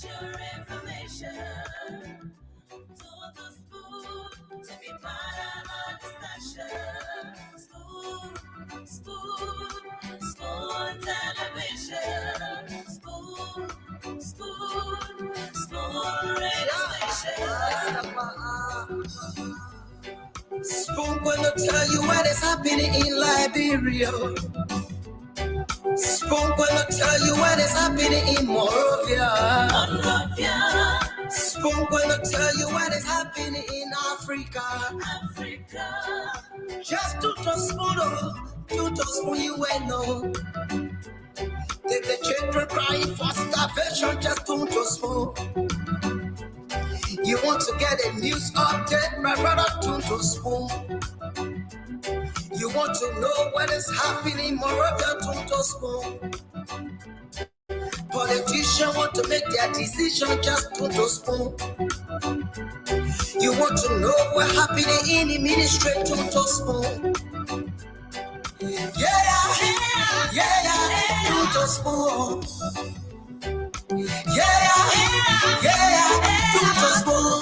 your information to the school to be part of our discussion. School television. School radio station. Spoon gonna tell you what is happening in Liberia. Spoon gonna tell you what is happening in Monrovia. Spoon gonna tell you what is happening in Africa. Just to spoon you will know. The children crying for starvation, just to spoon. You want to get a news update, my brother, to spoon. You want to know what is happening, Moravia, to spoon. Politicians want to make their decision, just to spoon. You want to know what's happening in the ministry, to spoon. Yeah, to spoon. Yeah, to spoon.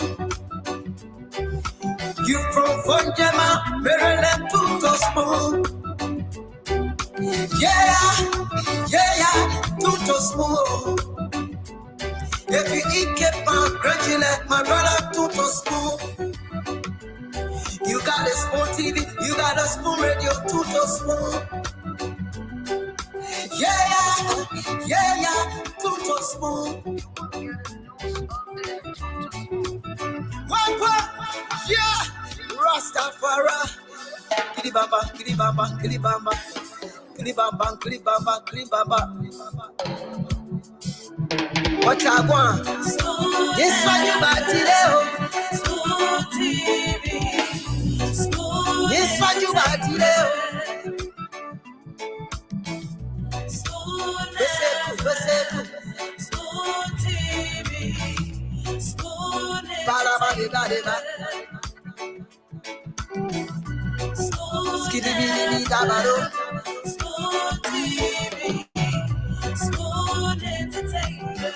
You from Funjama, Maryland, to spoon. Yeah, to spoon. If you eat kepa, congratulate my brother, to spoon. You got a Spoon TV, you got a Spoon Radio, to spoon. Yeah, to spoon. What? Yeah, Rastafari. Kilibamba. What I want? This one you got today. School TV. This one you got today. School TV. School entertainment.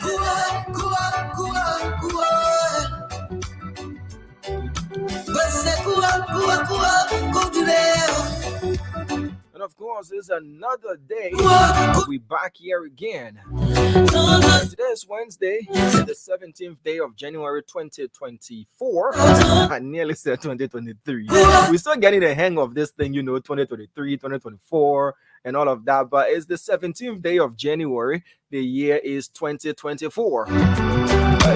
And of course, it's another day. We're back here again. Today is Wednesday, the 17th day of January 2024. I nearly said 2023. We're still getting the hang of this thing, 2023, 2024, and all of that. But it's the 17th day of January. The year is 2024.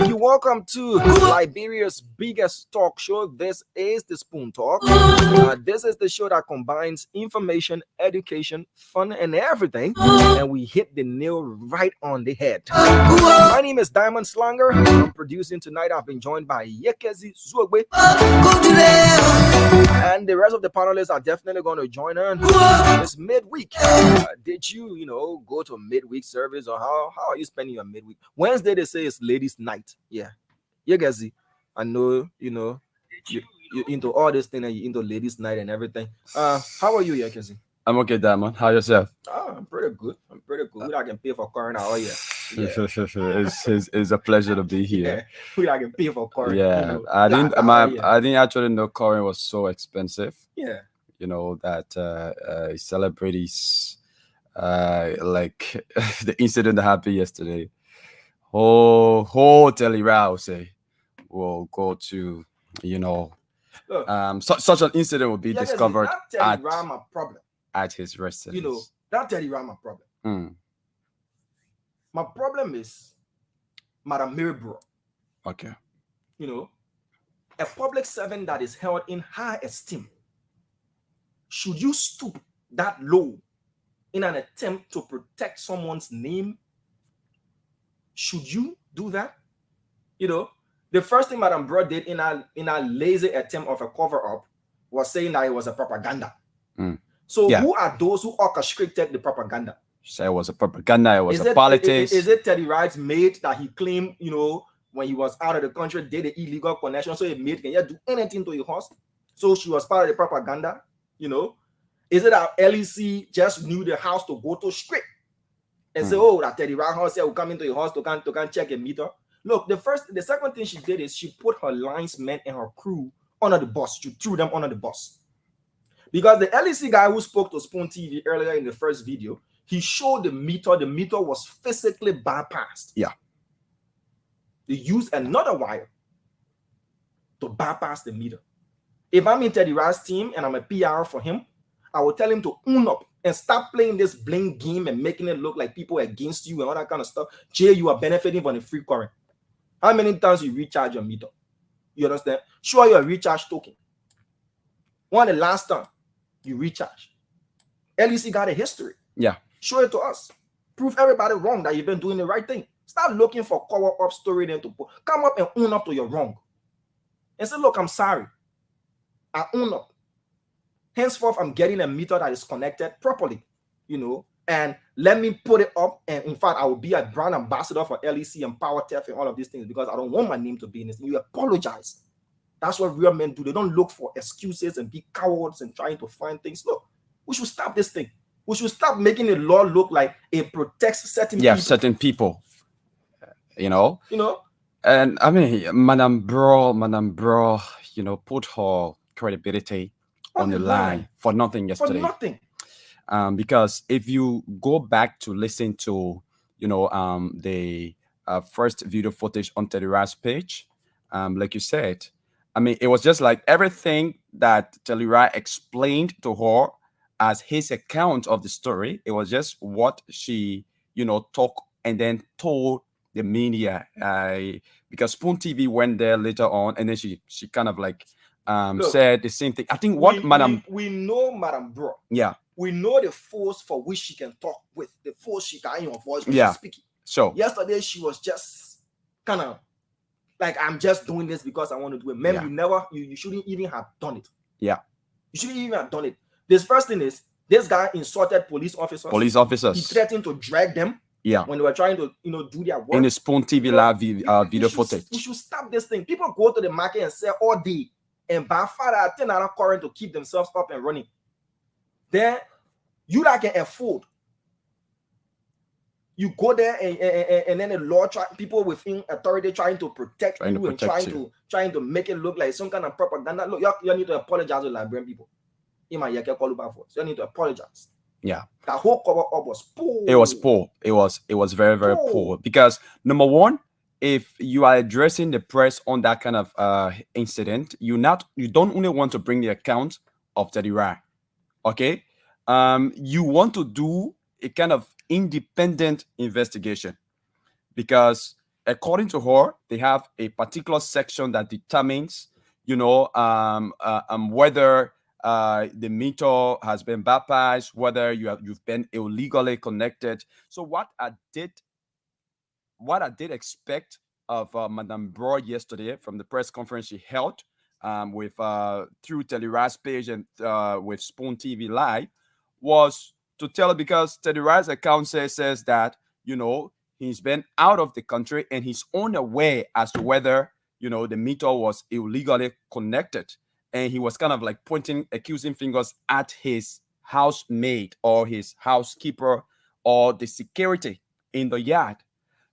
You're welcome to Liberia's biggest talk show. This is the Spoon Talk. This is the show that combines information, education, fun, and everything. And we hit the nail right on the head. My name is Diamond Slanger. I'm producing tonight. I've been joined by Yekezi Zuegbe. And the rest of the panelists are definitely going to join in. It's midweek. Did you, go to a midweek service, or how are you spending your midweek? Wednesday, they say it's ladies' night. Yeah. Yekezi, I know, you're into all this thing and you're into ladies' night and everything. How are you, Yekezi? I'm okay, Diamond. How yourself? I'm pretty good. I can pay for current hour, yeah. Sure. It's a pleasure to be here. Yeah. I can pay for current. Yeah, I didn't actually know current was so expensive. Yeah. That celebrities, like the incident that happened yesterday. Whole Telera will go to, such an incident will be discovered at his residence. That Telera problem. My problem is Madam Mary Bro. Okay. A public servant that is held in high esteem. Should you stoop that low in an attempt to protect someone's name? Should you do that? The first thing Madam Bro did in a lazy attempt of a cover-up was saying that it was a propaganda. So who are those who orchestrated the propaganda? Say it was a propaganda, it was politics. Is it Teddy Wright's mate that he claimed, when he was out of the country, did the illegal connection, so he made can you do anything to your host? So she was part of the propaganda, Is it that LEC just knew the house to go to straight and say, that Teddy Wright house will come into your house to can check a meter? Look, the second thing she did is she put her linesmen and her crew under the bus. She threw them under the bus. Because the LEC guy who spoke to Spoon TV earlier in the first video, he showed the meter. The meter was physically bypassed. Yeah. They used another wire to bypass the meter. If I'm in Teddy Rice's team and I'm a PR for him, I will tell him to own up and stop playing this bling game and making it look like people are against you and all that kind of stuff. Jay, you are benefiting from the free current. How many times you recharge your meter? You understand? Show your recharge token. When the last time you recharge? LEC got a history. Yeah. Show it to us. Prove everybody wrong that you've been doing the right thing. Stop looking for cover-up story then to put. Come up and own up to your wrong. And say, look, I'm sorry. I own up. Henceforth, I'm getting a meter that is connected properly, and let me put it up. And in fact, I will be a brand ambassador for LEC and Power Theft and all of these things because I don't want my name to be in this. You apologize. That's what real men do. They don't look for excuses and be cowards and trying to find things. Look, we should stop this thing. We should stop making the law look like it protects certain people. Certain people. And I mean, Madame Bro, put her credibility on the line for nothing yesterday. For nothing. Because if you go back to listen to, the first video footage on Teddy Rice's page, like you said, I mean, it was just like everything that Teddy Rice explained to her as his account of the story. It was just what she, talked and then told the media. Because Spoon TV went there later on, and then she kind of like said the same thing. I think we know Madame Bro. Yeah. We know the force for which she can talk with, the force she can in her voice when she's speaking. So yesterday she was just kind of like, I'm just doing this because I want to do it. Man, you shouldn't even have done it. Yeah. You shouldn't even have done it. This first thing is, this guy insulted police officers. He threatened to drag them. Yeah. When they were trying to, do their work. In the Spoon TV live video footage. We should stop this thing. People go to the market and sell all day and buy 10 current to keep themselves up and running. Then you that can afford. You go there and then the law people within authority trying to protect you and trying to make it look like some kind of propaganda. Look, you need to apologize to Liberian people. You need to apologize. Yeah. That whole cover up was poor. It was poor. It was very, very poor. Because number one, if you are addressing the press on that kind of incident, you don't only want to bring the account of Teddy Rice. Okay? You want to do a kind of independent investigation, because according to her, they have a particular section that determines, whether the meter has been bypassed, whether you've been illegally connected. So what I did expect of Madame Bro yesterday from the press conference she held with through Teddy Rice's page and with Spoon TV Live was to tell her, because Teddy Rice's account says that he's been out of the country and he's unaware as to whether the meter was illegally connected. And he was kind of like accusing fingers at his housemaid or his housekeeper or the security in the yard.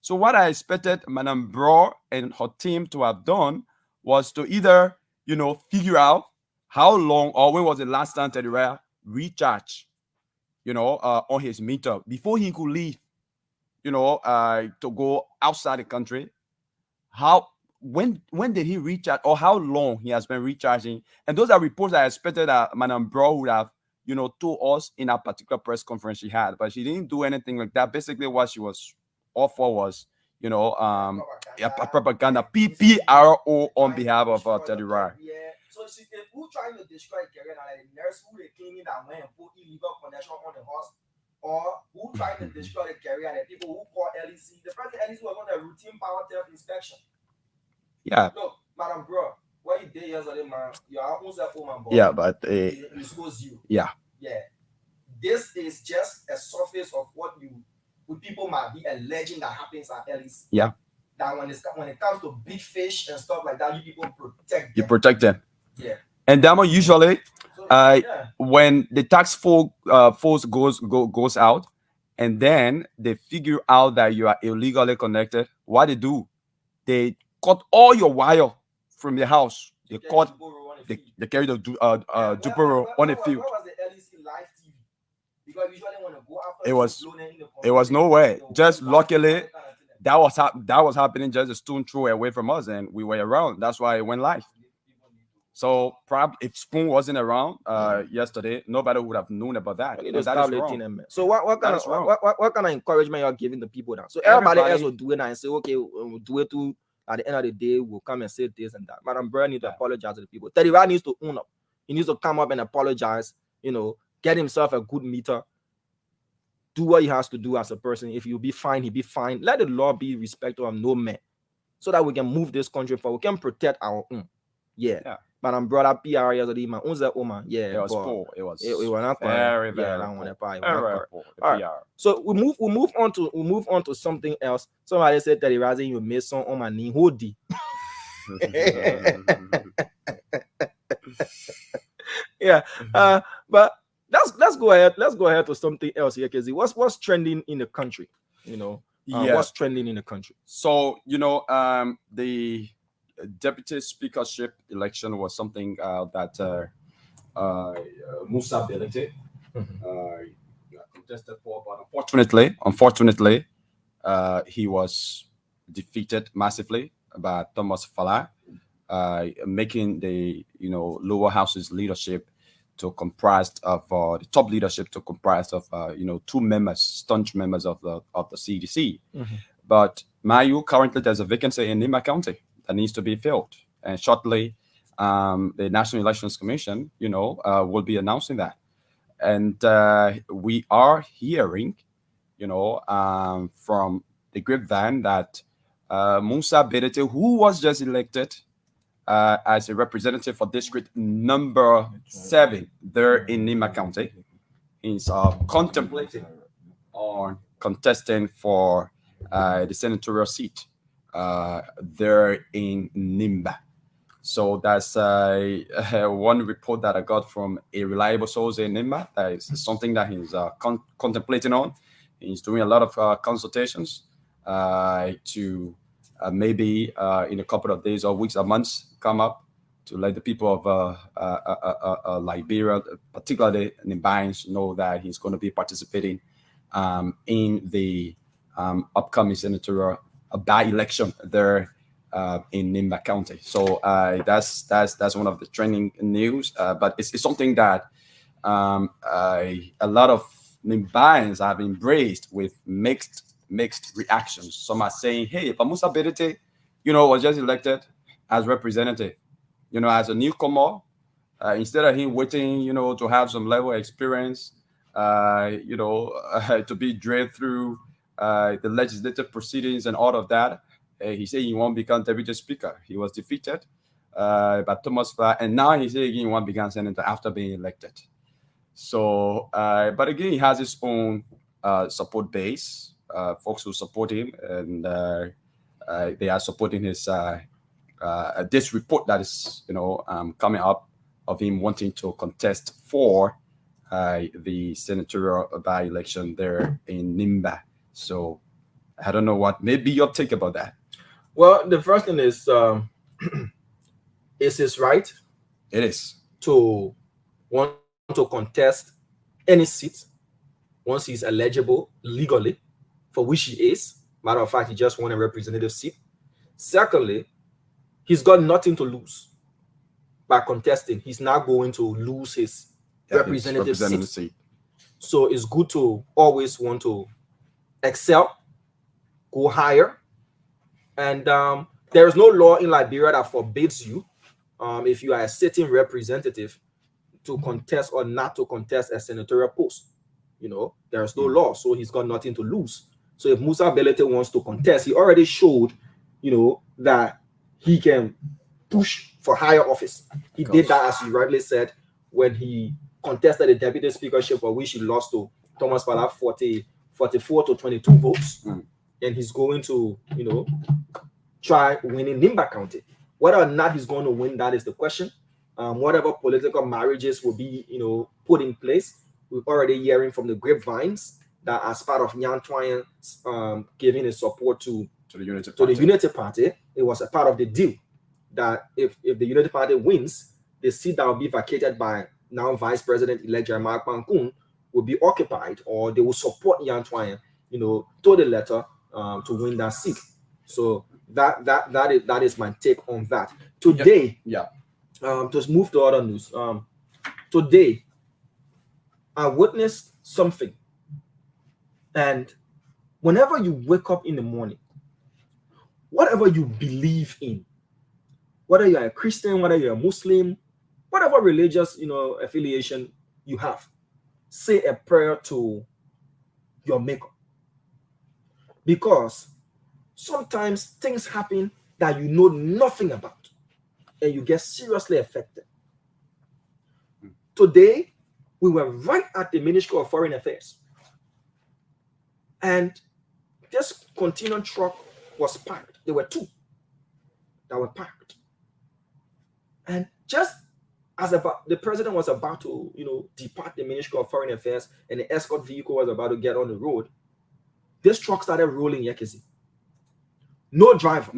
So what I expected Madame Bro and her team to have done was to either, figure out how long or when was the last time Teddy Rice recharged, on his meter before he could leave, to go outside the country. When did he recharge, or how long he has been recharging? And those are reports I expected that Madame Bro would have, told us in a particular press conference she had, but she didn't do anything like that. Basically, what she was all for was, a propaganda, PPRO on behalf of Teddy Rice. Yeah. So who trying to destroy career, like the nurse who they claiming that went and put illegal connection on the horse, or who trying to destroy the career, the people who call LEC. The first LEC was on a routine power theft inspection. Yeah. Look, Madame Bro, what you did yesterday, man, your own self, man. Yeah, but it expose you. Yeah. Yeah. This is just a surface of what people might be alleging that happens at LEC. Yeah. That when it comes to big fish and stuff like that, you people protect them. You protect them. Yeah. And Damo, usually, when the tax force goes out, and then they figure out that you are illegally connected, what they do? They cut all your wire from your house. They cut. They carry the Dupero on the field. Where was the LEC live TV? Because usually when I go after It was nowhere. Just luckily that was happening just a stone throw away from us, and we were around. That's why it went live. So probably if Spoon wasn't around yesterday, nobody would have known about that. So what kind of encouragement you're giving the people now? So everybody else will do it and say, okay, we'll do it too. At the end of the day, we'll come and say this and that. Madam Brown needs to apologize to the people. Teddy Rad needs to own up. He needs to come up and apologize. Get himself a good meter. Do what he has to do as a person. If he'll be fine, he'll be fine. Let the law be respected of no man, so that we can move this country forward. We can protect our own. Yeah. But I'm brought up PR yesterday, man. Yeah, it was poor. It was not very poor. All right. So we move on to something else. Somebody said that rising you made some on my knee hoodie. Yeah. But let's go ahead. Let's go ahead to something else here, Kezi. What's trending in the country? What's trending in the country? So the deputy speakership election was something that Musa Belete contested for, but unfortunately, he was defeated massively by Thomas Falah, making the lower house's leadership to comprise of the top leadership to comprise of two members, staunch members of the CDC. But Mayu, currently there's a vacancy in Nimba County that needs to be filled, and shortly the National Elections Commission will be announcing that. And we are hearing from the grapevine that Musa Bedete, who was just elected as a representative for district number 7 there in Nimba County, is contemplating on contesting for the senatorial seat there in Nimba. So that's one report that I got from a reliable source in Nimba. That is something that he's contemplating on. He's doing a lot of consultations to maybe in a couple of days or weeks or months come up to let the people of Liberia, particularly Nimbians, know that he's going to be participating in the upcoming senatorial by-election there in Nimba County. So that's one of the trending news. But it's something that a lot of Nimbians have embraced with mixed reactions. Some are saying, hey, Musa Bedete, was just elected as representative, as a newcomer, instead of him waiting, to have some level of experience, to be dragged through the legislative proceedings and all of that. He said he won't become deputy speaker. He was defeated by Thomas Falah, and now he said he won't become senator after being elected. So, but again, he has his own support base, folks who support him, and they are supporting his this report that is, coming up of him wanting to contest for the senatorial by-election there in Nimba. So I don't know what maybe your take about that. Well, the first thing is his right? It is. To want to contest any seat once he's eligible legally, for which he is. Matter of fact, he just won a representative seat. Secondly, he's got nothing to lose by contesting. He's not going to lose his representative seat. So it's good to always want to excel, go higher. And there is no law in Liberia that forbids you, if you are a sitting representative, to contest or not to contest a senatorial post. There is no law, so he's got nothing to lose. So if Musa Belete wants to contest, he already showed, that he can push for higher office. He did that, as you rightly said, when he contested the deputy speakership, for which he lost to Thomas Falah 44 to 22 votes. And he's going to, try winning Nimba County. Whether or not he's going to win, that is the question. Whatever political marriages will be, put in place, we're already hearing from the grapevines that as part of Nyan Twain giving his support to To the Unity to Party. the Unity Party. It was a part of the deal that if the Unity Party wins, the seat that will be vacated by now Vice President-elect Jeremiah Kpankun will be occupied, or they will support Yan Twine, to the letter to win that seat. So that is my take on that. Today, to move to other news. Today, I witnessed something, and whenever you wake up in the morning, whatever you believe in, whether you're a Christian, whether you're a Muslim, whatever religious affiliation you have, say a prayer to your maker, because sometimes things happen that you know nothing about and you get seriously affected. Today, we were right at the Ministry of Foreign Affairs, and this container truck was parked. There were two that were parked, and just as the president was about to depart the Ministry of Foreign Affairs and the escort vehicle was about to get on the road, this truck started rolling Yekezi. No driver.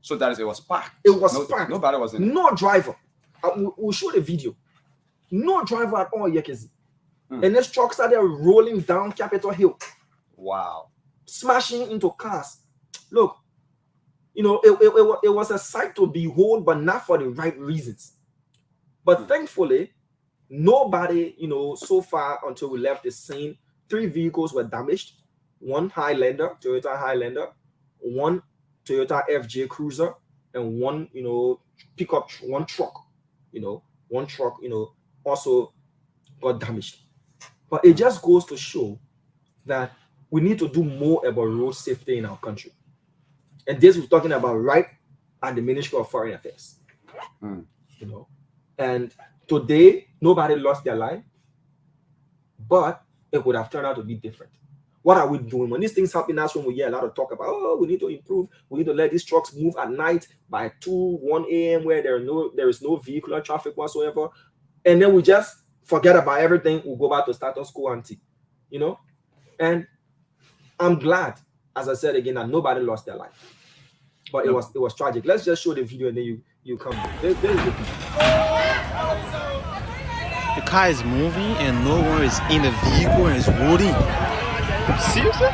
So that is, it was parked. It was parked. Nobody was in it. No driver. We'll show the video. No driver at all, Yekezi. And this truck started rolling down Capitol Hill. Wow. Smashing into cars. Look, it was a sight to behold, but not for the right reasons. But thankfully, nobody, so far until we left the scene, 3 vehicles were damaged. One Toyota Highlander, one Toyota FJ Cruiser, and one, pickup, one truck, also got damaged. But it just goes to show that we need to do more about road safety in our country. And this we're talking about right at the Ministry of Foreign Affairs. And today, nobody lost their life, but it would have turned out to be different. What are we doing? When these things happen, that's when we hear a lot of talk about, we need to improve. We need to let these trucks move at night by 1 a.m. where there is no vehicular traffic whatsoever. And then we just forget about everything. We'll go back to status quo ante, And I'm glad, as I said again, that nobody lost their life. But it was tragic. Let's just show the video and then you come. There's the video. The car is moving and no one is in the vehicle and is rolling. Seriously?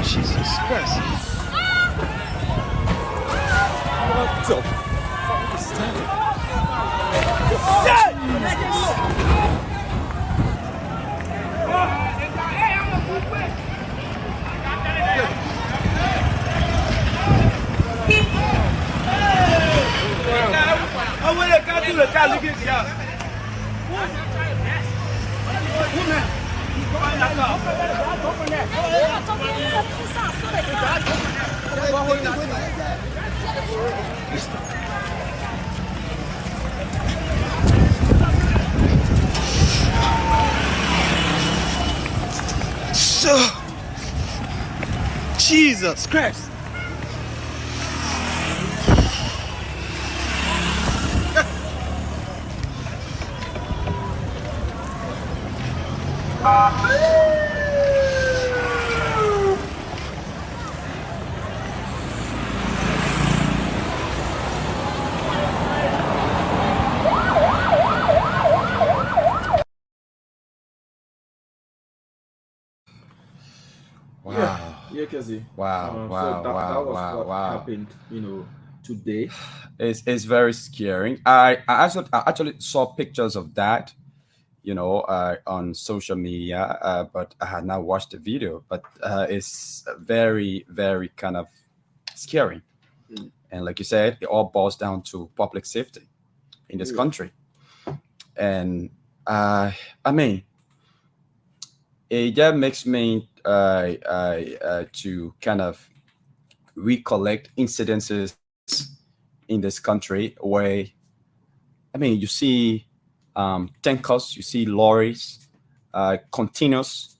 Jesus Christ. What the fuck is that? So, Jesus Christ. Wow. That was what happened, today. It's very scary. I actually saw pictures of that, on social media, but I had not watched the video. But it's very, very kind of scary. And like you said, it all boils down to public safety in this country. And I mean, it just makes me to kind of recollect incidences in this country where, you see tankers, you see lorries, continuous,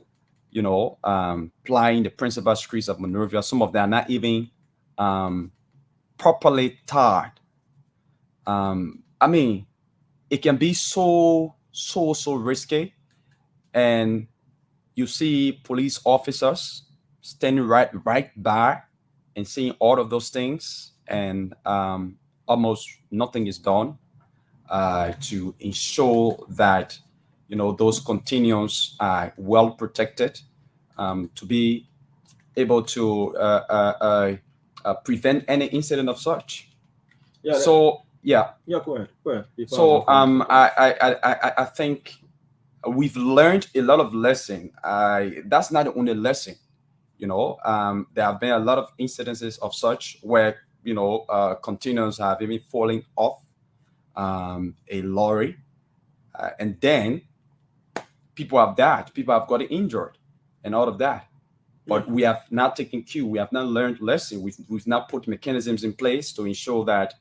plying the principal streets of Monrovia. Some of them are not even properly taught, I mean, it can be so risky. And you see police officers standing right by and seeing all of those things, and almost nothing is done to ensure that those containers are well protected, to be able to prevent any incident of such. Yeah. So yeah, go ahead. So I think we've learned a lot of lesson. That's not the only lesson. There have been a lot of incidences of such where containers have even fallen off a lorry, and then people have died, people have got injured, and all of that. But we have not taken cue. We have not learned lesson. We've not put mechanisms in place to ensure that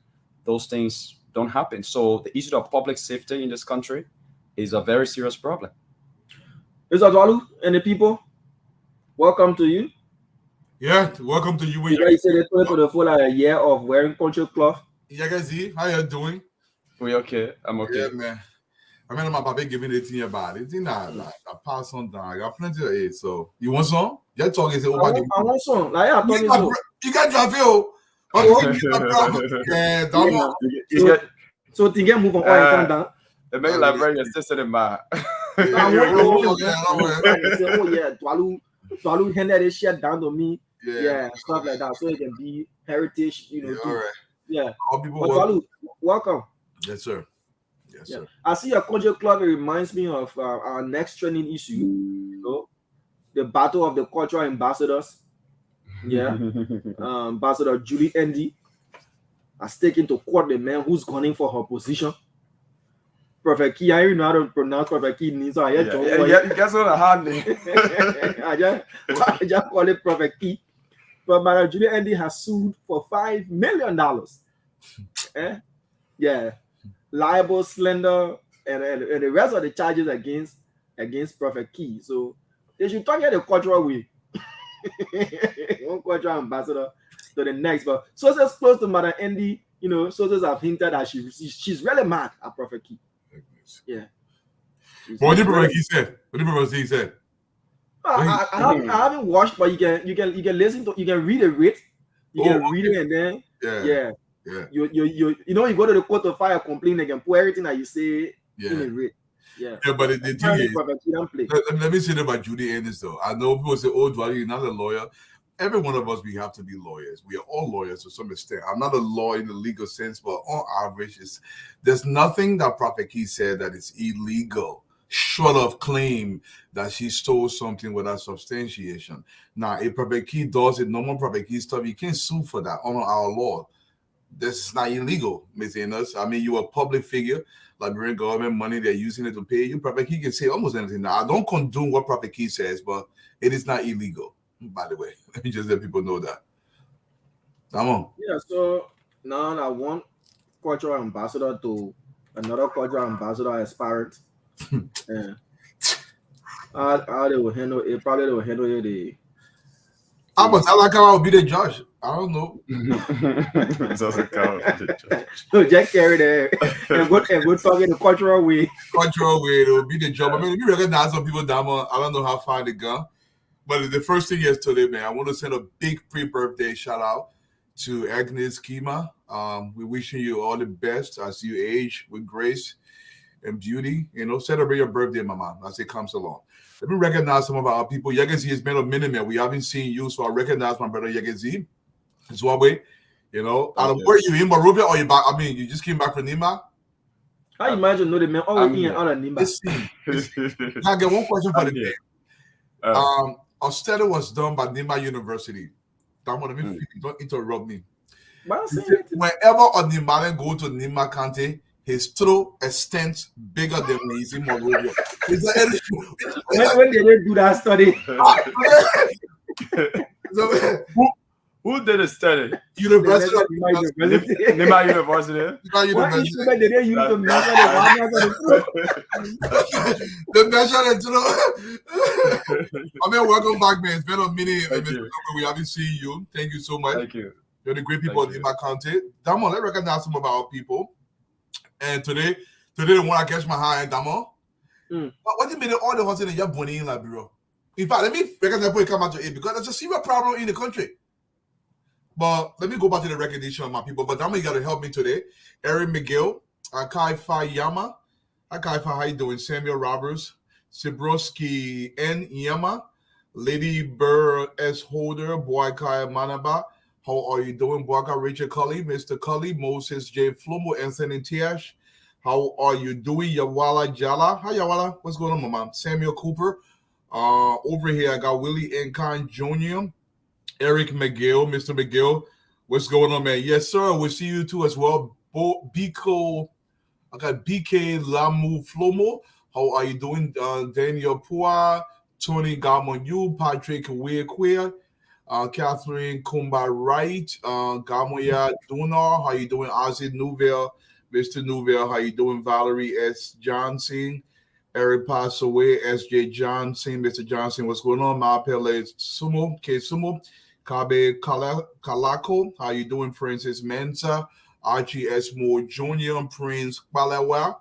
those things don't happen. So the issue of public safety in this country is a very serious problem. Mr. Dwalu and the people, welcome to you. Yeah, welcome to you. You guys said it for the full year of wearing culture cloth. Yeah, guys, how you doing? We okay? I'm okay. Yeah, man. I mean, my papa giving it to you about it. I pass on down. I got plenty of it. So you want some? You're talking. I want some. Like I told you. You got your feel. So to get move on. The main library assisted in my. Oh yeah, Dwalu handed this shit down to me. Yeah, stuff like that. So it can be heritage, all right. Yeah. All people Dwalu, welcome. Yes, sir. Yes, sir. I see your culture club. It reminds me of our next trending issue. The battle of the cultural ambassadors. Yeah. Ambassador Julie Endy has taken to court the man who's gunning for her position. Prophet Key, I don't know how to pronounce Prophet Key. Guess what a hard name. I just call it Prophet Key. But Madam Julie Endy has sued for $5 million. Yeah. Libel, slander, and the rest of the charges against Prophet Key. So they should talk the cultural way. One cultural ambassador to the next. But sources close to Madam Endy, sources have hinted that she's really mad at Prophet Key. Yeah. What did Prophet Key say? I haven't watched, but you can listen to, you can read it. You can read it, and then you go to the court to file a complaint, they can put everything that you say in the read. Yeah, but the thing is, let me say that about Judy Ennis though. I know people say, "Oh, Dwali, you're not a lawyer." Every one of us, we have to be lawyers. We are all lawyers to some extent. I'm not a lawyer in the legal sense, but on average, there's nothing that Prophet Key said that is illegal, short of claim that she stole something without substantiation. Now, if Prophet Key does it, normal Prophet Key stuff, you can't sue for that under our law. This is not illegal, Ms. Ennis. I mean, you're a public figure, Liberian government money, they're using it to pay you. Prophet Key can say almost anything. Now, I don't condone what Prophet Key says, but it is not illegal. By the way, let me just let people know that. Come on. Yeah, so now I want cultural ambassador to another cultural ambassador aspirant. Yeah. How they will handle it, probably they will handle it. I will be the judge. I don't know. So Jack carry there and go talking the cultural way. Cultural way, it will be the job. I mean, we recognize some people down. I don't know how far they go. But the first thing is today, man, I want to send a big pre-birthday shout out to Agnes Kima. We're wishing you all the best as you age with grace and beauty. Celebrate your birthday, mama, as it comes along. Let me recognize some of our people. Yegezi has been a minute, man. We haven't seen you, so I recognize my brother Yegezi. Zwabwe, where you in Monrovia or you back? I mean, you just came back from Nima. I imagine the man all in and out of Nima. I get one question for the day. Australia was done by Nima University. Don't interrupt me. Whenever a Nimaran go to Nima County, his throat extends bigger than when he's in Monrovia. When did they do that study? Who did a study? University of Nima University. What did they use to measure the measure? I mean, welcome back, man. It's been a minute. We haven't seen you. Thank you so much. Thank you. You're the great people of Nima County. Damo, let's recognize some of our people. And today the one I catch my high and Damo. What do you mean all the hustle in your bonnie in bureau? In fact, let me recognize people come out to it because there's a serious problem in the country. But let me go back to the recognition of my people. But Damo, you got to help me today. Eric McGill, Akai Yama. Akai, how you doing? Samuel Roberts, Sibroski N. Yama, Lady Burr S. Holder, Boakai Manaba. How are you doing? Boaka Rachel Cully, Mr. Cully, Moses J. Flomo, Anthony Tiash. How are you doing? Yawala Jala. Hi, Yawala. What's going on, Mama? Samuel Cooper. Over here, I got Willie Enkan Jr., Eric McGill, Mr. McGill. What's going on, man? Yes, sir. We'll see you too as well. Biko, I got BK Lamu Flomo. How are you doing? Daniel Pua, Tony Gamonyu, Patrick Weir, Catherine Kumba Wright, Gamoya Dunar. How you doing? Ozzy Nouvelle, Mr. Nouvelle. How you doing? Valerie S. Johnson, Eric Passaway, S.J. Johnson, Mr. Johnson. What's going on? Mapele Sumo, K Sumo, Kabe Kalako. How you doing? Francis Mensa, Archie S. Moore Jr., Prince Balawa.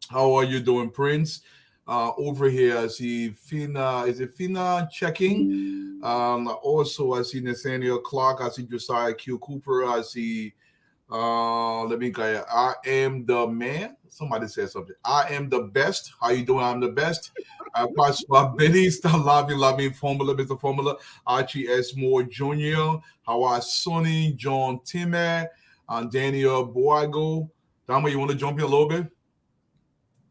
How are you doing, Prince? Over here, I see Fina. Is it Fina checking? Also, I see Nathaniel Clark. I see Josiah Q. Cooper. I see, let me go here. I am the man. Somebody said something. I am the best. How you doing? I'm the best. Benny, stop loving Formula, Mr. Formula. Archie S. Moore Jr. How are Sonny, John Timmer, and Daniel Boago. Dama, you want to jump in a little bit?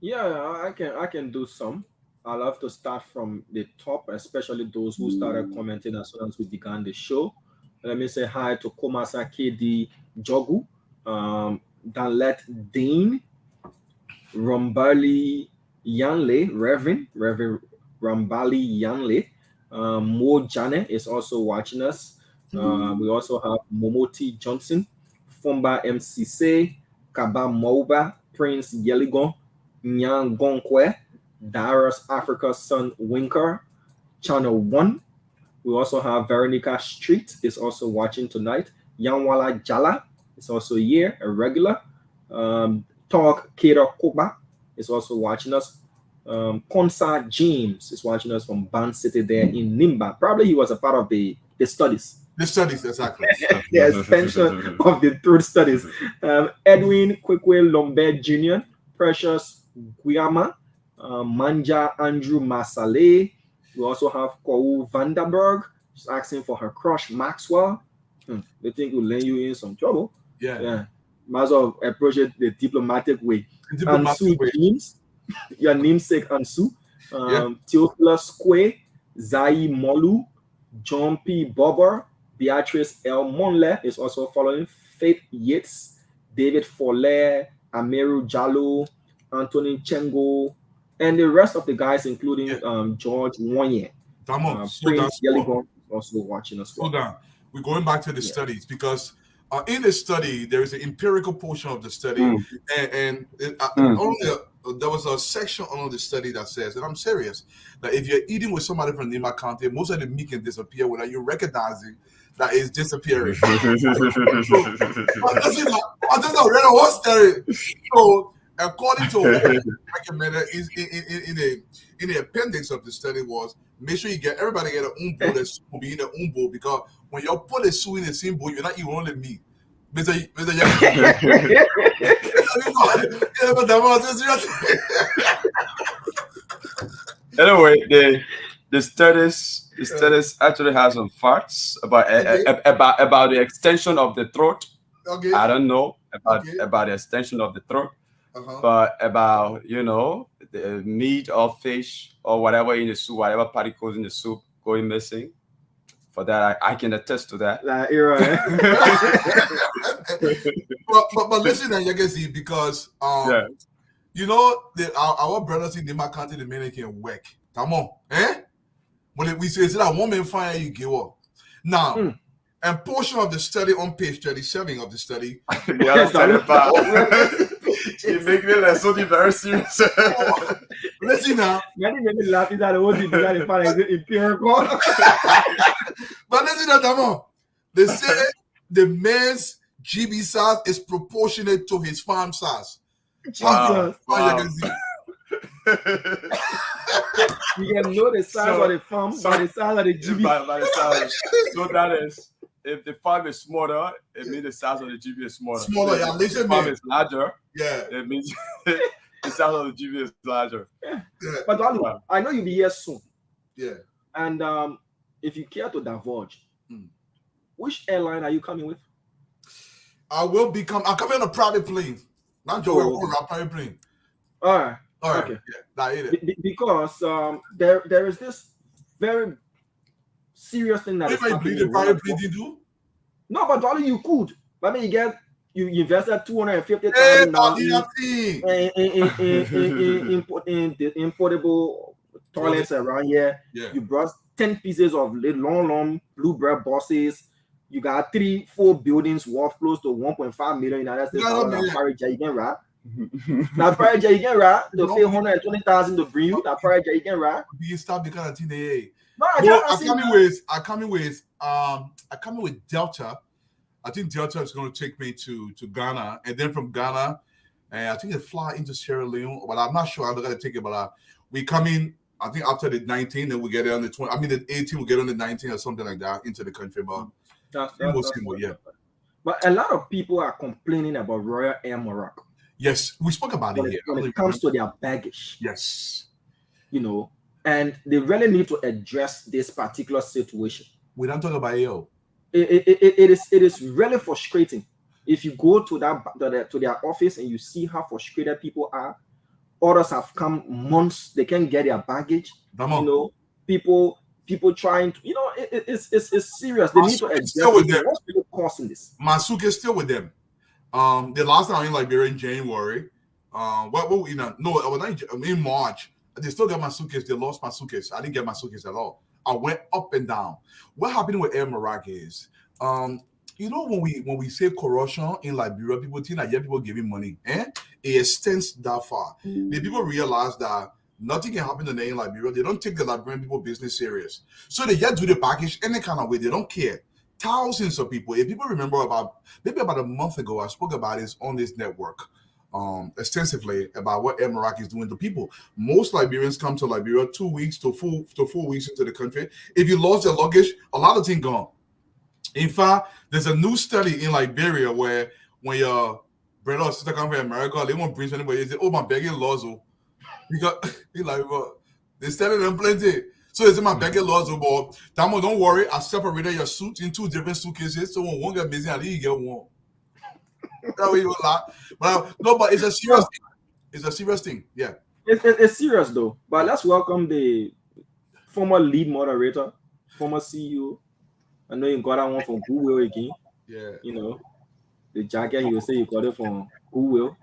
Yeah, I can do some. I love to start from the top, especially those who started commenting as soon as we began the show. Let me say hi to Komasa KD Jogu, Danlet Dean, Rambali Yanle, Reverend Rambali Yanle, Mo Jane is also watching us. We also have Momoti Johnson, Fomba MCC, Kaba Moba, Prince Yeligon, Nyang Gonkwe, Darius Africa Son Winker, Channel 1. We also have Veronica Street is also watching tonight. Yanwala Jala is also here, a regular. Talk Kira Koba is also watching us. Konsa James is watching us from Ban City there in Nimba. Probably he was a part of the studies. The studies, exactly. The extension of the truth studies. Edwin Kwekwe Lombard Jr., Precious Guiama, Manja Andrew Masale. We also have Kou Vanderberg. She's asking for her crush, Maxwell. They think will land you in some trouble. Yeah. Might as well approach it the diplomatic way. Ansu James, your namesake Ansu. Theophilus Kwe, Zai Molu, John P. Bobber, Beatrice L. Monle is also following. Faith Yates, David Foller, Ameru Jallo, Anthony Chengo, and the rest of the guys, including George Wanye. Prince Yeligon also watching us. Hold on. We're going back to the studies because in the study, there is an empirical portion of the study. And there was a section on the study that says, and I'm serious, that if you're eating with somebody from Nima County, most of the meat can disappear without you recognizing that it's disappearing. So according to what recommended is in the appendix of the study was make sure you get everybody get an umbo that's be in an umbo because when you're put a sue in the same bowl, you're not even only meat. Anyway, the studies actually have some facts about the extension of the throat. Okay. I don't know about the extension of the throat. But about the meat or fish or whatever in the soup, whatever particles in the soup going missing, for that I can attest to that. You're right. but listen, you can see because our brothers in Nima County, the Dominican work. Come on, When we say that woman fire, you give up now. And portion of the study on page 37 of the study. You make me like something very serious. Listen now. Empirical. But listen now, Damo. They say the man's GB size is proportionate to his farm size. Jesus. Wow. You can know the size of the farm by the size of the GB. By the size. So that is, if the farm is smaller, it means the size of the GB is smaller. Smaller, yeah. If the farm is larger, yeah, it means the size of the GB is larger. yeah. But Alu, I know you'll be here soon. Yeah. And if you care to divulge, which airline are you coming with? I'm coming on a private plane. Not Joe, we're on a private plane. All right. Okay. Yeah, that is it. Because there is this very serious thing that If I believe the private plane you do? No, but only you could. I mean, you invested $250,000 in the importable toilets around here. Yeah. You brought 10 pieces of long Bluebird buses. You got 3-4 buildings worth close to 1.5 million United States dollars. You can ride. That private jet you can ride. They pay 120,000 to bring you. That private jet you can ride. You start because of TNA. No, I'm coming with Delta. I think Delta is going to take me to Ghana, and then from Ghana, and I think they fly into Sierra Leone, but I'm not sure. I'm not going to take it, but we come in. I think after the 19th, then we get it on the 20. I mean, the 18th, we get on the 19th or something like that into the country. But yeah. But a lot of people are complaining about Royal Air Morocco. Yes, we spoke about it here. When it comes to their baggage. Yes. You know, and they really need to address this particular situation. We don't talk about AO. It is really frustrating. If you go to their office and you see how frustrated people are, others have come months, they can't get their baggage. You know, people trying to, you know, it's serious. They need to address what's really causing this. Masuke is still with them. The last time in Liberia in January, in March, they still got my suitcase. They lost my suitcase. I didn't get my suitcase at all. I went up and down. What happened with Air Morocco is, you know, when we say corruption in Liberia, people think that people giving money, it extends that far. The people realize that nothing can happen to them in Liberia. They don't take the Liberian people business serious, so they just do the package any kind of way. They don't care. Thousands of people. If people remember about a month ago, I spoke about this on this network extensively about what Air Morocco is doing to people. Most Liberians come to Liberia 2 weeks to 4 weeks into the country. If you lost your luggage, a lot of things gone. In fact, there's a new study in Liberia where when your brother or sister come from America, they won't bring anybody. They say, "Oh, my baggage lost." They studied them plenty. So it's in my baggage lost, but Tamo, don't worry. I separated your suit in 2 different suitcases. So when one get missing, at least you get one. That way you will laugh. But no, but it's a serious thing. It's a serious thing. Yeah. It's serious though. But let's welcome the former lead moderator, former CEO. I know you got that one from Goodwill again. Yeah. You know, the jacket he will say you got it from Goodwill.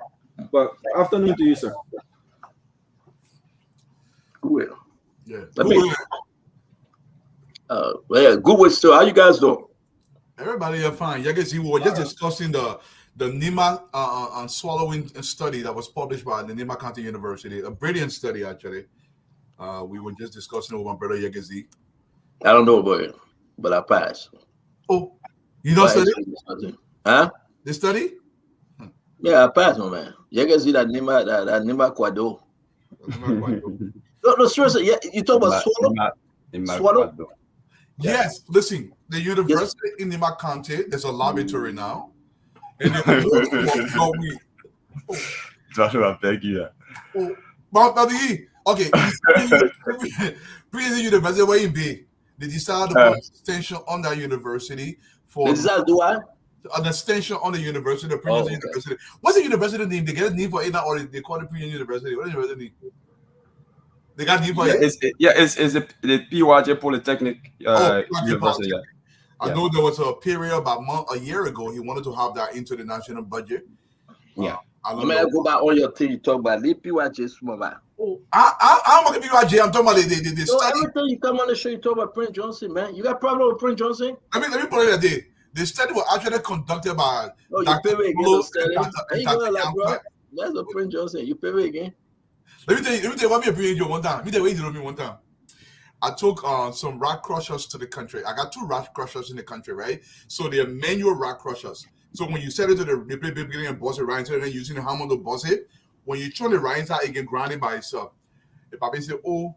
But afternoon to you, sir. Goodwill. Yeah. Goodwill still. How you guys doing? Everybody are fine. You guys see, we were just discussing the Nima swallowing study that was published by the Nima County University. A brilliant study, actually. We were just discussing it with my brother Yegazi. I don't know about it, but I passed. Oh, you don't study? Huh? The study? Yeah, I passed, my man. Yegazi that Nima Kwado. No, seriously. Yeah, you talk about swallow. Yes, listen. The university in Nima County, there's a laboratory now. And Joshua, thank you. Okay. Prison University, where you be? They decided to put an extension on that university for an extension on the university, the Princeton University. What's the university name? They get a name for it now, or they call it Princeton University. What is the university name? They got name for it? It's the PYJ Polytechnic University. Yeah. I know there was a period about a year ago he wanted to have that into the national budget. Yeah. I go back on your thing. You talk about the PYJ small. I'm not PYJ. I'm talking about the study. Every time you come on the show, you talk about Prince Johnson, man. You got problem with Prince Johnson? Let me put it that day. The study was actually conducted by Dr. That's a Prince Johnson. You pay me again. Let me tell you what me a Prince Johnson one time. Me tell you what me one time. I took some rock crushers to the country. I got 2 rock crushers in the country, right? So they're manual rock crushers. So when you set it to the beginning and boss it right into it, and then using the hammer to boss it, when you turn the right inside, it can grind it by itself. If Papi say, oh,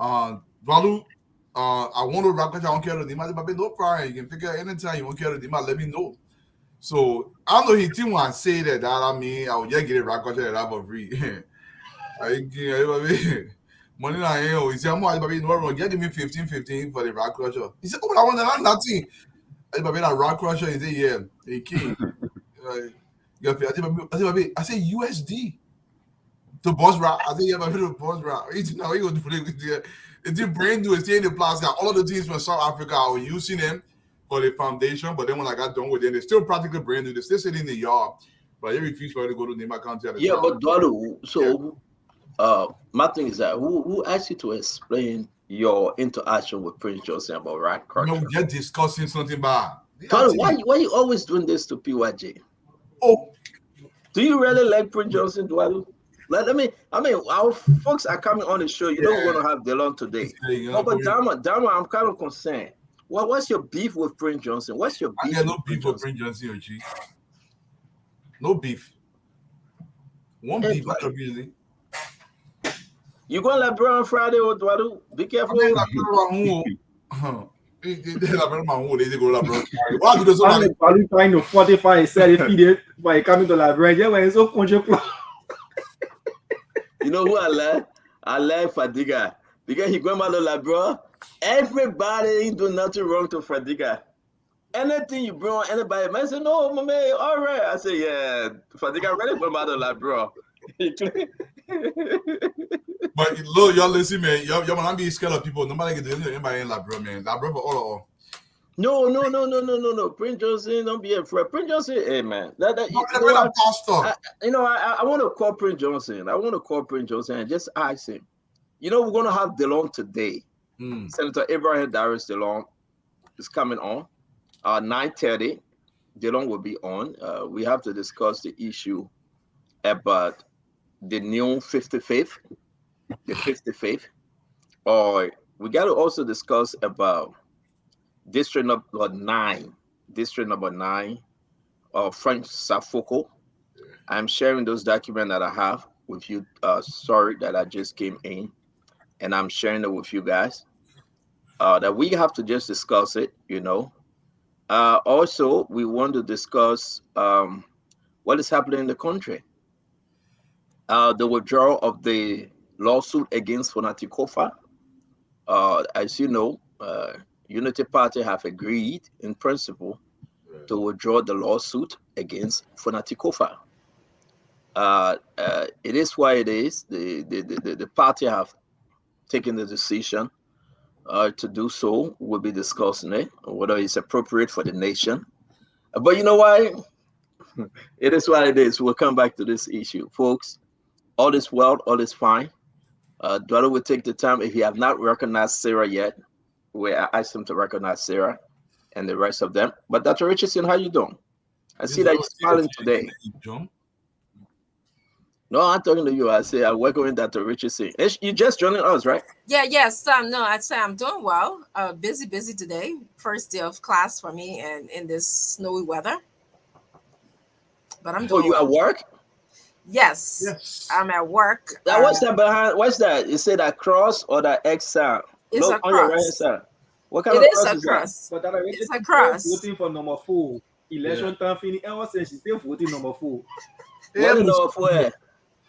Valu, I want to rock crusher, I don't care to Dima. Papi, no problem. You can pick it anytime you want to care to Dima, let me know. So I know he didn't want to say that I mean, I would just get a rock crusher that I have free. Money na here. He said, "I'm going to no give me 15 for the rock crusher." He said, "Oh, but I want that nothing." I said, "Baby, that rock crusher." He said, "Yeah, he came." I said, "USD to boss rock." I said, "Yeah, baby, to boss rock." He said, "No, he going to put it. It's the brand new. It's in the plastic. All of the teams from South Africa, I was using them for the foundation, but then when I got done with them, they're still practically brand new. They're still sitting in the yard, but they refused for me to go to Nema County. Yeah, but Dwalu, so. My thing is that who asked you to explain your interaction with Prince Johnson about rock crusher? No, we're discussing something bad. Why you always doing this to PYJ? Oh, do you really like Prince Johnson, Dwalu? I mean, our folks are coming on the show. You know we're gonna have Delon today. But Dama, I'm kind of concerned. What's your beef with Prince Johnson? What's your beef? I got no beef with Prince Johnson, Ochi. No beef. One beef, really. You going to LeBron on Friday or Dwadu? Be careful. Why are you trying to fortify himself if he did by coming to LeBron? Yeah, when it's so controversial. You know who I like? I like Fadiga. Because he going to LeBron. Everybody ain't doing nothing wrong to Fadiga. Anything you bring on anybody, man say, no, my man, all right. I say, yeah, Fadiga really going to LeBron. But look, y'all listen, man. Y'all not be scared of people. Nobody can do anything anybody in LeBron, man. LeBron for all. No. Prince Johnson, don't be afraid. Prince Johnson, hey man. I want to call Prince Johnson. And just ask him. You know, we're gonna have DeLong today. Senator Abraham Darius DeLong is coming on. 9:30. DeLong will be on. We have to discuss the issue about the new 55th. The 55th, or we got to also discuss about district number 9, French Safoko. I'm sharing those documents that I have with you. Sorry that I just came in, and I'm sharing it with you guys. That we have to just discuss it, you know. Also, we want to discuss what is happening in the country. The withdrawal of the lawsuit against Fonati Kofa. As you know, Unity Party have agreed in principle to withdraw the lawsuit against Fonati Kofa. It is why it is. The party have taken the decision to do so. We'll be discussing it, whether it's appropriate for the nation. But you know why? It is what it is. We'll come back to this issue. Folks, all is well, all is fine. Dwado will take the time. If you have not recognized Sarah yet, we asked him to recognize Sarah and the rest of them. But Dr. Richardson, how you doing? I see that you're smiling today. No, I'm talking to you. I say I'm working with Dr. Richardson. You just joining us, right? Yes. No, I'd say I'm doing well. Busy today. First day of class for me and in this snowy weather. But I'm doing you at work? Yes, I'm at work. Now, what's that behind? What's that? Is it that cross or that X sound? It's a cross. On your right side. What kind of cross is cross? But it's a cross. Voting for number 4. Election time finish. Ever since she's still voting number 4. What number 4?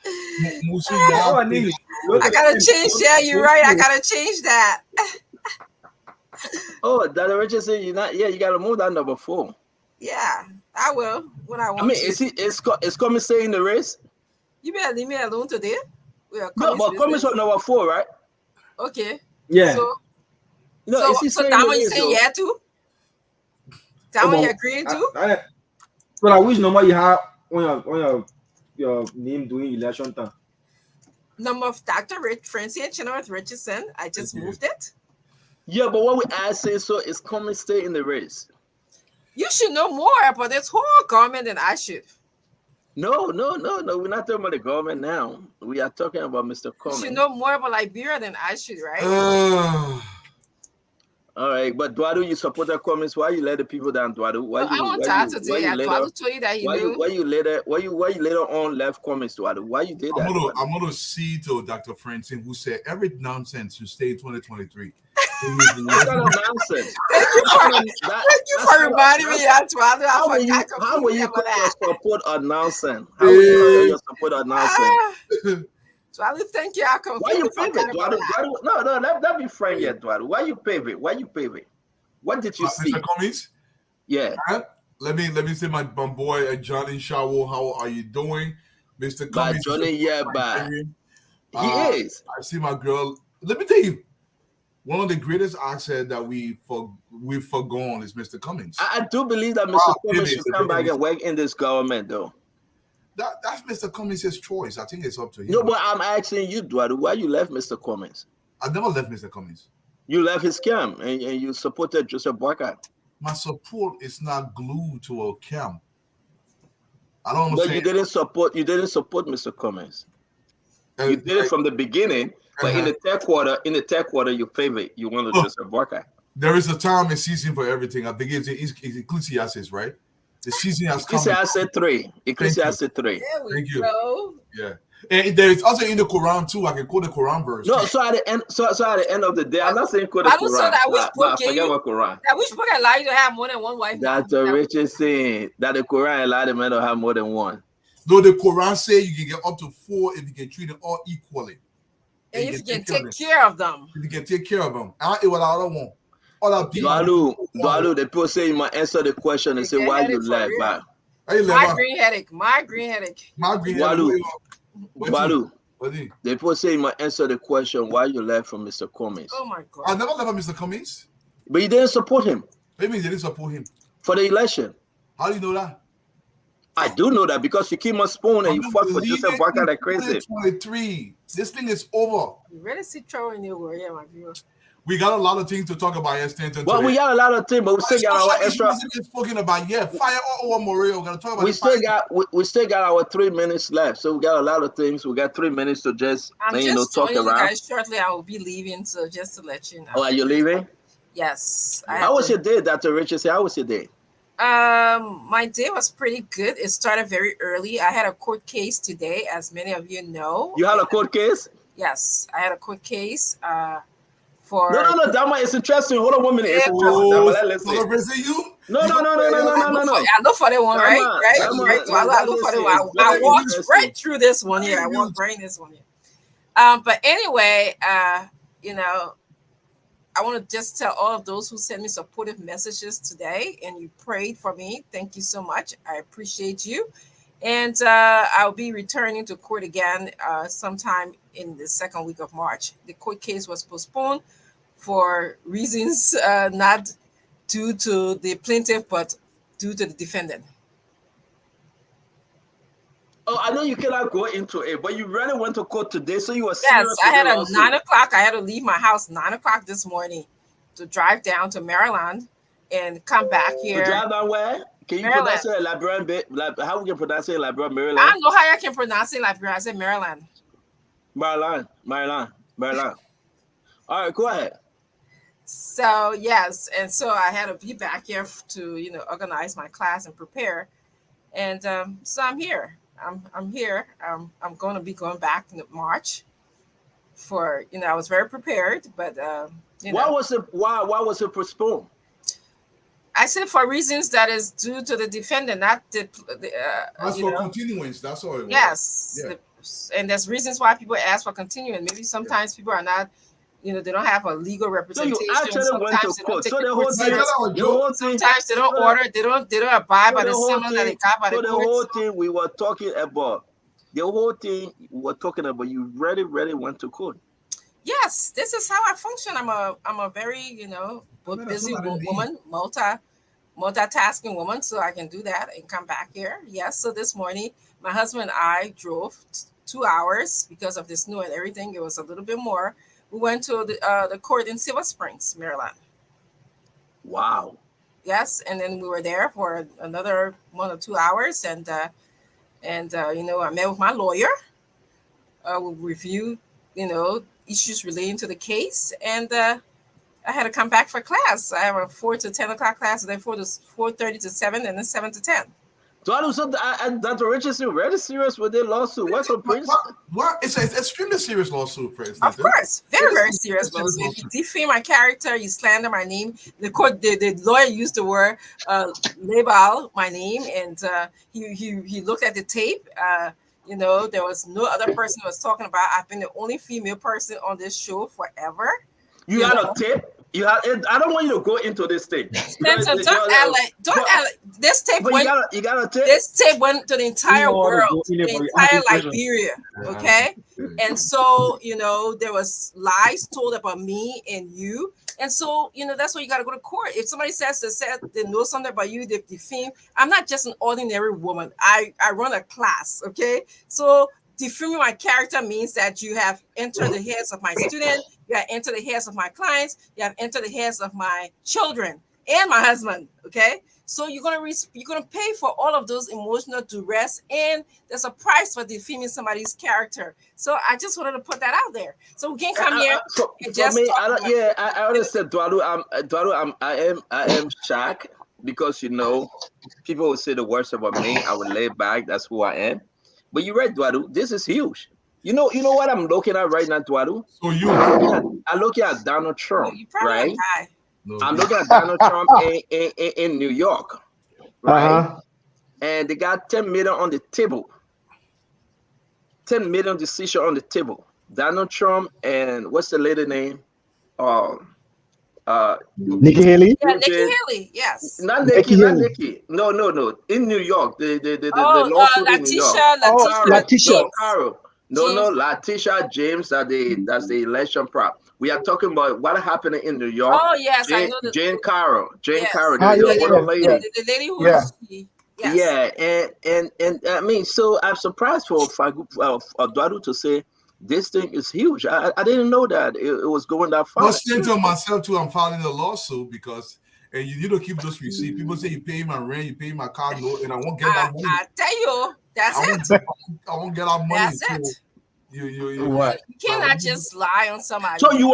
I gotta change that. You're right. I gotta change that. Oh, Dr. Richardson, you're not. Yeah, you gotta move that number 4. Yeah, I will when I want. I mean, is coming stay in the race? You better leave me alone today. No, but coming on number 4, right? Okay. Yeah. So that one you saying yeah to? That one you agreeing to? So which number you have on your name doing election time? Number of Dr. Francine Chenoweth Richardson. I just moved it. Yeah, but what we asking so is coming stay in the race. You should know more about this whole government than I should. No, no, no, no. We're not talking about the government now. We are talking about Mr. You Cummings. should know more about Liberia than I should, right? All right, but Dwadu, you support the Cummings. Why you let the people down, Dwadu? Why No, I you? want Why that you? today. I told you that he knew. Why you later? Why you later on left Cummings, Dwadu? Why you did that? I'm gonna see to Dr. Francine, who said every nonsense should stay in 2023. What kind of nonsense? Thank you for reminding me that, Dwadu. How will you call your support a nonsense? How will you call your support a nonsense? Dwadu, thank you. Why you pivot, Dwadu? No, let me frank here, Dwadu. Why you pivot? Why you pivot? What did you see? Mr. Cummings? Yeah. Let me say my boy Johnny Shawo, how are you doing? Mr. Cummings. Johnny, yeah, bye. He is. I see my girl. Let me tell you, one of the greatest assets that we've forgone is Mr. Cummings. I do believe that Mr. Cummings should come back and work in this government, though. That's Mr. Cummings' choice. I think it's up to him. No, but I'm asking you, Dwadu, why you left Mr. Cummings? I never left Mr. Cummings. You left his camp and you supported Joseph Boycott. My support is not glued to a camp. I don't understand. But you didn't support Mr. Cummings. You did it from the beginning, but in the third quarter, you favored. You wanted Joseph Boycott. There is a time and season for everything. I think it's Ecclesiastes, right? The season has come. Ecclesiastes 3. Ecclesiastes 3. There we Thank you. go. Yeah. And there is also in the Quran too. I can quote the Quran verse. No, so at the end of the day, I'm not saying quote the Quran. Forget what Quran. That which book allow you to have more than one wife? Dr. Richard saying that the Quran allows the man to have more than one. No, the Quran say you can get up to 4 if you can treat them all equally. And if you can take care of them. If you can take care of them. I what I don't want. Dwalu, the people say you might answer the question and say why you left. My green headache. Dwalu, the people say you might answer the question why you left from Mr. Cummings. Oh my God. I never left from Mr. Cummings. But you didn't support him. Maybe you didn't support him. For the election. How do you know that? I do know that because you keep on spoon and you fought for Joseph Boycott like crazy. 23. This thing is over. You really see trouble in your word, yeah, my viewer. We got a lot of things to talk about here, Stanton. Well, we got a lot of things, but we still got our extra. Spoken about, fire or Moreo. We're gonna talk about. We still got our 3 minutes left, so we got a lot of things. We got 3 minutes to just talk around. You guys shortly, I will be leaving, so just to let you know. Oh, are you leaving? Yes. How was your day, Dr. Richard? How was your day? My day was pretty good. It started very early. I had a court case today, as many of you know. You had a court case? Yes, I had a court case. No, that one is interesting. Hold on 1 minute. Let's you? No. I look for the one, right? I look for the one. I walked right through this one here. I walked right in this one here. But anyway, I want to just tell all of those who sent me supportive messages today and you prayed for me. Thank you so much. I appreciate you. And I'll be returning to court again sometime in the second week of March. The court case was postponed for reasons not due to the plaintiff, but due to the defendant. Oh, I know you cannot go into it, but you really went to court today, so you were serious. Yes, I had a 9 o'clock. I had to leave my house 9 o'clock this morning to drive down to Maryland and come back here. To drive down where? Can you pronounce it like how we can pronounce it like Maryland? I don't know how I can pronounce it like I said Maryland. Maryland. All right, go ahead. So yes, and so I had to be back here to organize my class and prepare, and so I'm here. I'm here. I'm going to be going back in March. For I was very prepared, but why was it postponed? I said for reasons that is due to the defendant, not the. That's for continuance. That's all. Yes, and there's reasons why people ask for continuance. Maybe sometimes people are not. They don't have a legal representation. So you actually went to court. So the whole thing. Sometimes they don't order. They don't abide by the summons that they got by the court. So the whole thing we were talking about. The whole thing we were talking about. You really went to court. Yes, this is how I function. I'm a very busy woman, multitasking woman, so I can do that and come back here. Yes. So this morning, my husband and I drove 2 hours because of the snow and everything. It was a little bit more. We went to the court in Silver Springs, Maryland. Wow. Yes, and then we were there for another 1 or 2 hours, and And I met with my lawyer. We'll review, issues relating to the case, and I had to come back for class. I have a 4 to 10 o'clock class, and then 4:30 to 7, and then 7 to 10. So Dr. Richardson, very serious with their lawsuit. What's the Prince? What? It's an extremely serious lawsuit, Prince. Of course, very, very serious lawsuit. If you defame my character, you slander my name. The lawyer used the word label my name, and he looked at the tape. There was no other person who was talking about. I've been the only female person on this show forever. You got a tape? I don't want you to go into this tape. Spencer, don't act. This tape went. You got a tape. This tape went to the entire world, the entire Liberia. Okay, and so there was lies told about me and you, and so that's why you got to go to court. If somebody says they know something about you, they defame. I'm not just an ordinary woman. I run a class. Okay, so defaming my character means that you have entered the heads of my students, you have entered the heads of my clients, you have entered the heads of my children and my husband. Okay, so you're gonna pay for all of those emotional duress, and there's a price for defaming somebody's character. So I just wanted to put that out there. So we can't come here and just. I understand, Dwadu. I am shocked because people will say the worst about me. I will lay back. That's who I am. But you're right, Dwadu. This is huge. You know what I'm looking at right now, Dwadu? So I'm looking at Donald Trump, right? No. I'm looking at Donald Trump in New York, right? And they got 10 million on the table. 10 million decision on the table. Donald Trump and what's the lady name? Nikki Haley. Yeah, Nikki Haley. Yes. Not Nikki. No. In New York, the lawsuit in New York. Letitia. No, Letitia James. That's the election prop. We are talking about what happened in New York. Oh yes, I know Jane Carroll. The lady who was. Yes. Yeah, and I mean, so I'm surprised for Dwadu to say this thing is huge. I didn't know that it was going that far. Well, saying to myself too, I'm filing a lawsuit because you need to keep those receipts. People say you pay my rent, you pay my car note, and I won't get that money. I tell you, that's it. I won't get that money. That's it. What? You cannot just lie on somebody. So you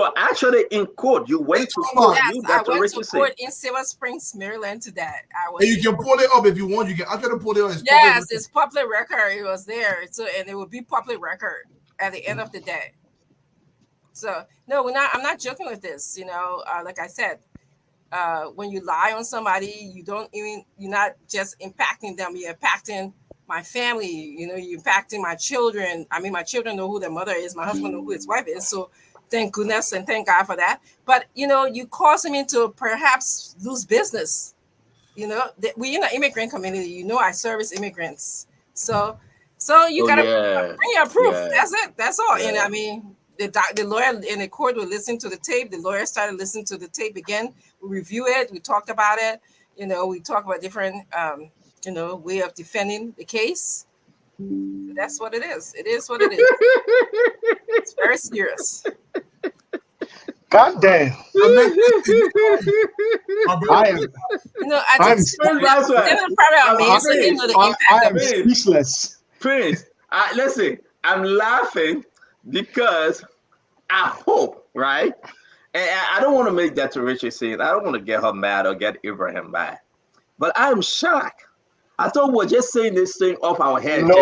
are actually in court. You went to court. Yes, I went to court in Silver Springs, Maryland today. And you can pull it up if you want. You can actually pull it up. Yes, it's public record. It was there. So and it will be public record at the end of the day. So no, I'm not joking with this. Like I said, when you lie on somebody, you're not just impacting them. You're impacting my family, you're impacting my children. I mean, my children know who their mother is. My husband know who his wife is. So thank goodness and thank God for that. But, you cause them into perhaps lose business. We're in the immigrant community. I service immigrants. So you got to bring your proof. Yeah. That's it. That's all. Yeah. And I mean, the lawyer in the court will listen to the tape. The lawyer started listening to the tape again. We review it. We talked about it. We talk about different way of defending the case. That's what it is. It is what it is. It's very serious. God damn. I'm speechless. Prince, listen, I'm laughing because I hope, right? And I don't want to make that to Richardson. I don't want to get her mad or get Abraham mad. But I'm shocked. I thought we're just saying this thing off our head. No.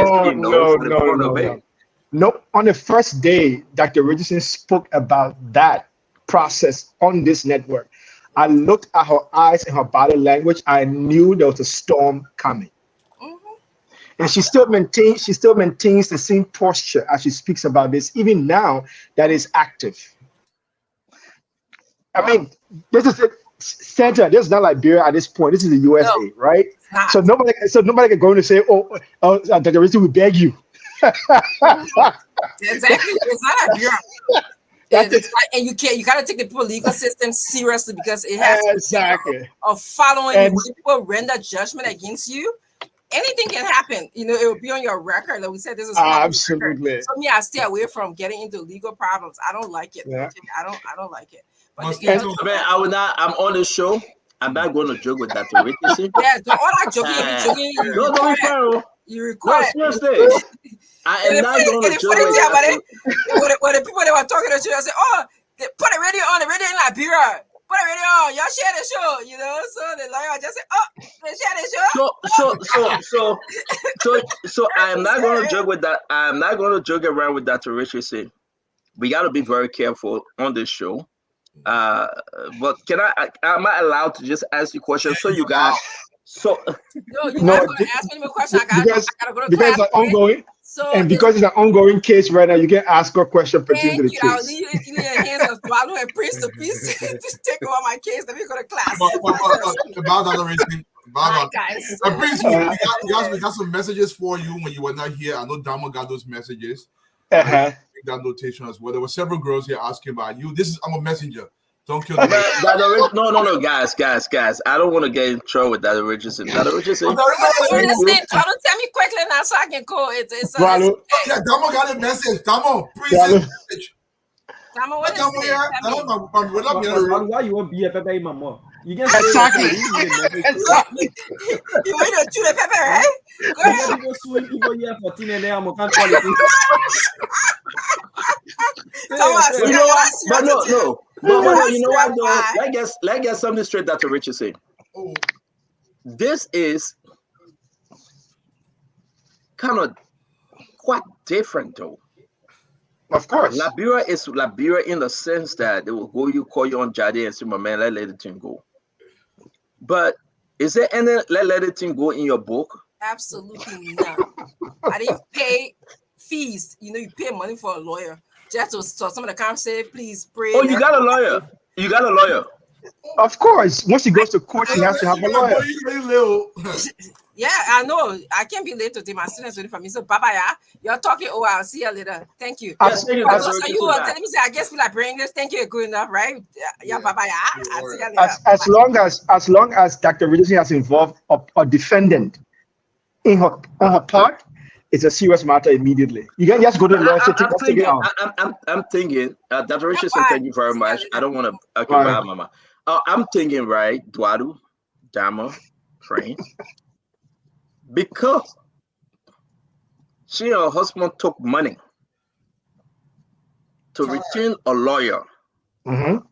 On the first day, Dr. Richardson spoke about that process on this network. I looked at her eyes and her body language. I knew there was a storm coming. Mm-hmm. And she still maintains the same posture as she speaks about this, even now that is active. I mean, this is it. Santa, this is not Liberia at this point. This is the USA, right? So nobody can go in and say, Dr. Richardson, we beg you. Exactly. It's not Liberia. And you gotta take the legal system seriously because it has of following when people render judgment against you. Anything can happen. It will be on your record. Like we said, this is absolutely. So I stay away from getting into legal problems. I don't like it. Yeah. I don't like it. But I'm on the show. I'm not going to joke with Dr. Richardson. Yeah, all that joking. You No, record it. seriously. I am not going to joke with that. When the people that were talking to you, I said, "Oh, they put the radio on. The radio in Liberia. Put the radio on. Y'all share the show." You know, so the lawyer just said, "Oh, they share the show." So I am not going to joke with that. I am not going to joke around with Dr. Richardson. We got to be very careful on this show. But am I allowed to just ask you questions? So you guys. So no, you're not going to ask me more questions. I gotta go to because class. it's ongoing. So and because it's an ongoing case right now, you can ask a question pertaining to the case. I'll leave it in your hands of Dwalu and Prince to please just take over my case. Let me go to class. Guys. Prince, we got some messages for you when you were not here. I know Damo got those messages. That notation as well. There were several girls here asking about you. I'm a messenger. Don't kill me. No, guys. I don't want to get in trouble with Dr. Richardson. Dr. Richardson. Tell me quickly now so I can call it. Yeah, Damo got a message. Damo, please message. Damo, what is Why you want to be a pepper in my mom? You get exactly. Exactly. You want to chew the pepper, right? Go ahead. People suing people here for teen and I'm can't call it. You know what? But no. But you know what though? Let's get something straight, Dr. Richardson. Oh. This is kind of quite different though. Of course. Liberia is Liberia in the sense that they will call you on Jade and say, my man, let the thing go. But is there any let the thing go in your book? Absolutely not. I didn't pay fees. You know, you pay money for a lawyer. Just to so some of the comments say, please pray. Oh, you got a lawyer. You got a lawyer. Of course. Once he goes to court, he has to have a lawyer. Yeah, I know. I can't be late today. My students waiting for me. So, bye-bye. You're talking. Oh, I'll see you later. Thank you. Yes, thank you. You were telling me, I guess we like bring this. Thank you. Good enough, right? Yeah, bye-bye. I'll see you later. As long as Dr. Richardson has involved a defendant in her part, it's a serious matter immediately. You can just go to the lawyer. I'm thinking, Dr. Richardson, thank you very much. I don't want to occupy Mama. I'm thinking, right, Dwadu, Dama, Prince, because she and her husband took money to retain a lawyer. And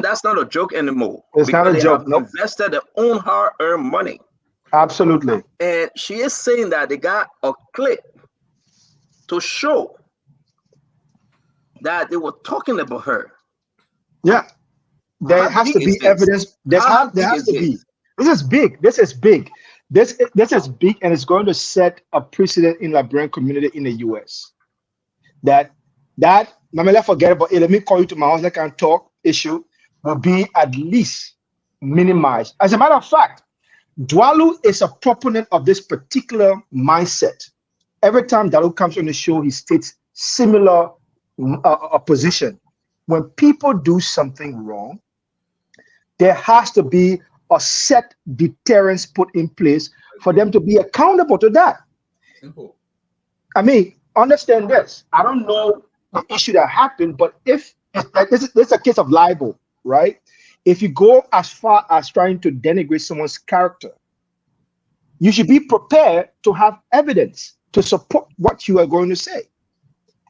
that's not a joke anymore. It's not a joke. Nope. Invested their own hard-earned money. Absolutely. And she is saying that they got a clip to show that they were talking about her. Yeah. There has to be evidence. There has to be. This is big. This is big. This is big, and it's going to set a precedent in the Liberian community in the US. That let forget about it. Let me call you to my house. I can talk issue will be at least minimized. As a matter of fact, Dwalu is a proponent of this particular mindset. Every time Dwalu comes on the show, he states similar position. When people do something wrong, there has to be a set deterrence put in place for them to be accountable to that. Simple. I mean, understand this. I don't know the issue that happened, but if this is a case of libel, right? If you go as far as trying to denigrate someone's character, you should be prepared to have evidence to support what you are going to say.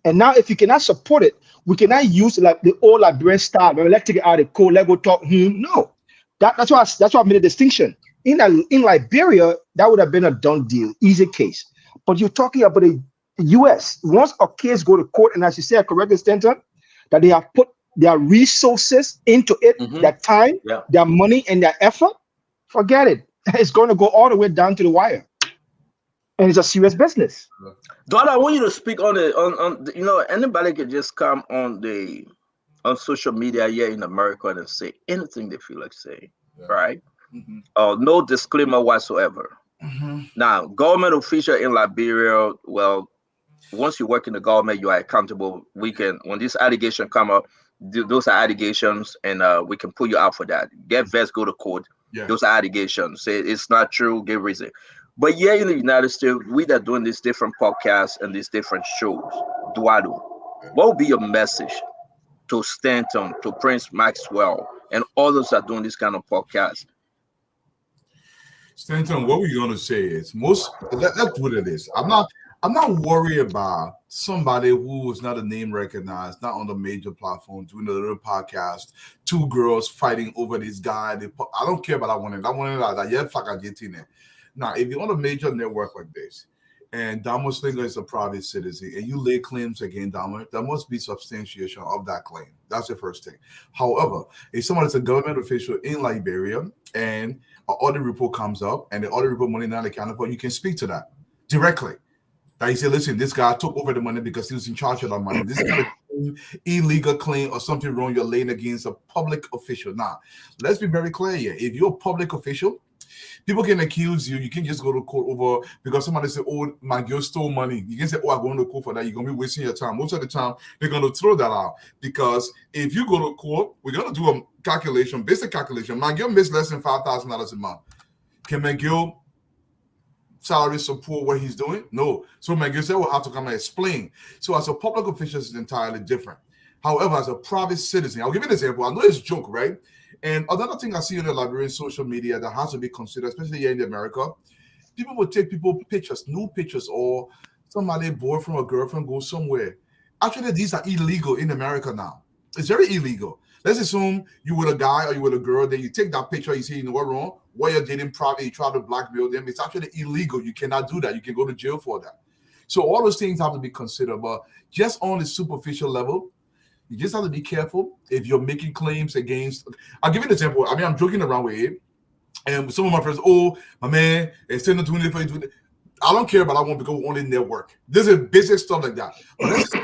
And now, if you cannot support it, we cannot use like the old Liberian style. Let's take it out of the code. Let's go talk. No, that's why I made a distinction. In Liberia, that would have been a done deal, easy case. But you're talking about the U.S. Once a case go to court, and as you said, correctly, Stanton, that they have put their resources into it, their time, their money, and their effort, forget it. It's going to go all the way down to the wire, and it's a serious business. Dwadu, I want you to speak on anybody could just come on social media here in America and say anything they feel like saying, right? No disclaimer whatsoever. Now, government official in Liberia, well, once you work in the government, you are accountable. When this allegation come up, those are allegations, and we can pull you out for that. Get vets, go to court. Those are allegations. Say it's not true, give reason. But here in the United States, we that doing these different podcasts and these different shows, Dwadu, what would be your message to Stanton, to Prince Maxwell, and others that are doing this kind of podcast? Stanton, what we're gonna say is let's put it this. I'm not worried about somebody who is not a name recognized, not on the major platform, doing a little podcast, two girls fighting over this guy. I don't care about that one. That one that yet fuck I get in there. Now, if you're on a major network like this, and Damo Slinger is a private citizen, and you lay claims against Damo, there must be substantiation of that claim. That's the first thing. However, if someone is a government official in Liberia and an audit report comes up and the audit report money not accounted for, you can speak to that directly. That you say, listen, this guy took over the money because he was in charge of that money. This is not an illegal claim or something wrong you're laying against a public official. Now, let's be very clear here. If you're a public official, people can accuse you. You can just go to court over because somebody said, oh, my girl stole money. You can say, oh, I'm going to court for that. You're going to be wasting your time. Most of the time, they're going to throw that out because if you go to court, we're going to do a calculation, basic calculation. My girl makes less than $5,000 a month. Can my girl salary support what he's doing? No. So my girl will have to come and explain. So as a public official, it's entirely different. However, as a private citizen, I'll give you an example. I know it's a joke, right? And another thing I see in the Liberian social media that has to be considered, especially here in America, people will take pictures, new pictures, or somebody boyfriend or girlfriend goes somewhere. Actually, these are illegal in America now. It's very illegal. Let's assume you with a guy or you with a girl, then you take that picture, you see, you know what wrong? While you're dating private, you try to blackmail them. It's actually illegal. You cannot do that. You can go to jail for that. So all those things have to be considered. But just on the superficial level, you just have to be careful if you're making claims against. I'll give you an example. I mean, I'm joking around with it. And some of my friends, oh, my man, it's still not doing it for you. I don't care about that one because we're only network. This is basic stuff like that. But let's say,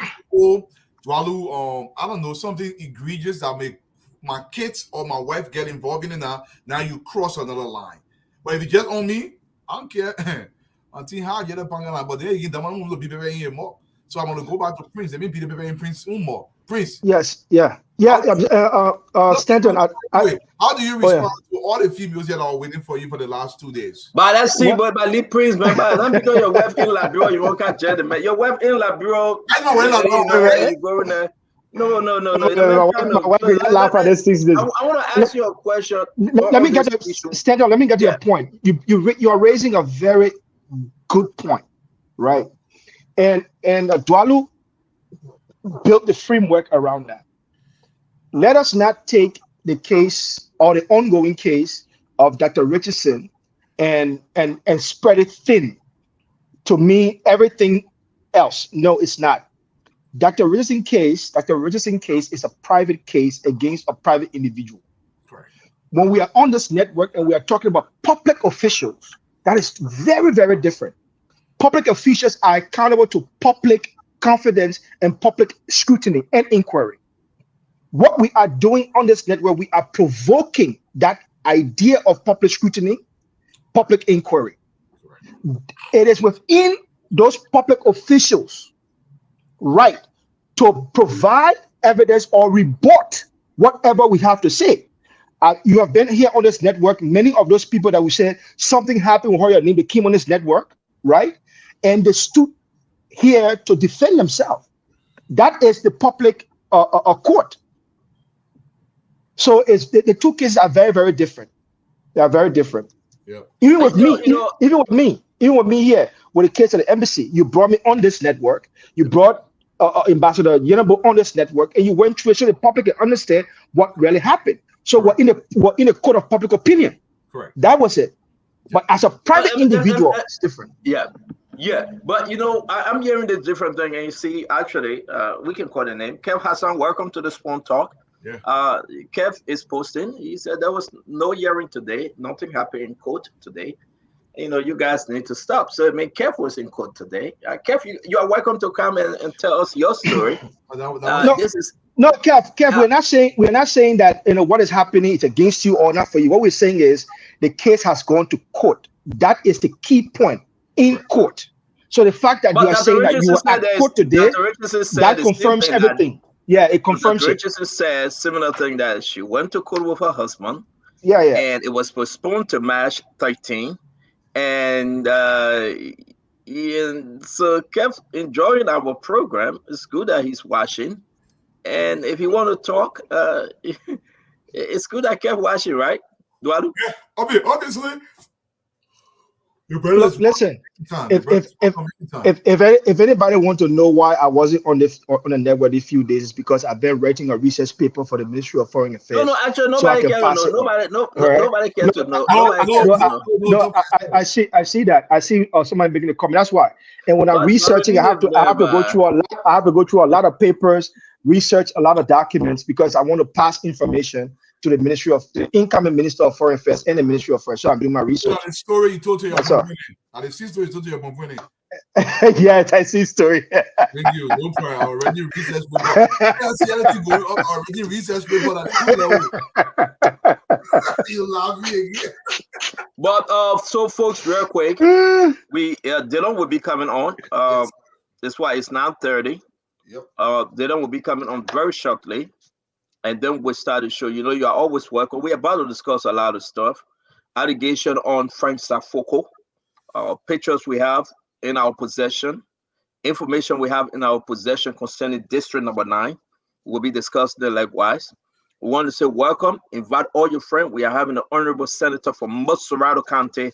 Dwalu, I don't know, something egregious that make my kids or my wife get involved in it now. Now you cross another line. But if you just on me, I don't care. Until how I get up on the line. But then you get the man who be very more. So I'm gonna go back to Prince. Let me be the baby in Prince more. Prince. Yes, yeah. Stanton. Wait, how do you respond to all the females that are waiting for you for the last 2 days? But let's see, but leave Prince, man. Not because your wife in Liberia, you won't catch it, man. Your wife in Liberia. I know where Liberia. No. My wife will laugh at this thing. I want to ask you a question. Let me get Stanton. Let me get to your point. You are raising a very good point, right? And Dwalu built the framework around that. Let us not take the case or the ongoing case of Dr. Richardson and spread it thin to mean everything else. No, it's not. Dr. Richardson case is a private case against a private individual. Correct. When we are on this network and we are talking about public officials, that is very, very different. Public officials are accountable to public confidence and public scrutiny and inquiry. What we are doing on this network, we are provoking that idea of public scrutiny, public inquiry. It is within those public officials' right to provide evidence or rebut whatever we have to say. You have been here on this network. Many of those people that we said something happened with her name, they came on this network, right? And they stood here to defend themselves. That is the public court. So it's the two cases are very, very different. They are very different. Yeah. Even with me here, with the case of the embassy, you brought me on this network. You brought Ambassador Yenabo on this network, and you went through it so the public can understand what really happened. So we're in a court of public opinion. Correct. That was it. But as a private individual, it's different. Yeah, but I'm hearing this different thing, and you see, actually, we can call the name. Kev Hassan, welcome to the Spawn Talk. Yeah. Kev is posting. He said there was no hearing today. Nothing happened in court today. You guys need to stop. So, Kev was in court today. Kev, you are welcome to come and tell us your story. No, Kev, we're not saying that what is happening is against you or not for you. What we're saying is the case has gone to court. That is the key point in court. So the fact that you are saying that you are at court today, that confirms everything. Yeah, it confirms it. Richardson says similar thing that she went to court with her husband. Yeah. And it was postponed to March 13. And so Kev enjoying our program. It's good that he's watching. And if you want to talk, it's good that Kev watching, right? Dwalu? Yeah, I mean, honestly, Listen, if anybody want to know why I wasn't on the network these few days, it's because I've been writing a research paper for the Ministry of Foreign Affairs. No, actually, nobody cares to know. Nobody cares to know. I see that. I see somebody making a comment. That's why. And when I'm researching, I have to go through a lot of papers, research a lot of documents, because I want to pass information to the incoming Minister of Foreign Affairs and the Ministry of Foreign. So I'm doing my research. The story you told to your company. I see story you told to your company. Yes, I see story. Thank you. Don't try. I already research paper. Already research paper. You love me again. But so folks, real quick, Dylan will be coming on. That's why it's 9:30. Yep. Dylan will be coming on very shortly. And then we'll start the show. You know, you are always welcome. We're about to discuss a lot of stuff. Allegation on Frank Safoko. Pictures we have in our possession. Information we have in our possession concerning District Number 9. We'll be discussing it likewise. We want to say welcome. Invite all your friends. We are having the Honorable Senator from Montserrado County,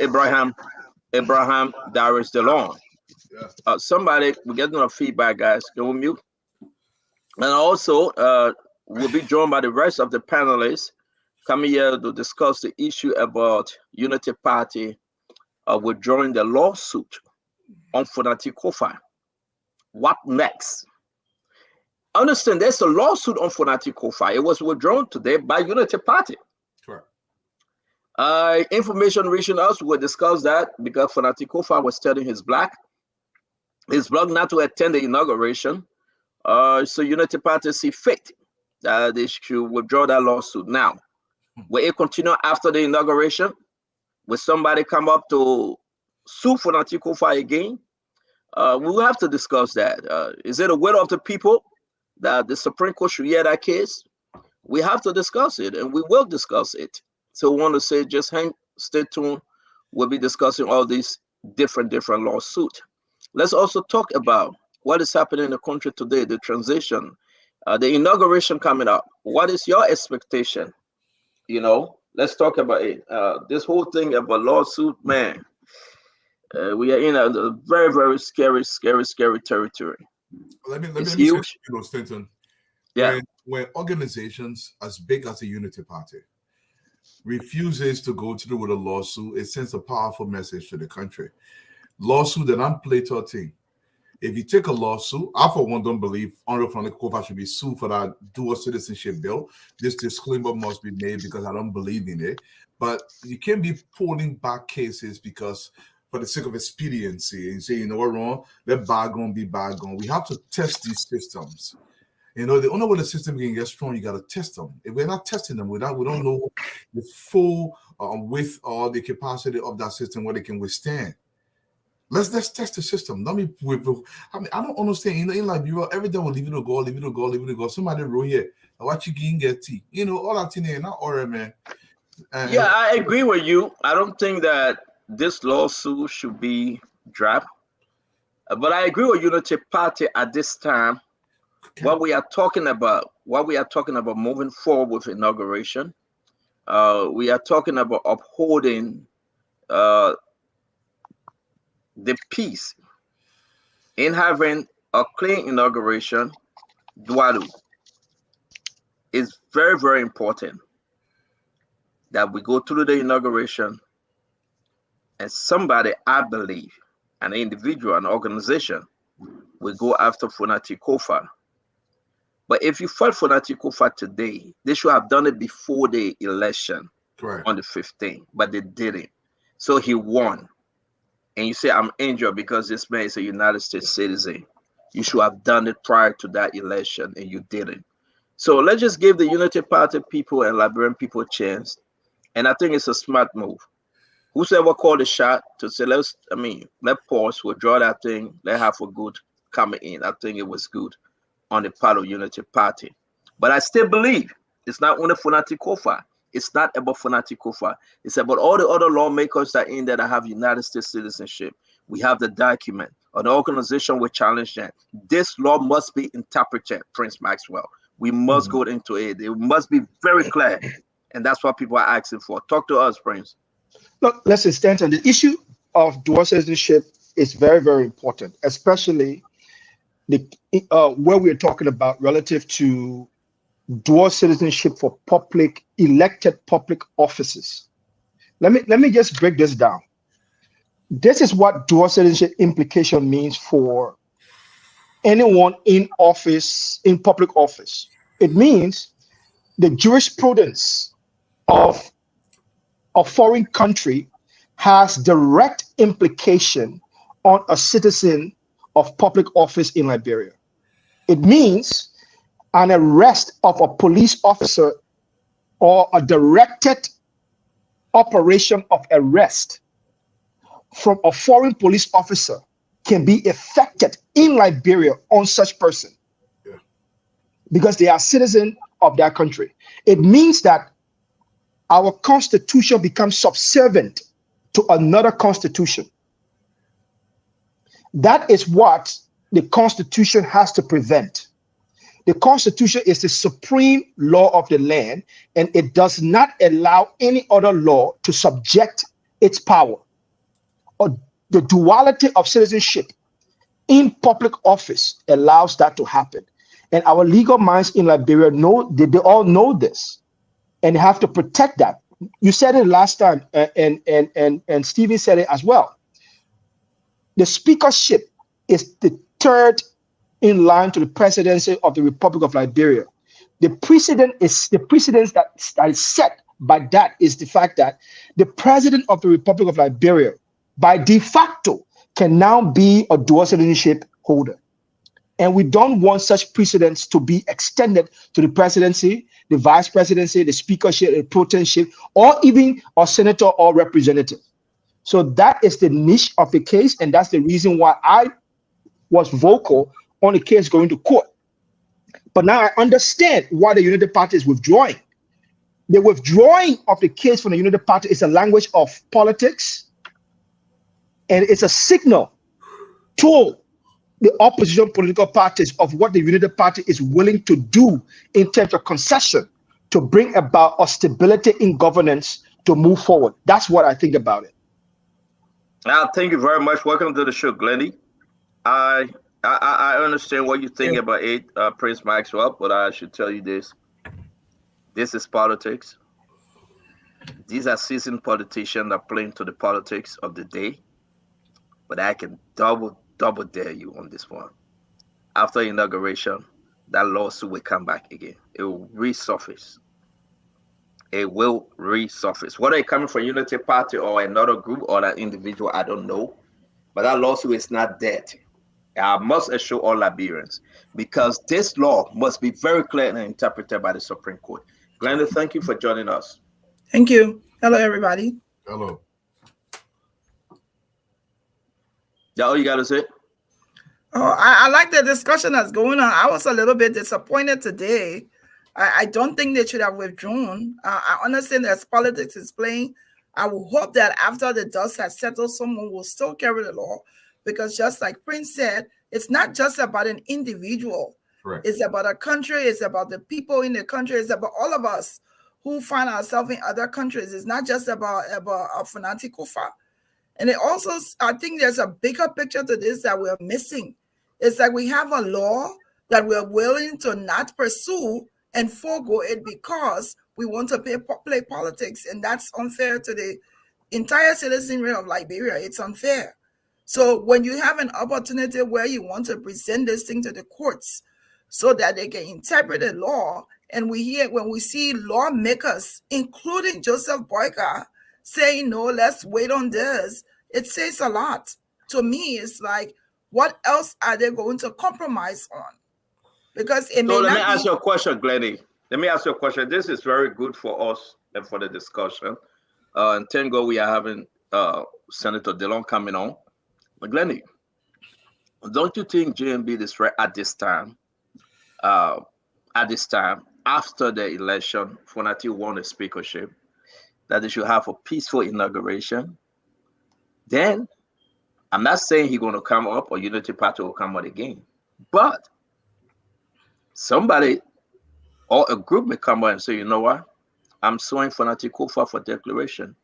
Abraham Darius DeLong. Yeah. Somebody, we're getting a feedback, guys. Go on mute. And also, we'll be joined by the rest of the panelists coming here to discuss the issue about Unity Party withdrawing the lawsuit on Fonati Kofa. What next? Understand, there's a lawsuit on Fonati Kofa. It was withdrawn today by Unity Party. Correct. Information reaching us, we'll discuss that because Fonati Kofa was telling his blog not to attend the inauguration. So Unity Party see fit that they should withdraw that lawsuit. Now, will it continue after the inauguration? Will somebody come up to sue Fonati Kofa again? We will have to discuss that. Is it a will of the people that the Supreme Court should hear that case? We have to discuss it, and we will discuss it. So we want to say, just stay tuned. We'll be discussing all these different lawsuits. Let's also talk about what is happening in the country today, the transition, the inauguration coming up. What is your expectation? You know, let's talk about it. This whole thing about lawsuit, man, we are in a very, very scary territory. Let me say, you know, Stanton. Yeah. When organizations as big as the Unity Party refuses to go through with a lawsuit, it sends a powerful message to the country. Lawsuit that I'm play 13. If you take a lawsuit, I for one don't believe Honorable Fonati Kofa should be sued for that dual citizenship bill. This disclaimer must be made because I don't believe in it. But you can't be pulling back cases because for the sake of expediency and say, you know what, wrong, let bygone be bygone. We have to test these systems. You know, the only way the system can get strong, you got to test them. If we're not testing them, we don't know the full width or the capacity of that system, what it can withstand. Let's test the system. I don't understand. You know, in life, every day we'll leave it to go. Somebody wrote here, what you can get tea. You know, all that thing here, not all right, man. Yeah, I agree with you. I don't think that this lawsuit should be dropped. But I agree with Unity Party at this time. Okay. What we are talking about moving forward with inauguration, we are talking about upholding the peace in having a clean inauguration. Dwalu is very, very important that we go through the inauguration and somebody, I believe, an individual, an organization, will go after Fonati Kofa. But if you fight Fonati Kofa today, they should have done it before the election. Correct. On the 15th, but they didn't. So he won. And you say, I'm injured because this man is a United States citizen. You should have done it prior to that election, and you didn't. So let's just give the Unity Party people and Liberian people a chance. And I think it's a smart move. Whosoever called the shot to say, let pause, withdraw that thing, let have a good coming in. I think it was good on the part of Unity Party. But I still believe it's not only Fonati Kofa. It's not about Fonati Kofa. It's about all the other lawmakers that are in there that have United States citizenship. We have the document. Or the organization will challenge that. This law must be interpreted, Prince Maxwell. We must go into it. It must be very clear. And that's what people are asking for. Talk to us, Prince. Look, let's stand on the issue of dual citizenship is very, very important, especially the where we're talking about relative to dual citizenship for elected public offices. Let me just break this down. This is what dual citizenship implication means for anyone in office, in public office. It means the jurisprudence of a foreign country has direct implication on a citizen of public office in Liberia. It means an arrest of a police officer or a directed operation of arrest from a foreign police officer can be effected in Liberia on such person because they are citizens of that country. It means that our constitution becomes subservient to another constitution. That is what the constitution has to prevent. The constitution is the supreme law of the land, and it does not allow any other law to subject its power. Or the duality of citizenship in public office allows that to happen. And our legal minds in Liberia know, they all know this, and have to protect that. You said it last time, and Stephen said it as well. The speakership is the third in line to the presidency of the Republic of Liberia. The precedent that is set by that is the fact that the president of the Republic of Liberia, by de facto, can now be a dual citizenship holder. And we don't want such precedents to be extended to the presidency, the vice presidency, the speakership, the protectorship, or even a senator or representative. So that is the niche of the case, and that's the reason why I was vocal on the case going to court. But now I understand why the United Party is withdrawing. The withdrawing of the case from the United Party is a language of politics, and it's a signal to the opposition political parties of what the United Party is willing to do in terms of concession to bring about a stability in governance to move forward. That's what I think about it. Thank you very much. Welcome to the show, Glennie. I understand what you think about it, Prince Maxwell, but I should tell you this. This is politics. These are seasoned politicians that are playing to the politics of the day. But I can double dare you on this one. After inauguration, that lawsuit will come back again. It will resurface. It will resurface. Whether it's coming from Unity Party or another group or an individual, I don't know. But that lawsuit is not dead. I must assure all Liberians, because this law must be very clear and interpreted by the Supreme Court. Glenda, thank you for joining us. Thank you. Hello, everybody. Hello. Yeah, all you got to say? Oh, I like the discussion that's going on. I was a little bit disappointed today. I don't think they should have withdrawn. I understand that politics is playing. I will hope that after the dust has settled, someone will still carry the law, because just like Prince said, it's not just about an individual. Correct. It's about a country. It's about the people in the country. It's about all of us who find ourselves in other countries. It's not just about Afanati Kufa. And it also, I think there's a bigger picture to this that we're missing. It's like we have a law that we're willing to not pursue and forego it because we want to play politics. And that's unfair to the entire citizenry of Liberia. It's unfair. So when you have an opportunity where you want to present this thing to the courts so that they can interpret the law, and when we see lawmakers, including Joseph Boyka, saying, no, let's wait on this, it says a lot. To me, it's like, what else are they going to compromise on? Because it may let me not ask you a question, Glennie. Let me ask you a question. This is very good for us and for the discussion. And thank God we are having Senator Dillon coming on. But Glennie, don't you think JMB is right at this time, after the election, Fonati won the speakership, that they should have a peaceful inauguration? Then, I'm not saying he's going to come up or Unity Party will come out again, but somebody or a group may come out and say, you know what, I'm suing Fonati Kufa for declaration.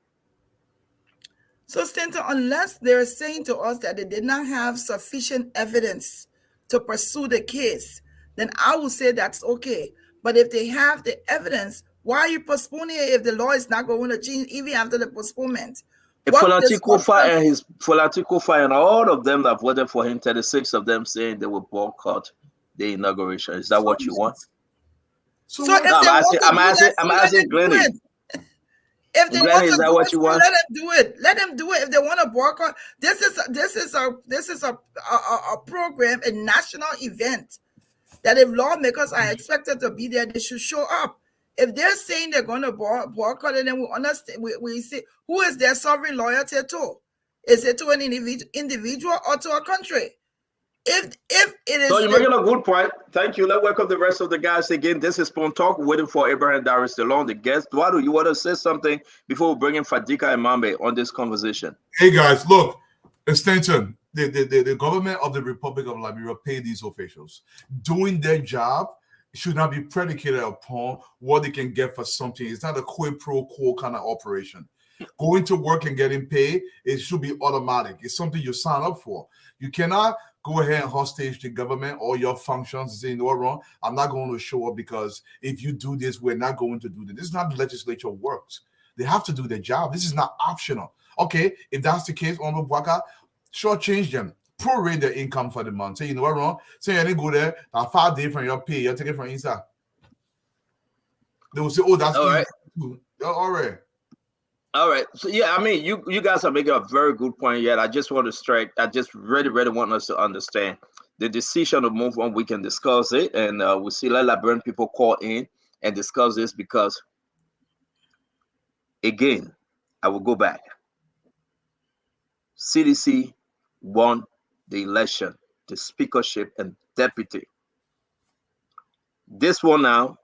So, Stanton, unless they're saying to us that they did not have sufficient evidence to pursue the case, then I would say that's okay. But if they have the evidence, why are you postponing it if the law is not going to change even after the postponement? Fola Kofa and all of them that voted for him, 36 of them saying they will boycott the inauguration. Is that what you want? So if I'm asking Glennie. If they want to do it, let them do it. Let them do it. If they want to boycott, this is a program, a national event that if lawmakers are expected to be there, they should show up. If they're saying they're going to boycott it, then we understand. We see who is their sovereign loyalty to. Is it to an individual or to a country? If it is, so you're making a good point. Thank you. Let's welcome the rest of the guys again. This is Spoon Talk, waiting for Abraham Darius DeLong, the guest. Duadu, you want to say something before we bring in Fadika and Mambe on this conversation? Hey guys, look, extension. The government of the Republic of Liberia pay these officials. Doing their job should not be predicated upon what they can get for something. It's not a quid pro quo kind of operation. Going to work and getting paid, it should be automatic. It's something you sign up for. You cannot go ahead and hostage the government or your functions and say, no, wrong, I'm not going to show up because if you do this, we're not going to do this. This is not the legislature works. They have to do their job. This is not optional. Okay, if that's the case, Honorable Bwaka, sure, change them. Prorate their income for the month. Say, you know what, wrong? Say, you didn't go there, 5 days from your pay, you're taking from inside. They will say, oh, that's all right. All right. All right. So yeah, I mean, you guys are making a very good point yet. I just want to strike. I just really want us to understand the decision to move on. We can discuss it, and we'll see let Liberian people call in and discuss this because, again, I will go back. CDC won the election, the speakership and deputy. This one now,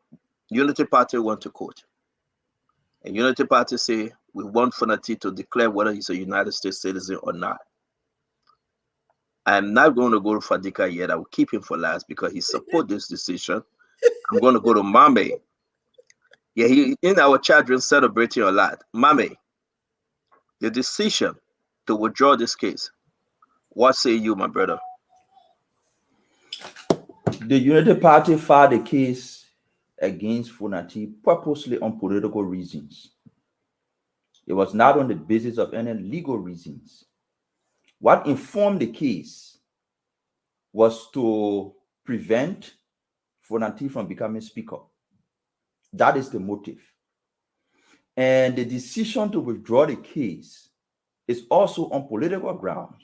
Unity Party went to court. And Unity Party say, we want Fonati to declare whether he's a United States citizen or not. I'm not going to go to Fadika yet. I will keep him for last because he supports this decision. I'm going to go to Mame. Yeah, he in our chat room celebrating a lot. Mame, the decision to withdraw this case. What say you, my brother? The Unity Party filed a case against Fonati purposely on political reasons. It was not on the basis of any legal reasons. What informed the case was to prevent Fonati from becoming speaker. That is the motive. And the decision to withdraw the case is also on political grounds.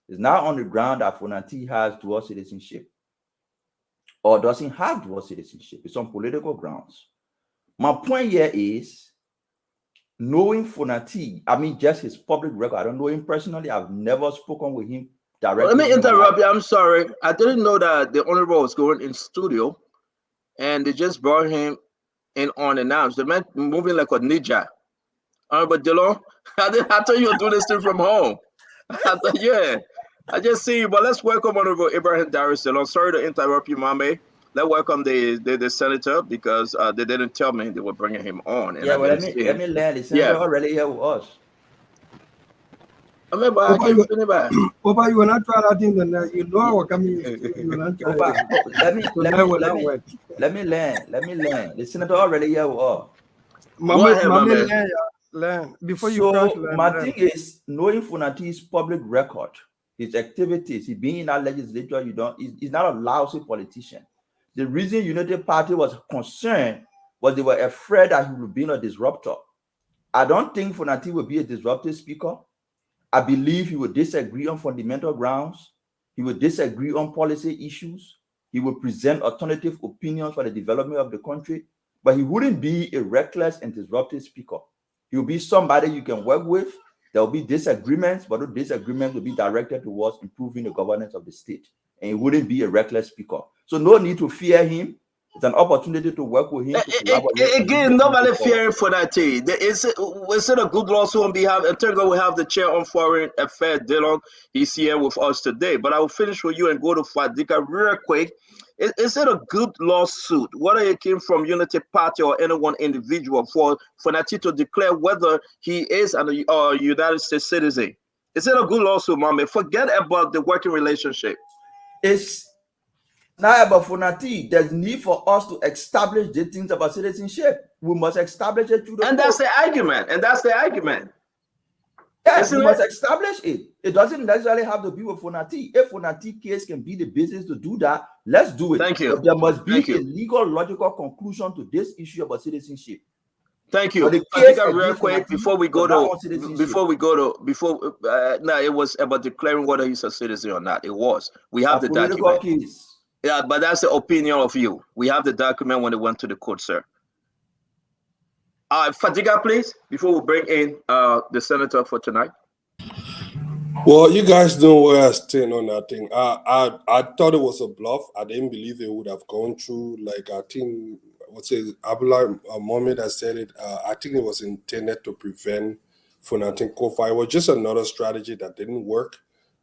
It's not on the ground that Fonati has dual citizenship or doesn't have dual citizenship. It's on political grounds. My point here is, knowing Fonati, I mean, just his public record, I don't know him personally. I've never spoken with him directly. Let me interrupt you. I'm sorry. I didn't know that the Honorable was going in studio and they just brought him in unannounced. The man moving like a ninja. But DeLong, I thought you were doing this thing from home. I thought, yeah, I just see you. But let's welcome Honorable Abraham Darius DeLong. Sorry to interrupt you, Mame. Let's welcome the senator because they didn't tell me they were bringing him on. And yeah, well, let me learn. The senator already here with us. I remember I came to back. Papa, you will not try that thing, then you know I will come in. You will not try that. Let me learn. The senator already here with us. Mama, learn. Before you so my thing is knowing Fonati's public record, his activities, he being in that legislature, he's not a lousy politician. The reason Unity Party was concerned was they were afraid that he would be a disruptor. I don't think Fonati will be a disruptive speaker. I believe he would disagree on fundamental grounds. He would disagree on policy issues. He would present alternative opinions for the development of the country, but he wouldn't be a reckless and disruptive speaker. He will be somebody you can work with. There will be disagreements, but those disagreements will be directed towards improving the governance of the state. And he wouldn't be a reckless speaker. So no need to fear him. It's an opportunity to work with him. To collaborate Again, nobody fearing for that thing. Is it a good lawsuit on behalf? And third, we have the chair on foreign affairs, Dylan. He's here with us today. But I will finish with you and go to Fadika real quick. Is it a good lawsuit, whether it came from Unity Party or any one individual, for Fonati to declare whether he is a United States citizen? Is it a good lawsuit, Mama? Forget about the working relationship. It's not about Fonati. There's need for us to establish the things about citizenship. We must establish it through the And court. that's the argument. Yes, we must establish it. It doesn't necessarily have to be with Fonati. If Fonati case can be the business to do that, let's do it. Thank you. But there must be a legal, logical conclusion to this issue about citizenship. Thank you. I think real quick before we go to it was about declaring whether he's a citizen or not. It was. We have the document. Case. Yeah, but that's the opinion of you. We have the document when it went to the court, sir. Fadiga, please, before we bring in the senator for tonight. Well, you guys know where I stand on that thing. I thought it was a bluff. I didn't believe it would have gone through. Like, I think, what's it, Abdullah Mohammed has said it. I think it was intended to prevent Funatin Kofa. It was just another strategy that didn't work.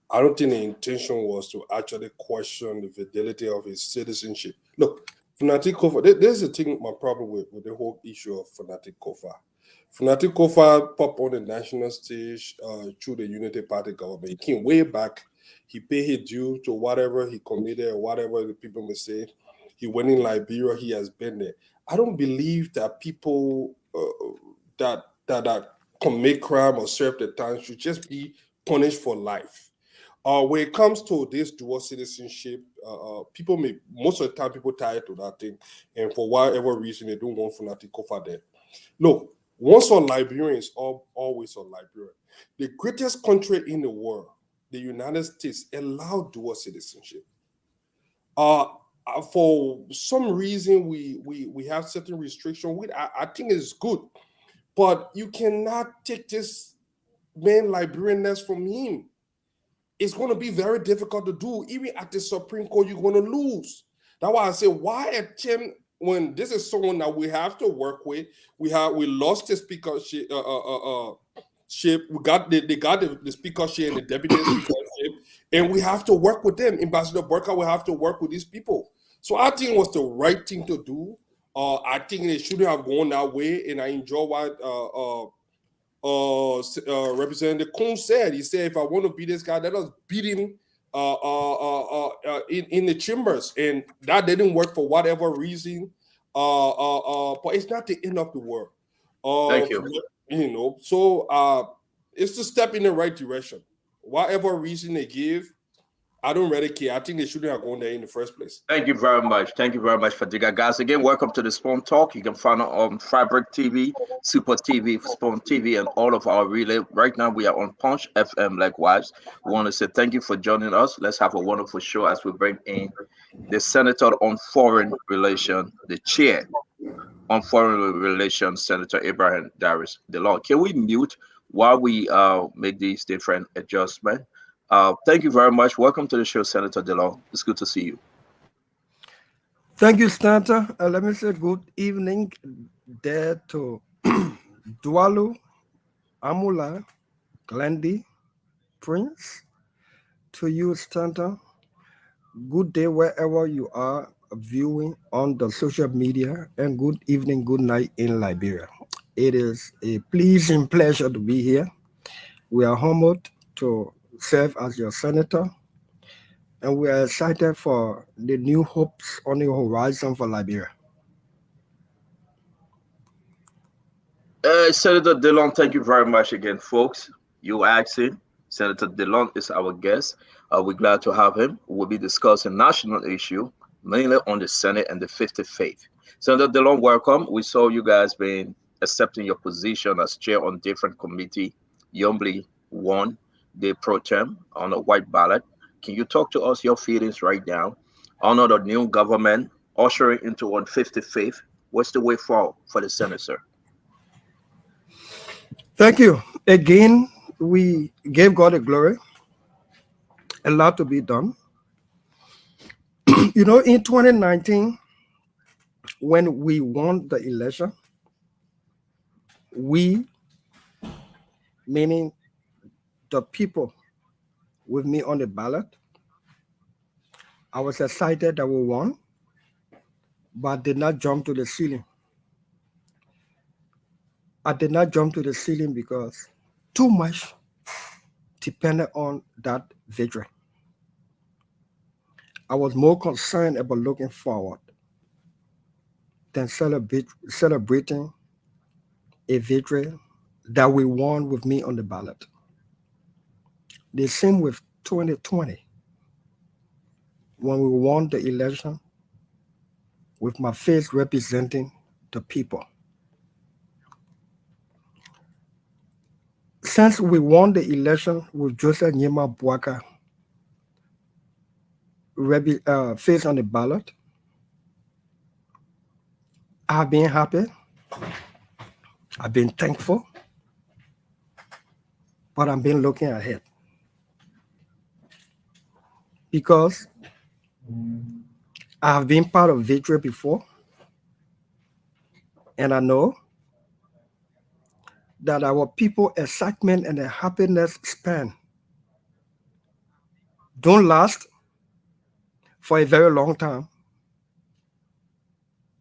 I don't think the intention was to actually question the fidelity of his citizenship. Look, Funatin Kofa, there's the thing, my problem with the whole issue of Funatin Kofa. Funatin Kofa popped on the national stage through the Unity Party government. He came way back. He paid his due to whatever he committed or whatever the people may say. He went in Liberia. He has been there. I don't believe that people that commit crime or serve the time should just be punished for life. When it comes to this dual citizenship, people most of the time people tie it to that thing, and for whatever reason they don't want Funatin Kofa there. Look, once on Liberians, always on Liberia. The greatest country in the world, the United States, allowed dual citizenship. For some reason, we have certain restrictions. I think it's good, but you cannot take this man Liberianness from him. It's going to be very difficult to do. Even at the Supreme Court, you're going to lose. That's why I say, why attempt when this is someone that we have to work with? We lost the speakership. We got they got the speakership and the deputy speakership, and we have to work with them. Ambassador Burka will have to work with these people. So I think it was the right thing to do. I think they shouldn't have gone that way, and I enjoy what Representative Kuhn said. He said, if I want to beat this guy, let us beat him in the chambers, and that didn't work for whatever reason. But it's not the end of the world. Thank you. You know, so it's a step in the right direction. Whatever reason they give, I don't really care. I think they shouldn't have gone there in the first place. Thank you very much. Thank you very much, Fadiga. Guys, again, welcome to the Spawn Talk. You can find it on Fabric TV, Super TV, Spawn TV, and all of our relay. Right now, we are on Punch FM likewise. We want to say thank you for joining us. Let's have a wonderful show as we bring in the Senator on Foreign Relations, the chair on Foreign Relations, Senator Abraham Darius DeLong. Can we mute while we make these different adjustments? Thank you very much. Welcome to the show, Senator DeLong. It's good to see you. Thank you, Senator. Let me say good evening there to Dualu, Amula, Glendy, Prince, to you, Senator. Good day wherever you are viewing on the social media, and good evening, good night in Liberia. It is a pleasing pleasure to be here. We are humbled to serve as your senator, and we are excited for the new hopes on the horizon for Liberia. Senator DeLong, thank you very much again, folks. You asking, Senator DeLong is our guest. We're glad to have him. We'll be discussing national issue, mainly on the Senate and the 50th faith. Senator DeLong, welcome. We saw you guys been accepting your position as chair on different committee. You humbly won the pro tem on a white ballot. Can you talk to us your feelings right now? Honor the new government, ushering into 155th. What's the way forward for the Senate, sir? Thank you. Again, we gave God the glory. A lot to be done. You know, in 2019, when we won the election, we, meaning the people with me on the ballot, I was excited that we won, but did not jump to the ceiling. I did not jump to the ceiling because too much depended on that victory. I was more concerned about looking forward than celebrating a victory that we won with me on the ballot. The same with 2020, when we won the election with my face representing the people. Since we won the election with Joseph Nyema Boaka face on the ballot, I've been happy, I've been thankful, but I've been looking ahead. Because I have been part of victory before, and I know that our people excitement and the happiness span don't last for a very long time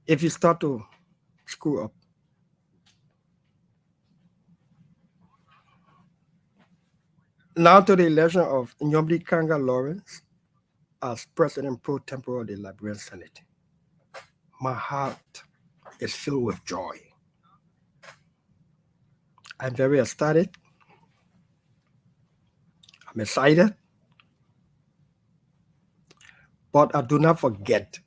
if you start to screw up. Now to the election of Nyomdi Kanga Lawrence as President Pro Tempore of the Liberian Senate. My heart is filled with joy. I'm very ecstatic. I'm excited. But I do not forget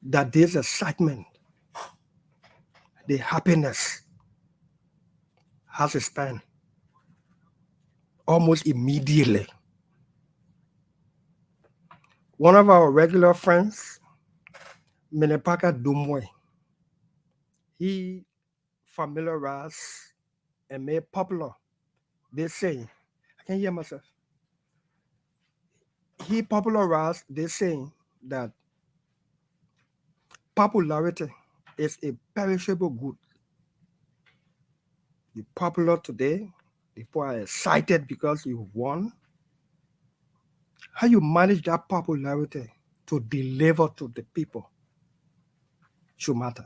that this excitement, the happiness, has a span almost immediately. One of our regular friends, Menepaka Dumwe, he familiarized and made popular this saying. I can't hear myself. He popularized this saying that popularity is a perishable good. You're popular today, people are excited because you won. How you manage that popularity to deliver to the people should matter.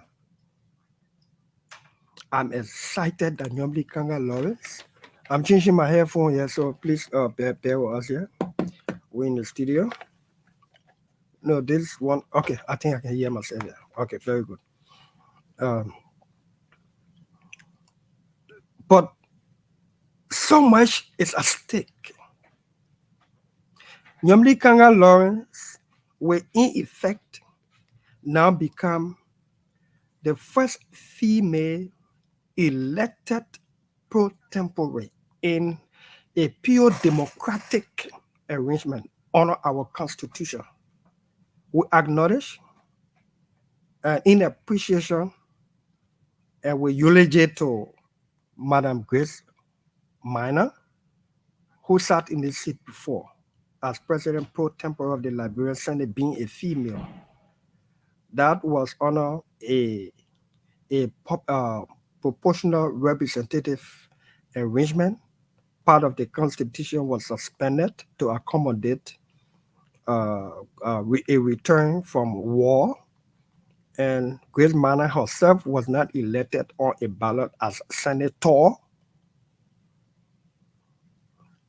I'm excited that Nyomdi Kanga Lawrence. I'm changing my headphone here, so please bear with us here. We're in the studio. No, this one. Okay, I think I can hear myself here. Okay, very good. But so much is at stake. Nyomdi Kanga Lawrence will in effect now become the first female elected pro tempore in a pure democratic arrangement under our constitution. We acknowledge in appreciation and we eulogy to Madam Grace Minor, who sat in this seat before as President Pro Tempore of the Liberian Senate, being a female. That was under a proportional representative arrangement. Part of the constitution was suspended to accommodate a return from war, and Grace Minor herself was not elected on a ballot as senator,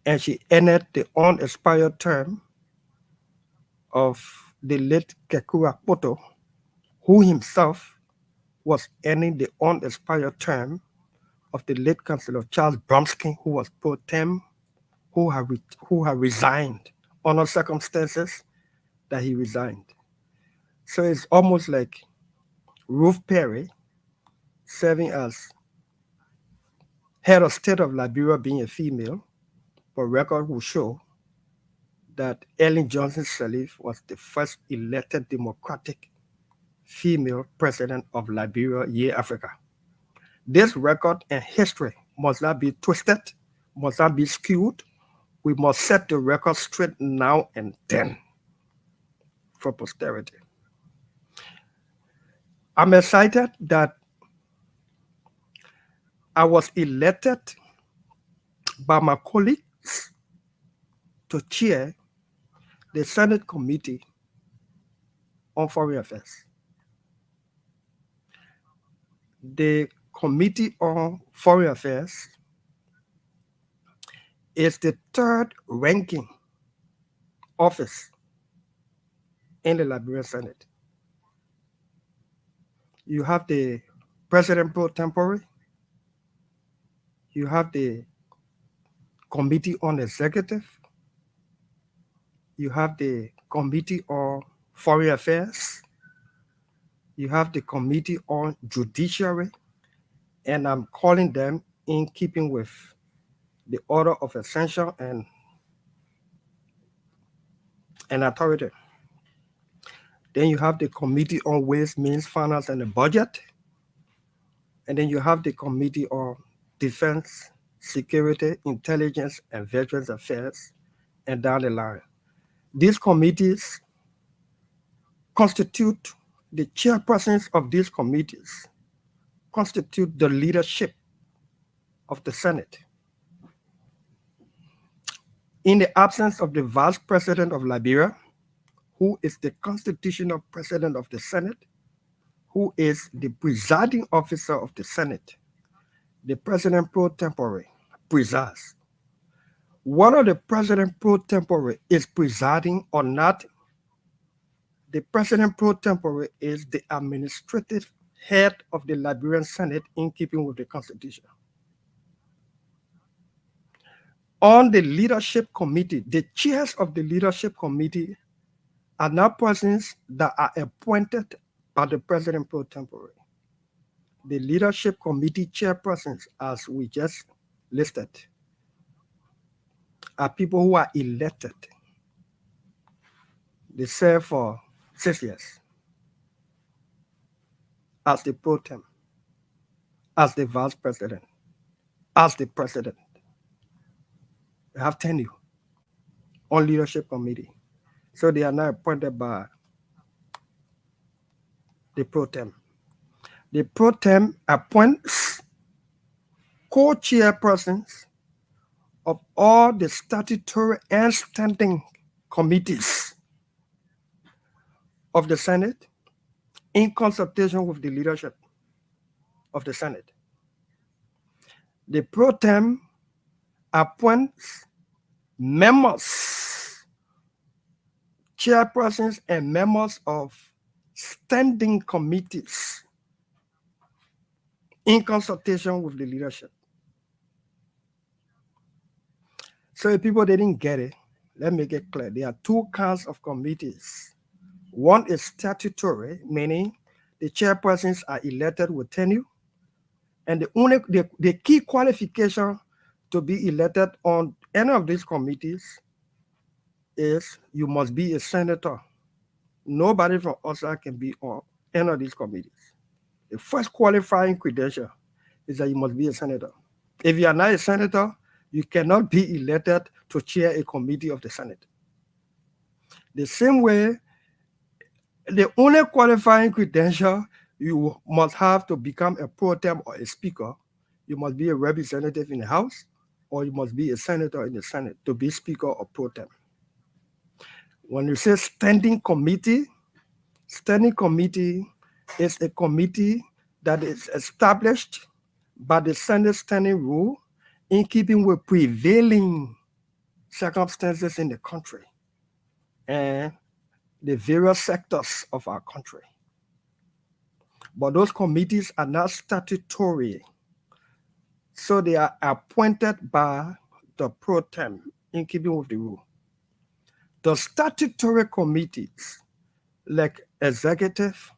and she ended the unexpired term of the late Kekua Poto, who himself was ending the unexpired term of the late Councillor Charles Bromsky, who was pro tem, who had resigned under circumstances that he resigned. So it's almost like Ruth Perry serving as head of state of Liberia, being a female, but record will show that Ellen Johnson Sirleaf was the first elected democratic female president of Liberia, Ye Africa. This record and history must not be twisted, must not be skewed. We must set the record straight now and then for posterity. I'm excited that I was elected by my colleagues to chair the Senate Committee on Foreign Affairs. The Committee on Foreign Affairs is the third ranking office in the Liberian Senate. You have the President pro tempore, you have the Committee on Executive, you have the Committee on Foreign Affairs, you have the Committee on Judiciary, and I'm calling them in keeping with the order of ascension and authority. Then you have the Committee on Ways, Means, Finance, and the Budget. And then you have the Committee on Defense, Security, Intelligence, and Veterans Affairs, and down the line. These committees constitute the chairpersons of these committees, constitute the leadership of the Senate. In the absence of the Vice President of Liberia, who is the constitutional president of the Senate, who is the presiding officer of the Senate, the President pro tempore presides. Whether the President pro tempore is presiding or not, the President pro tempore is the administrative head of the Liberian Senate in keeping with the Constitution. On the leadership committee, the chairs of the leadership committee are not persons that are appointed by the President pro tempore. The leadership committee chairpersons, as we just listed, are people who are elected. They serve for 6 years as the pro tem, as the vice president, as the president. They have tenure on leadership committee. So they are now appointed by the pro tem. The pro tem appoints co-chairpersons of all the statutory and standing committees of the Senate in consultation with the leadership of the Senate. The pro tem appoints members, chairpersons, and members of standing committees in consultation with the leadership. So if people didn't get it, let me make it clear. There are two kinds of committees. One is statutory, meaning the chairpersons are elected with tenure, and the key qualification to be elected on any of these committees is you must be a senator. Nobody from outside can be on any of these committees. The first qualifying credential is that you must be a senator. If you are not a senator, you cannot be elected to chair a committee of the Senate. The same way, the only qualifying credential you must have to become a pro tem or a speaker, you must be a representative in the House, or you must be a senator in the Senate to be speaker or pro tem. When you say standing committee is a committee that is established by the Senate standing rule in keeping with prevailing circumstances in the country and the various sectors of our country. But those committees are not statutory, so they are appointed by the pro tem in keeping with the rule. The statutory committees like Executive,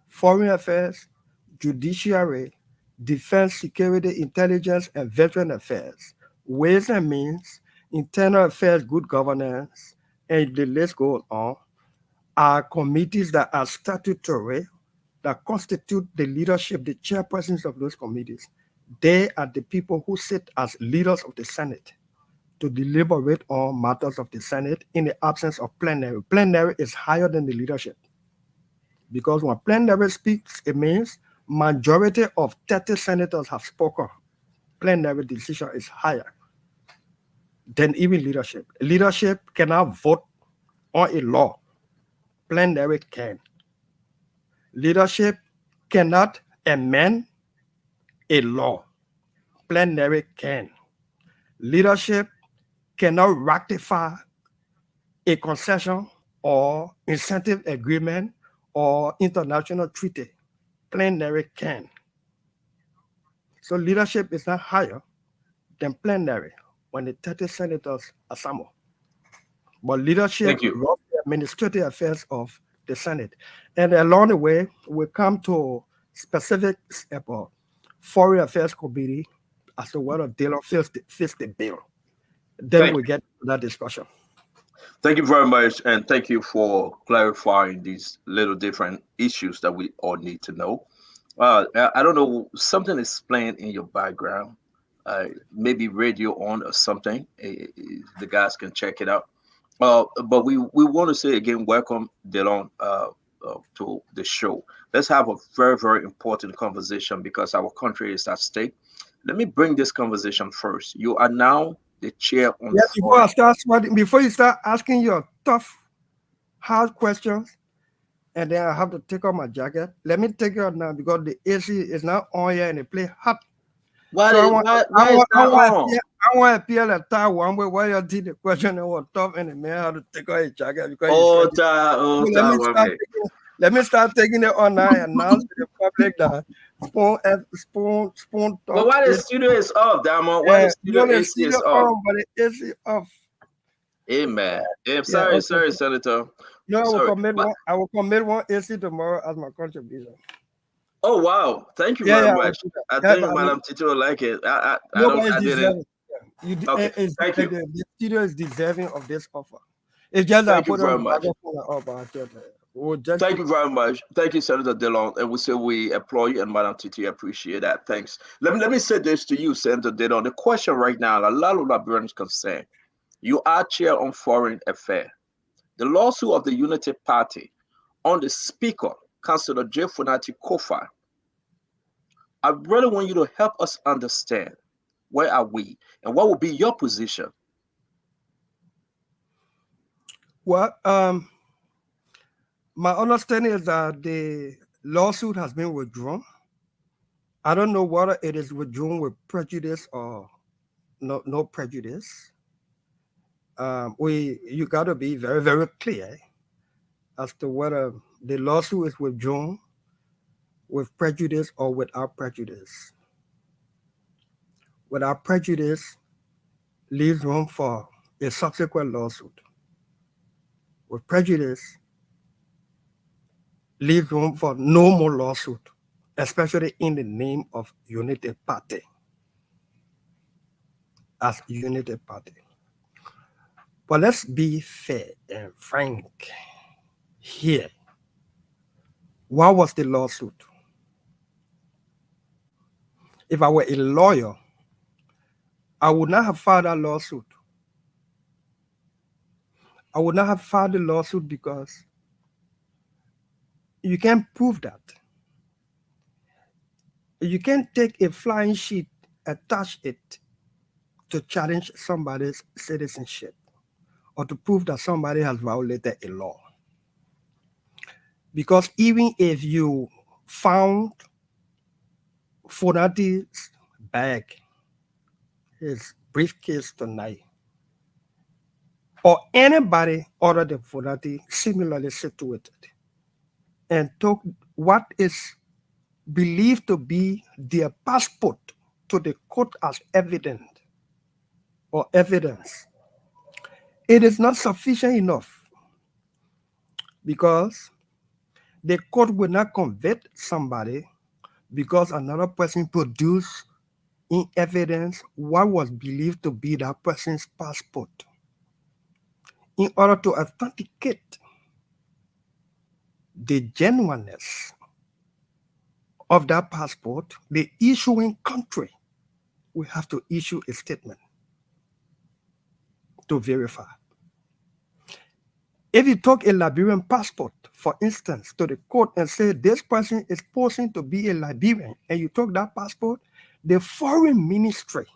Foreign Affairs, Judiciary, Defense, Security, Intelligence, and Veteran Affairs, Ways and Means, Internal Affairs, Good Governance, and the list goes on, are committees that are statutory, that constitute the leadership, the chairpersons of those committees. They are the people who sit as leaders of the Senate to deliberate on matters of the Senate in the absence of plenary. Plenary is higher than the leadership. Because when plenary speaks, it means majority of 30 senators have spoken. Plenary decision is higher than even leadership. Leadership cannot vote on a law. Plenary can. Leadership cannot amend a law. Plenary can. Leadership cannot ratify a concession or incentive agreement or international treaty. Plenary can. So leadership is not higher than plenary when the 30 senators assemble. But leadership runs the administrative affairs of the Senate. And along the way, we come to specifics about Foreign Affairs Committee as to whether Dillon fits the bill. Then we get to that discussion. Thank you very much, and thank you for clarifying these little different issues that we all need to know. I don't know, something is playing in your background, maybe radio on or something. The guys can check it out. But we want to say again, welcome, Dillon, to the show. Let's have a very, very important conversation because our country is at stake. Let me bring this conversation first. You are now the chair on before you start asking your tough, hard questions, and then I have to take off my jacket. Let me take it out now because the AC is not on here and it play hot. I want to appeal at Taiwan where you did the question and was tough and the man had to take off his jacket because let me start taking it on now and announce to the public that Spoon But why the studio is off, Diamond? Why the studio AC is off? But the AC off. Amen. Sorry, Senator. No, I will commit one AC tomorrow as my contribution. Oh wow! Thank you very much. I think Madam Tito will like it. I didn't. Thank you. The studio is deserving of this offer. It's just that I put on the Thank you very much. Thank you, Senator Dillon. And we applaud you and Madam Titi appreciate that. Thanks. Let me say this to you, Senator Dillon. The question right now, a lot of Liberians concerned. You are chair on foreign affairs. The lawsuit of the Unity Party on the speaker, Councillor J. Funati Kofa. I really want you to help us understand where are we and what will be your position. Well, my understanding is that the lawsuit has been withdrawn. I don't know whether it is withdrawn with prejudice or no prejudice. You got to be very, very clear as to whether the lawsuit is withdrawn with prejudice or without prejudice. Without prejudice leaves room for a subsequent lawsuit. With prejudice leaves room for no more lawsuit, especially in the name of Unity Party. As Unity Party. But let's be fair and frank here. What was the lawsuit? If I were a lawyer, I would not have filed that lawsuit. I would not have filed the lawsuit because you can't prove that. You can't take a flying sheet, attach it to challenge somebody's citizenship or to prove that somebody has violated a law. Because even if you found Funati's bag, his briefcase tonight, or anybody other than Funati similarly situated, and took what is believed to be their passport to the court as evidence, it is not sufficient enough because the court will not convict somebody because another person produced in evidence what was believed to be that person's passport. In order to authenticate the genuineness of that passport, the issuing country will have to issue a statement to verify. If you took a Liberian passport, for instance, to the court and say this person is posing to be a Liberian, and you took that passport, the foreign ministry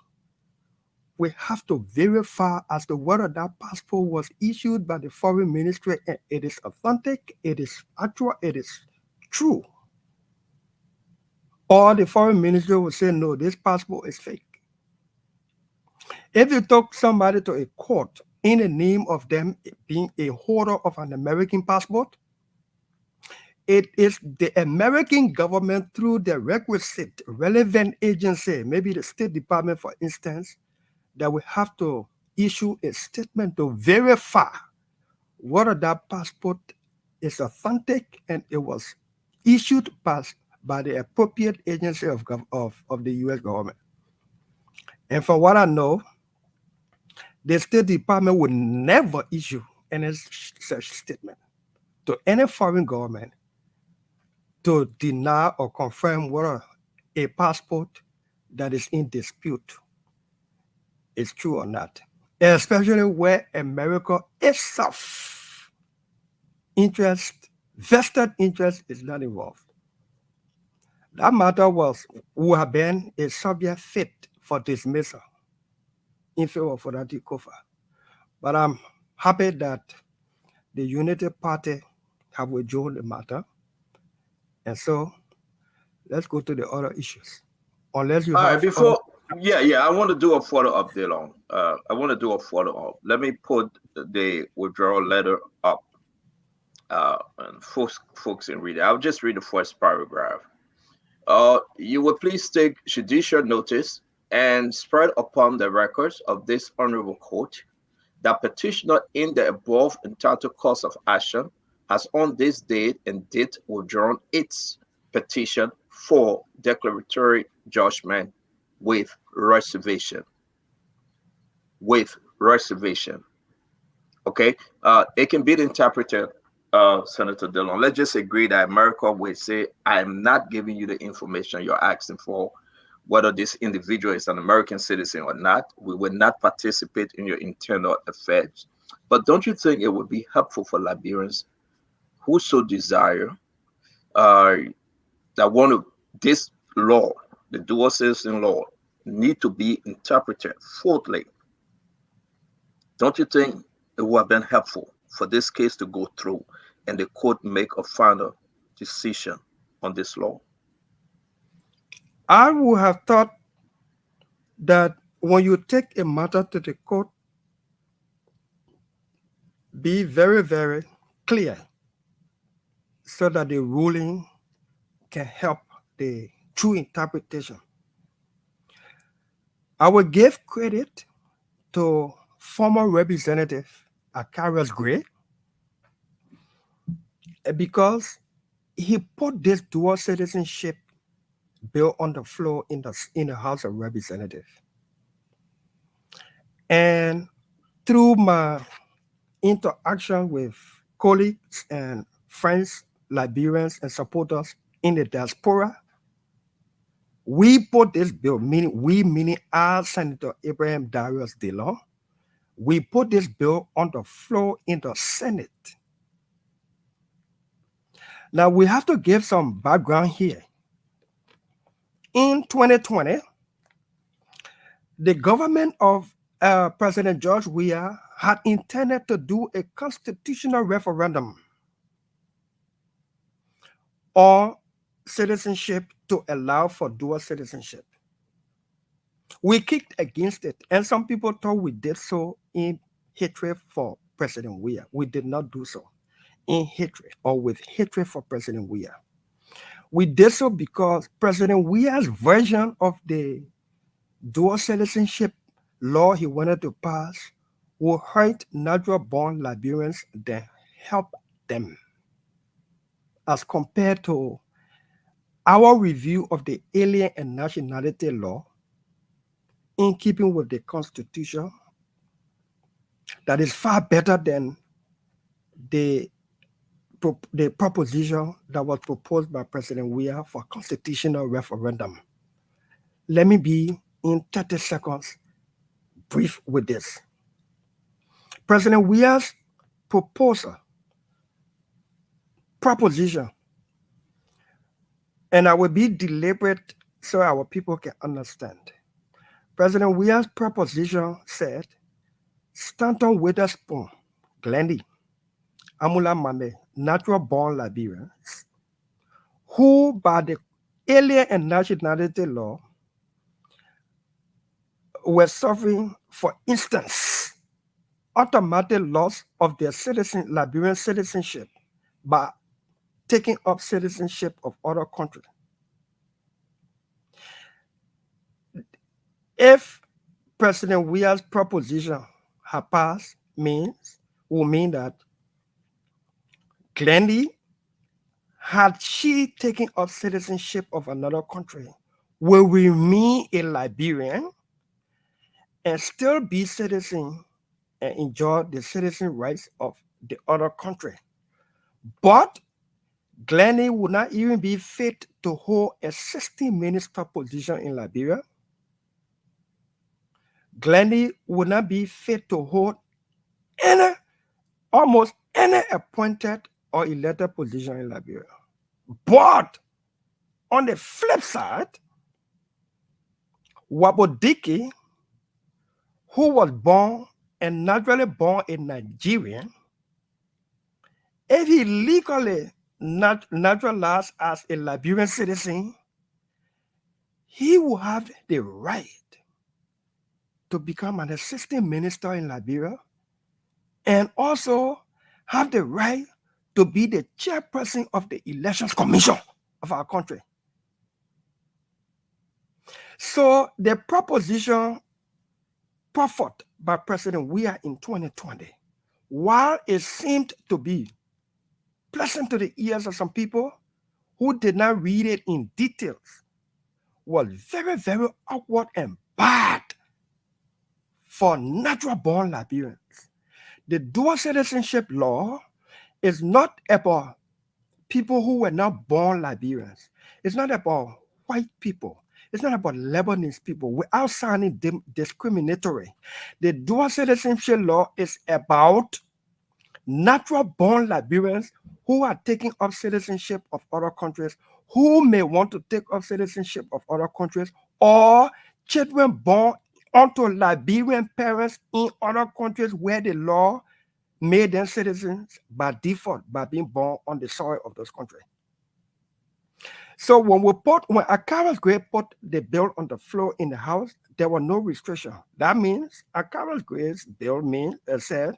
will have to verify as to whether that passport was issued by the foreign ministry and it is authentic, it is actual, it is true. Or the foreign ministry will say, no, this passport is fake. If you took somebody to a court in the name of them being a holder of an American passport, it is the American government through the requisite relevant agency, maybe the State Department, for instance, that will have to issue a statement to verify whether that passport is authentic and it was issued by the appropriate agency of the U.S. government. And from what I know, the State Department would never issue any such statement to any foreign government to deny or confirm whether a passport that is in dispute is true or not, especially where America itself vested interest is not involved. That matter would have been a subject fit for dismissal in favor of Fonaty Kofa. But I'm happy that the Unity Party have withdrawn the matter. And so let's go to the other issues. Unless you have I want to do a follow-up, Dylan. I want to do a follow-up. Let me put the withdrawal letter up and folks can read it. I'll just read the first paragraph. You will please take judicial notice and spread upon the records of this honorable court that petitioner in the above entitled cause of action has on this date and date withdrawn its petition for declaratory judgment with reservation. With reservation. Okay? It can be interpreted, Senator Dillon. Let's just agree that America will say, I am not giving you the information you're asking for, whether this individual is an American citizen or not. We will not participate in your internal affairs. But don't you think it would be helpful for Liberians who so desire, that want to, this law, the dual citizen law, need to be interpreted fully? Don't you think it would have been helpful for this case to go through and the court make a final decision on this law? I would have thought that when you take a matter to the court, be very, very clear so that the ruling can help the true interpretation. I will give credit to former Representative Akarius Gray because he put this dual citizenship bill on the floor in the House of Representatives. And through my interaction with colleagues and friends, Liberians and supporters in the diaspora, we put this bill, meaning our Senator Abraham Darius Dillon, we put this bill on the floor in the Senate. Now we have to give some background here. In 2020, the government of President George Weah had intended to do a constitutional referendum on citizenship to allow for dual citizenship. We kicked against it, and some people thought we did so in hatred for President Weah. We did not do so in hatred or with hatred for President Weah. We did so because President Weah's version of the dual citizenship law he wanted to pass will hurt natural-born Liberians than help them, as compared to our review of the Alien and Nationality Law, in keeping with the Constitution, that is far better than the proposition that was proposed by President Weah for constitutional referendum. Let me be, in 30 seconds, brief with this. President Weah's proposal proposition, and I will be deliberate so our people can understand. President Weah's proposition said, Stanton Witherspoon, Glendy, Amula Mame, natural-born Liberians, who by the Alien and Nationality Law were suffering, for instance, automatic loss of their Liberian citizenship by taking up citizenship of other countries. If President Weah's proposition had passed, will mean that Glendy, had she taken up citizenship of another country, will remain a Liberian and still be citizen and enjoy the citizen rights of the other country. But Glendy would not even be fit to hold a 60-minister position in Liberia. Glendy would not be fit to hold almost any appointed or elected position in Liberia. But on the flip side, Wabodiki, who was born and naturally born a Nigerian, if he legally naturalized as a Liberian citizen, he will have the right to become an assistant minister in Liberia and also have the right to be the chairperson of the Elections Commission of our country. So the proposition proffered by President Weah in 2020, while it seemed to be pleasant to the ears of some people who did not read it in details, was very, very awkward and bad for natural-born Liberians. The dual citizenship law is not about people who were not born Liberians. It's not about white people. It's not about Lebanese people. Without sounding discriminatory, the dual citizenship law is about natural-born Liberians who are taking up citizenship of other countries, who may want to take up citizenship of other countries, or children born unto Liberian parents in other countries where the law made them citizens by default, by being born on the soil of those countries. So when Akara's Gray put the bill on the floor in the House, there were no restriction. That means Akara's Gray's bill said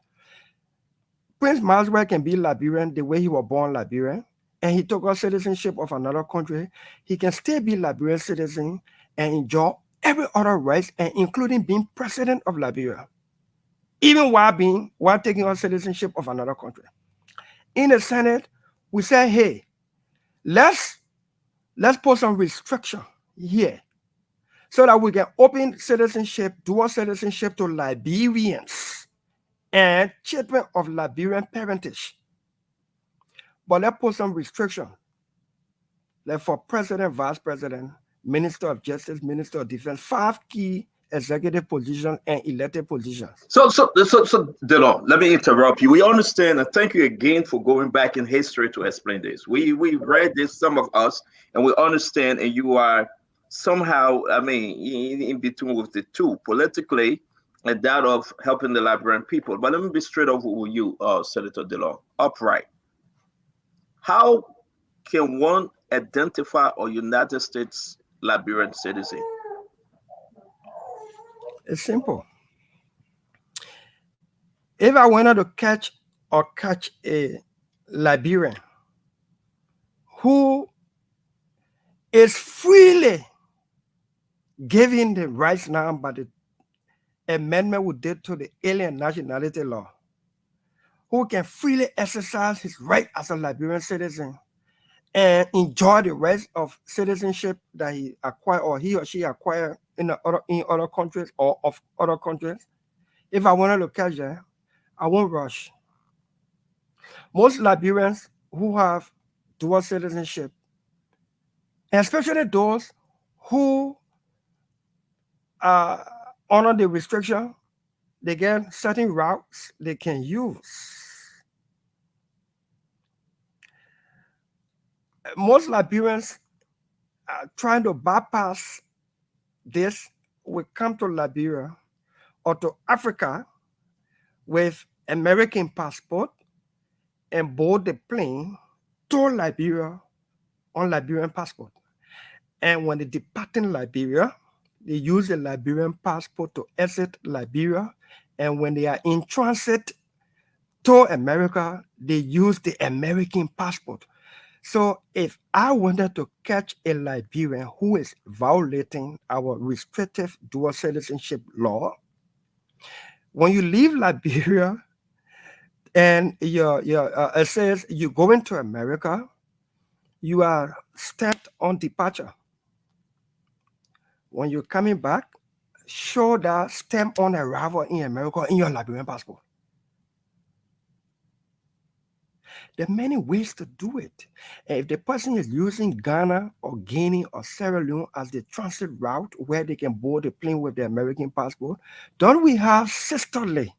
Prince Maxwell can be Liberian the way he was born Liberian, and he took up citizenship of another country. He can still be Liberian citizen and enjoy every other rights, and including being president of Liberia, even while taking on citizenship of another country. In the Senate, we say, hey, let's put some restriction here so that we can open citizenship, dual citizenship to Liberians and children of Liberian parentage. But let's put some restriction, like for president, vice president, minister of justice, minister of defense, 5 key executive positions and elected positions. So Delon, let me interrupt you. We understand, and thank you again for going back in history to explain this. We read this, some of us, and we understand, and you are somehow, in between with the two, politically, and that of helping the Liberian people. But let me be straight over with you, Senator Delon, upright. How can one identify a United States Liberian citizen? It's simple. If I wanted to catch a Liberian who is freely given the rights now by the amendment we did to the Alien Nationality Law, who can freely exercise his right as a Liberian citizen and enjoy the rights of citizenship that he acquired or he or she acquired in other countries or of other countries. If I wanted to catch that, I won't rush. Most Liberians who have dual citizenship, and especially those who honor the restriction, they get certain routes they can use. most Liberians are trying to bypass this, will come to Liberia or to Africa with American passport and board the plane to Liberia on Liberian passport. And when they depart in Liberia, they use the Liberian passport to exit Liberia. And when they are in transit to America, they use the American passport. So if I wanted to catch a Liberian who is violating our restrictive dual citizenship law, when you leave Liberia and it says you go into America, you are stamped on departure. When you're coming back, show that stamp on arrival in America in your Liberian passport. There are many ways to do it. And if the person is using Ghana or Guinea or Sierra Leone as the transit route where they can board the plane with the American passport, don't we have sisterly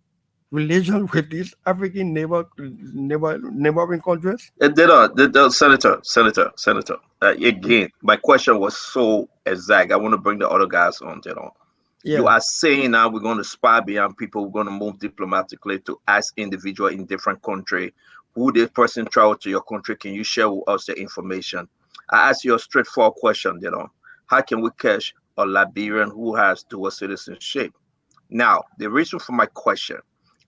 relation with these African neighboring countries? They don't. Senator. Again, my question was so exact. I want to bring the other guys on. You are saying now we're going to spy beyond people. We're going to move diplomatically to ask individual in different country who this person traveled to your country. Can you share with us the information? I ask you a straightforward question. How can we catch a Liberian who has dual citizenship? Now, the reason for my question: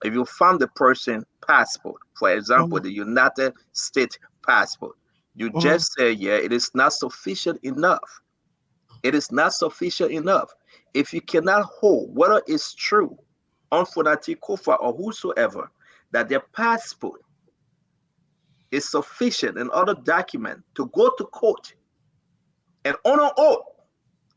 if you found the person passport, for example, the United States passport, you just say, yeah, it is not sufficient enough. It is not sufficient enough. If you cannot hold, whether it's true on Fonati Kofa or whosoever, that their passport is sufficient and other document to go to court and on oath,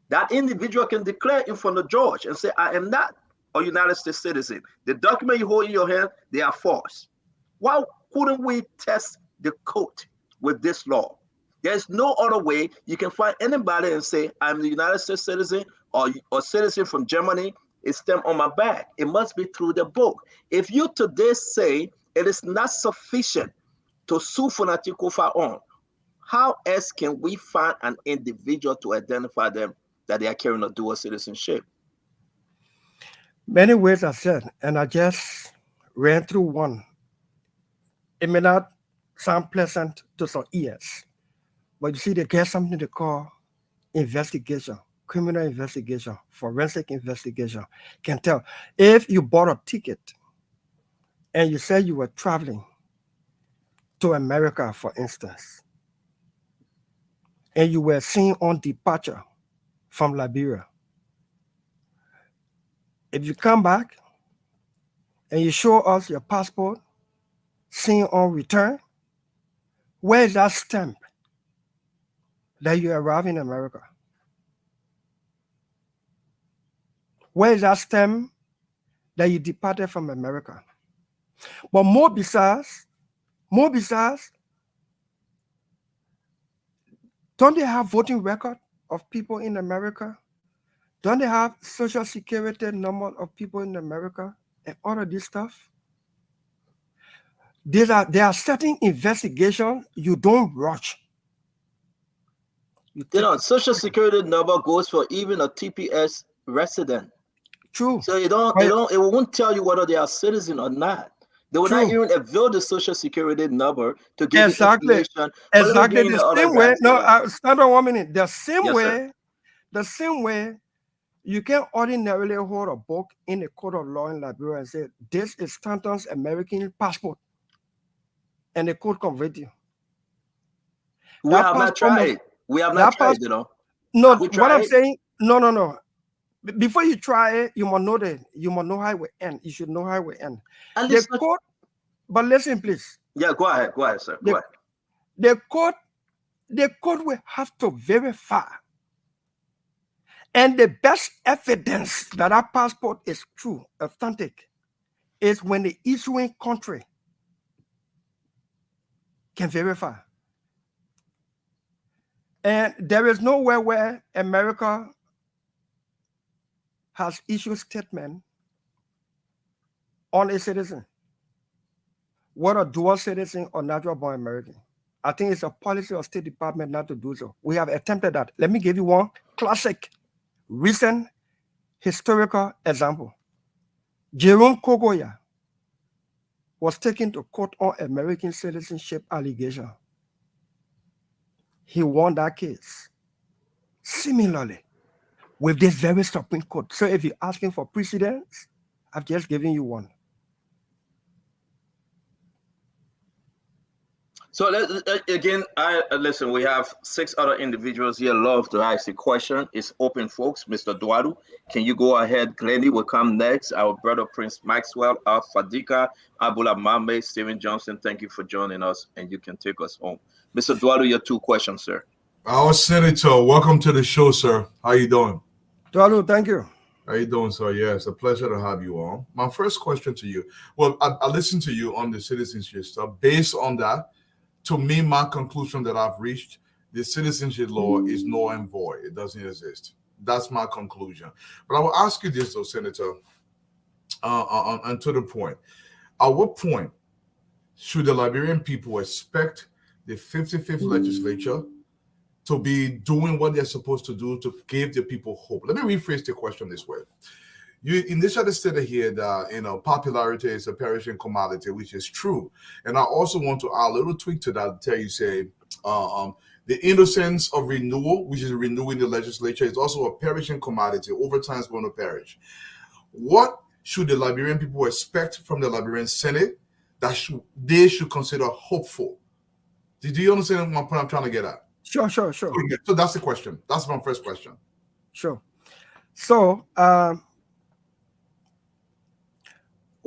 that individual can declare in front of George and say, I am not a United States citizen. The document you hold in your hand, they are false. Why couldn't we test the court with this law? There's no other way you can find anybody and say, I'm the United States citizen or citizen from Germany, it's stamped on my back. It must be through the book. If you today say it is not sufficient to sue Fonati Kofa on, how else can we find an individual to identify them that they are carrying a dual citizenship? Many ways are said, and I just ran through one. It may not sound pleasant to some ears, but you see, they get something they call investigation, criminal investigation, forensic investigation. Can tell if you bought a ticket and you said you were traveling to America, for instance, and you were seen on departure from Liberia. If you come back and you show us your passport, seen on return, where is that stamp that you arrive in America? Where is that stamp that you departed from America? But more besides, don't they have voting record of people in America? Don't they have social security number of people in America and all of this stuff? There are certain investigations you don't rush. Social security number goes for even a TPS resident. True. So it won't tell you whether they are citizen or not. They will not even avail the social security number to give you information. Exactly. The same way. No, stand on 1 minute. The same way you can ordinarily hold a book in a court of law in Liberia and say, this is Stanton's American passport. And the court convict you. We have not tried. No, what I'm saying, no. Before you try it, you must know how it will end. You should know how it will end. But listen, please. Yeah, go ahead, sir. Go ahead. The court will have to verify. And the best evidence that our passport is true, authentic, is when the issuing country can verify. And there is nowhere where America has issued statement on a citizen, whether dual citizen or natural born American. I think it's a policy of State Department not to do so. We have attempted that. Let me give you one classic, recent historical example. Jerome Kogoya was taken to court on American citizenship allegation. He won that case. Similarly, with this very Supreme Court. So if you're asking for precedents, I've just given you one. So again, listen, we have 6 other individuals here love to ask a question. It's open, folks. Mr. Duadu, can you go ahead? Glendy will come next. Our brother Prince Maxwell, Fadika, Abula Mambe, Stephen Johnson, thank you for joining us, and you can take us home. Mr. Duadu, your 2 questions, sir. Our Senator, welcome to the show, sir. How you doing? Duadu, thank you. How you doing, sir? Yeah, it's a pleasure to have you on. My first question to you, well, I listened to you on the citizenship stuff. Based on that, to me, my conclusion that I've reached, the citizenship law is null and void. It doesn't exist. That's my conclusion. But I will ask you this, though, Senator, and to the point. At what point should the Liberian people expect the 55th legislature to be doing what they're supposed to do to give the people hope? Let me rephrase the question this way. You initially stated here that popularity is a perishing commodity, which is true. And I also want to add a little tweak to that. Tell you, say, the innocence of renewal, which is renewing the legislature, is also a perishing commodity. Over time, it's going to perish. What should the Liberian people expect from the Liberian Senate that they should consider hopeful? Did you understand what I'm trying to get at? Sure. So that's the question. That's my first question. Sure. So,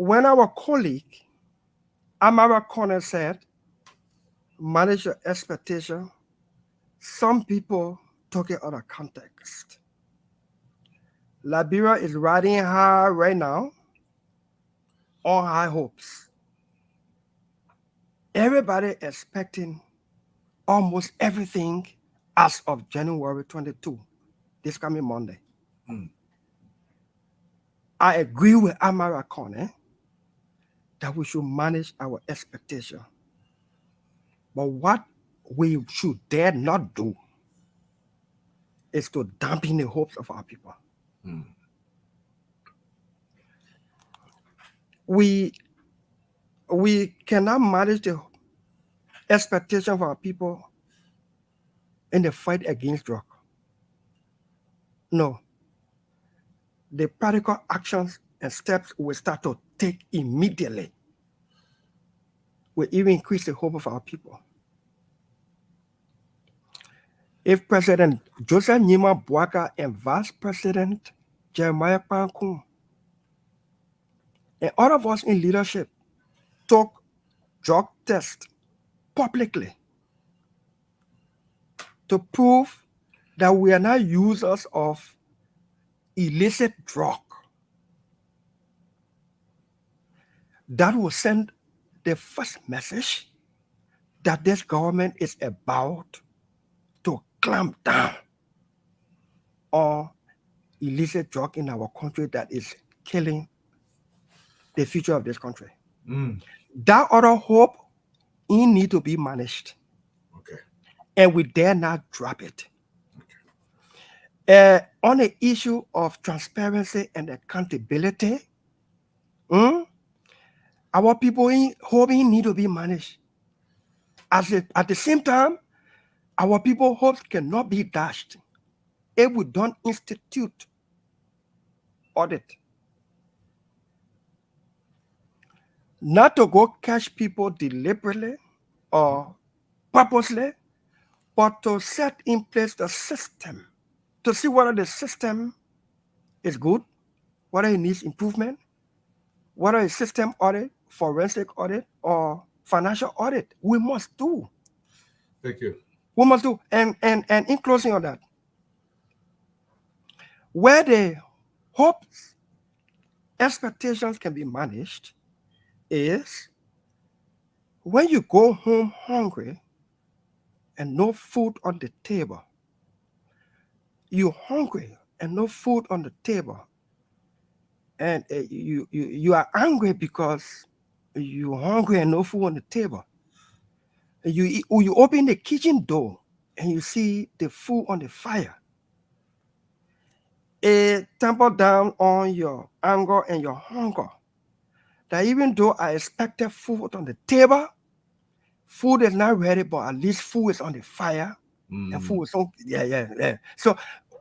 when our colleague Amara Corner said, manage your expectation, some people took it out of context. Liberia is riding high right now on high hopes. Everybody expecting almost everything as of January 22, this coming Monday. I agree with Amara Corner that we should manage our expectation. But what we should dare not do is to dampen the hopes of our people. We cannot manage the expectation of our people in the fight against drug. No. The practical actions and steps we start to take immediately will even increase the hope of our people. If President Joseph Nyima Boaka and Vice President Jeremiah Kpankun and all of us in leadership took drug tests publicly to prove that we are not users of illicit drug, that will send the first message that this government is about to clamp down on illicit drug in our country that is killing the future of this country. That other hope need to be managed. Okay. And we dare not drop it. On the issue of transparency and accountability, our people hoping need to be managed. At the same time, our people hopes cannot be dashed if we don't institute audit. Not to go catch people deliberately or purposely, but to set in place the system to see whether the system is good, whether it needs improvement, whether a system audit, forensic audit, or financial audit. We must do. Thank you. We must do. And in closing on that, where the hopes, expectations can be managed is when you go home hungry and no food on the table. You're hungry and no food on the table. And you are angry because you're hungry and no food on the table. You open the kitchen door and you see the food on the fire. It temper down on your anger and your hunger. That even though I expected food on the table, food is not ready, but at least food is on the fire. And food is on, yeah. So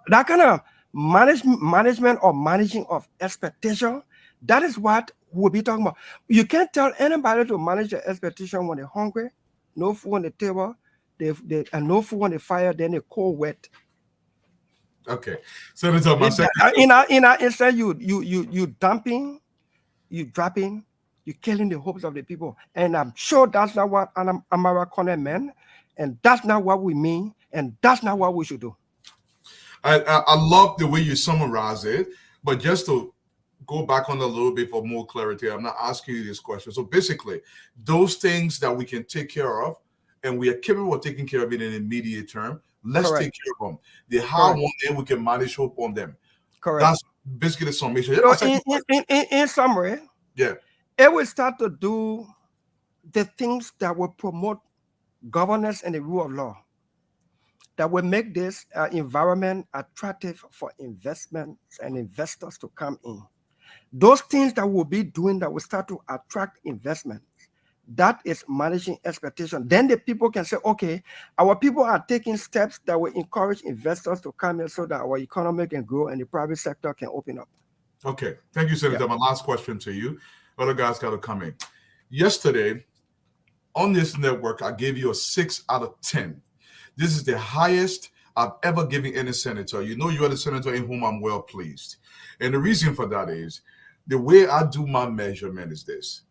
that kind of management or managing of expectation, that is what we'll be talking about. You can't tell anybody to manage their expectation when they're hungry, no food on the table, and no food on the fire, then they're cold wet. Okay, Senator, my second in our instance, you dumping, you dropping, you killing the hopes of the people, and I'm sure that's not what Amara Corner meant, and that's not what we mean, and that's not what we should do. I love the way you summarize it, but just to go back on a little bit for more clarity, I'm not asking you this question. So basically, those things that we can take care of, and we are capable of taking care of it in the immediate term, let's take care of them. The hard one, and we can manage hope on them. Correct. That's basically the summation. So in summary, yeah, it will start to do the things that will promote governance and the rule of law, that will make this environment attractive for investments and investors to come in. Those things that we'll be doing that will start to attract investment, that is managing expectation. Then the people can say, okay, our people are taking steps that will encourage investors to come in so that our economy can grow and the private sector can open up. Okay, thank you, Senator. Yeah. My last question to you. Other guys got to come in. Yesterday, on this network, I gave you a 6 out of 10. This is the highest I've ever given any senator. You know you are the senator in whom I'm well pleased. And the reason for that is the way I do my measurement is this.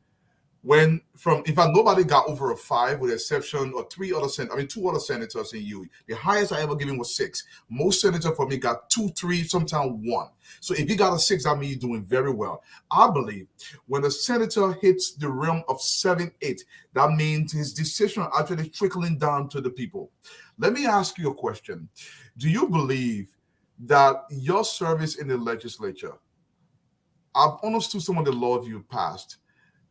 If nobody got over a 5 with the exception of 2 other senators in you, the highest I ever given was 6. Most senators for me got 2, 3, sometimes 1. So if you got a 6, that means you're doing very well. I believe when a senator hits the realm of 7, 8, that means his decision are actually trickling down to the people. Let me ask you a question. Do you believe that your service in the legislature, I've understood some of the laws you passed,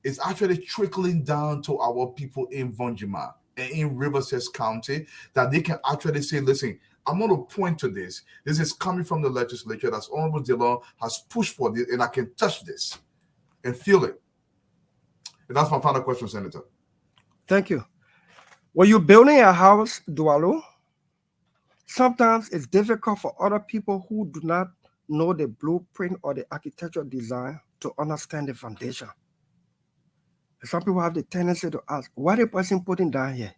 is actually trickling down to our people in Vunjima and in Riverside County, that they can actually say, listen, I'm going to point to this. This is coming from the legislature. That's Honorable Dillon has pushed for this, and I can touch this and feel it. And that's my final question, Senator. Thank you. When you're building a house, Dualo, sometimes it's difficult for other people who do not know the blueprint or the architectural design to understand the foundation. Some people have the tendency to ask, what is the person putting down here?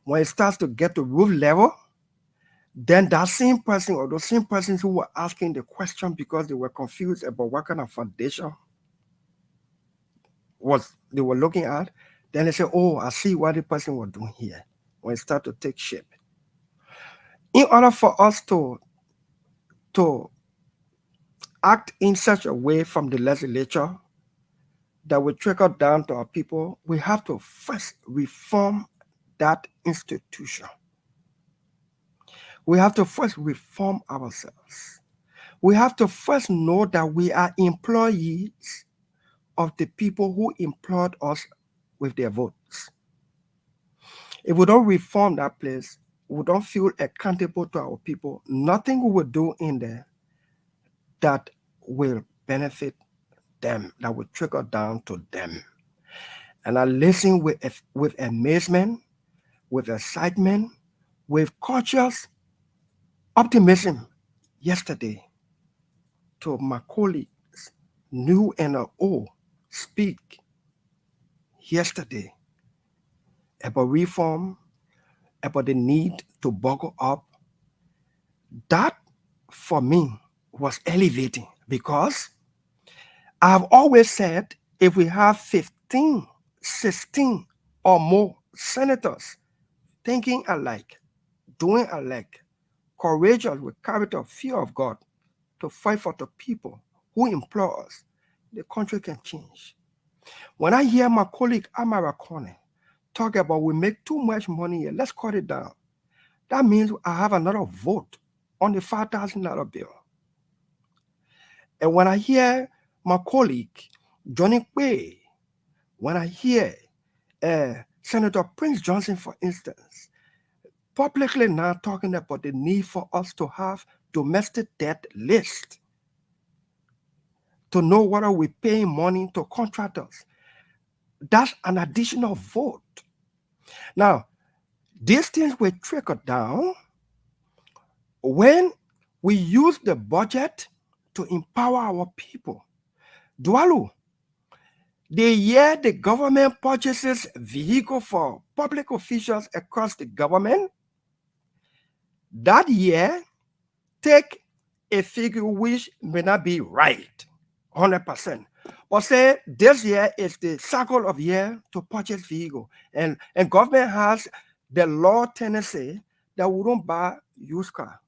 When it starts to get to roof level, then that same person or those same persons who were asking the question because they were confused about what kind of foundation they were looking at, then they say, oh, I see what the person was doing here, when it starts to take shape. In order for us to act in such a way from the legislature that will trickle down to our people, we have to first reform that institution. We have to first reform ourselves. We have to first know that we are employees of the people who employed us with their votes. If we don't reform that place, we don't feel accountable to our people, nothing we will do in there that will benefit them, that will trickle down to them. And I listen with amazement, with excitement, with cautious optimism yesterday to my colleagues, new and old, speak yesterday about reform, about the need to buckle up. That, for me, was elevating, because I've always said if we have 15, 16 or more senators thinking alike, doing alike, courageous with character, fear of God, to fight for the people who employ us, the country can change. When I hear my colleague Amara Corner talk about we make too much money here, let's cut it down, that means I have another vote on the $5,000 bill. And when I hear my colleague Johnny Quay, when I hear Senator Prince Johnson, for instance, publicly now talking about the need for us to have domestic debt list to know whether we're paying money to contractors. That's an additional vote. Now, these things will trickle down when we use the budget to empower our people. Dwalu, the year the government purchases vehicle for public officials across the government, that year, take a figure which may not be right, 100%. But say this year is the cycle of year to purchase vehicle. And government has the law tendency that we don't buy used car.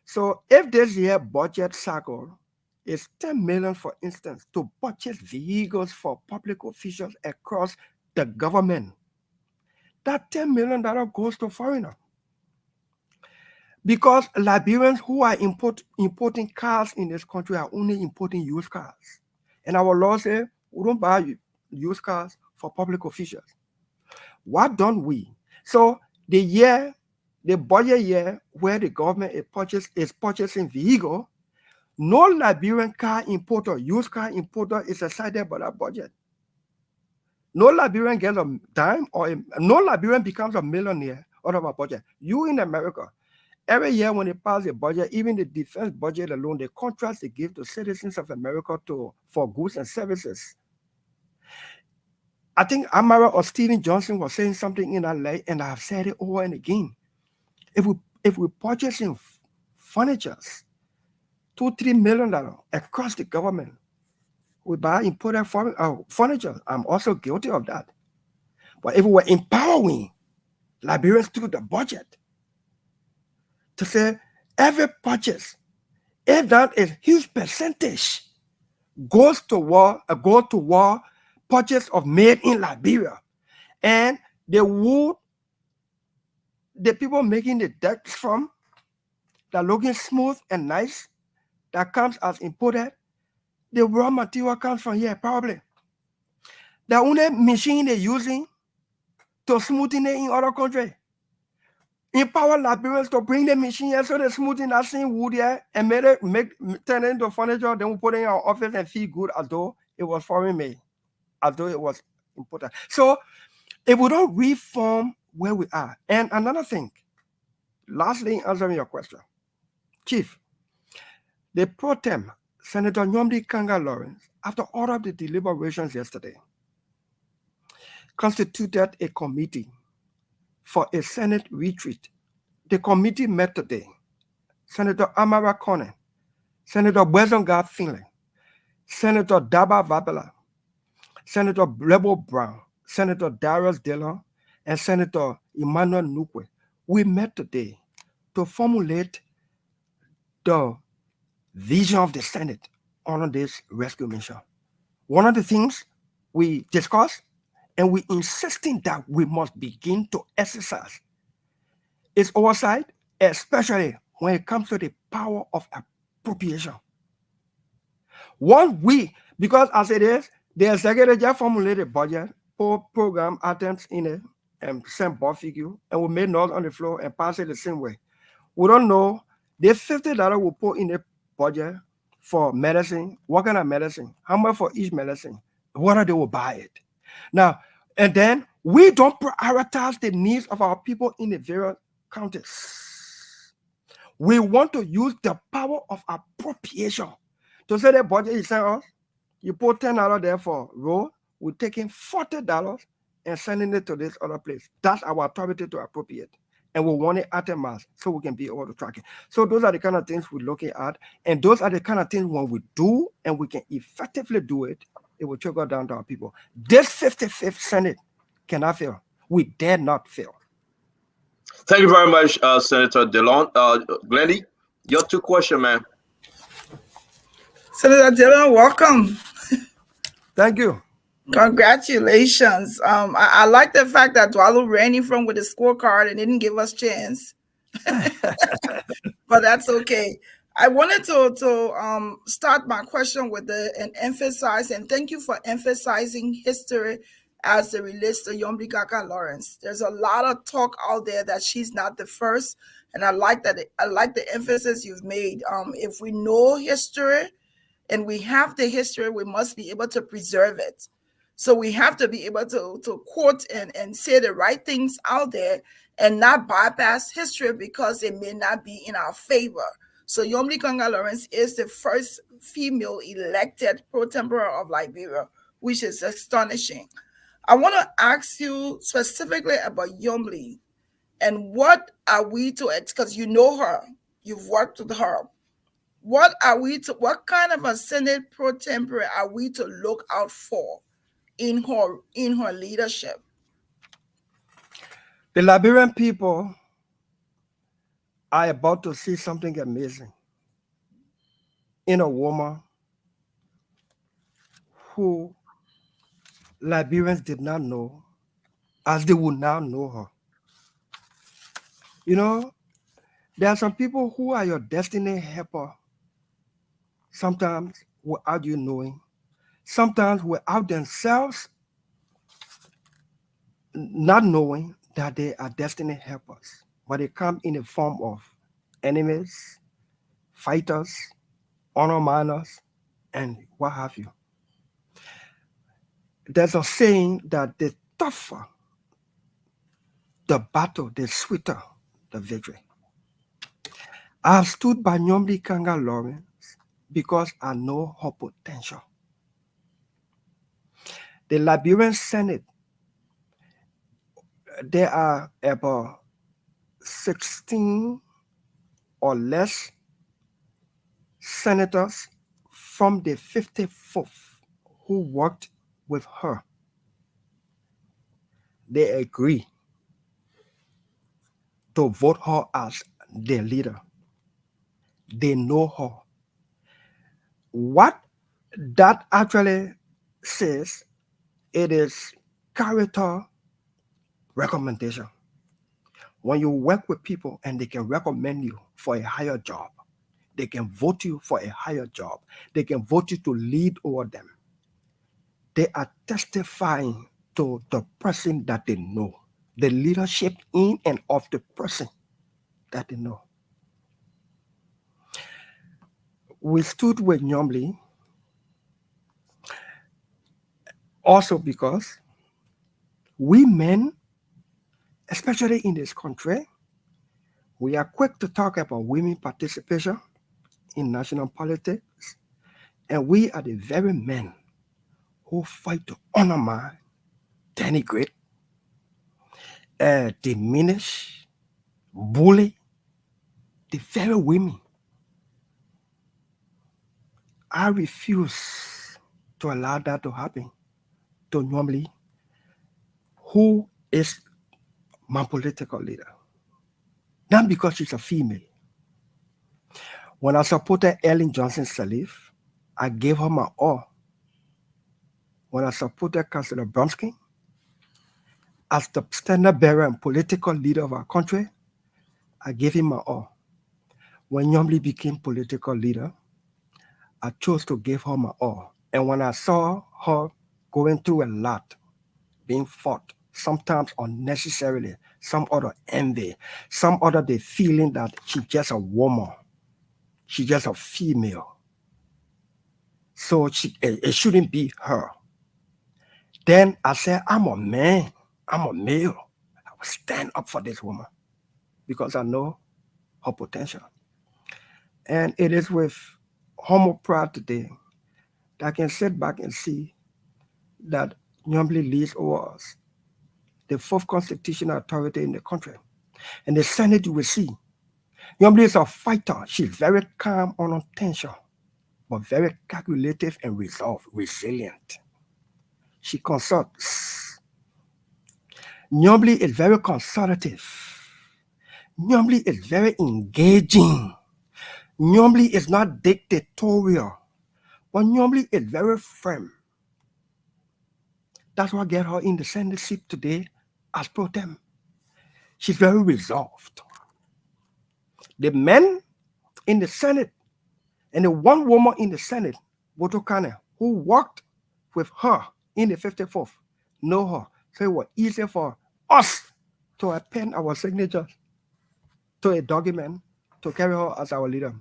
So if this year budget cycle is 10 million, for instance, to purchase vehicles for public officials across the government, that $10 million goes to foreigner. Because Liberians who are importing cars in this country are only importing used cars. And our law says we don't buy used cars for public officials. What don't we? So the budget year where the government is purchasing vehicle, no Liberian car importer, used car importer is excited by that budget. No Liberian gets a dime no Liberian becomes a millionaire out of a budget. You in America, every year when they pass a budget, even the defense budget alone, the contracts they give to citizens of America for goods and services. I think Amara or Stephen Johnson was saying something in that light, and I've said it over and again. If we purchasing furnitures, $2-3 million across the government, we buy imported furniture. I'm also guilty of that. But if we were empowering Liberians through the budget to say every purchase, if that is huge percentage goes to war purchase of made in Liberia, and the people making the decks from that looking smooth and nice, that comes as imported, the raw material comes from here probably. The only machine they're using to smoothing it in other countries. Empower Liberians to bring the machine here so they smoothing that same wood here and turn it into furniture, then we put it in our office and feel good as though it was foreign made, as though it was imported. So if we don't reform where we are, and another thing, lastly, answering your question, Chief, the pro tem, Senator Nyomdi Kanga Lawrence, after all of the deliberations yesterday, constituted a committee for a Senate retreat. The committee met today. Senator Amara Conan, Senator Bwezonga Finley, Senator Daba Vabela, Senator Rebo Brown, Senator Darius Dillon, and Senator Emmanuel Nukwe. We met today to formulate the vision of the Senate on this rescue mission. One of the things we discussed and we insisting that we must begin to exercise is oversight, especially when it comes to the power of appropriation. Because as it is, the executive just formulated budget for program items in a same board figure, and we made notes on the floor and pass it the same way. We don't know the $50 we put in the budget for medicine, what kind of medicine, how much for each medicine, whether they will buy it. Now, and then we don't prioritize the needs of our people in the various counties. We want to use the power of appropriation to say the budget is sent us. You put $10 there for road, we're taking $40 and sending it to this other place. That's our authority to appropriate. And we want it at a mass so we can be able to track it. So those are the kind of things we're looking at. And those are the kind of things when we do and we can effectively do it, it will trickle down to our people. This 55th Senate cannot fail. We dare not fail. Thank you very much, Senator Dillon. Glendy, your two questions, man. Senator Dillon, welcome. Thank you. Congratulations. I like the fact that Dwalu ran in front with a scorecard and didn't give us chance. But that's okay. I wanted to start my question with an emphasize, and thank you for emphasizing history as it relates to Yombi Kaka Lawrence. There's a lot of talk out there that she's not the first, and I like that. I like the emphasis you've made. If we know history and we have the history, we must be able to preserve it. So we have to be able to quote and say the right things out there and not bypass history because it may not be in our favor. So Yombi Kanga Lawrence is the first female elected pro tempore of Liberia, which is astonishing. I want to ask you specifically about Yombi and what are we to it, because you know her, you've worked with her. What kind of a Senate pro tempore are we to look out for in her leadership? The Liberian people are about to see something amazing in a woman who Liberians did not know, as they will now know her. You know, there are some people who are your destiny helper, sometimes without you knowing, sometimes without themselves not knowing that they are destiny helpers, but they come in the form of enemies, fighters, honor miners, and what have you. There's a saying that the tougher the battle, the sweeter the victory. I have stood by Yombi Kanga Lawrence because I know her potential. The Liberian Senate, there are about 16 or less senators from the 54th who worked with her. They agree to vote her as their leader. They know her. What that actually says, it is character recommendation. When you work with people and they can recommend you for a higher job, they can vote you for a higher job, they can vote you to lead over them, they are testifying to the person that they know, the leadership in and of the person that they know. We stood with Yombi also because we men, especially in this country, we are quick to talk about women participation in national politics, and we are the very men who fight to undermine, denigrate, diminish, bully the very women. I refuse to allow that to happen to Yombi, who is my political leader. Not because she's a female. When I supported Ellen Johnson Sirleaf, I gave her my all. When I supported Councillor Bromsky as the standard bearer and political leader of our country, I gave him my all. When Yombi became political leader, I chose to give her my all. And when I saw her going through a lot, being fought, sometimes unnecessarily, some other envy, some other the feeling that she's just a woman, she's just a female, so it shouldn't be her. Then I said, I'm a man, I'm a male. I will stand up for this woman because I know her potential. And it is with humble pride today that I can sit back and see that Yombi leads over us, the fourth constitutional authority in the country. And the Senate, you will see, Yombi is a fighter. She's very calm, on tension, but very calculative and resilient. She consults. Yombi is very consultative. Yombi is very engaging. Yombi is not dictatorial, but Yombi is very firm. That's what got her in the Senate seat today as pro tem. She's very resolved. The men in the Senate and the one woman in the Senate, Boto Kane, who worked with her in the 54th, know her. So it was easy for us to append our signatures to a document to carry her as our leader.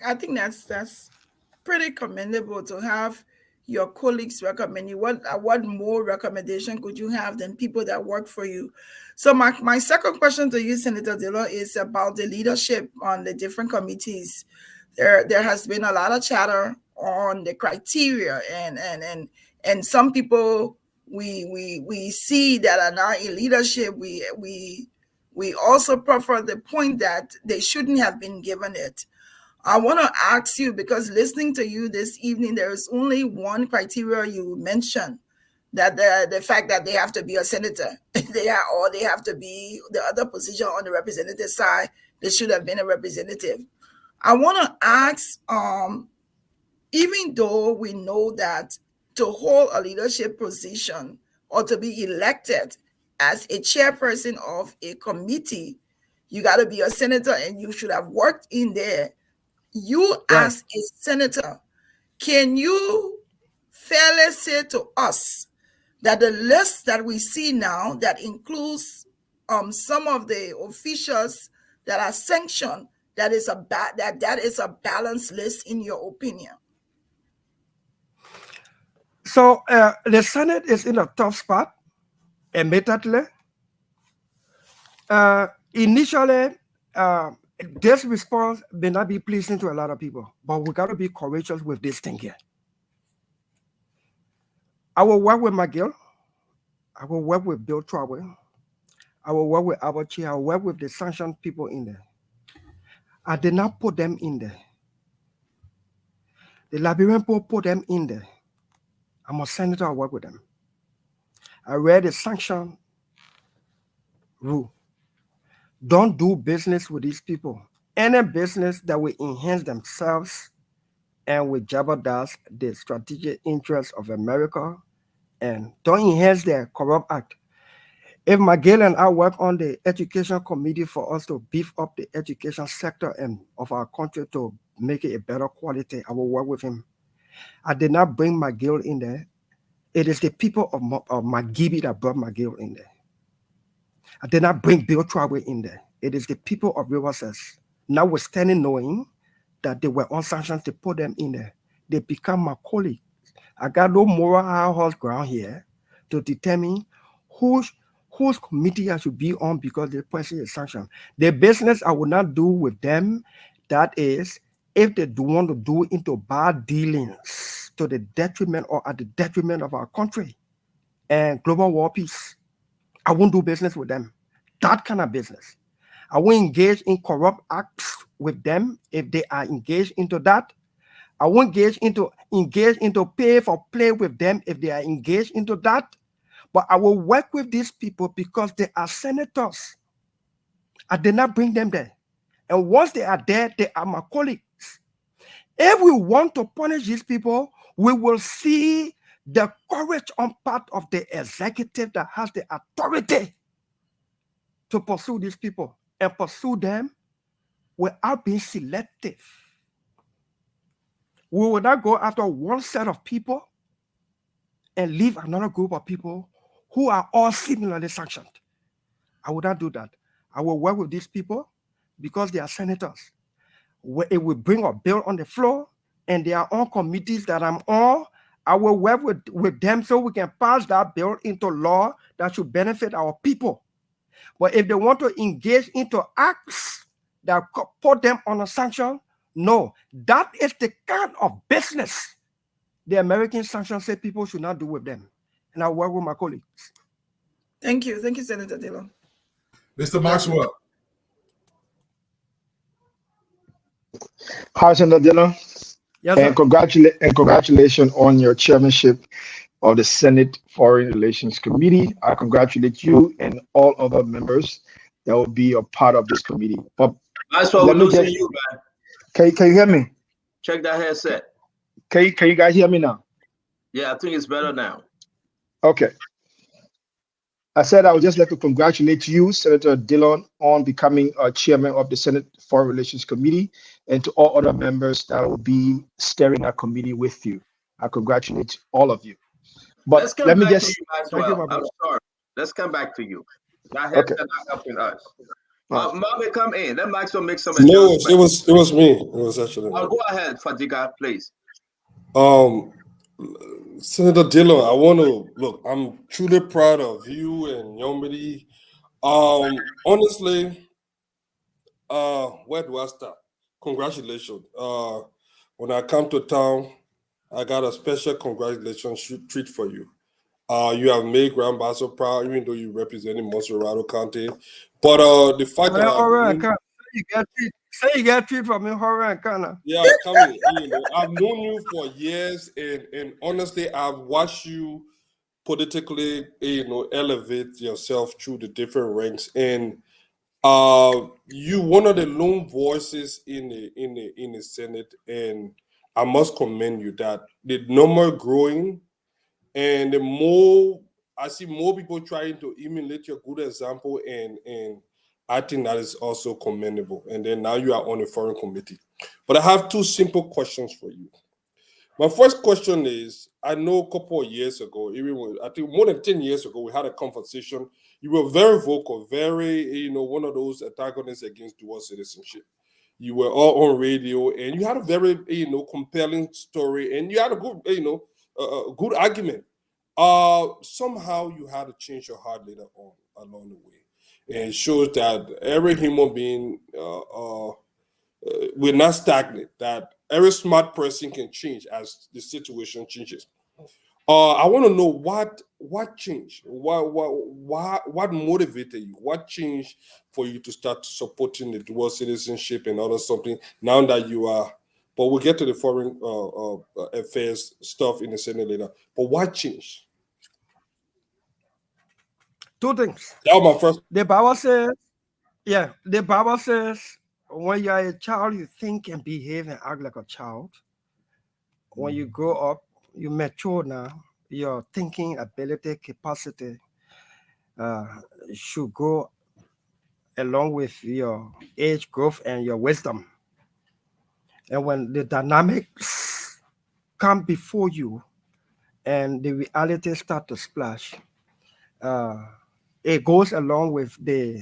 I think that's pretty commendable to have your colleagues recommend you. What more recommendation could you have than people that work for you? So my second question to you, Senator Dillon, is about the leadership on the different committees. There has been a lot of chatter on the criteria and some people we see that are now in leadership. We also prefer the point that they shouldn't have been given it. I want to ask you, because listening to you this evening, there is only one criteria you mentioned, that the fact that they have to be a senator, they have to be the other position on the representative side. They should have been a representative. I want to ask, even though we know that to hold a leadership position or to be elected as a chairperson of a committee, you got to be a senator and you should have worked in there. You, as a senator, can you fairly say to us that the list that we see now that includes some of the officials that are sanctioned, that is a balanced list in your opinion? So the Senate is in a tough spot, admittedly. Initially, this response may not be pleasing to a lot of people, but we got to be courageous with this thing here. I will work with McGill. I will work with Bill Trowell. I will work with Abachi. I will work with the sanctioned people in there. I did not put them in there. The Liberian people put them in there. I'm a senator, I work with them. I read the sanction rule. Don't do business with these people. Any business that will enhance themselves and will jeopardize the strategic interests of America and don't enhance their corrupt act. If McGill and I work on the education committee for us to beef up the education sector and of our country to make it a better quality, I will work with him. I did not bring McGill in there. It is the people of McGibby that brought McGill in there. I did not bring Bill Trowell in there. It is the people of Riverside, notwithstanding knowing that they were unsanctioned, to put them in there. They become my colleagues. I got no moral high horse ground here to determine whose committee I should be on because the person is sanctioned. The business I will not do with them, that is, if they do want to do into bad dealings to the detriment or at the detriment of our country and global war peace, I won't do business with them. That kind of business. I won't engage in corrupt acts with them if they are engaged into that. I won't engage into pay for play with them if they are engaged into that. But I will work with these people because they are senators. I did not bring them there. And once they are there, they are my colleagues. If we want to punish these people, we will see the courage on part of the executive that has the authority to pursue these people and pursue them without being selective. We will not go after one set of people and leave another group of people who are all similarly sanctioned. I will not do that. I will work with these people because they are senators. It will bring a bill on the floor and they are on committees that I'm on. I will work with them so we can pass that bill into law that should benefit our people. But if they want to engage into acts that put them on a sanction, no, that is the kind of business the American sanctions say people should not do with them. And I work with my colleagues. Thank you. Thank you, Senator Dillon. Mr. Maxwell. Hi, Senator Dillon. Yes, and congratulations on your chairmanship of the Senate Foreign Relations Committee. I congratulate you and all other members that will be a part of this committee. But that's why we're losing you, man. Can you hear me? Check that headset. Can you guys hear me now? Yeah, I think it's better now. Okay. I said I would just like to congratulate you, Senator Dillon, on becoming a chairman of the Senate Foreign Relations Committee, and to all other members that will be steering that committee with you. I congratulate all of you. But Let's come let me back just to you as Thank you, well. my I'm brother. sorry. Let's come back to you. That okay. headset not helping us. All right. Mama, come in. Let Maxwell make some No, it adjustments. was me. It was actually me. Go ahead, Fadiga, please. Senator Dillon, I want to look. I'm truly proud of you and Yomidi. Honestly, where do I start? Congratulations. When I come to town, I got a special congratulations treat for you. You have made Grand Basso proud, even though you represented Monserrado County. But the fact that Say you get treat from me, horror and kind of. yeah, coming. I've known you for years, and honestly, I've watched you politically, elevate yourself through the different ranks, and you one of the lone voices in the Senate, and I must commend you that the number growing, and the more I see more people trying to emulate your good example, and I think that is also commendable. And then now you are on a foreign committee. But I have two simple questions for you. My first question is, I know a couple of years ago, I think more than 10 years ago, we had a conversation. You were very vocal, very, one of those antagonists against dual citizenship. You were all on radio, and you had a very, compelling story, and you had a good, a good argument. Somehow you had to change your heart later on along the way. And it shows that every human being we're not stagnant, that every smart person can change as the situation changes. I want to know what changed, what motivated you, what changed for you to start supporting the dual citizenship and other something now that you are. But we'll get to the foreign affairs stuff in a second later. But what changed? Two things. That was my first. The Bible says, when you are a child, you think and behave and act like a child. When you grow up, you mature now, your thinking ability, capacity should go along with your age growth and your wisdom. And when the dynamics come before you and the reality start to splash, it goes along with the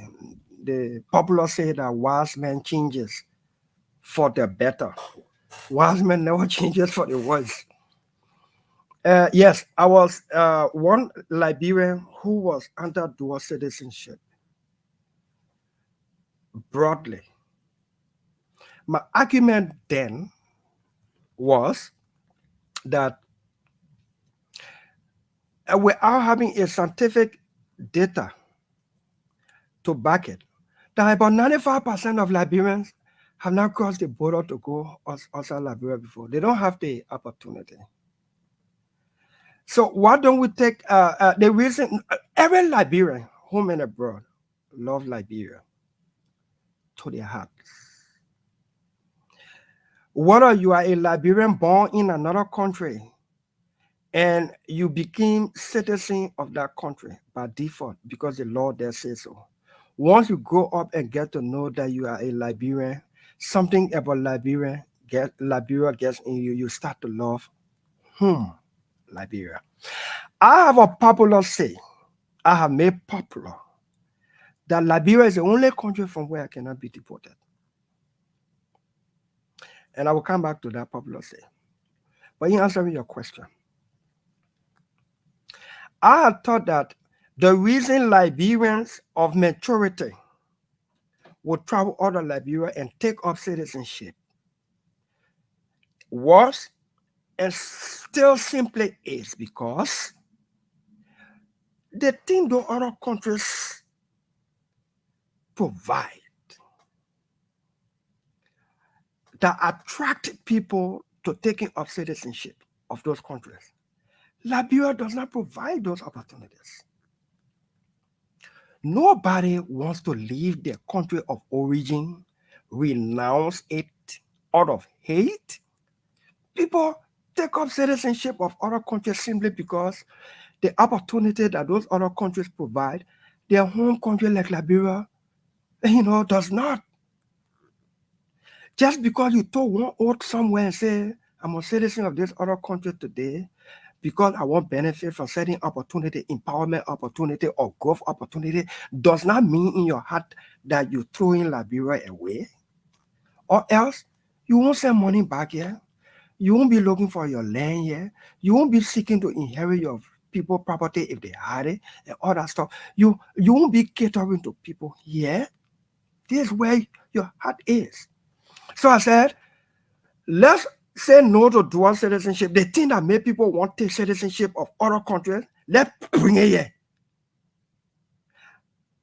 popular say that wise man changes for the better. Wise man never changes for the worse. Yes, I was one Liberian who was under dual citizenship. Broadly, my argument then was that without having a scientific data to back it, that about 95% of Liberians have not crossed the border to go outside Liberia before. They don't have the opportunity. So why don't we take the reason every Liberian, home and abroad, love Liberia to their hearts. Whether you are a Liberian born in another country and you became citizen of that country by default because the law there says so. Once you grow up and get to know that you are a Liberian, something about Liberia gets in you, you start to love Liberia. I have a popular say, I have made popular, that Liberia is the only country from where I cannot be deported. And I will come back to that popular say. But in answering your question, I had thought that the reason Liberians of maturity would travel out of Liberia and take up citizenship was and still simply is because the thing those other countries provide that attract people to taking up citizenship of those countries, Liberia does not provide those opportunities. Nobody wants to leave their country of origin, renounce it out of hate. People take up citizenship of other countries simply because the opportunity that those other countries provide, their home country like Liberia, does not. Just because you told one oath somewhere and say, I'm a citizen of this other country today, because I want benefit from certain opportunity, empowerment opportunity, or growth opportunity, does not mean in your heart that you're throwing Liberia away. Or else you won't send money back here. You won't be looking for your land here. You won't be seeking to inherit your people property if they had it and all that stuff. You won't be catering to people here. This is where your heart is. So I said, let's say no to dual citizenship. The thing that made people want to take citizenship of other countries, let's bring it here.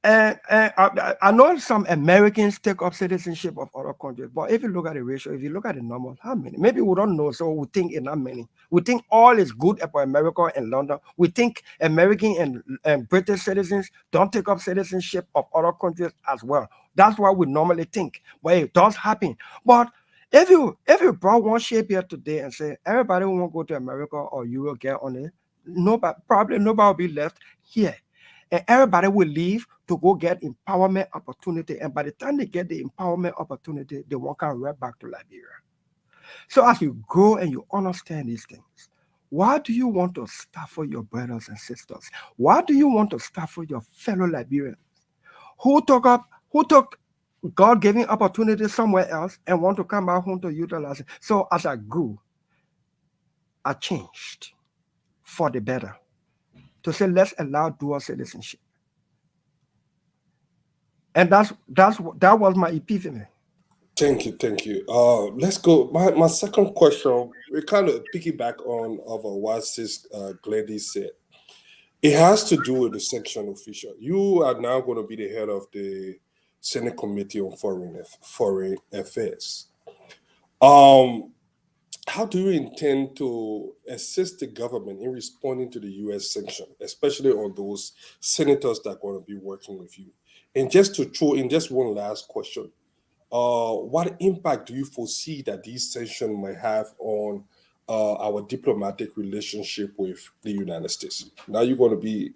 And I know some Americans take up citizenship of other countries, but if you look at the ratio, if you look at the numbers, how many? Maybe we don't know, so we think it's not many. We think all is good about America and London. We think American and British citizens don't take up citizenship of other countries as well. That's what we normally think, but it does happen. But if you brought one shape here today and say everybody won't go to America or you will get on it, probably nobody will be left here. And everybody will leave to go get empowerment opportunity. And by the time they get the empowerment opportunity, they won't come right back to Liberia. So as you grow and you understand these things, why do you want to suffer your brothers and sisters? Why do you want to suffer your fellow Liberians who took God-given opportunity somewhere else and want to come back home to utilize it? So as I grew, I changed for the better. To say, let's allow dual citizenship. And that was my epiphany. Thank you. Let's go. My second question, we kind of piggyback on what Sis Glendy said. It has to do with the section official. You are now going to be the head of the Senate Committee on Foreign Affairs. How do you intend to assist the government in responding to the U.S. sanction, especially on those senators that are going to be working with you? And just to throw in just one last question, what impact do you foresee that these sanctions might have on our diplomatic relationship with the United States? Now you're going to be...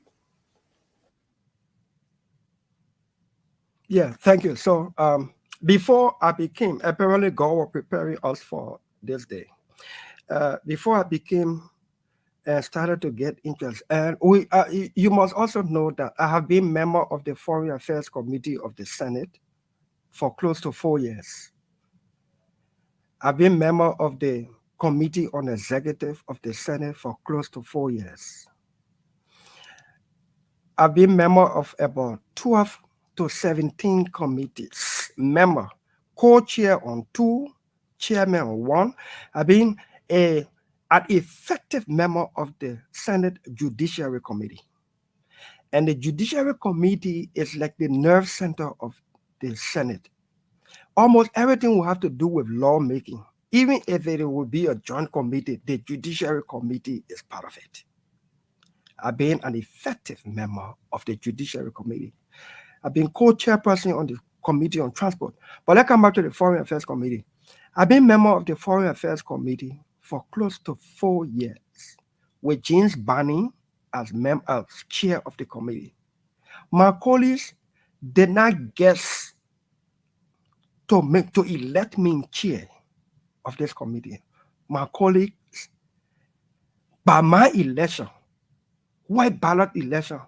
Yeah, thank you. So before I became, apparently God was preparing us for this day. Before I became and started to get interest, and you must also know that I have been member of the Foreign Affairs Committee of the Senate for close to 4 years. I've been member of the Committee on Executive of the Senate for close to 4 years. I've been member of about 12 to 17 committees, member, co-chair on 2, chairman on 1. I've been an effective member of the Senate Judiciary Committee. And the Judiciary Committee is like the nerve center of the Senate. Almost everything will have to do with lawmaking. Even if it will be a joint committee, the Judiciary Committee is part of it. I've been an effective member of the Judiciary Committee. I've been co-chairperson on the Committee on Transport. But let's come back to the Foreign Affairs Committee. I've been member of the Foreign Affairs Committee for close to 4 years, with James Barney as chair of the committee. My colleagues did not guess to elect me in chair of this committee. My colleagues, by my election, white ballot election,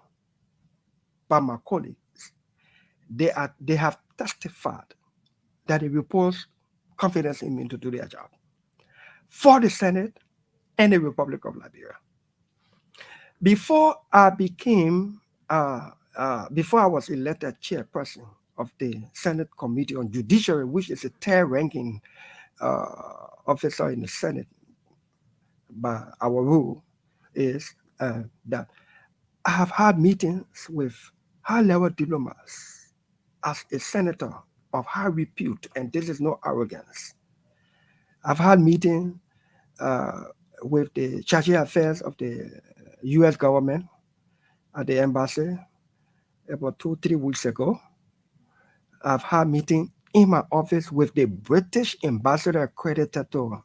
by my colleagues, they have testified that they repose confidence in me to do their job for the Senate and the Republic of Liberia. Before I was elected chairperson of the Senate Committee on Judiciary, which is a third-ranking officer in the Senate, by our rule, is that I have had meetings with high-level diplomats as a senator of high repute, and this is no arrogance. I've had meetings with the Charge Affairs of the U.S. government at the embassy about 2-3 weeks ago. I've had meetings in my office with the British ambassador accredited to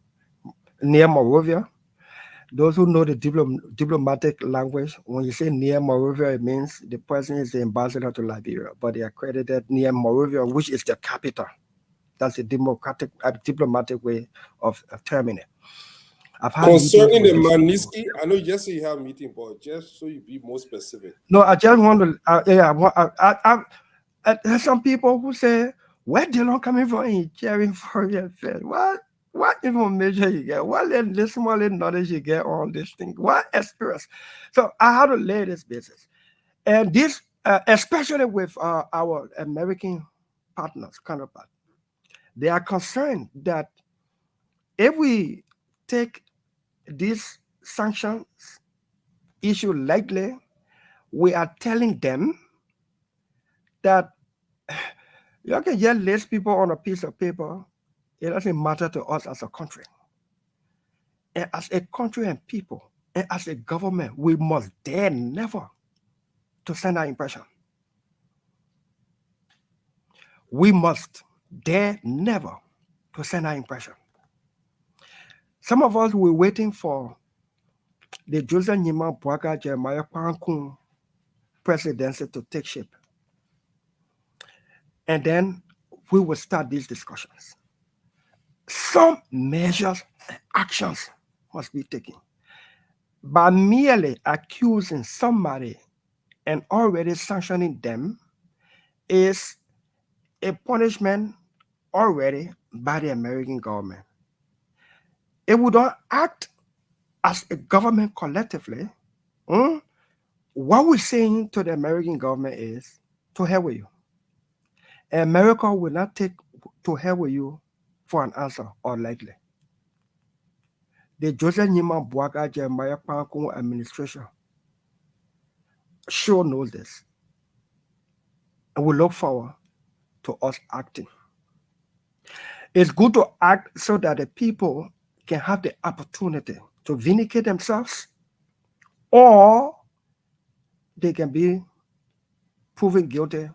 near Monrovia. Those who know the diplomatic language, when you say near Monrovia, it means the person is the ambassador to Liberia, but they are accredited near Monrovia, which is the capital. That's the diplomatic way of terming it. I've had Concerning the meetings with these people. Manisky, I know yesterday you have a meeting, but just so you be more specific. No, I just want to. There's some people who say, "Where Dylan coming from in cheering for your face? What information you get? What little small knowledge you get on this thing? What experience?" So I had to lay this business, and this, especially with our American partners, counterparts, they are concerned that if we take this sanctions issue lightly, we are telling them that you can just list people on a piece of paper. It doesn't matter to us as a country. And as a country and people, and as a government, we must dare never to send our impression. We must dare never to send our impression. Some of us were waiting for the Joseph Nyima Boaga Jeremiah Kpankun presidency to take shape. And then we will start these discussions. Some measures and actions must be taken. By merely accusing somebody and already sanctioning them is a punishment already by the American government. If we don't act as a government collectively, what we're saying to the American government is, to hell with you. America will not take to hell with you for an answer, or likely. The Joseph Nyima Boaga Jeremiah Kpankun administration sure knows this. And we look forward to us acting. It's good to act so that the people can have the opportunity to vindicate themselves, or they can be proven guilty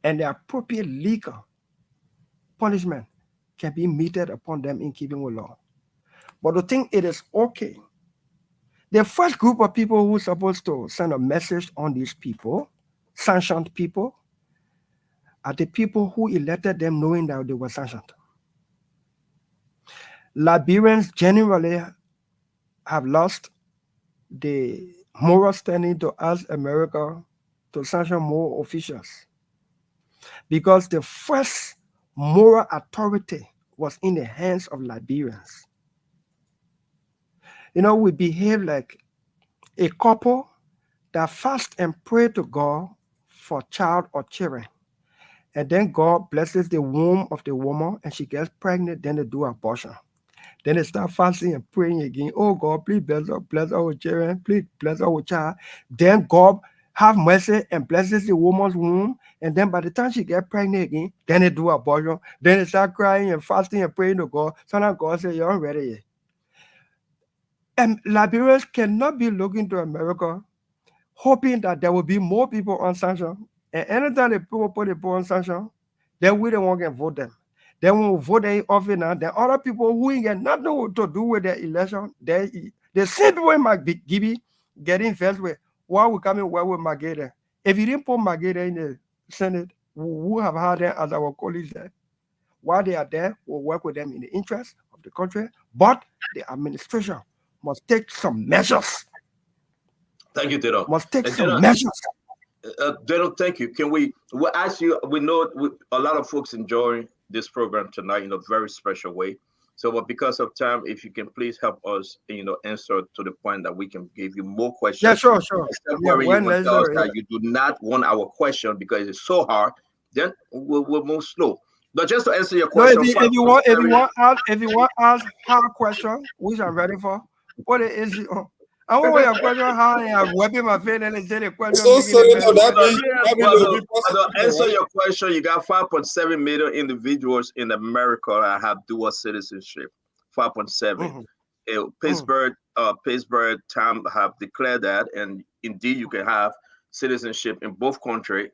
and the appropriate legal punishment can be meted upon them in keeping with law. But to think it is okay, the first group of people who are supposed to send a message on these people, sanctioned people, are the people who elected them knowing that they were sanctioned. Liberians generally have lost the moral standing to ask America to sanction more officials, because the first moral authority was in the hands of Liberians. You know, we behave like a couple that fast and pray to God for child or children. And then God blesses the womb of the woman and she gets pregnant, then they do abortion. Then they start fasting and praying again. Oh God, please bless our children, please bless our child. Then God have mercy and blesses the woman's womb. And then by the time she gets pregnant again, then they do abortion. Then they start crying and fasting and praying to God. Sometimes God says, you're not ready yet. And Liberians cannot be looking to America, hoping that there will be more people on sanction. And anytime the people put the people on sanction, then we don't want to vote them. Then when we vote them off now, then other people who ain't got nothing to do with their election, the same people in McGibby getting first with why we coming well with Mageda. If you didn't put Mageda in the Senate, we would have had them as our colleagues there. While they are there, we'll work with them in the interest of the country, but the administration must take some measures. Thank you, Dino. Must take some measures. Dino, thank you. We'll ask you, we know a lot of folks enjoy this program tonight in a very special way. So, but because of time, if you can please help us, answer to the point that we can give you more questions. Yeah, sure. Yeah, when you tell us that you do not want our question because it's so hard, then we'll move slow. But just to answer your question, no, if you want to ask hard question, which I'm ready for, what is it? I want your question how I am wiping my face and say the question. To answer your question, you got 5.7 million individuals in America that have dual citizenship. 5.7. Pittsburgh Times have declared that, and indeed you can have citizenship in both countries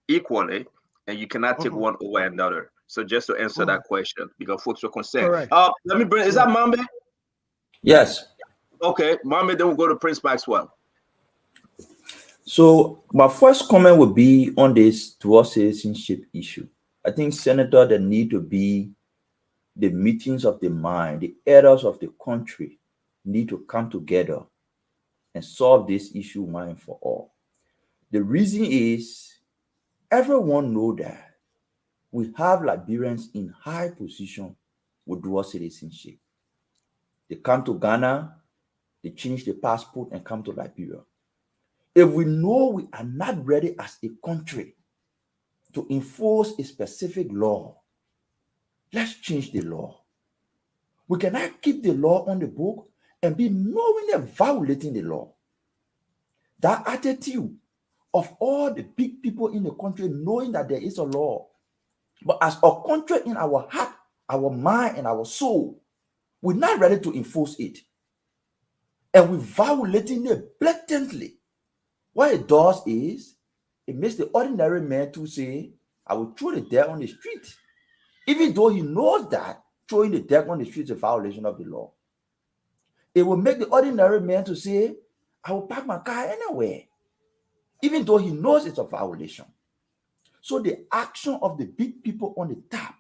equally, and you cannot take one over another. So just to answer that question, because folks are concerned. Let me bring. Is that Mambe? Yes. Okay, Mambe. Then we'll go to Prince Maxwell. So my first comment would be on this dual citizenship issue. I think, Senator, there need to be the meetings of the mind, the elders of the country, need to come together and solve this issue once and for all. The reason is everyone knows that we have Liberians in high position with dual citizenship. They come to Ghana, they change the passport and come to Liberia. If we know we are not ready as a country to enforce a specific law, let's change the law. We cannot keep the law on the book and be knowingly violating the law. That attitude of all the big people in the country knowing that there is a law, but as a country in our heart, our mind, and our soul, we're not ready to enforce it. And we're violating it blatantly. What it does is, it makes the ordinary man to say, I will throw the debt on the street. Even though he knows that throwing the debt on the street is a violation of the law. It will make the ordinary man to say, I will park my car anywhere. Even though he knows it's a violation. So the action of the big people on the top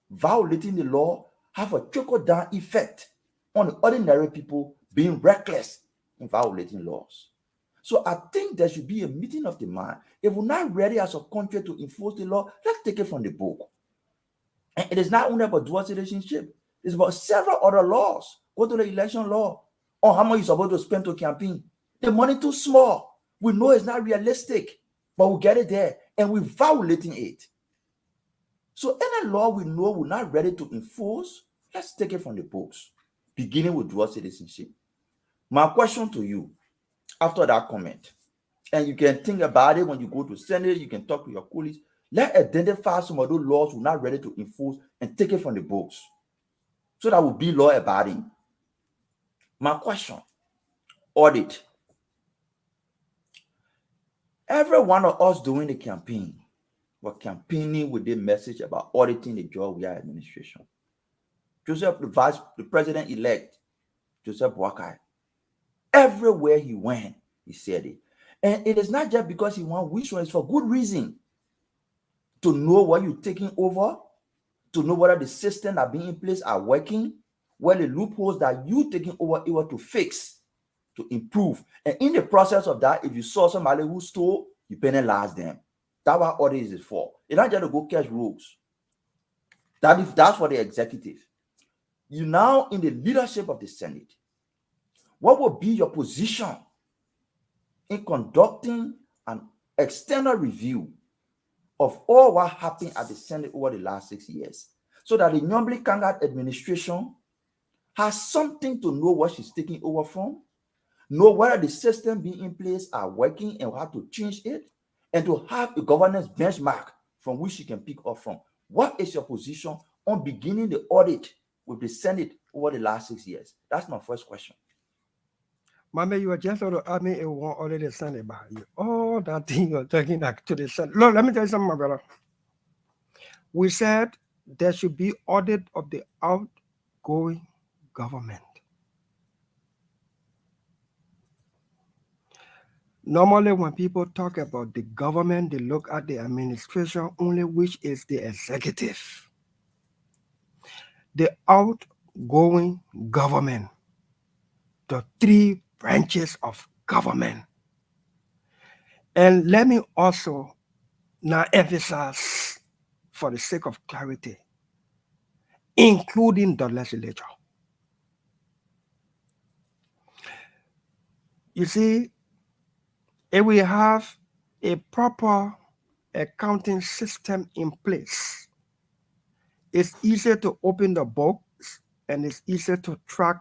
violating the law have a trickle-down effect on the ordinary people being reckless in violating laws. So I think there should be a meeting of the mind. If we're not ready as a country to enforce the law, let's take it from the book. And it is not only about dual citizenship. It's about several other laws. Go to the election law on how much you're supposed to spend to campaign. The money too small. We know it's not realistic, but we get it there and we're violating it. So any law we know we're not ready to enforce, let's take it from the books, beginning with dual citizenship. My question to you after that comment, and you can think about it when you go to Senate, you can talk to your colleagues, let's identify some of those laws we're not ready to enforce and take it from the books so that will be law abiding. My question, audit. Every one of us doing the campaign, we're campaigning with the message about auditing the George Weah administration. The president-elect, Joseph Boakai, everywhere he went, he said it. And it is not just because he wants which one, it's for good reason. To know what you're taking over, to know whether the systems that are being in place are working, where the loopholes that you're taking over able to fix, to improve. And in the process of that, if you saw somebody who stole, you penalize them. That's what audit is for. It's not just to go catch rogues. That's for the executive. You now in the leadership of the Senate. What will be your position in conducting an external review of all what happened at the Senate over the last 6 years, so that the Nyambli Kangat administration has something to know what she's taking over from, know whether the system being in place are working and how to change it, and to have a governance benchmark from which she can pick up from. What is your position on beginning the audit with the Senate over the last 6 years? That's my first question. Mama, you are just out of army and want already the Senate about you. Oh, that thing you're talking back to the Senate. Look, let me tell you something, my brother. We said there should be audit of the outgoing government. Normally, when people talk about the government, they look at the administration only, which is the executive. The outgoing government, the three branches of government. And let me also now emphasize, for the sake of clarity, including the legislature. You see, if we have a proper accounting system in place, it's easier to open the books and it's easier to track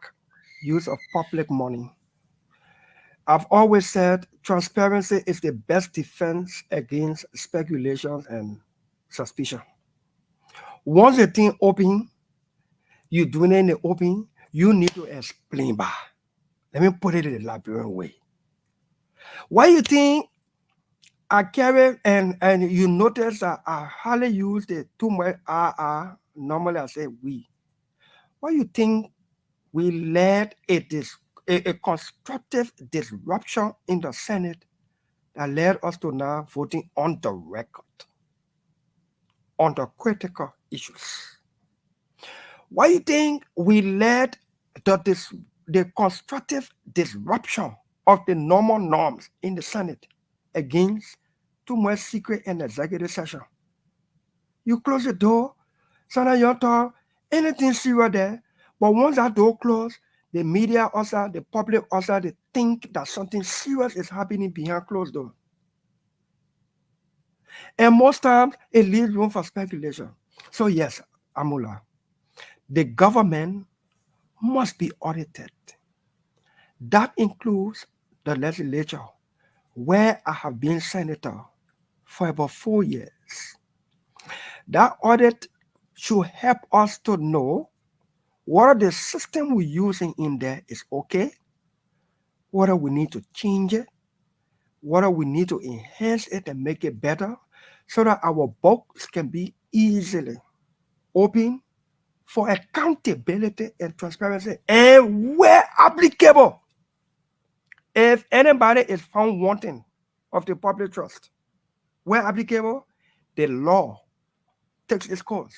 use of public money. I've always said transparency is the best defense against speculation and suspicion. Once the thing open, you're doing it in the open, you need to explain back. Let me put it in the Liberian way. Why you think I carry and you notice that I hardly use the too much normally I say we. Why you think we led a constructive disruption in the Senate that led us to now voting on the record, on the critical issues? Why you think we led the the constructive disruption of the normal norms in the Senate against too much secret and executive session. You close the door, so that you don't talk anything serious there. But once that door closed, the media also, the public also, they think that something serious is happening behind closed doors. And most times, it leaves room for speculation. So yes, Amula, the government must be audited. That includes the legislature, where I have been senator for about 4 years. That audit should help us to know whether the system we're using in there is okay, whether we need to change it, whether we need to enhance it and make it better, so that our books can be easily open for accountability and transparency, and where applicable, if anybody is found wanting of the public trust, where applicable, the law takes its course.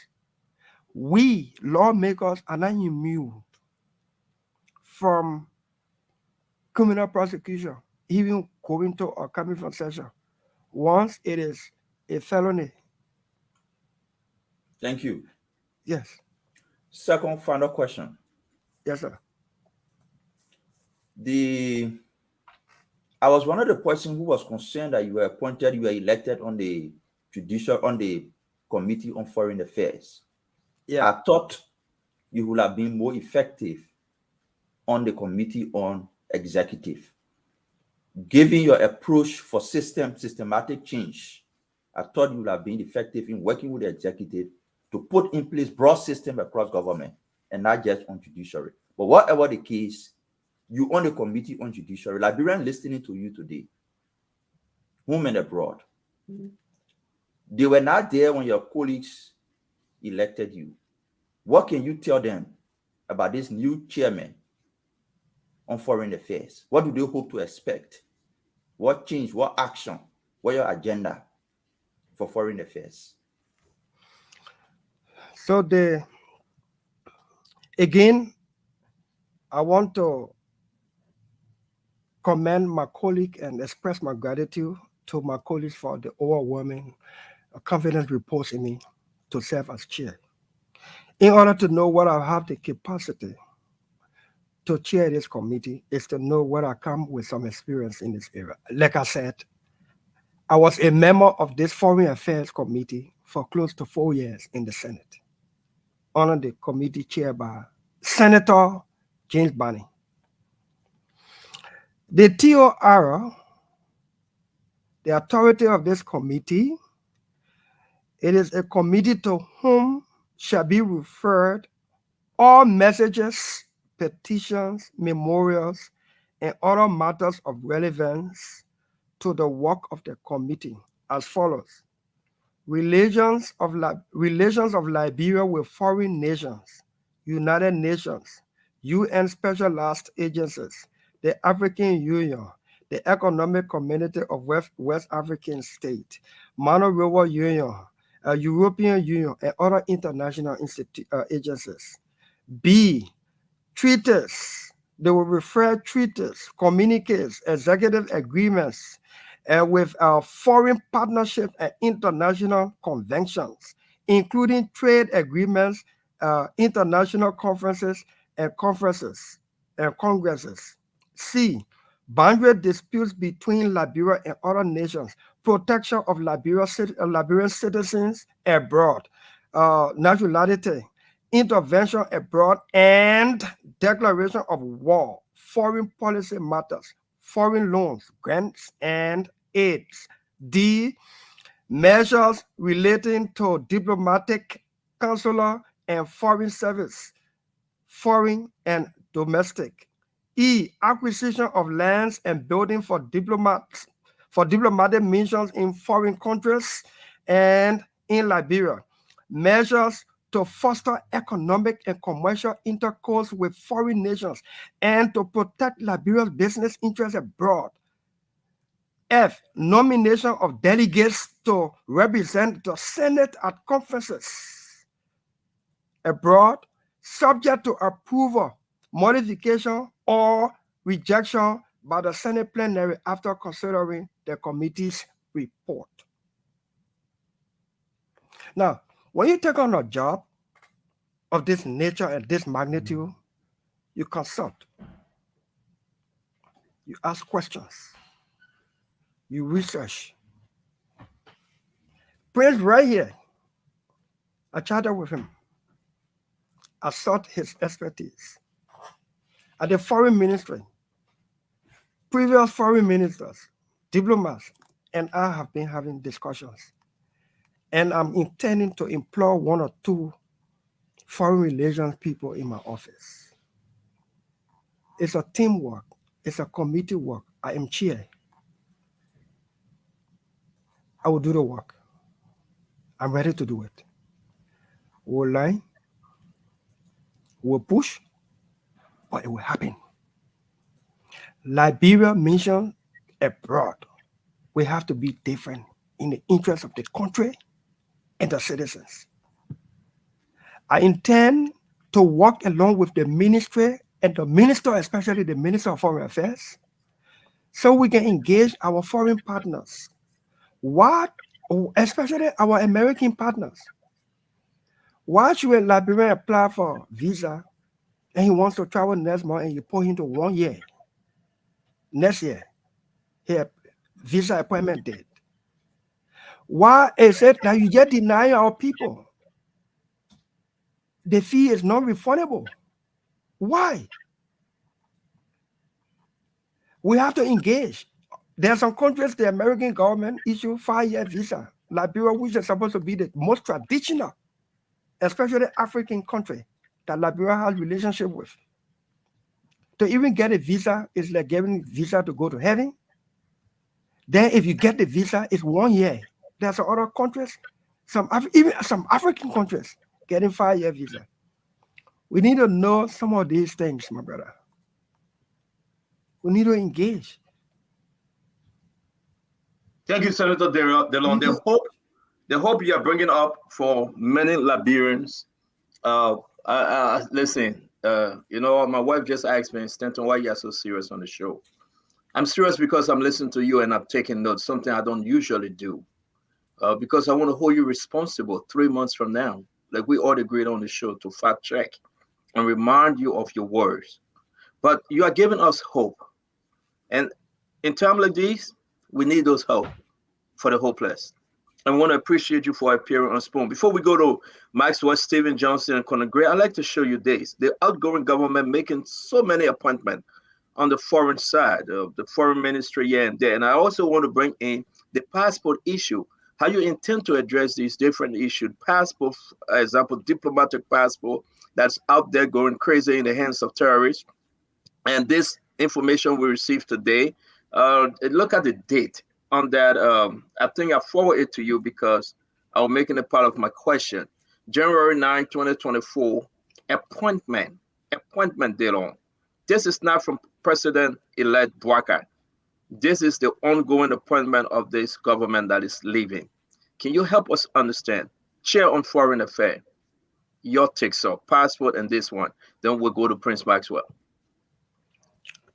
We lawmakers are not immune from criminal prosecution, even going to or coming from session, once it is a felony. Thank you. Yes. Second final question. Yes, sir. I was one of the persons who was concerned that you were appointed, you were elected on the Committee on Foreign Affairs. Yeah. I thought you would have been more effective on the Committee on Executive. Given your approach for systematic change, I thought you would have been effective in working with the executive to put in place broad system across government and not just on judiciary. But whatever the case, you on the Committee on Judiciary, Liberians listening to you today, home and abroad, they were not there when your colleagues elected you. What can you tell them about this new chairman on foreign affairs? What do they hope to expect? What change, what action, what your agenda for foreign affairs? So again, I want to commend my colleague and express my gratitude to my colleagues for the overwhelming confidence reposed in me to serve as chair. In order to know what I have the capacity to chair this committee is to know where I come with some experience in this area. Like I said, I was a member of this Foreign Affairs Committee for close to 4 years in the Senate, under the committee chaired by Senator James Barney. The TOR, the authority of this committee, it is a committee to whom shall be referred all messages, petitions, memorials, and other matters of relevance to the work of the committee as follows. Relations of Liberia with foreign nations, United Nations, UN specialized agencies, the African Union, the Economic Community of West African States, Mano River Union, European Union, and other international agencies. B, treaties. They will refer treaties, communiques, executive agreements, with foreign partnerships and international conventions, including trade agreements, international conferences and congresses. C, boundary disputes between Liberia and other nations, protection of Liberian citizens abroad, nationality, intervention abroad, and declaration of war, foreign policy matters, foreign loans, grants, and aids. D, measures relating to diplomatic, consular, and foreign service, foreign and domestic. E, acquisition of lands and building for diplomatic missions in foreign countries and in Liberia. Measures to foster economic and commercial intercourse with foreign nations and to protect Liberia's business interests abroad. F, nomination of delegates to represent the Senate at conferences abroad, subject to approval modification or rejection by the Senate plenary after considering the committee's report. Now, when you take on a job of this nature and this magnitude, you consult, you ask questions, you research. Prince right here, I chatted with him. I sought his expertise. At the foreign ministry, previous foreign ministers, diplomats, and I have been having discussions. And I'm intending to employ 1 or 2 foreign relations people in my office. It's a teamwork. It's a committee work. I am chair. I will do the work. I'm ready to do it. We'll learn. We'll push. But it will happen. Liberia mission abroad. We have to be different in the interest of the country and the citizens. I intend to work along with the ministry and the minister, especially the Minister of Foreign Affairs, so we can engage our foreign partners. Especially our American partners. Why should a Liberian apply for visa and he wants to travel next month and you put him to 1 year? Next year, here, visa appointment date. Why is it that you just deny our people? The fee is not refundable. Why? We have to engage. There are some countries, the American government issue 5-year visa. Liberia, which is supposed to be the most traditional, especially African country that Liberia has relationship with. To even get a visa is like getting a visa to go to heaven. Then if you get the visa, it's 1 year. There's other countries, even some African countries, getting 5-year visa. We need to know some of these things, my brother. We need to engage. Thank you, Senator Delon. The hope you are bringing up for many Liberians. Listen, my wife just asked me, Stanton, why you are so serious on the show? I'm serious because I'm listening to you and I'm taking notes, something I don't usually do. Because I want to hold you responsible 3 months from now, like we all agreed on the show, to fact check and remind you of your words. But you are giving us hope. And in times like these, we need those hope for the hopeless. I want to appreciate you for appearing on Spoon. Before we go to Maxwell, Stephen Johnson, and Conor Gray, I'd like to show you this. The outgoing government making so many appointments on the foreign side of the foreign ministry here and there. And I also want to bring in the passport issue, how you intend to address these different issues. Passport, for example, diplomatic passport that's out there going crazy in the hands of terrorists. And this information we received today, look at the date on that. I think I forward it to you because I was making it part of my question. January 9, 2024, appointment date on. This is not from President-elect Bouakai. This is the ongoing appointment of this government that is leaving. Can you help us understand? Chair on Foreign Affairs, your takes on passport and this one. Then we'll go to Prince Maxwell.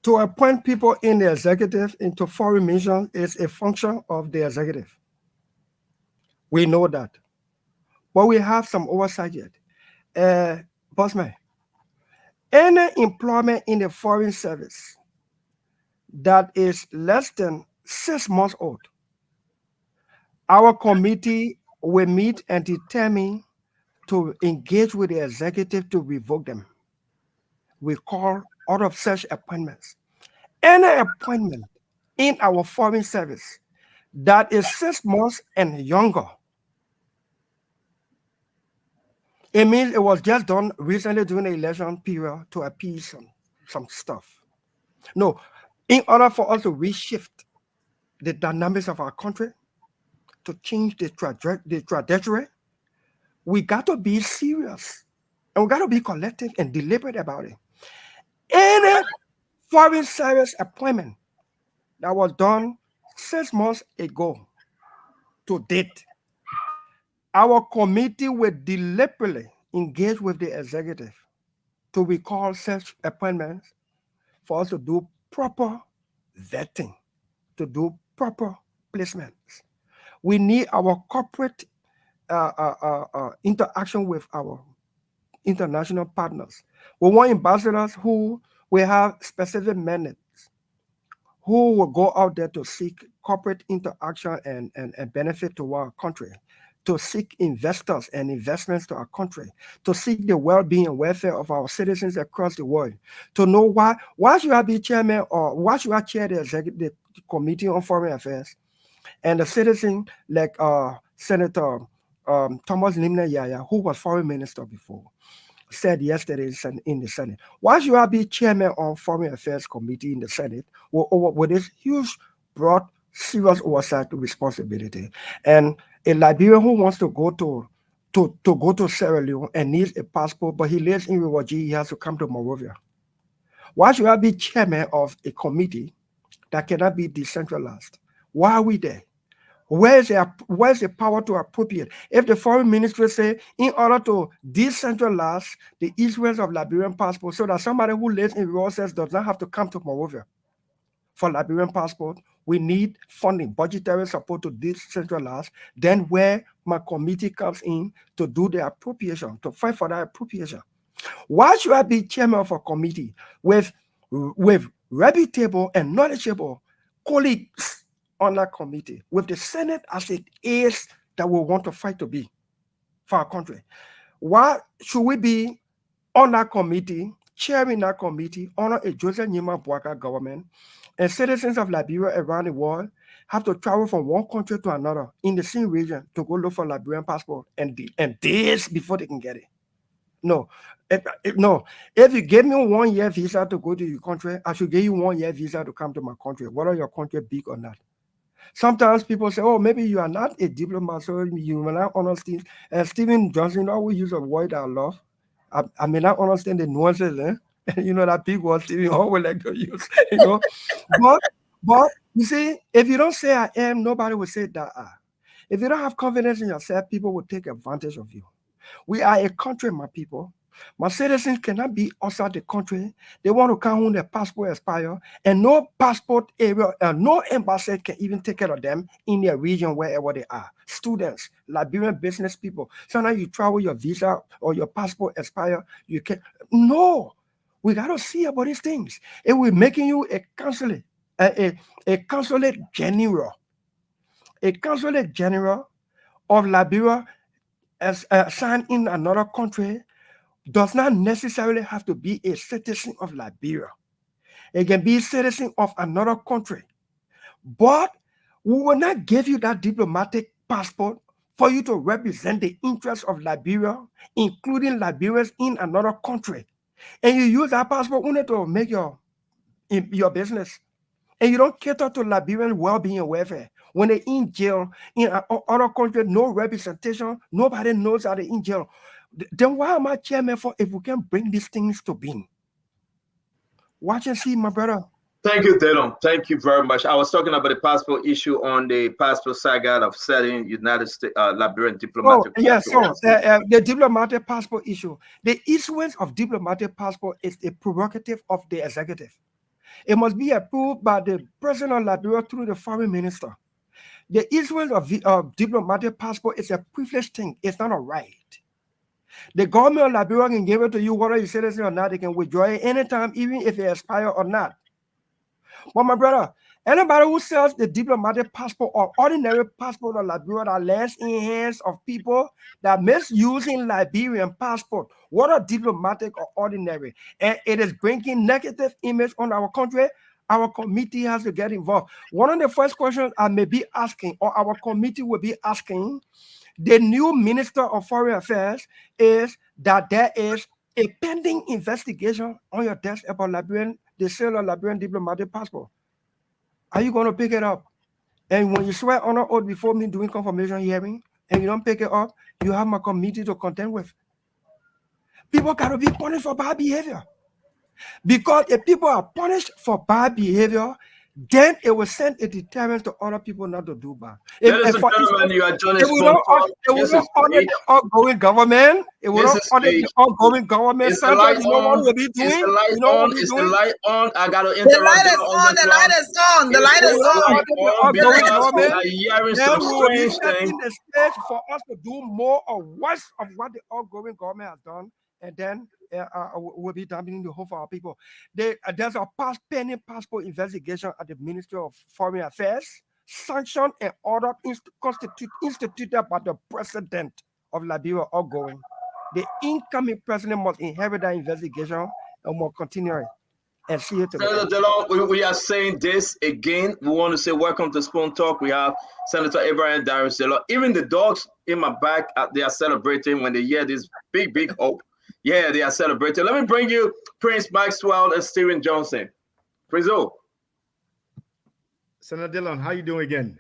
To appoint people in the executive into foreign mission is a function of the executive. We know that. But we have some oversight yet. Bossman, any employment in the foreign service that is less than 6 months old, our committee will meet and determine to engage with the executive to revoke them. We call out of such appointments. Any appointment in our foreign service that is 6 months and younger, it means it was just done recently during the election period to appease some stuff. No, in order for us to reshift the dynamics of our country, to change the trajectory, we got to be serious and we got to be collective and deliberate about it. Any foreign service appointment that was done 6 months ago to date, our committee will deliberately engage with the executive to recall such appointments for us to do proper vetting, to do proper placements. We need our corporate interaction with our international partners. We want ambassadors who will have specific minutes, who will go out there to seek corporate interaction and benefit to our country, to seek investors and investments to our country, to seek the well-being and welfare of our citizens across the world, to know why should I be chairman or why should I chair the executive committee on foreign affairs, and the citizen like Senator Thomas Limner Yaya, who was foreign minister before, said yesterday in the Senate, why should I be chairman on foreign affairs committee in the Senate with this huge, broad, serious oversight responsibility? And a Liberian who wants to go to Sierra Leone and needs a passport, but he lives in Riwaji, he has to come to Monrovia. Why should I be chairman of a committee that cannot be decentralized? Why are we there? Where's the power to appropriate? If the foreign ministry say, in order to decentralize the issuance of Liberian passports so that somebody who lives in rural areas does not have to come to Monrovia for Liberian passport, we need funding, budgetary support to decentralize. Then where my committee comes in to do the appropriation, to fight for that appropriation. Why should I be chairman of a committee with reputable and knowledgeable colleagues on that committee, with the Senate as it is that we want to fight to be for our country? Why should we be on that committee, chairing that committee, under a Joseph Nyima Boaka government, and citizens of Liberia around the world have to travel from one country to another in the same region to go look for Liberian passport and days before they can get it? No. If you give me 1 year visa to go to your country, I should give you 1 year visa to come to my country, whether your country big or not. Sometimes people say, oh, maybe you are not a diplomat, so you may not understand. And Stephen Johnson always use a word I love. I may not understand the nuances, you know, that big word Stephen always like to use, you know. But you see, if you don't say I am, nobody will say that I. If you don't have confidence in yourself, people will take advantage of you. We are a country, my people. My citizens cannot be outside the country. They want to come home, their passport expire, and no passport area, no embassy can even take care of them in their region wherever they are. Students, Liberian business people. Sometimes you travel, your visa or your passport expire, you can. No, we got to see about these things. It will making you a consulate, a consulate general, of Liberia as assigned in another country. Does not necessarily have to be a citizen of Liberia. It can be a citizen of another country. But we will not give you that diplomatic passport for you to represent the interests of Liberia, including Liberians in another country. And you use that passport only to make your business. And you don't cater to Liberian well-being and welfare. When they're in jail in other countries, no representation, nobody knows how they're in jail. Then why am I chairman for if we can bring these things to being? Watch and see, my brother. Thank you, Delon. Thank you very much. I was talking about the passport issue on the passport saga of setting United States Liberian diplomatic. Yes, the diplomatic passport issue. The issuance of diplomatic passport is a prerogative of the executive. It must be approved by the president of Liberia through the foreign minister. The issuance of diplomatic passport is a privileged thing. It's not a right. The government of Liberia can give it to you whether you're citizen or not. They can withdraw it anytime, even if it expires or not. But my brother, anybody who sells the diplomatic passport or ordinary passport of Liberia that lands in hands of people that misusing Liberian passport, whether diplomatic or ordinary, and it is bringing negative image on our country, our committee has to get involved. One of the first questions I may be asking, or our committee will be asking, the new Minister of Foreign Affairs, is that there is a pending investigation on your desk about the sale of Liberian diplomatic passport. Are you going to pick it up? And when you swear on an oath before me doing confirmation hearing, and you don't pick it up, you have my committee to contend with. People got to be punished for bad behavior. Because if people are punished for bad behavior, then it will send a deterrence to other people not to do bad. Ladies and gentlemen, you are joining it will not honor the ongoing government. It will not honor the ongoing government. Is the light on? Will be doing? Is the light on? Is the light on? I got to interrupt. The light is on. The light is on. The light is on. Because we are hearing some strange things. The stage for us to do more or worse of what the ongoing government has done, and then will be damaging the hope for our people. There's a pending passport investigation at the Ministry of Foreign Affairs, sanctioned and ordered instituted by the president of Liberia ongoing. The incoming president must inherit that investigation and will continue it. And see it. Senator Delon, we are saying this again. We want to say welcome to Spoon Talk. We have Senator Abraham Darius Delon. Even the dogs in my back, they are celebrating when they hear this big hope. Yeah, they are celebrating. Let me bring you Prince Maxwell and Stephen Johnson. Prince O. Senator Dillon, how you doing again?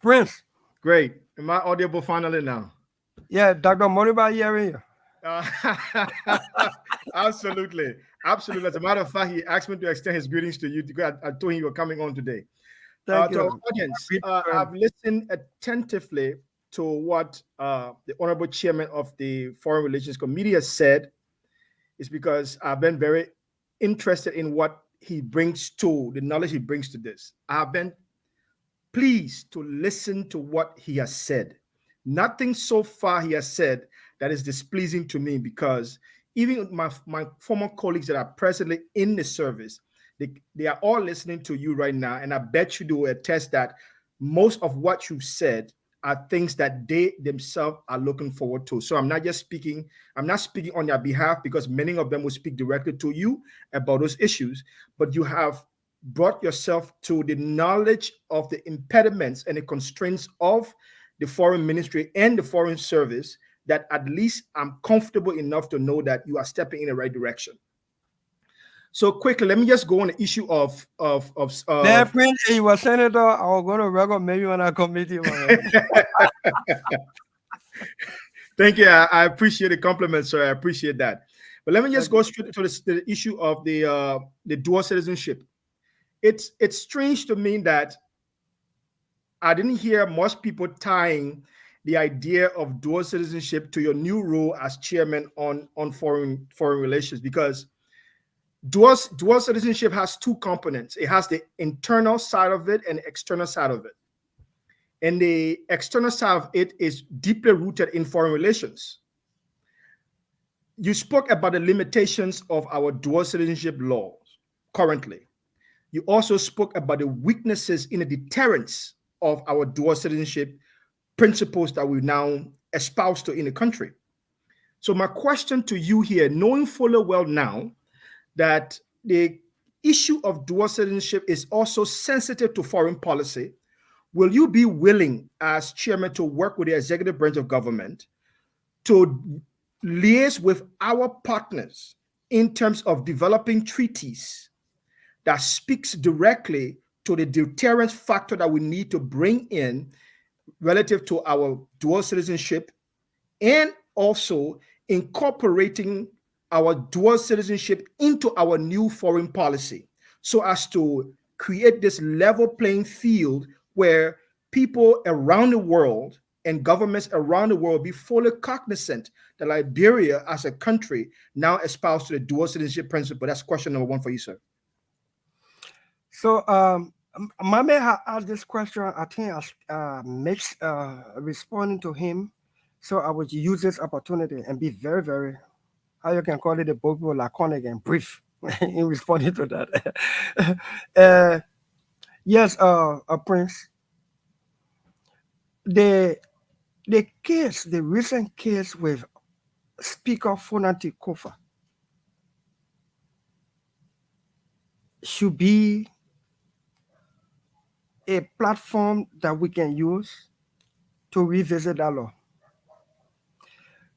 Prince. Great. Am I audible finally now? Yeah, Dr. Moriba here. Absolutely. Absolutely. As a matter of fact, he asked me to extend his greetings to you because I told him you were coming on today. Thank you. To our audience, I've listened attentively to what the Honorable Chairman of the Foreign Relations Committee has said. Is because I've been very interested in what he brings to, the knowledge he brings to this. I've been pleased to listen to what he has said. Nothing so far he has said that is displeasing to me, because even my former colleagues that are presently in the service, they are all listening to you right now, and I bet you do attest that most of what you've said are things that they themselves are looking forward to. So I'm not speaking on their behalf, because many of them will speak directly to you about those issues, but you have brought yourself to the knowledge of the impediments and the constraints of the foreign ministry and the foreign service, that at least I'm comfortable enough to know that you are stepping in the right direction. So quickly, let me just go on the issue of Prince, you were senator. I will go to record maybe when I commit you. Thank you. I appreciate the compliment, sir. I appreciate that. But let me just go straight to the issue of the dual citizenship. It's strange to me that I didn't hear most people tying the idea of dual citizenship to your new role as chairman on foreign relations, because dual citizenship has two components. It has the internal side of it and the external side of it. And the external side of it is deeply rooted in foreign relations. You spoke about the limitations of our dual citizenship laws currently. You also spoke about the weaknesses in the deterrence of our dual citizenship principles that we now espouse to in the country. So my question to you here, knowing fully well now that the issue of dual citizenship is also sensitive to foreign policy, will you be willing as chairman to work with the executive branch of government to liaise with our partners in terms of developing treaties that speaks directly to the deterrence factor that we need to bring in relative to our dual citizenship, and also incorporating our dual citizenship into our new foreign policy, so as to create this level playing field where people around the world and governments around the world be fully cognizant that Liberia as a country now espoused to the dual citizenship principle. That's question number one for you, sir. So Mame asked this question, I think makes responding to him. So I would use this opportunity and be very, very, how you can call it, a book laconic and brief in responding to that. Yes, Prince. The recent case with Speaker Fonati Kofa should be a platform that we can use to revisit that law.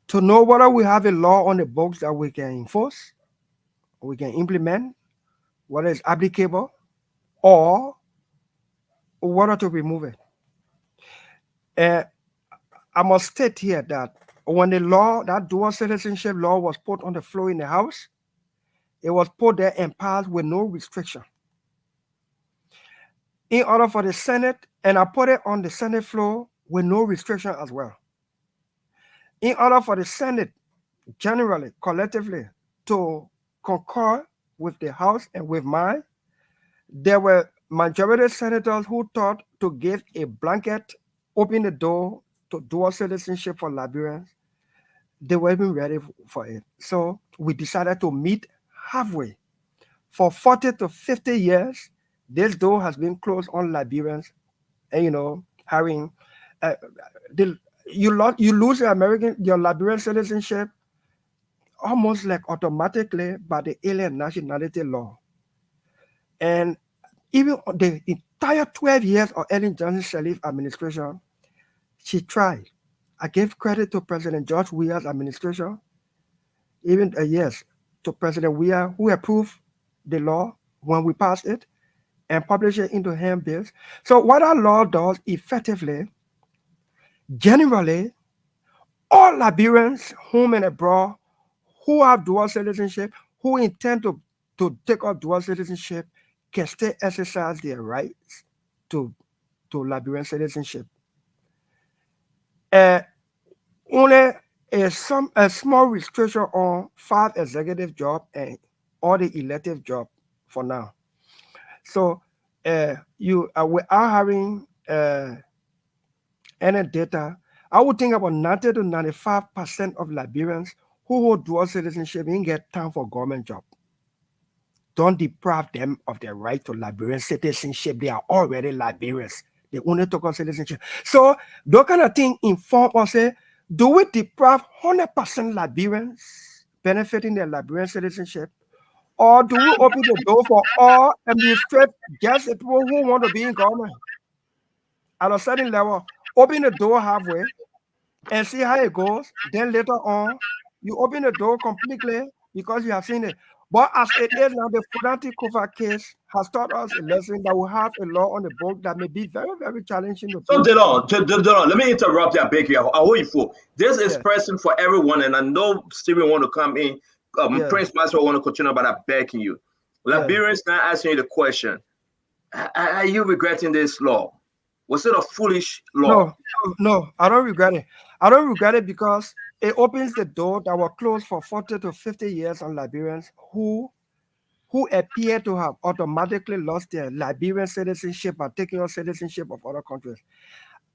To know whether we have a law on the books that we can enforce, we can implement, whether it's applicable, or whether to remove it. I must state here that when the law, that dual citizenship law was put on the floor in the House, it was put there and passed with no restriction. in order for the Senate, and I put it on the Senate floor with no restriction as well. In order for the Senate, generally, collectively, to concur with the House and with mine, there were majority senators who thought to give a blanket, open the door to dual citizenship for Liberians. They weren't ready for it. So we decided to meet halfway. For 40 to 50 years, this door has been closed on Liberians, and having you lose your Liberian citizenship almost like automatically by the alien nationality law. And even the entire 12 years of Ellen Johnson Sirleaf administration, she tried. I give credit to President George Weah's administration, even yes, to President Weah, who approved the law when we passed it and published it into handbills. So what our law does effectively, generally, all Liberians, home and abroad, who have dual citizenship, who intend to take up dual citizenship, can still exercise their rights to Liberian citizenship. Only a small restriction on 5 executive jobs and all the elective jobs for now. So without having any data, I would think about 90 to 95% of Liberians who hold dual citizenship didn't get time for government job. Don't deprive them of their right to Liberian citizenship. They are already Liberians. They only took on citizenship. So those kind of things inform us, do we deprive 100% Liberians benefiting their Liberian citizenship? Or do we open the door for all administrative just people who want to be in government? At a certain level, open the door halfway and see how it goes. Then later on, you open the door completely because you have seen it. But as it is now, the Funanti Kofa case has taught us a lesson that we have a law on the book that may be very, very challenging. So, Delon, let me interrupt you, Becky. I hold you for this is pressing for everyone, and I know Stephen want to come in. Prince Maxwell want to continue, but I'm begging you. Liberians now asking you the question: are you regretting this law? Was it a foolish law? No, I don't regret it. I don't regret it because it opens the door that were closed for 40 to 50 years on Liberians who appear to have automatically lost their Liberian citizenship by taking on citizenship of other countries.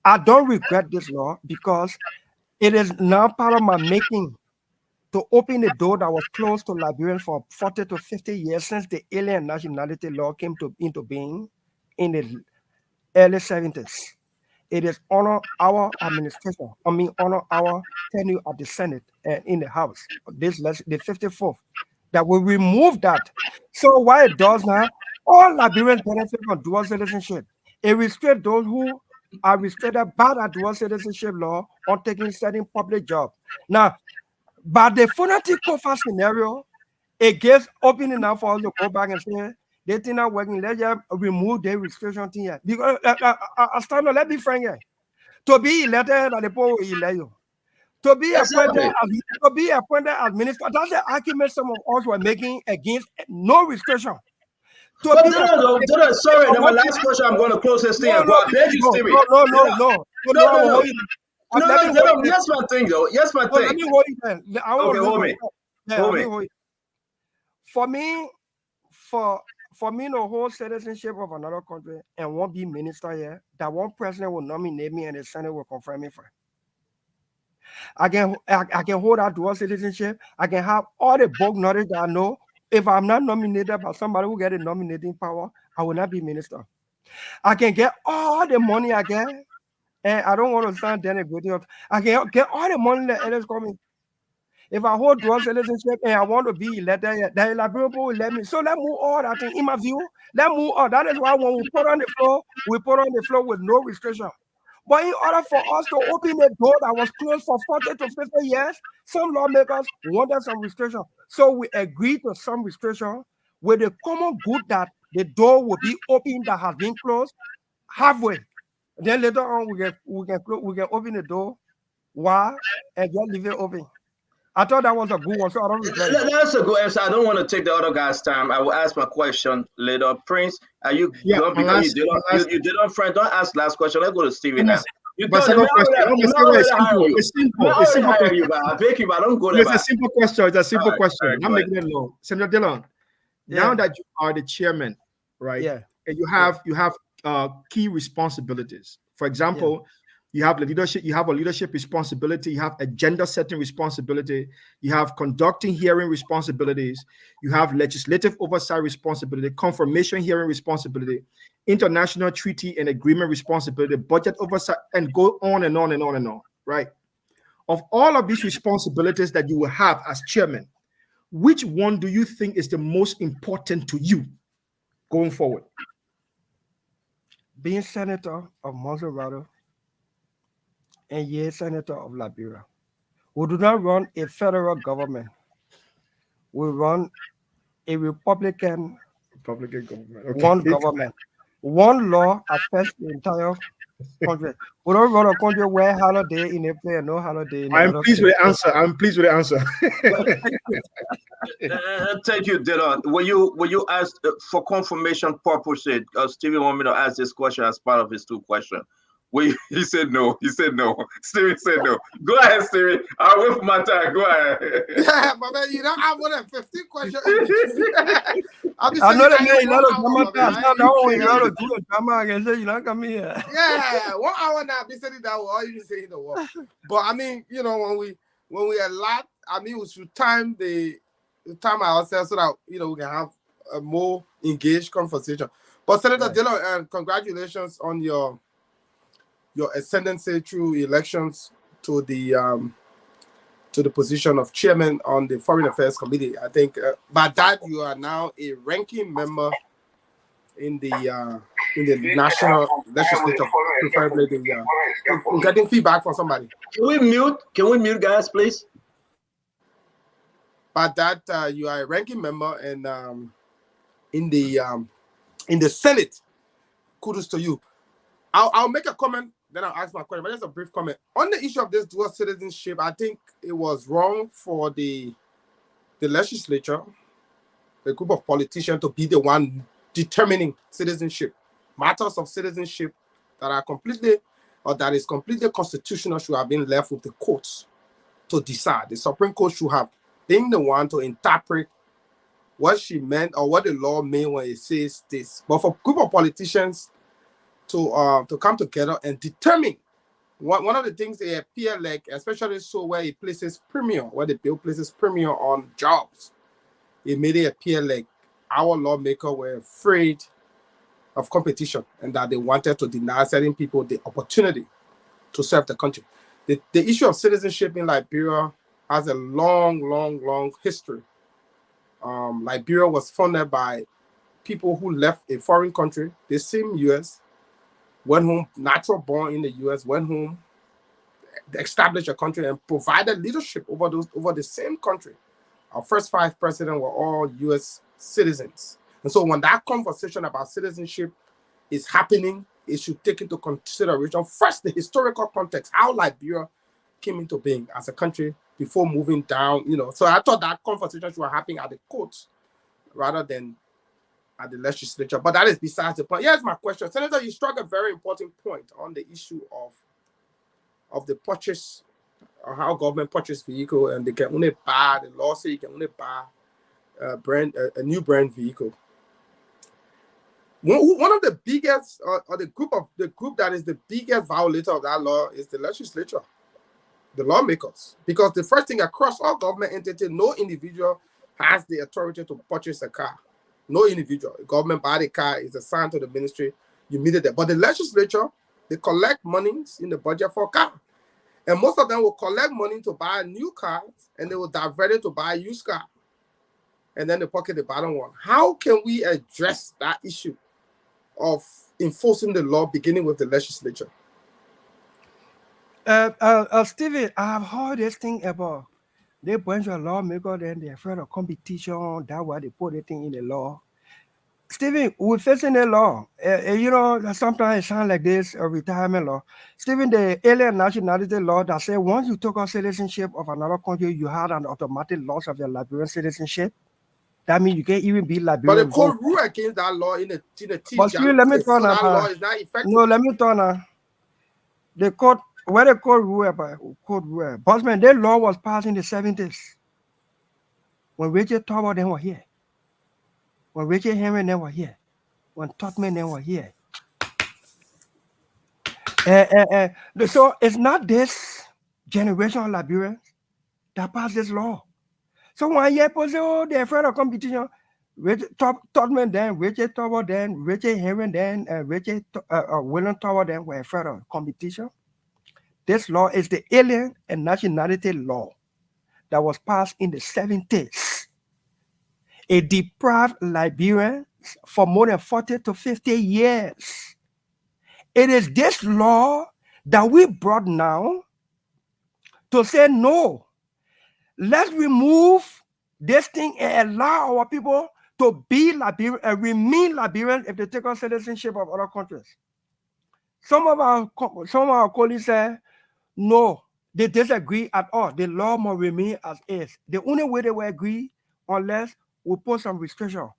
I don't regret this law because it is now part of my making to open the door that was closed to Liberians for 40 to 50 years since the alien nationality law came into being in the early 70s. It is honor our administration. Honor our tenure at the Senate and in the House. The 54th, that will remove that. So what it does now, all Liberians benefit from dual citizenship. It restricts those who are restricted by the dual citizenship law on taking certain public jobs. Now, by the Funanti Kofa scenario, it gives opening now for us to go back and say, they think not working. Let's just remove the restriction thing here. Because let's be frank here. To be elected, the people will elect you. To be appointed as minister, that's the argument some of us were making against no restriction. Sorry, my last question. I'm going to close this thing. No, yes, my thing though. Yes, my thing. Let me hold it then. Hold me. For me to hold citizenship of another country and won't be minister here, that one president will nominate me and the Senate will confirm me for. I can hold out dual citizenship. I can have all the book knowledge that I know. If I'm not nominated by somebody who get a nominating power, I will not be minister. I can get all the money I get, and I don't want to sound denigrating. I can get all the money that others call me. If I hold dual citizenship and I want to be elected, the Liberian people will let me. So let's move all that thing. In my view, let's move on. That is why when we put on the floor, we put on the floor with no restriction. But in order for us to open the door that was closed for 40 to 50 years, some lawmakers wanted some restriction. So we agreed to some restriction with the common good that the door will be open that has been closed halfway. Then later on, we can open the door and just leave it open. I thought that was a good one, so I don't regret it. That's a good answer. I don't want to take the other guy's time. I will ask my question later. Prince, are you done? Because you did on friend. Don't ask last question. Let's go to Stevie now. You But done. second question, it's simple. It's simple. I beg you, but I don't go there. It's a simple question. It's a simple question. right, I'm go making it long. Senator Dillon, now that you are the chairman, right? Yeah. And you have key responsibilities. For example, you have the leadership. You have a leadership responsibility. You have agenda setting responsibility. You have conducting hearing responsibilities. You have legislative oversight responsibility, confirmation hearing responsibility, international treaty and agreement responsibility, budget oversight, and go on and on and on and on. Right? Of all of these responsibilities that you will have as chairman, which one do you think is the most important to you going forward? Being senator of Maserati and senator of Liberia. We do not run a federal government. We run a Republican government. One government. One law affects the entire country. We don't run a country where holiday in a play and no holiday in I'm pleased with the answer. I'm pleased with the answer. Thank you, Dillon. Will you ask for confirmation purposes? Stevie want me to ask this question as part of his two questions. He said no. He said no. Stevie said no. Go ahead, Stevie. I'll wait for my time. Go ahead. Yeah, but man, you don't have more than 15 questions. I know that you lot of drama class. Now you lot of do drama again. Say you not come here. Yeah, 1 hour now. Be saying that all you say the work. But I mean, you know, when we allot, I mean, we should time ourselves so that we can have a more engaged conversation. But Senator Dillon, congratulations on your ascendancy through elections to the position of chairman on the Foreign Affairs Committee. I think by that you are now a ranking member in the national legislature, preferably I'm getting feedback from somebody. Can we mute guys, please? By that you are a ranking member and in the Senate. Kudos to you. I'll make a comment. Then I'll ask my question, but just a brief comment. On the issue of this dual citizenship, I think it was wrong for the legislature, the group of politicians, to be the one determining citizenship. Matters of citizenship that is completely constitutional should have been left with the courts to decide. The Supreme Court should have been the one to interpret what she meant or what the law meant when it says this. But for a group of politicians to come together and determine one of the things they appear like, especially so where it places premium, where the bill places premium on jobs, it made it appear like our lawmakers were afraid of competition and that they wanted to deny certain people the opportunity to serve the country. The issue of citizenship in Liberia has a long history. Liberia was founded by people who left a foreign country, the same U.S., went home, natural born in the U.S., went home, established a country and provided leadership over the same country. Our first 5 presidents were all U.S. citizens. And so when that conversation about citizenship is happening, it should take into consideration first the historical context, how Liberia came into being as a country before moving down, So I thought that conversation should happen at the courts rather than at the legislature, but that is besides the point. Here's my question. Senator, you struck a very important point on the issue of the purchase, or how government purchase vehicle, and they can only buy, the law says you can only buy a new brand vehicle. One of the biggest, or the group that is the biggest violator of that law is the legislature, the lawmakers, because the first thing across all government entities, no individual has the authority to purchase a car. No individual. The government buy the car, is assigned to the ministry, you meet it there. But the legislature, they collect monies in the budget for a car. And most of them will collect money to buy a new car, and they will divert it to buy a used car. And then they pocket the bottom one. How can we address that issue of enforcing the law beginning with the legislature? Stevie, I have heard this thing about they bunch of lawmakers and they're afraid of competition. That's why they put the thing in the law. Stephen, we're facing a law. You know, sometimes it sounds like this, a retirement law. Stephen, the alien nationality law that says once you took on citizenship of another country, you had an automatic loss of your Liberian citizenship. That means you can't even be Liberian. But the court rule against that law in the But Stephen, let me so turn that now. law is not effective. No, let me turn now. The court, where the court rule about court rule, Bosman, that law was passed in the 70s when Richard Tauber then were here. When Richard Henry then were here. When Totman then were here. So it's not this generation of Liberians that passed this law. So when you say, oh, they're afraid of competition, Richard Totman then, Richard Tauber then, Richard Henry then, Richard William Tauber then were afraid of competition. This law is the Alien and Nationality Law that was passed in the 70s. It deprived Liberians for more than 40 to 50 years. It is this law that we brought now to say, no, let's remove this thing and allow our people to be Liberian and remain Liberians if they take on citizenship of other countries. Some of our colleagues say, no, they disagree at all. The law must remain as is. The only way they will agree unless we put some restriction.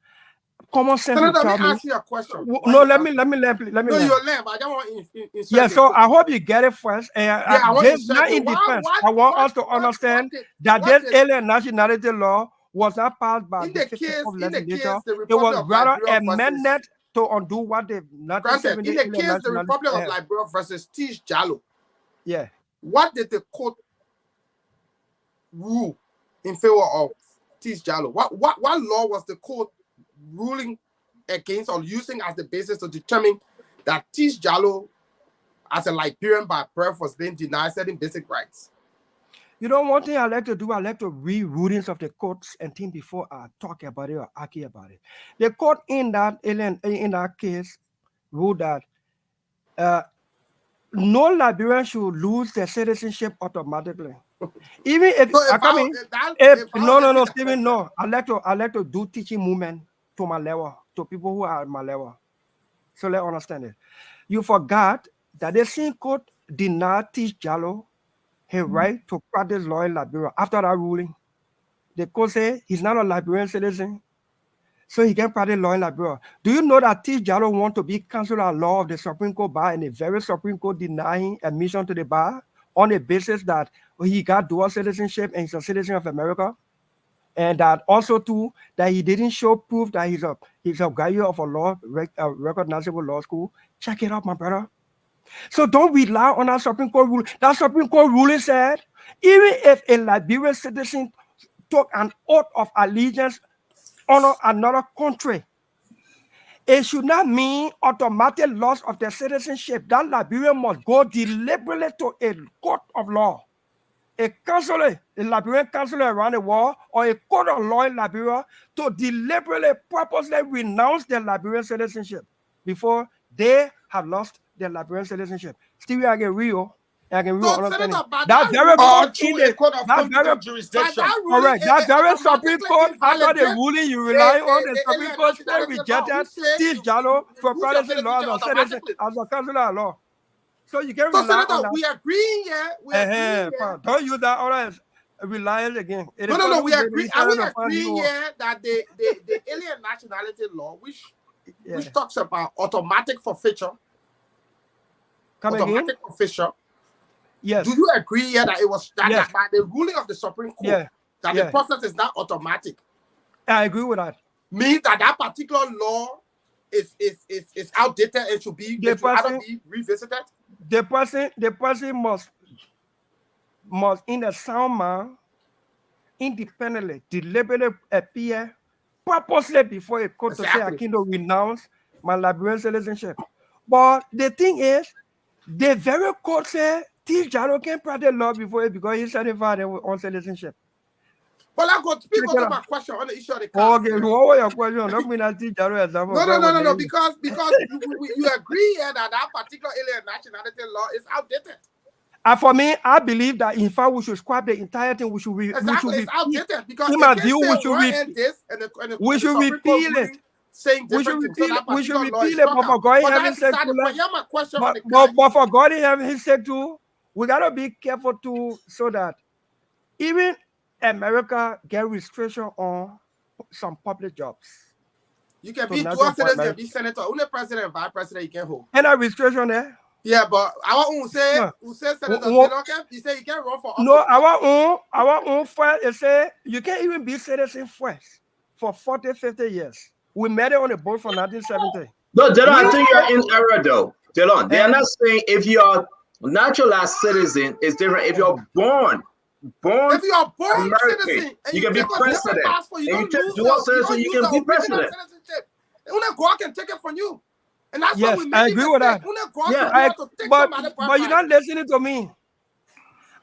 Common sense. Senator, let me ask you a question. No, let me. No, you're lame, but I don't want to Yeah, so I hope you get it first. I want This to not in defense. I want us to understand that this alien nationality law was not passed by the 54th legislature. It was rather amended to undo what the granted, in the case the Republic of Liberia versus Tish Jallow. Yeah. What did the court rule in favor of Tish Jallow? What law was the court ruling against or using as the basis to determine that Tish Jallow, as a Liberian by birth, was being denied certain basic rights? You know, one thing I like to do, I like to read rulings of the courts and things before I talk about it or argue about it. The court in that case ruled that no Liberian should lose their citizenship automatically. Even if no, Stephen, no. I like to do teaching movement to my level, to people who are at my level. So let's understand it. You forgot that the same court denied Tish Jallow his right to practice law in Liberia. After that ruling, the court said he's not a Liberian citizen, so he can practice law in Liberia. Do you know that Tish Jallow want to be counselor at law of the Supreme Court bar, and the very Supreme Court denying admission to the bar on the basis that he got dual citizenship and he's a citizen of America, and that also too that he didn't show proof that he's a graduate of a recognizable law school? Check it out, my brother. So don't rely on that Supreme Court rule. That Supreme Court ruling said, even if a Liberian citizen took an oath of allegiance on another country, it should not mean automatic loss of their citizenship. That Liberian must go deliberately to a court of law. A counselor, a Liberian counselor around the world, or a court of law in Liberia to deliberately, purposely renounce their Liberian citizenship before they have lost their Liberian citizenship. Stevie, I can real. Understand that very jurisdiction. Correct. That very Supreme Court, after the ruling you rely on, the Supreme Court still rejected Tish Jallow for practicing law as a citizen, as a counselor of law. So you can rely on that. We agreeing here. Don't use that other reliance again. No, we agree. Are we agreeing here that the alien nationality law, which talks about automatic forfeiture, automatic forfeiture? Yes. Do you agree here that it was that by the ruling of the Supreme Court that the process is not automatic? I agree with that. Means that particular law is outdated and should be revisited? The person must in a sound mind, independently, deliberately appear purposely before a court to say I can renounce my Liberian citizenship. But the thing is, the very court said Tish Jallow can't practice law before it because he's certified on citizenship. Well, I got speak to my question on the issue of the cast. Okay, what was your question? Don't mean that Tish Jallow example. No, because you agree here that particular alien nationality law is outdated. For me, I believe that in fact we should scrap the entire thing. We should it's outdated because in my view, we should repeal it. saying We should different things. So repeal. that We should particular law is repeal it. struck But for out. God, But having that's said beside to the point. that, Here's my question on the car. but for God having His say too, we gotta be careful too, so that even America get restriction on some public jobs. You can So be not dual just for citizen, America. be senator, only president and vice president you can hold. And a restriction there. Yeah, but our own say, No. who says senator, Wo- you say you can run for No, office. our own first, they say you can't even be citizen first for 40, 50 years. We made it on the board for 1970. No, Dylan, I We think you're say- in error though. Dylan, they're not saying if you're naturalized citizen is different. If you're born if you are born American, citizen and you can be take a different president. passport, you And don't you take lose dual the citizen, you can be president. citizenship. Only God can take it from you. And that's Yes, why we I make agree with that. Only God Yeah. can be able to take But somebody you're not listening to me.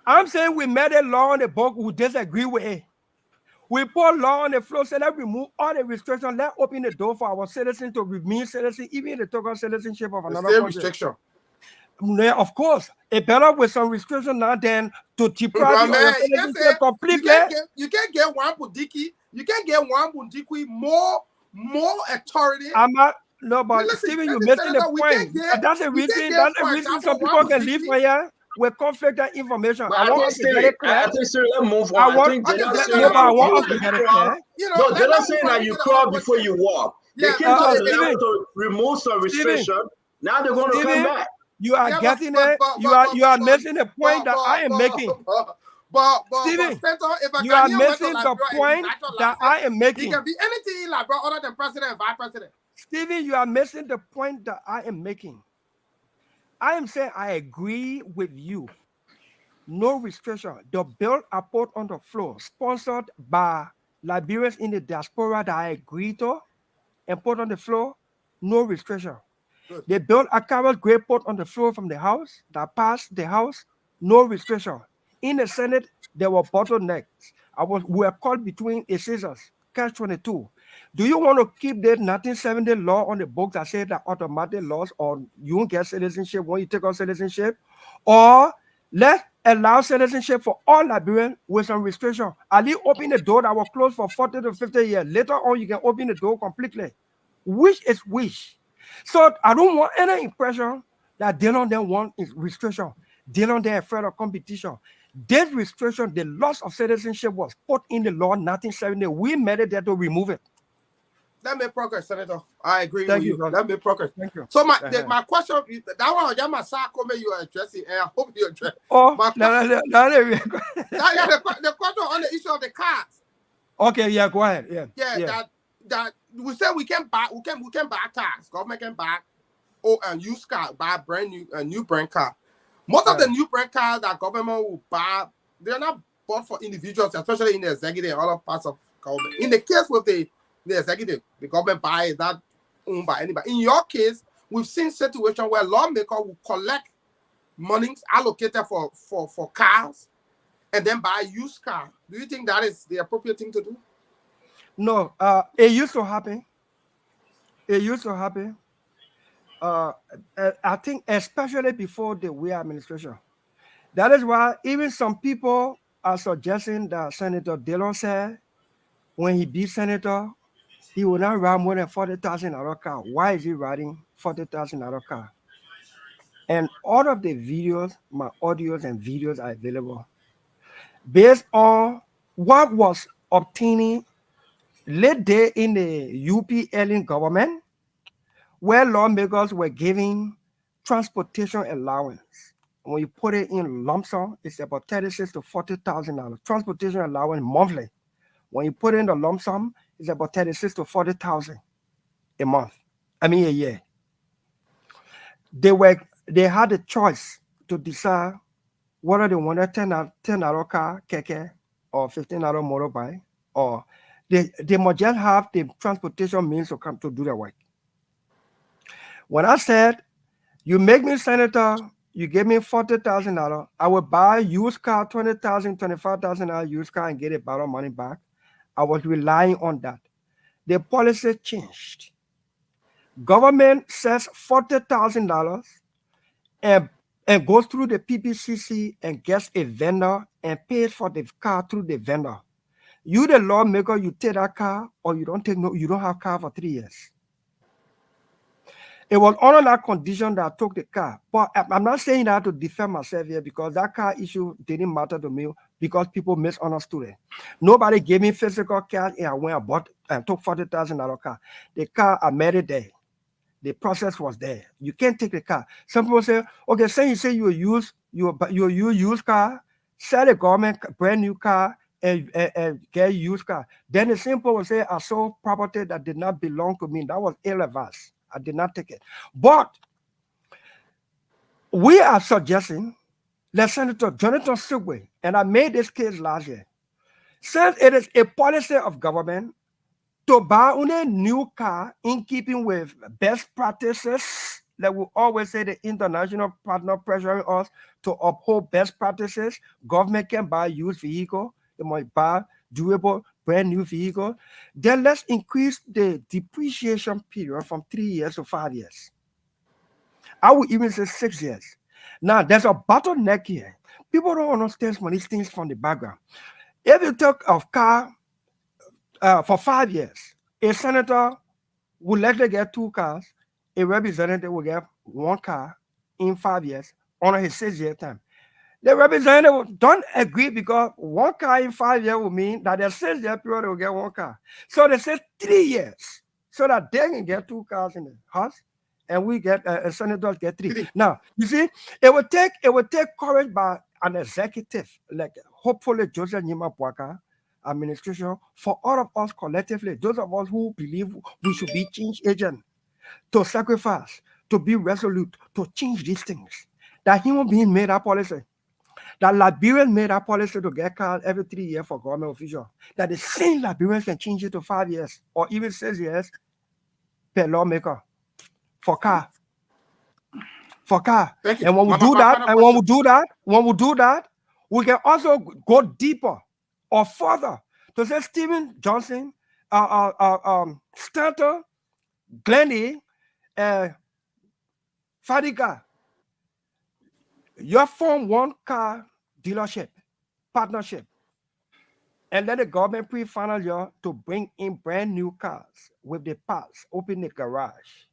I'm saying we made a law on the book we disagree with it. We put law on the floor, so let's remove all the restrictions. Let's open the door for our citizens to remain citizens, even if they took on citizenship of another still country. restriction. Yeah, of course. It better with some restriction now than to deprive you of your citizenship completely. You can't get one Bundiki. You can't get one Bundiki more authority. I'm not. No, but Listen, Stephen, you're listen, missing the Senator, we point. can't get- That's a we can't reason. get, That's for a reason example, some people one can leave Bundiki. for here with conflicted information. But I I want think us to get still, it clear. I think still, let's move on. I I want- think okay, they're not no, saying but I that want you us to get it clear. No, they're not saying that you crawl before you walk. They Yeah, came to the Steven, level to remove some restriction. Now they're going to come Steven, back. you are Yeah, getting it. You are missing the point that I am making. Steven, Senator, if a you are Ghanaian went to missing the Liberia and he's point naturalized, that I am he making. can be anything in Liberia other than president and vice president. Stephen, you are missing the point that I am making. I am saying I agree with you. No restriction. The bill I put on the floor, sponsored by Liberians in the diaspora that I agree to and put on the floor, no restriction. Good. The bill I Carol Gray put on the floor from the House that passed the House, no restriction. In the Senate, there were bottlenecks. We were caught between a scissors, catch-22. Do you want to keep that 1970 law on the books that say that automatic laws or you won't get citizenship when you take on citizenship? Or let's allow citizenship for all Liberians with some restriction. At least open the door that was closed for 40 to 50 years. Later on, you can open the door completely. Which is which? So I don't want any impression that they don't want restriction. They don't afraid of competition. This restriction, the loss of citizenship was put in the law in 1970. We made it there to remove it. That made progress, Senator. I agree Thank with you, you. brother. That made progress. Thank you. So my question, that one, yeah, my side comment you are addressing, and I hope you address. Oh, My no. the question on the issue of the cards. Okay, yeah, go ahead. Yeah. That we said we can buy cars. Government can buy used car, buy new brand car. Most of the new brand cars that government will buy, they're not bought for individuals, especially in the executive and other parts of government. In the case with the executive, the government buy is not owned by anybody. In your case, we've seen situations where lawmakers will collect monies allocated for cars and then buy used car. Do you think that is the appropriate thing to do? No, it used to happen. I think especially before the Weah administration. That is why even some people are suggesting that Senator Dillon said when he beat Senator, he will not ride more than $40,000 car. Why is he riding $40,000 car? And all of the videos, my audios and videos are available based on what was obtaining late day in the UPLN government, where lawmakers were giving transportation allowance. When you put it in lump sum, it's about $36,000 to $40,000 transportation allowance monthly. When you put in the lump sum, it's about $36,000 to $40,000 a month. A year. They had a choice to decide whether they wanted $10 car, keke, or $15 motorbike, or they must just have the transportation means to come to do their work. When I said, you make me senator, you give me $40,000, I will buy a used car, $20,000, $25,000 used car and get a lot of money back. I was relying on that. The policy changed. Government says $40,000 and goes through the PPCC and gets a vendor and pays for the car through the vendor. You, the lawmaker, you take that car or you don't have car for 3 years. It was under that condition that I took the car. But I'm not saying that to defend myself here, because that car issue didn't matter to me because people misunderstood it. Nobody gave me physical cash and I went and bought and took $40,000 car. The car, I made it there. The process was there. You can't take the car. Some people say, okay, say you say you use used car, sell the government brand new car and get a used car. Then the same people will say, I sold property that did not belong to me. That was ill-advised. I did not take it. But we are suggesting that Senator Jonathan Subway, and I made this case last year, since it is a policy of government to buy a new car in keeping with best practices, that we always say the international partner pressuring us to uphold best practices. Government can buy used vehicle, they might buy durable brand new vehicle. Then let's increase the depreciation period from 3 years to 5 years. I would even say 6 years. Now there's a bottleneck here. People don't understand some of these things from the background. If you take a car for 5 years, a senator will likely get 2 cars, a representative will get 1 car in 5 years on his 6-year term. The representative don't agree because 1 car in 5 years will mean that their 6-year period will get 1 car. So they say 3 years so that they can get 2 cars in the house and we get senators get 3. Now, you see, it would take courage by an executive like hopefully Joseph Nima Boakai administration for all of us collectively, those of us who believe we should be change agents, to sacrifice, to be resolute, to change these things. That human being made that policy. That Liberians made that policy to get cars every 3 years for government officials. That the same Liberians can change it to 5 years or even 6 years per lawmaker for car. For car. And when we do that, we can also go deeper or further to say Stephen Johnson, Stanton, Glennie, Fadiga, you form 1 car dealership, partnership, and let the government pre-final year to bring in brand new cars with the parts, open the garage.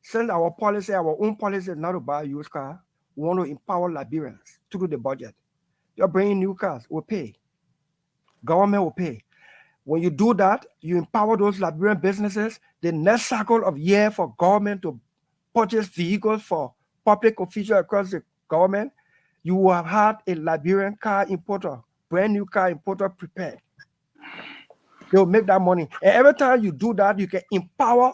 Send our policy, our own policy, not to buy a used car. We want to empower Liberians through the budget. You're bringing new cars, we'll pay. Government will pay. When you do that, you empower those Liberian businesses. The next cycle of year for government to purchase vehicles for public officials across the government, you will have had a Liberian car importer, brand new car importer prepared. They will make that money. And every time you do that, you can empower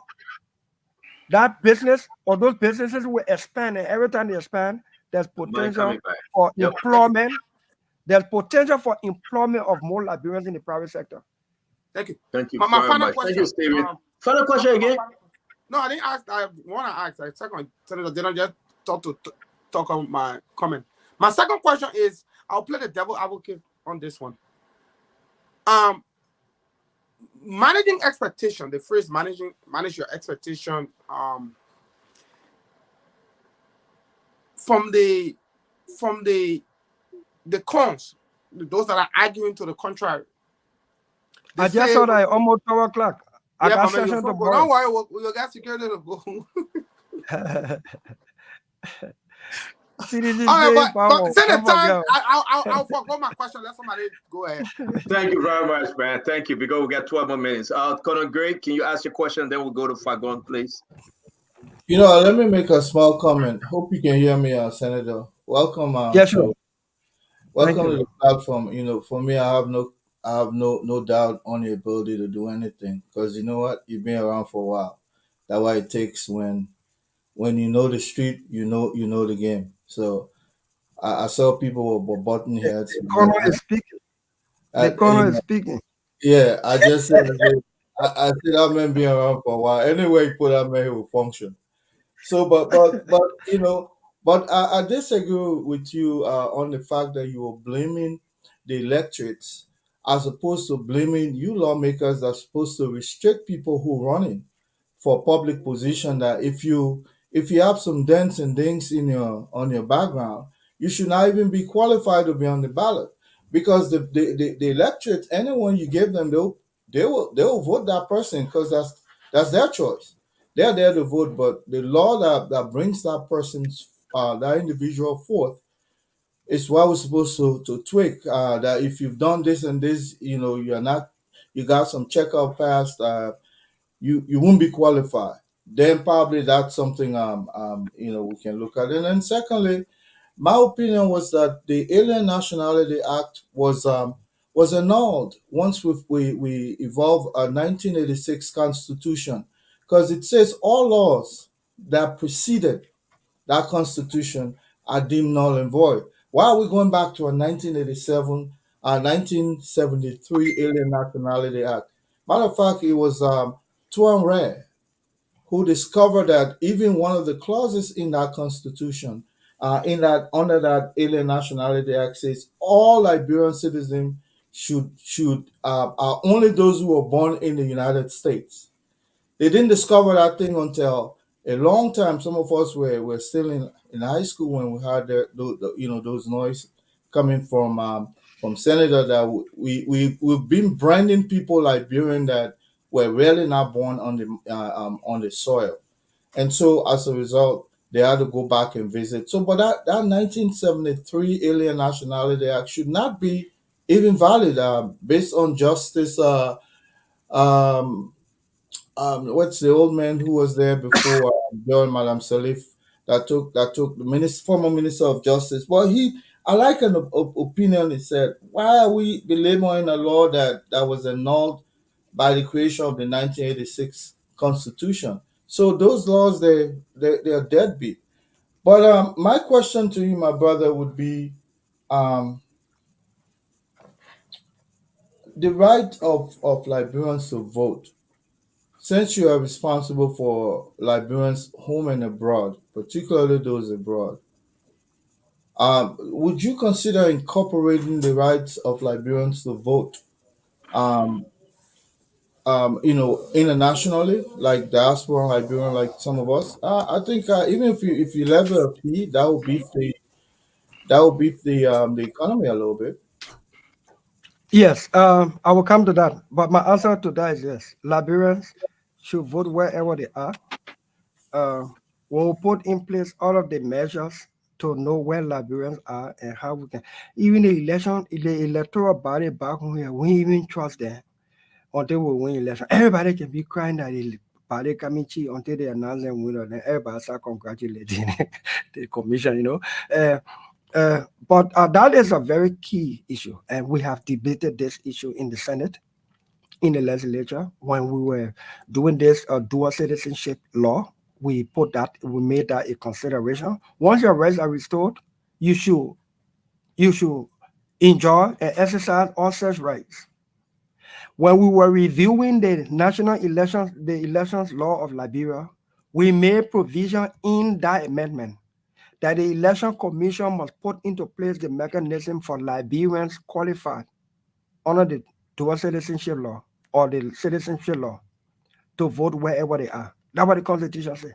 that business, or those businesses will expand. And every time they expand, there's potential for employment. There's potential for employment of more Liberians in the private sector. Thank you. Thank you. My final much. question. Thank you, Stephen. Final question again. No, I didn't ask. I want to ask. I second Senator didn't just talk on my comment. My second question is, I'll play the devil advocate on this one. Managing expectation. The phrase manage your expectation. From the cons, those that are arguing to the contrary. I just saw that almost 12 o'clock. I got session to go. Don't worry, we'll get security to go. All right, but send the time. I'll forgo my question. Let somebody go ahead. Thank you very much, man. Thank you. Because we got 12 more minutes. Conor Gray, can you ask your question? Then we'll go to Fagon, please. Let me make a small comment. Hope you can hear me, Senator. Welcome. Yes, sure. Welcome to the platform. For me, I have no doubt on your ability to do anything, because you know what, you've been around for a while. That's why it takes when you know the street, you know the game. So I saw people were button heads. The corner is speaking. The corner is speaking. Yeah, I just said I said that man been around for a while. Anyway, you put that man, he will function. So, but I disagree with you on the fact that you were blaming the electorates as opposed to blaming you lawmakers that are supposed to restrict people who are running for public position. That if you have some dents and dings on your background, you should not even be qualified to be on the ballot, because the electorate, anyone you give them, they will vote that person because that's their choice. They're there to vote, but the law that brings that person's that individual forth is what we're supposed to tweak. That if you've done this and this, you got some checkout pass, you won't be qualified. Then probably that's something we can look at. And then secondly, my opinion was that the Alien Nationality Act was annulled once we evolved a 1986 Constitution, because it says all laws that preceded that Constitution are deemed null and void. Why are we going back to a 1973 Alien Nationality Act? Matter of fact, it was Tuan Ray who discovered that even one of the clauses in that Constitution, under that Alien Nationality Act, says all Liberian citizens are only those who were born in the United States. They didn't discover that thing until a long time. Some of us were still in high school when we had those noise coming from Senator that we've been branding people Liberian that were really not born on the soil, and so as a result they had to go back and visit. So, but that 1973 Alien Nationality Act should not be even valid based on Justice. What's the old man who was there before John Madam Salif that took the former Minister of Justice? Well, I like an opinion. He said, why are we belaboring a law that was annulled by the creation of the 1986 Constitution? So those laws, they are deadbeat. But my question to you, my brother, would be the right of Liberians to vote. Since you are responsible for Liberians home and abroad, particularly those abroad, would you consider incorporating the rights of Liberians to vote, internationally, like diaspora Liberian, like some of us? I think even if you level a fee, that would beef the economy a little bit. Yes, I will come to that. But my answer to that is yes. Liberians should vote wherever they are. We'll put in place all of the measures to know where Liberians are and how we can. Even the electoral body back home here, we even trust them until we win election. Everybody can be crying that the party coming cheap until they announce them winner. Then everybody start congratulating the commission, But that is a very key issue, and we have debated this issue in the Senate, in the legislature, when we were doing this dual citizenship law. We made that a consideration. Once your rights are restored, you should enjoy and exercise all such rights. When we were reviewing the national elections, the elections law of Liberia, we made provision in that amendment that the election commission must put into place the mechanism for Liberians qualified under the dual citizenship law or the citizenship law to vote wherever they are. That's what the Constitution says.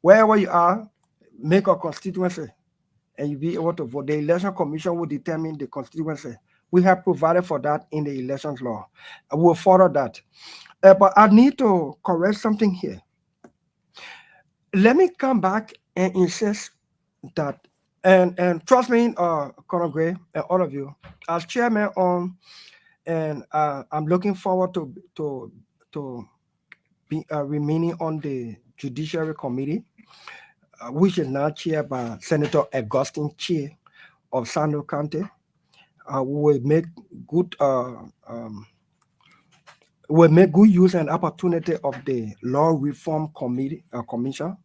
Wherever you are, make a constituency and you'll be able to vote. The election commission will determine the constituency. We have provided for that in the elections law. I will follow that. But I need to correct something here. Let me come back and insist that, and trust me, Colonel Gray and all of you, as chairman and I'm looking forward to be remaining on the Judiciary Committee, which is now chaired by Senator Augustine Chie of Sando County. We will make good use and opportunity of the Law Reform Commission,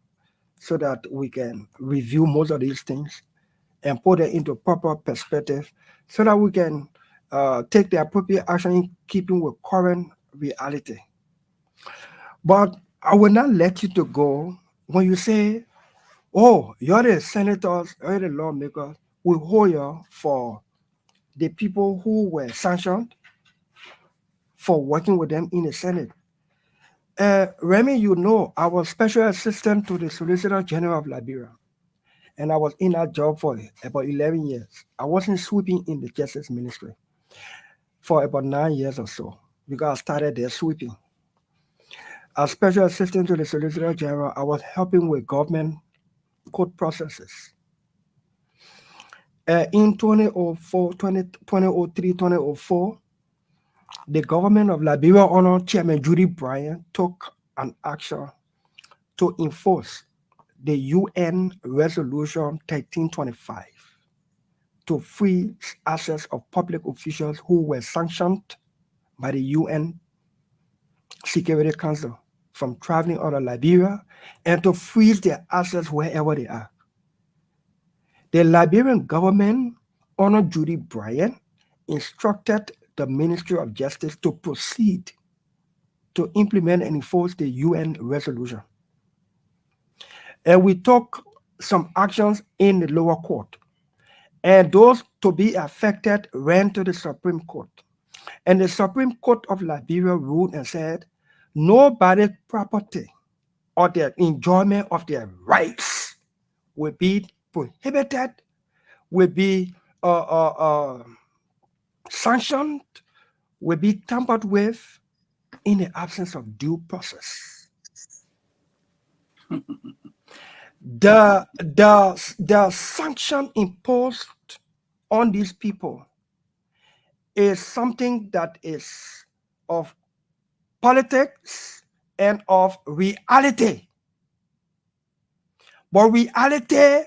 so that we can review most of these things and put it into proper perspective, so that we can take the appropriate action in keeping with current reality. But I will not let you to go when you say, oh, you're the senators, you're the lawmakers. We hold you for the people who were sanctioned for working with them in the Senate. Remy, I was special assistant to the Solicitor General of Liberia, and I was in that job for about 11 years. I wasn't sweeping in the Justice Ministry for about 9 years or so, because I started there sweeping. As special assistant to the Solicitor General, I was helping with government court processes. In 2004, 2003, 2004, the government of Liberia under Chairman Judy Bryant took an action to enforce the UN Resolution 1325 to free access of public officials who were sanctioned by the UN Security Council from traveling out of Liberia and to freeze their access wherever they are. The Liberian government, under Judy Bryant, instructed the Ministry of Justice to proceed to implement and enforce the UN resolution. And we took some actions in the lower court. And those to be affected ran to the Supreme Court. And the Supreme Court of Liberia ruled and said, nobody's property or their enjoyment of their rights will be prohibited, will be sanctioned, will be tampered with in the absence of due process. The sanction imposed on these people is something that is of politics and of reality. But reality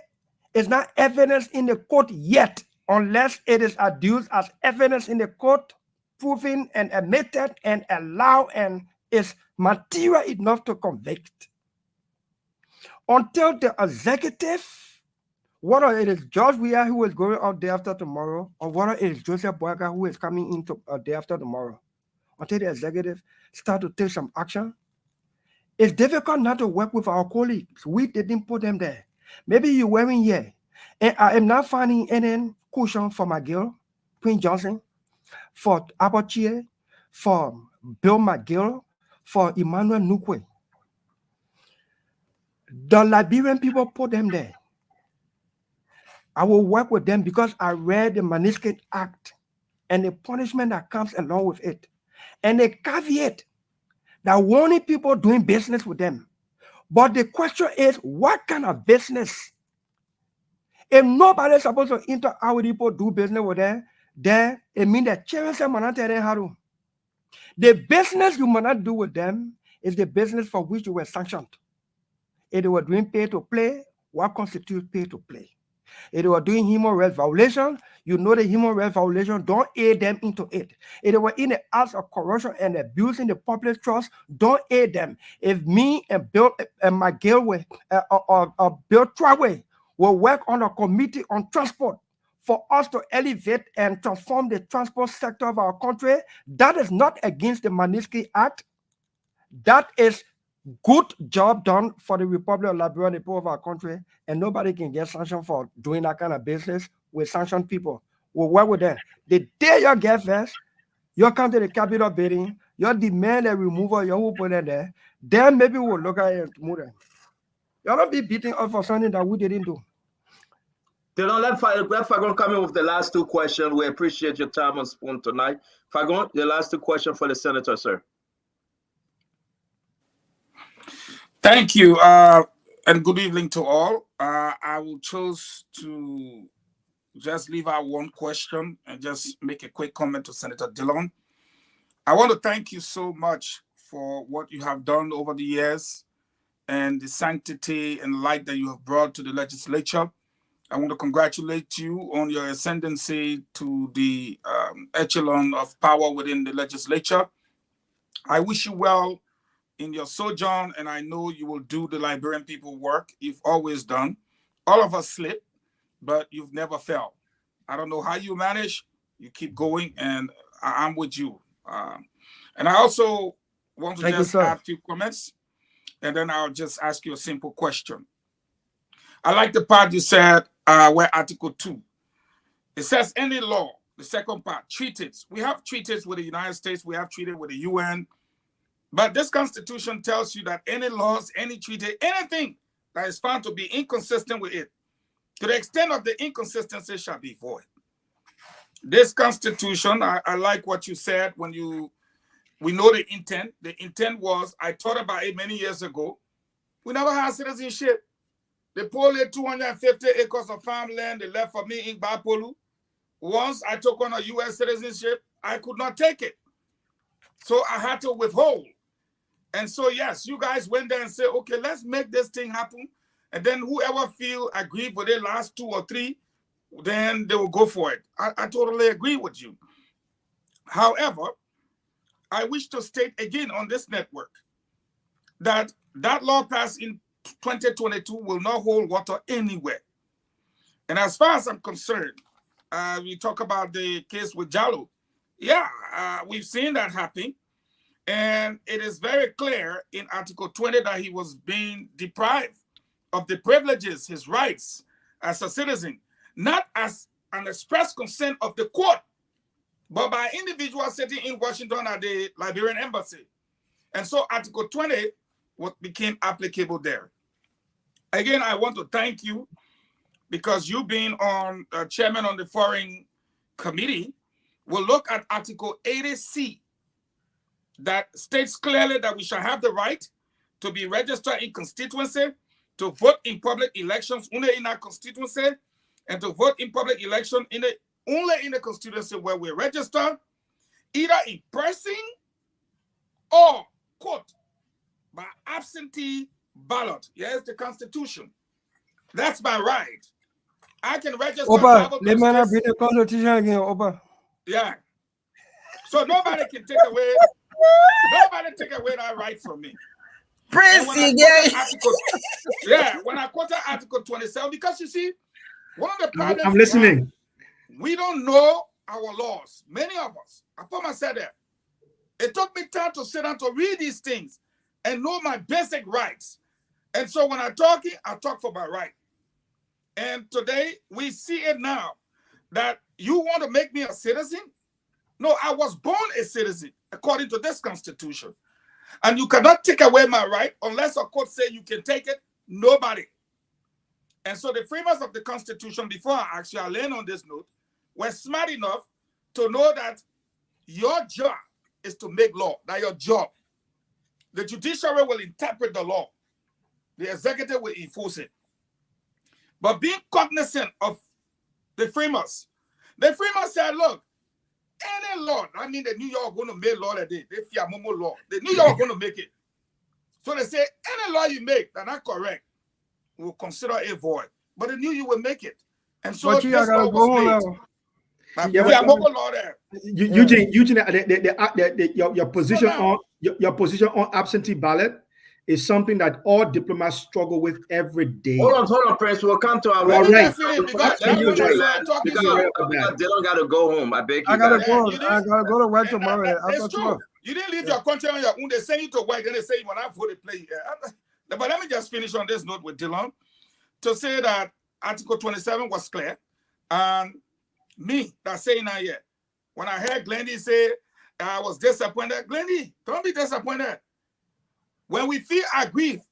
is not evidence in the court yet, unless it is adduced as evidence in the court, proven and admitted and allowed and is material enough to convict. Until the executive, whether it is George Weah who is going out day after tomorrow, or whether it is Joseph Boyka who is coming into day after tomorrow, until the executive start to take some action, it's difficult not to work with our colleagues. We didn't put them there. Maybe you're wearing here, and I am not finding any cushion for McGill, Queen Johnson, for Abachie, for Bill McGill, for Emmanuel Nukwe. The Liberian people put them there. I will work with them because I read the Magnitsky Act and the punishment that comes along with it. And the caveat that warning people doing business with them. But the question is, what kind of business? If nobody's supposed to interact with people, do business with them, then it means that charity might not tell them how to. The business you might not do with them is the business for which you were sanctioned. If they were doing pay to play, what constitutes pay to play? If they were doing human rights violation, you know the human rights violation, don't aid them into it. If they were in the acts of corruption and abusing the public trust, don't aid them. If me and Bill and McGill or Bill Traway will work on a committee on transport for us to elevate and transform the transport sector of our country, that is not against the Magnitsky Act. That is good job done for the Republic of Liberia and the people of our country, and nobody can get sanctioned for doing that kind of business with sanctioned people. We'll work with them. The day you get first, you come to the Capitol building, you demand a removal, you will put it there, then maybe we'll look at it and move them. You don't be beating us for something that we didn't do. Let Fagon come in with the last two questions. We appreciate your time on Spoon tonight. Fagon, the last two questions for the senator, sir. Thank you, and good evening to all. I will choose to just leave out one question and just make a quick comment to Senator Dillon. I want to thank you so much for what you have done over the years and the sanctity and light that you have brought to the legislature. I want to congratulate you on your ascendancy to the echelon of power within the legislature. I wish you well in your sojourn, and I know you will do the Liberian people work you've always done. All of us slip, but you've never failed. I don't know how you manage. You keep going, and I'm with you. And I also want to just add a few comments, and then I'll just ask you a simple question. I like the part you said where Article 2. It says any law, the second part, treaties. We have treaties with the United States. We have treaties with the UN. But this Constitution tells you that any laws, any treaty, anything that is found to be inconsistent with it, to the extent of the inconsistency, shall be void. This Constitution, I like what you said when you We know the intent. The intent was, I thought about it many years ago. We never had citizenship. They pulled 250 acres of farmland they left for me in Bapolu. Once I took on a U.S. citizenship, I could not take it. So I had to withhold. And so, yes, you guys went there and said, okay, let's make this thing happen. And then whoever feel agreed with the last 2 or 3, then they will go for it. I totally agree with you. However, I wish to state again on this network that that law passed in 2022 will not hold water anywhere. And as far as I'm concerned, we talk about the case with Jallow. Yeah, we've seen that happen. And it is very clear in Article 20 that he was being deprived of the privileges, his rights as a citizen, not as an express consent of the court, but by individuals sitting in Washington at the Liberian embassy. And so Article 20 became applicable there. Again, I want to thank you because you being on chairman on the foreign committee will look at Article 80C that states clearly that we shall have the right to be registered in constituency, to vote in public elections only in our constituency, and to vote in public election only in the constituency where we register, either in person or, quote, by absentee ballot. Yes, the Constitution. That's my right. I can register. Opa, let me not bring the Constitution again, Opa. Yeah. So nobody can take away that right from me. Prince, when I quoted Article 27, because you see, one of the problems I'm listening. We don't know our laws. Many of us. I put myself there. It took me time to sit down to read these things and know my basic rights. And so when I talk for my right. And today we see it now that you want to make me a citizen? No, I was born a citizen according to this Constitution. And you cannot take away my right unless a court say you can take it. Nobody. And so the framers of the Constitution, before I actually land on this note, were smart enough to know that your job is to make law. That's your job. The judiciary will interpret the law. The executive will enforce it. But being cognizant of the framers said, look, any law, I mean the New York going to make law that day, they fear Momo law. The New York going to make it. So they say, any law you make that not correct, we'll consider it void. But the New York will make it. And so but you gotta go home. Eugene, your position on absentee ballot is something that all diplomats struggle with every day. Hold on, Prince. We'll come to our right. Because they don't gotta go home. I beg you. I gotta go to work tomorrow. It's true. You didn't leave your country on your own. They send you to work, then they say when I vote, play. But let me just finish on this note with Dylan to say that Article 27 was clear. And me, that's saying that yet. When I heard Glendy say I was disappointed, Glendy, don't be disappointed. When we feel aggrieved,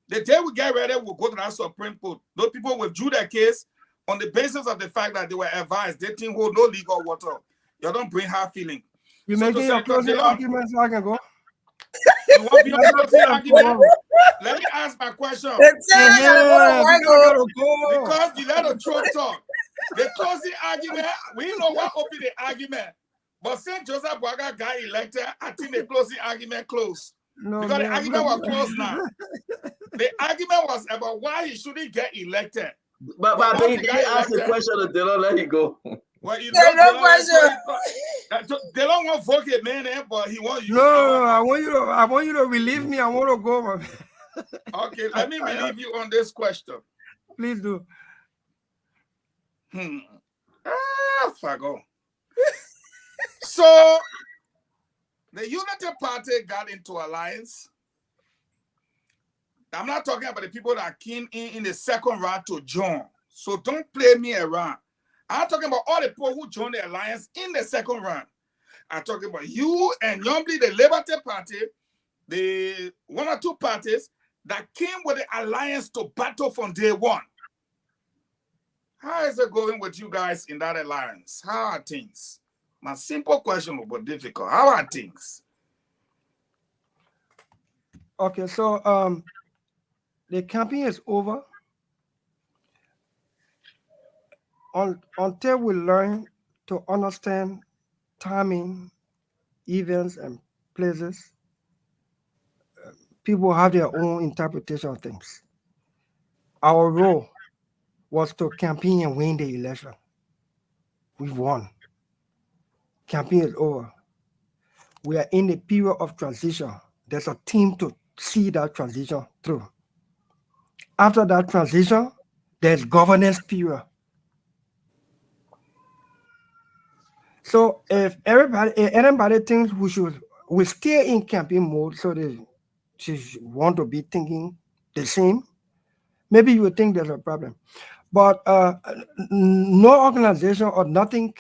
the day we get ready, we'll go to that Supreme Court. Those people withdrew their case on the basis of the fact that they were advised they didn't hold no legal water. You don't bring hard feeling. You making your closing argument so I can go? You want me to closing argument? Let me ask my question. Because you let a throat talk. The closing argument, we know what opened the argument. But since Joseph Boaga got elected, I think the closing argument closed. No, because the argument was closed now. The argument was about why he shouldn't get elected. But he did ask the question to Dylan, let it go. Well, you they don't want to vote a man, but he wants you. No, I want you to relieve me. I want to go. Okay, let me relieve you on this question. Please do. Fago. So the Unity Party got into alliance. I'm not talking about the people that came in the second round to join. So don't play me around. I'm talking about all the people who joined the alliance in the second round. I'm talking about you and normally the Liberty Party, the 1 or 2 parties that came with the alliance to battle from day one. How is it going with you guys in that alliance? How are things? My simple question, but difficult. How are things? Okay, so the campaign is over. Until we learn to understand timing, events, and places, people have their own interpretation of things. Our role was to campaign and win the election. We've won. Campaign is over. We are in a period of transition. There's a team to see that transition through. After that transition, there's governance period. So if anybody thinks we stay in campaign mode, so they want to be thinking the same, maybe you would think there's a problem. But no organization or nothing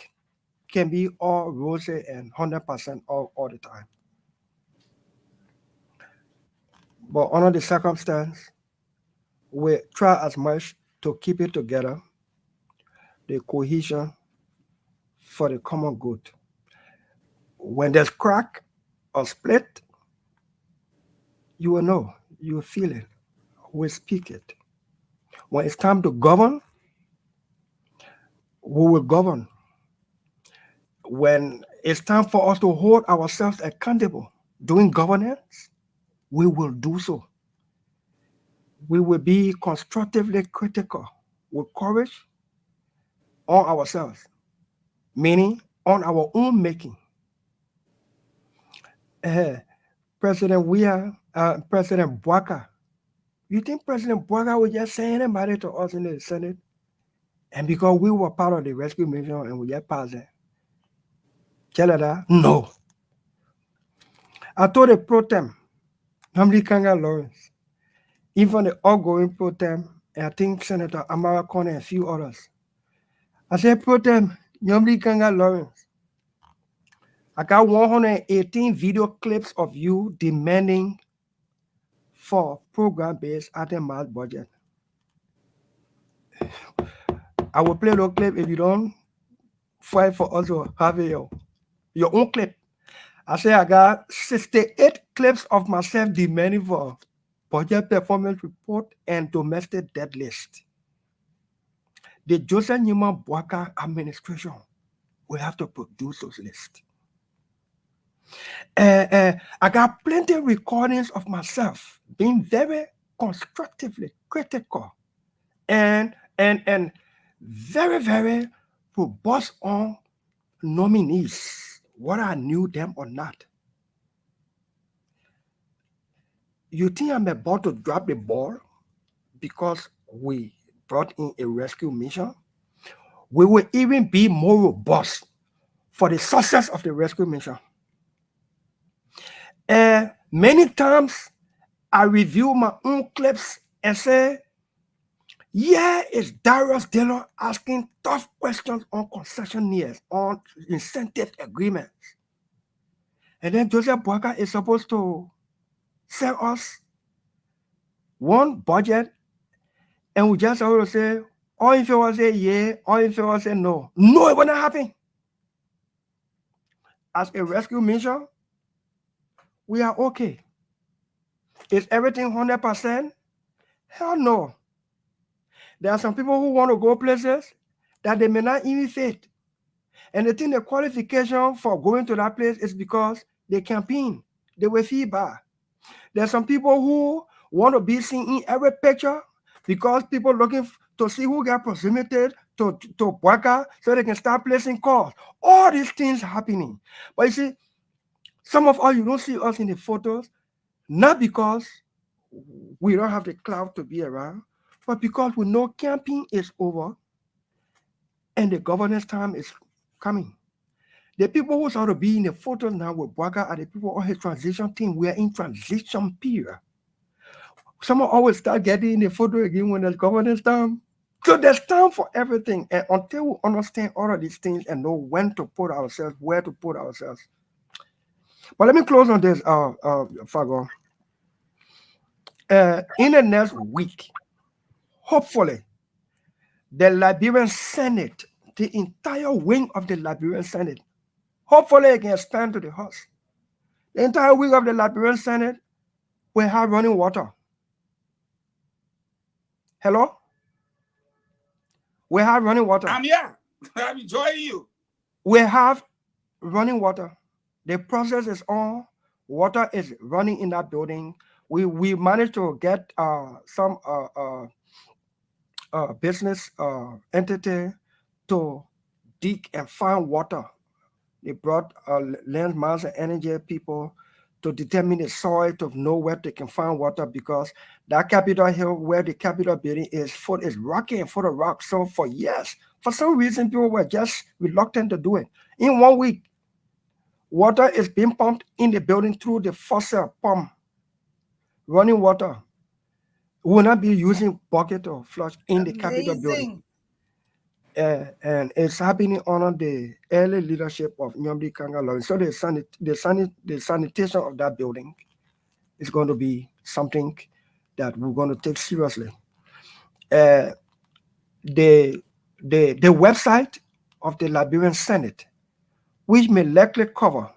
can be all rosy and 100% all the time. But under the circumstance, we try as much to keep it together, the cohesion for the common good. When there's crack or split, you will know, you will feel it, we speak it. When it's time to govern, we will govern. When it's time for us to hold ourselves accountable doing governance, we will do so. We will be constructively critical with courage on ourselves, meaning on our own making. President Bouaka, you think President Bouaka would just say anybody to us in the Senate? And because we were part of the rescue mission and we just passed it, tell her that? No. I told the pro tem, Namdi Kanga Lawrence, even the outgoing pro tem, and I think Senator Amara Kone and a few others. I said, pro tem, Namdi Kanga Lawrence, I got 118 video clips of you demanding for program-based itemized budget. I will play those clip if you don't fight for us to have your own clip. I say I got 68 clips of myself demanding for budget performance report and domestic debt list. The Joseph Newman Bouaka administration will have to produce those lists. I got plenty of recordings of myself being very constructively critical and very, very robust on nominees, whether I knew them or not. You think I'm about to drop the ball because we brought in a rescue mission? We will even be more robust for the success of the rescue mission. Many times I review my own clips and say, yeah, it's Darius Dillon asking tough questions on concessionaires, on incentive agreements. And then Joseph Bouaka is supposed to sell us one budget, and we just always say, all in favor say yeah, all in favor say no. No, it will not happen. As a rescue mission, we are okay. Is everything 100%? Hell no. There are some people who want to go places that they may not even fit. And they think the qualification for going to that place is because they campaign, they were feedback. There are some people who want to be seen in every picture because people looking to see who got proximity to Bouaka so they can start placing calls. All these things happening. But you see, some of us, you don't see us in the photos, not because we don't have the clout to be around, but because we know camping is over and the governance time is coming. The people who sort of be in the photos now with Bouaka are the people on his transition team. We are in transition period. Someone always start getting in the photo again when there's governance time. So there's time for everything. And until we understand all of these things and know when to put ourselves, where to put ourselves. But let me close on this, Fago. In the next week, hopefully, the Liberian Senate, the entire wing of the Liberian Senate, hopefully it can stand to the horse. The entire wing of the Liberian Senate We have running water. Hello? We have running water. I'm here. I'm enjoying you. We have running water. The process is on. Water is running in that building. We managed to get some business entity to dig and find water. They brought land, mass, and energy people to determine the soil to know where they can find water, because that Capitol Hill where the Capitol building is rocky and full of rocks. So for years, for some reason, people were just reluctant to do it. In 1 week, water is being pumped in the building through the faucet pump. Running water. We will not be using bucket or flush in the Capitol building. And it's happening under the early leadership of Nyomdi Kanga Lawrence. So the sanitation of that building is going to be something that we're going to take seriously. The website of the Liberian Senate, which may likely cover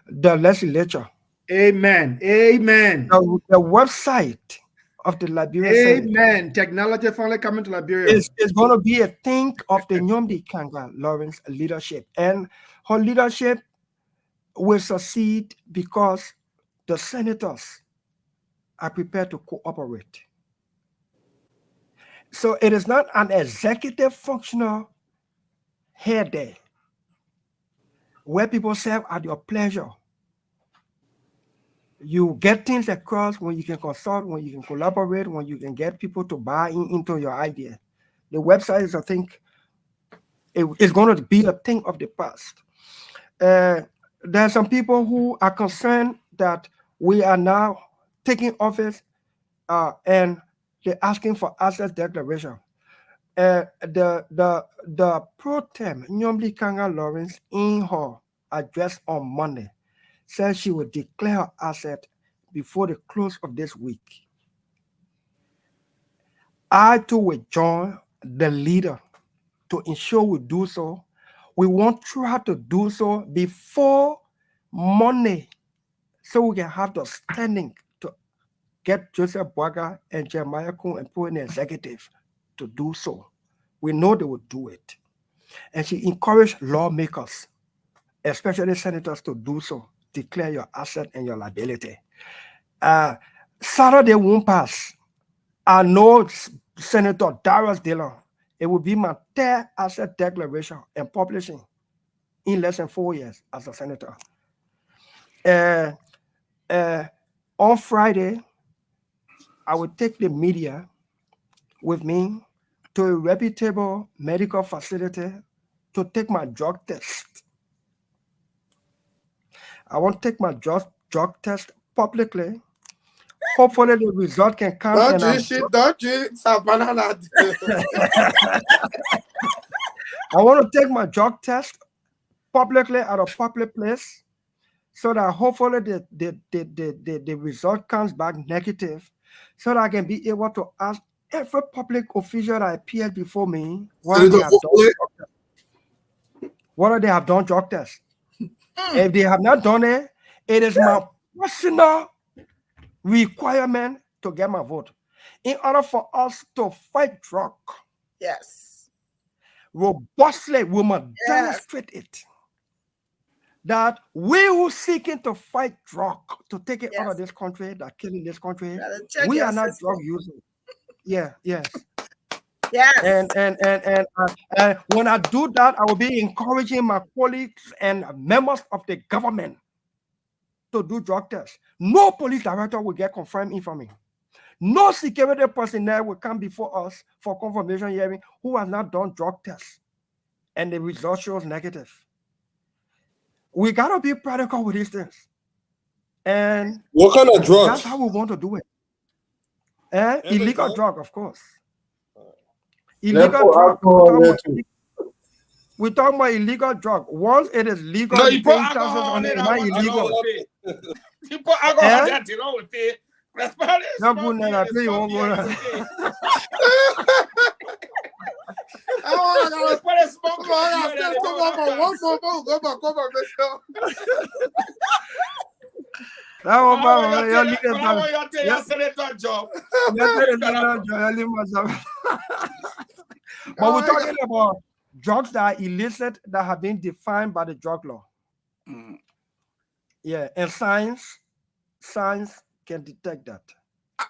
the legislature. Amen. Amen. The website of the Liberian Senate. Technology finally coming to Liberia. It's going to be a thing of the Nyomdi Kanga Lawrence leadership. And her leadership will succeed because the senators are prepared to cooperate. So it is not an executive functional head there where people serve at your pleasure. You get things across when you can consult, when you can collaborate, when you can get people to buy into your idea. The website is, I think, it's going to be a thing of the past. There are some people who are concerned that we are now taking office and they're asking for asset declaration. The pro tem, Nyomdi Kanga Lawrence, in her address on Monday, said she would declare her asset before the close of this week. I too will join the leader to ensure we do so. We want to try to do so before Monday, so we can have the standing to get Joseph Boaga and Jeremiah Kuhn and put in the executive to do so. We know they will do it. And she encouraged lawmakers, especially senators, to do so. Declare your asset and your liability. Saturday won't pass. I know Senator Darius Dillon. It will be my third asset declaration and publishing in less than 4 years as a senator. On Friday, I will take the media with me to a reputable medical facility to take my drug test. I want to take my drug test publicly. Hopefully the result can come. Don't drink Savannah. I want to take my drug test publicly at a public place so that hopefully the result comes back negative, so that I can be able to ask every public official that appeared before me whether they have done drug tests. If they have not done it, it is my personal requirement to get my vote. In order for us to fight drug, robustly, we must demonstrate it. That we who seeking to fight drug, to take it out of this country, that killing this country, we are not drug users. Yes. And when I do that, I will be encouraging my colleagues and members of the government to do drug tests. No police director will get confirmed information. No security personnel will come before us for confirmation hearing who has not done drug tests and the result shows negative. We gotta be practical with these things. And what kind of drugs? That's how we want to do it. Illegal drug, of course. Illegal drug. We're talking about illegal drug. Once it is legal, no, you put alcohol on it, not illegal. You put alcohol on that, you know, with it. That's about it. Not good now. You won't go now. Oh, put a smoke on. Come on, let's go. That one, But your leader, I want you to take your senator job. But we're talking about drugs that are illicit that have been defined by the drug law. Yeah, and science can detect that.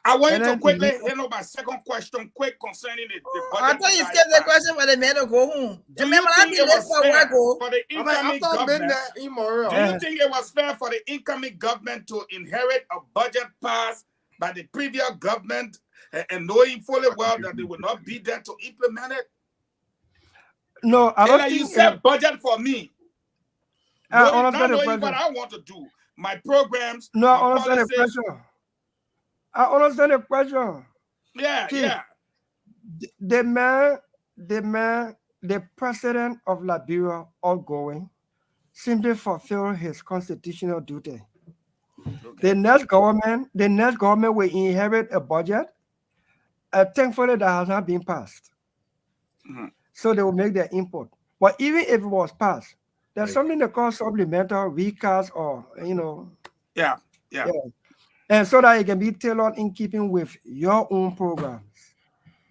I want you to quickly handle my second question, quick concerning the budget. I thought you skipped the question for the man to go home. Do you think it was fair for the incoming government? Do immoral. you think it was fair for the incoming government to inherit a budget passed by the previous government and knowing fully well that they will not be there to implement it? No, I don't think you think said budget for me. I Not understand the knowing what question. I want to do. My programs, No, I my understand the policies. question. I understand the question. Yeah, See, yeah. The president of Liberia, outgoing, simply fulfilled his constitutional duty. The next government will inherit a budget. Thankfully, that has not been passed. So they will make their input. But even if it was passed, there's something they call supplemental recast, or Yeah. and so that it can be tailored in keeping with your own programs.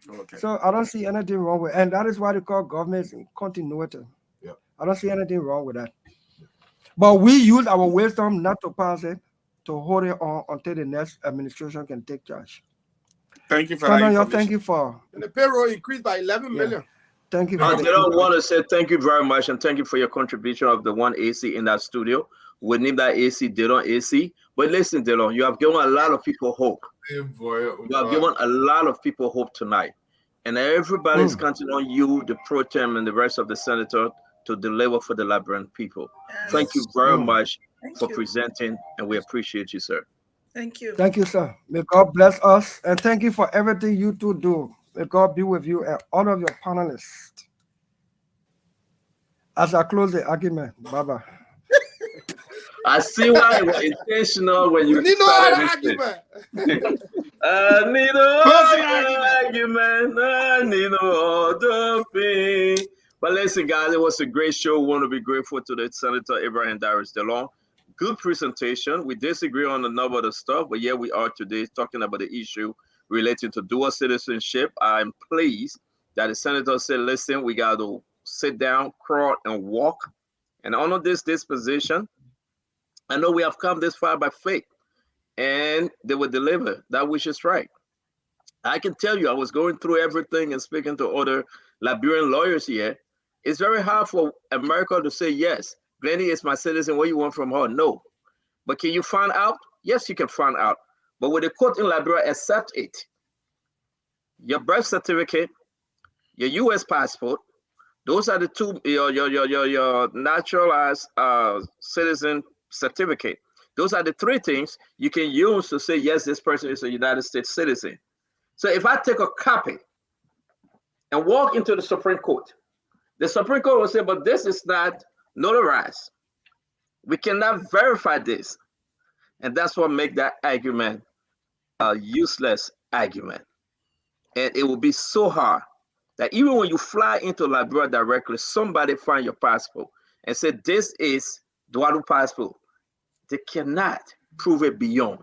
Okay. So I don't see anything wrong with, and that is why they call governments in continuity. Yeah. I don't see anything wrong with that. But we use our wisdom not to pass it, to hold it on until the next administration can take charge. Thank you for that information. Thank you for. And the payroll increased by 11 million. Thank you. I don't want to say thank you very much, and thank you for your contribution of the one AC in that studio. We need that AC, Delon AC. But listen, Delon, you have given a lot of people hope. You have given a lot of people hope tonight. And everybody is counting on you, the pro tem, and the rest of the senator to deliver for the Liberian people. Thank you very much for presenting, and we appreciate you, sir. Thank you. Thank you, sir. May God bless us, and thank you for everything you two do. May God be with you and all of your panelists. As I close the argument, Baba. I see why it was intentional when you need no other argument. I need no other argument. I need no other thing. But listen, guys, it was a great show. We want to be grateful to the Senator Abraham Darius DeLong. Good presentation. We disagree on a number of the stuff, but yeah, we are today talking about the issue relating to dual citizenship. I'm pleased that the senator said, listen, we got to sit down, crawl, and walk, and honor this disposition. I know we have come this far by faith, and they will deliver that which is right. I can tell you, I was going through everything and speaking to other Liberian lawyers here. It's very hard for America to say, yes, Glennie is my citizen. What you want from her? No. But can you find out? Yes, you can find out. But with the court in Liberia, accept it. Your birth certificate, your U.S. passport, those are the two, your naturalized citizen certificate. Those are the three things you can use to say, yes, this person is a United States citizen. So if I take a copy and walk into the Supreme Court, the Supreme Court will say, but this is not notarized. We cannot verify this. And that's what makes that argument a useless argument. And it will be so hard that even when you fly into Liberia directly, somebody find your passport and say, this is Dualu passport. They cannot prove it beyond.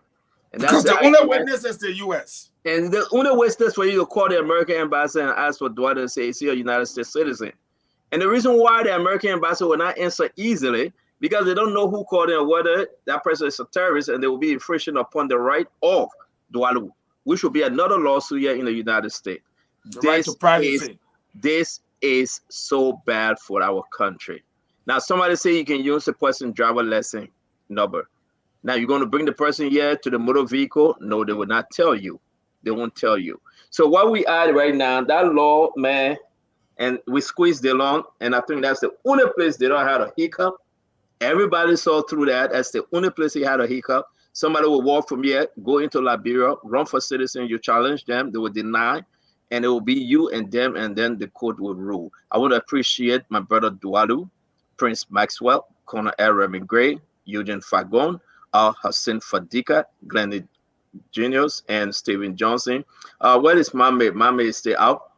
And that's Because the only witness is the U.S. And the only witness for you to call the American ambassador and ask for Dualu and say, is he a United States citizen? And the reason why the American ambassador will not answer easily, because they don't know who called in, whether that person is a terrorist, and they will be infringing upon the right of Dualu, which will be another lawsuit here in the United States. The right to privacy. This is so bad for our country. Now, somebody say you can use the person driver lesson number. Now, you're going to bring the person here to the motor vehicle? No, they will not tell you. They won't tell you. So what we add right now, that law, man, and we squeezed it along, and I think that's the only place they don't have a hiccup. Everybody saw through that. That's the only place he had a hiccup. Somebody will walk from here, go into Liberia, run for citizen. You challenge them, they will deny, and it will be you and them, and then the court will rule. I want to appreciate my brother Dualu, Prince Maxwell, Colonel L. Remy Gray, Eugene Fagon, Al Hassan Fadika, Glenn Juniors, and Stephen Johnson. Where is Mame? Mame is still out.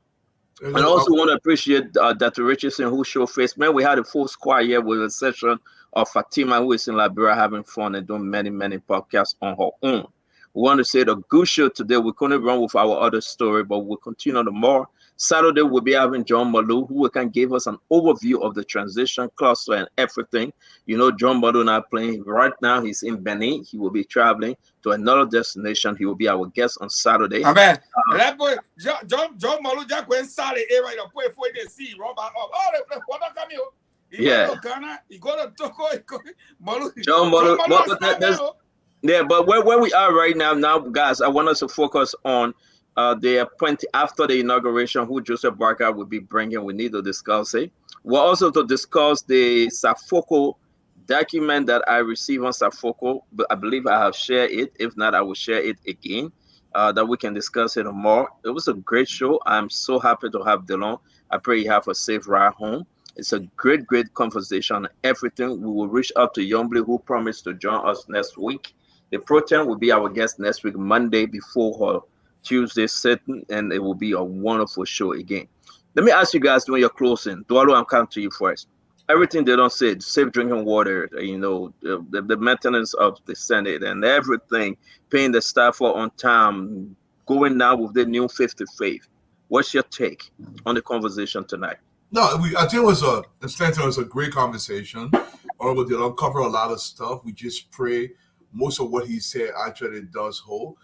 And I also want to appreciate Dr. Richardson, who showed face. Man, we had a full squad here with a session of Fatima, who is in Liberia having fun and doing many, many podcasts on her own. We want to say the good show today. We couldn't run with our other story, but we'll continue tomorrow. Saturday, we'll be having John Malu, who can give us an overview of the transition cluster and everything. You know, John Malu not playing right now. He's in Benin. He will be traveling to another destination. He will be our guest on Saturday. Amen. That boy, John Malu just went Saturday, right? The boy for the sea, Robert. Oh, what are coming? Yeah. He go to Togo. Malu. John Malu. Yeah, but where we are right now, guys, I want us to focus on the appointee after the inauguration, who Joseph Barker will be bringing. We need to discuss it. We're also to discuss the Safoko document that I received on Safoko, but I believe I have shared it. If not, I will share it again, that we can discuss it more. It was a great show. I'm so happy to have Delon. I pray you have a safe ride home. It's a great conversation on everything. We will reach out to Yombly, who promised to join us next week. The Protein will be our guest next week, Monday before her Tuesday sitting, and it will be a wonderful show again. Let me ask you guys when you're closing. Dualo, I'm coming to you first. Everything they don't say, safe drinking water, you know, the maintenance of the Senate and everything, paying the staff for on time, going now with the new 50 faith. What's your take on the conversation tonight? No, I think it was a great conversation. Honorable Delon covered a lot of stuff. We just pray most of what he said actually does hold.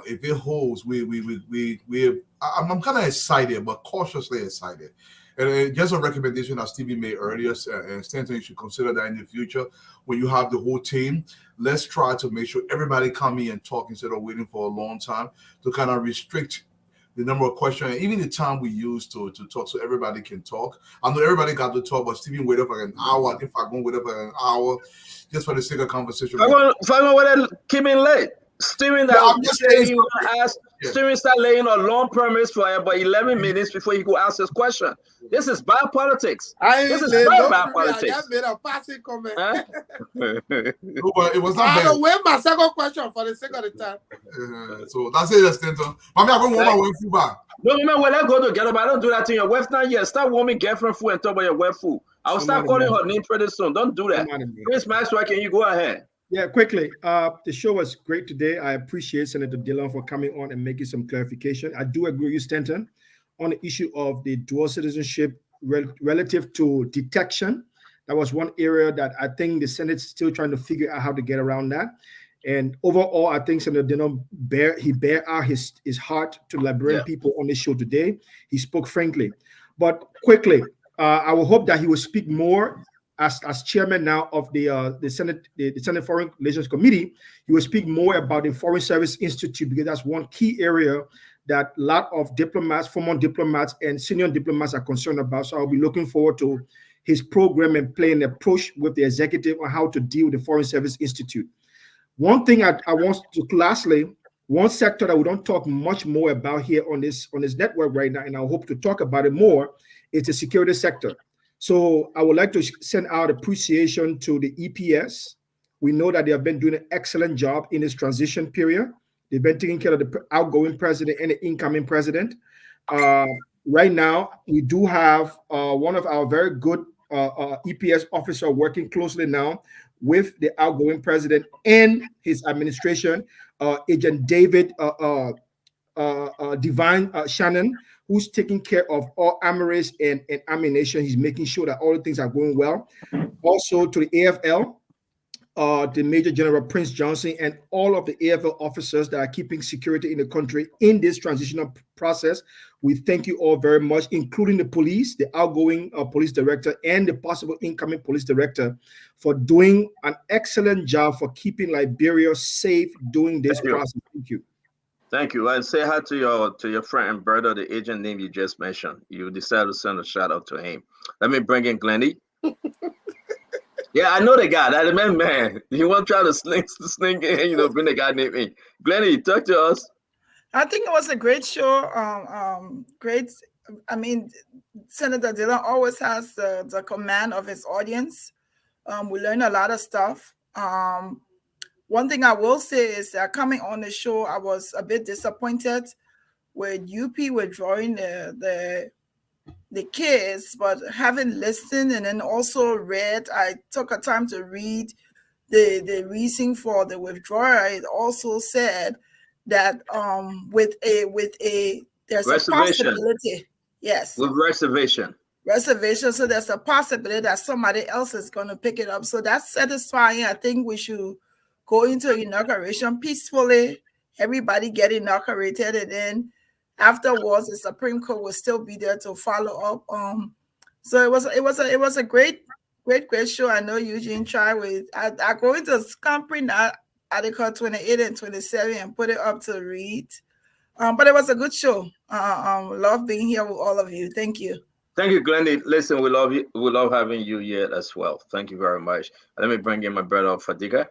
If it holds, I'm kind of excited, but cautiously excited. And just a recommendation that Stevie made earlier, and Stanton, you should consider that in the future when you have the whole team. Let's try to make sure everybody come in and talk instead of waiting for a long time, to kind of restrict the number of questions and even the time we use to talk, so everybody can talk. I know everybody got to talk, but Stephen waited for an hour. I think Fagon waited for an hour just for the sake of conversation. Fagon came in late. Steven started laying a long premise for about 11 minutes before he could ask his question. This is bad politics. This is very bad politics. I just made a passing comment. No, but it was not bad. I will wait my second question for the sake of the time. So that's it, Stanton. Mommy, I'm going to warm my back. No, man, when I go together, but I don't do that in your wife now yet. Start warming girlfriend food and talk about your wife food. I'll start calling her name pretty soon. Don't do that. Prince Maxwell, can you go ahead? Yeah, quickly. The show was great today. I appreciate Senator Dillon for coming on and making some clarification. I do agree with you, Stanton, on the issue of the dual citizenship relative to detection. That was one area that I think the Senate's still trying to figure out how to get around that. And overall, I think Senator Dillon bare out his heart to Liberian people on this show today. He spoke frankly. But quickly, I will hope that he will speak more as chairman now of the Senate Foreign Relations Committee. He will speak more about the Foreign Service Institute, because that's one key area that a lot of diplomats, former diplomats, and senior diplomats are concerned about. So I'll be looking forward to his program and playing an approach with the executive on how to deal with the Foreign Service Institute. One thing I want to, lastly, one sector that we don't talk much more about here on this network right now, and I hope to talk about it more, is the security sector. So I would like to send out appreciation to the EPS. We know that they have been doing an excellent job in this transition period. They've been taking care of the outgoing president and the incoming president. Right now, we do have one of our very good EPS officer working closely now with the outgoing president and his administration, Agent David Divine Shannon, who's taking care of all armories and ammunition. He's making sure that all the things are going well. Also to the AFL, the Major General Prince Johnson, and all of the AFL officers that are keeping security in the country in this transitional process. We thank you all very much, including the police, the outgoing police director, and the possible incoming police director, for doing an excellent job for keeping Liberia safe during this process. Thank you. Thank you. And say hi to your friend and brother, the agent name you just mentioned. You decided to send a shout out to him. Let me bring in Glenny. Yeah, I know the guy. That man. You want to try to sling in, bring the guy named in. Glenny, talk to us. I think it was a great show. Great. I mean, Senator Dillon always has the command of his audience. We learn a lot of stuff. One thing I will say is that coming on the show, I was a bit disappointed with UP withdrawing the the kids, but having listened and then also read, I took a time to read the reason for the withdrawal. It also said that with a there's a Reservation. possibility. Yes. With reservation. Reservation. So there's a possibility that somebody else is going to pick it up. So that's satisfying. I think we should go into inauguration peacefully. Everybody get inaugurated, and then afterwards, the Supreme Court will still be there to follow up. So it was a great show. I know Eugene tried with. I go into comparing that Article 28 and 27 and put it up to read. But it was a good show. Love being here with all of you. Thank you. Thank you, Glendy. Listen, we love you. We love having you here as well. Thank you very much. Let me bring in my brother Fadiga.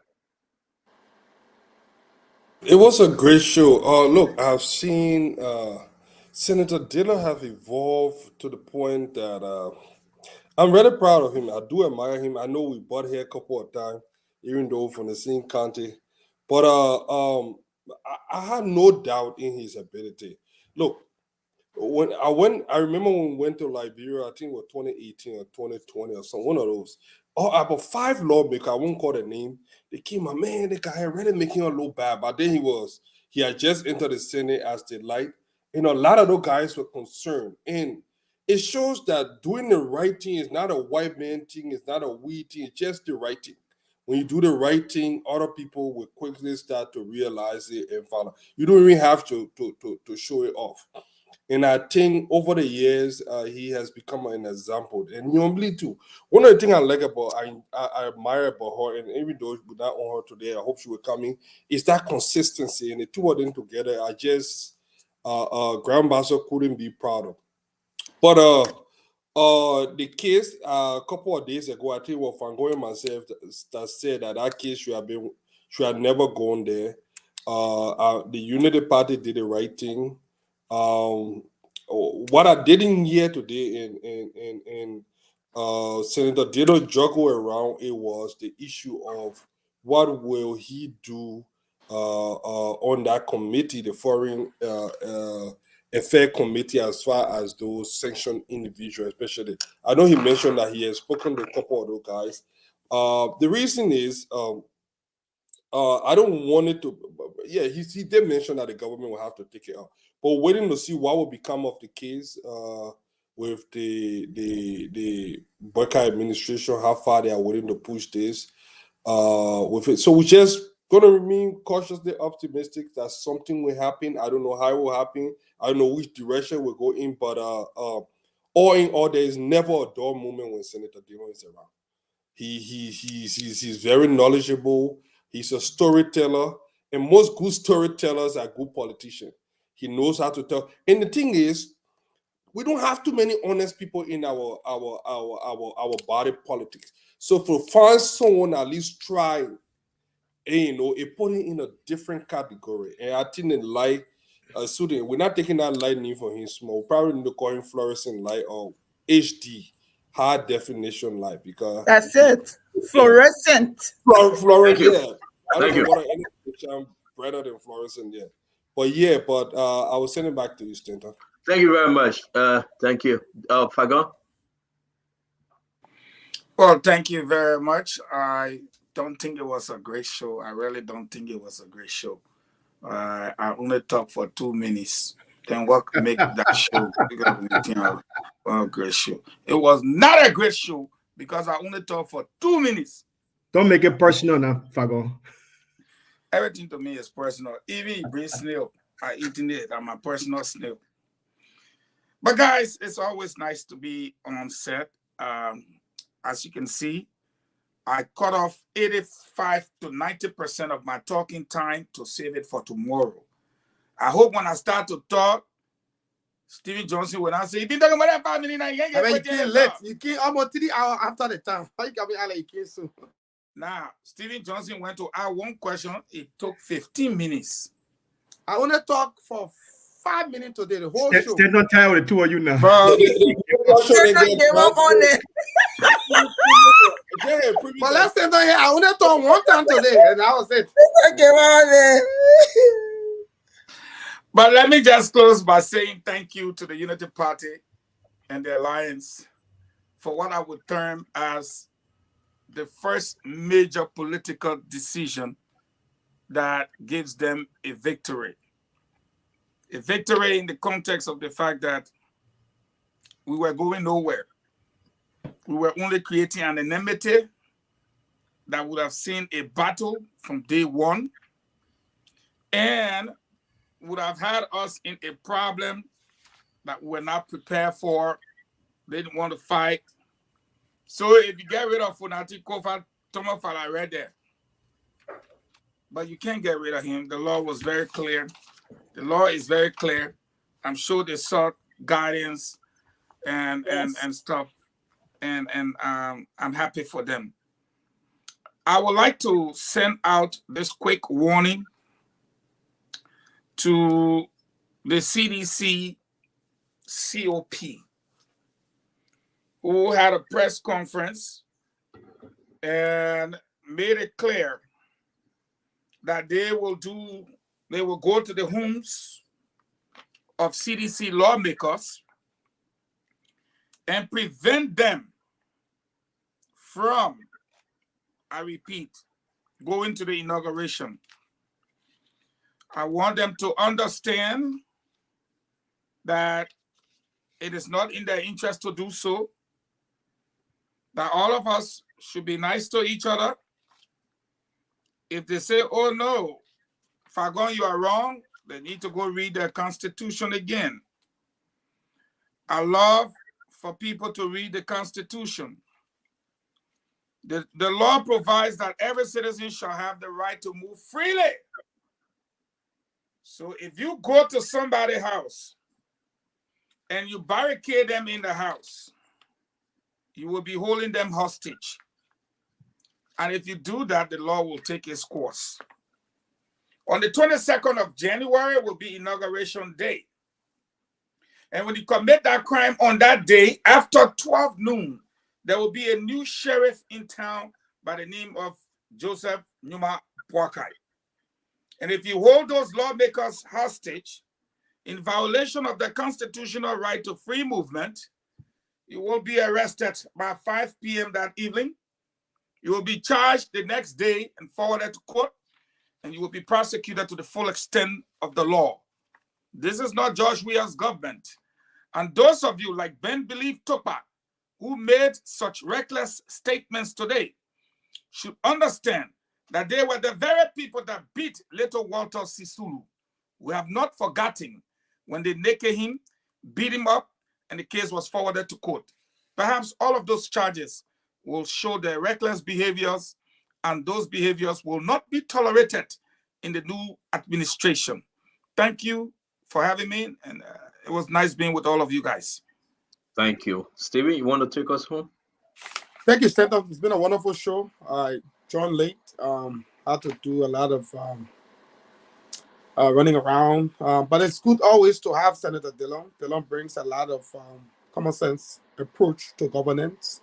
It was a great show. Look, I've seen Senator Dillon have evolved to the point that I'm really proud of him. I do admire him. I know we bought here a couple of times, even though from the same county. But I have no doubt in his ability. Look, I remember when we went to Liberia, I think it was 2018 or 2020 or something, one of those. About 5 lawmakers, I won't call the name. They came out, man, the guy really making a look bad. But then he had just entered the Senate as the light. A lot of those guys were concerned. And it shows that doing the right thing is not a white man thing, it's not a we thing, it's just the right thing. When you do the right thing, other people will quickly start to realize it and follow. You don't even have to show it off. And I think over the years, he has become an example. And Nyombli too. One of the things I like about, I admire about her, and even though we're not on her today, I hope she will come in, is that consistency. And the two of them together, I just, Grand Bassa couldn't be proud of. But the case, a couple of days ago, I think it was Fangoy myself that said that case should have never gone there. The Unity Party did the right thing. What I didn't hear today in Senator Dillon juggle around, it was the issue of what will he do on that committee, the Foreign Affairs Committee, as far as those sanctioned individuals, especially. I know he mentioned that he has spoken to a couple of those guys. The reason is I don't want it to. Yeah, he did mention that the government will have to take it out. But waiting to see what will become of the case with the Burka administration, how far they are willing to push this with it. So we're just going to remain cautiously optimistic that something will happen. I don't know how it will happen. I don't know which direction we'll go in. But all in all, there is never a dull moment when Senator Dillon is around. He's very knowledgeable. He's a storyteller. And most good storytellers are good politicians. He knows how to tell. And the thing is, we don't have too many honest people in our body politics. So to find someone at least trying, it put him in a different category. And I think in light, student, we're not taking that light name for him small. We're probably need to call him fluorescent light or HD, high definition light, because that's it. Fluorescent. Fluorescent, yeah. I don't Thank know what anything better than fluorescent, yeah. But I will send it back to you, Stanton. Thank you very much. Thank you. Fagon? Well, thank you very much. I don't think it was a great show. I really don't think it was a great show. I only talked for 2 minutes. Then what could make that show? A great show. It was not a great show because I only talked for 2 minutes. Don't make it personal now, Fagon. Everything to me is personal. Even if you bring snail, I eating it. I'm a personal snail. But guys, it's always nice to be on set. As you can see, I cut off 85 to 90% of my talking time to save it for tomorrow. I hope when I start to talk, Stephen Johnson will not say, "You been talking about that 5 minutes now. You came late. You came almost 3 hours after the time. How you got me out? You came soon." Now, Stephen Johnson went to ask one question. It took 15 minutes. I only talked for 5 minutes today, the whole show. Stand on time with the two of you now. Bro. But let's stand on here. I only talked one time today, and that was it. But let me just close by saying thank you to the Unity Party and the alliance for what I would term as the first major political decision that gives them a victory. A victory in the context of the fact that we were going nowhere. We were only creating an enmity that would have seen a battle from day one and would have had us in a problem that we were not prepared for. They didn't want to fight. So if you get rid of Funati Kofa Tomofala right there, but you can't get rid of him. The law was very clear. The law is very clear. I'm sure they sought guidance and stuff, and I'm happy for them. I would like to send out this quick warning to the CDC COP, who had a press conference and made it clear that they will go to the homes of CDC lawmakers and prevent them from, I repeat, going to the inauguration. I want them to understand that it is not in their interest to do so, that all of us should be nice to each other. If they say, oh no, Fagon, you are wrong, they need to go read their Constitution again. I love for people to read the Constitution. The law provides that every citizen shall have the right to move freely. So if you go to somebody's house and you barricade them in the house, you will be holding them hostage. And if you do that, the law will take its course. On the 22nd of January will be inauguration day. And when you commit that crime on that day, after 12 noon, there will be a new sheriff in town by the name of Joseph Numa Boakai. And if you hold those lawmakers hostage in violation of the constitutional right to free movement, you will be arrested by 5 p.m. that evening. You will be charged the next day and forwarded to court, and you will be prosecuted to the full extent of the law. This is not George Weah's government. And those of you like Ben Believe Tupac, who made such reckless statements today, should understand that they were the very people that beat little Walter Sisulu. We have not forgotten when they naked him, beat him up, and the case was forwarded to court. Perhaps all of those charges will show their reckless behaviors, and those behaviors will not be tolerated in the new administration. Thank you for having me, and it was nice being with all of you guys. Thank you. Steven, you want to take us home? Thank you, Senator. It's been a wonderful show. I joined late. Had to do a lot of running around. But it's good always to have Senator Dillon. Dillon brings a lot of common sense approach to governance.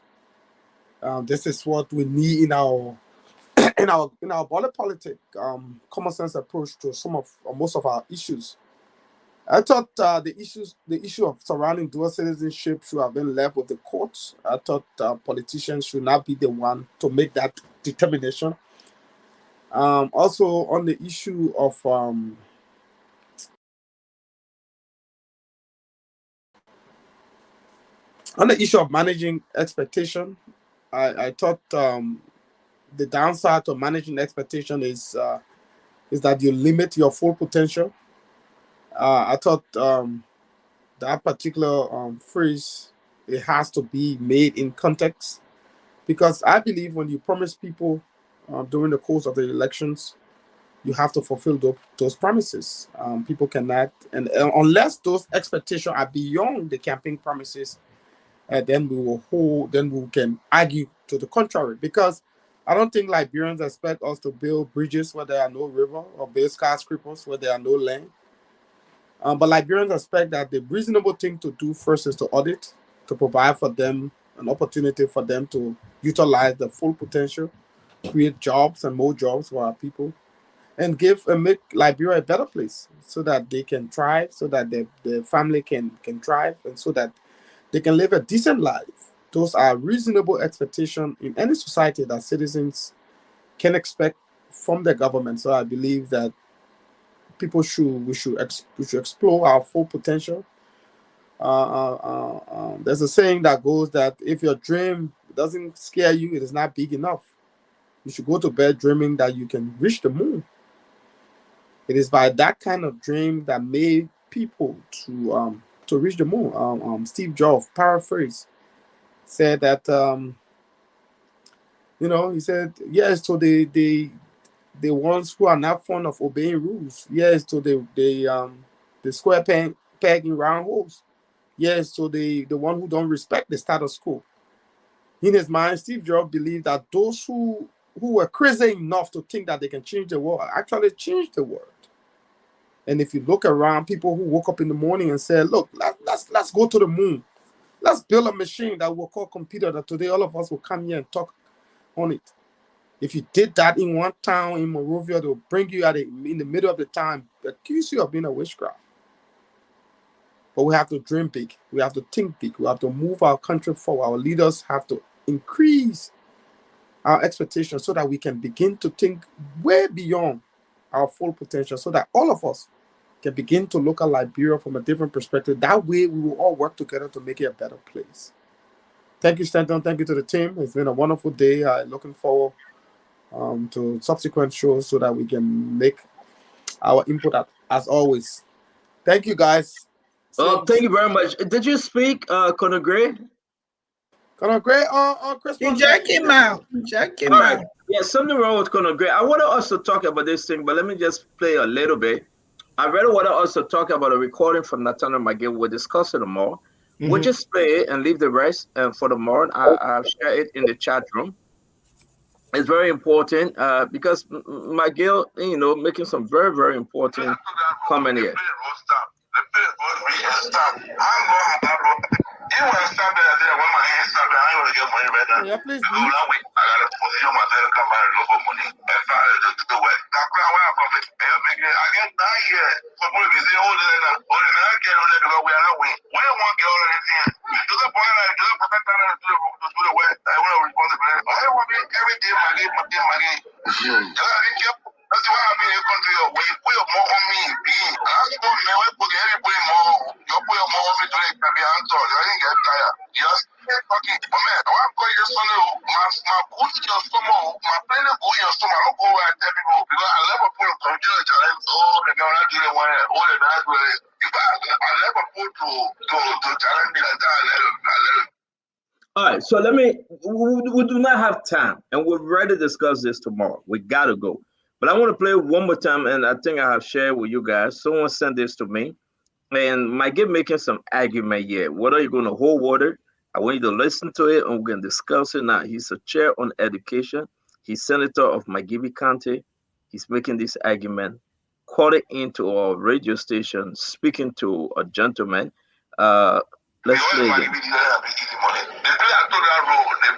This is what we need in our border politics. Common sense approach to most of our issues. I thought the issue of surrounding dual citizenship should have been left with the courts. I thought politicians should not be the one to make that determination. Also, on the issue of managing expectation, I thought the downside to managing expectation is that you limit your full potential. I thought that particular phrase, it has to be made in context, because I believe when you promise people during the course of the elections, you have to fulfill those promises. People cannot, and unless those expectations are beyond the campaign promises, then we can argue to the contrary, because I don't think Liberians expect us to build bridges where there are no river, or build skyscrapers where there are no land. But Liberians expect that the reasonable thing to do first is to audit, to provide for them an opportunity for them to utilize the full potential, create jobs and more jobs for our people, and make Liberia a better place so that they can thrive, so that their family can thrive, and so that they can live a decent life. Those are reasonable expectations in any society that citizens can expect from the government. So I believe that we should explore our full potential. There's a saying that goes that if your dream doesn't scare you, it is not big enough. You should go to bed dreaming that you can reach the moon. It is by that kind of dream that made people to reach the moon. Steve Jobs, paraphrase, said that he said yes to the ones who are not fond of obeying rules. Yes to the square peg in round holes. Yes to the one who don't respect the status quo. In his mind, Steve Jobs believed that those who were crazy enough to think that they can change the world actually changed the world. And if you look around, people who woke up in the morning and said, look, let's go to the moon. Let's build a machine that we'll call computer, that today all of us will come here and talk on it. If you did that in one town in Monrovia, they'll bring you in the middle of the time, accuse you of being a witchcraft. But we have to dream big. We have to think big. We have to move our country forward. Our leaders have to increase our expectations so that we can begin to think way beyond our full potential, so that all of us can begin to look at Liberia from a different perspective. That way, we will all work together to make it a better place. Thank you, Stanton. Thank you to the team. It's been a wonderful day. Looking forward to subsequent shows so that we can make our input as always. Thank you, guys. Thank you very much. Did you speak, Conor Gray? Conor Gray on Christmas? Jack him out. Yeah, something wrong with Conor Gray. I wanted us to talk about this thing, but let me just play a little bit. I really wanted us to talk about a recording from Nathaniel McGill. We'll discuss it more. We'll just play it and leave the rest for the more. I'll share it in the chat room. It's very important because McGill, making some very, very important comment here. Yeah, please. That's why I'm in a country when you put your more on me, being that's what man, we put everybody more. You put your more on me today, can be answered. I didn't get tired. Just fucking, but man, I want to call your son, my good in your stomach, my plain go in your stomach. I don't go where I tell people because I never put a computer challenge. Oh, the girl I do the one, oh, the night way. If I never put to challenge me like that, I let him. All right, so we do not have time, and we're ready to discuss this tomorrow. We got to go. But I want to play it one more time, and I think I have shared with you guys. Someone sent this to me, and McGill making some argument here. What are you going to hold water? I want you to listen to it, and we're going to discuss it now. He's a chair on education. He's senator of McGill County. He's making this argument, called it into our radio station, speaking to a gentleman. Let's play it. They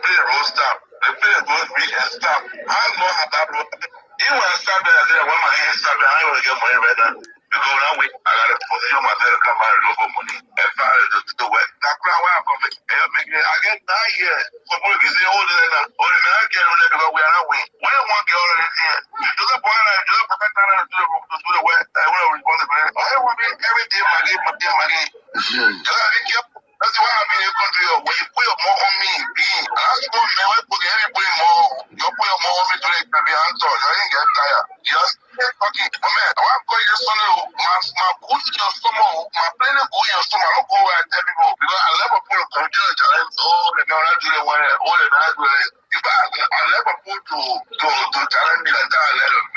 play road stop. They play road week and stop. I know how that road. Even when I start there, when my hands start there, I ain't gonna get money right now. Because when I wait, I gotta position myself, come out and look for money. And find to do what. That's why I'm going to I get 9 years. So we'll be saying, oh, the man can't really because we are not winning. When I want to get all of this here, you do the point, you do the perfect time to do the way. I want to respond to it. I want to be every day, my game. You gotta be careful. That's why I'm in a country when you put your more on me, being that's what man, we put everybody more. You put your more on me today, can be answered. I didn't get tired. Just fucking, man, I want to call your son, my good in your stomach, my plain go in your stomach. I don't go where I tell people because I never put a computer challenge. Oh, the girl I do the one, oh, the night way. If I never put to challenge me like that, I let him.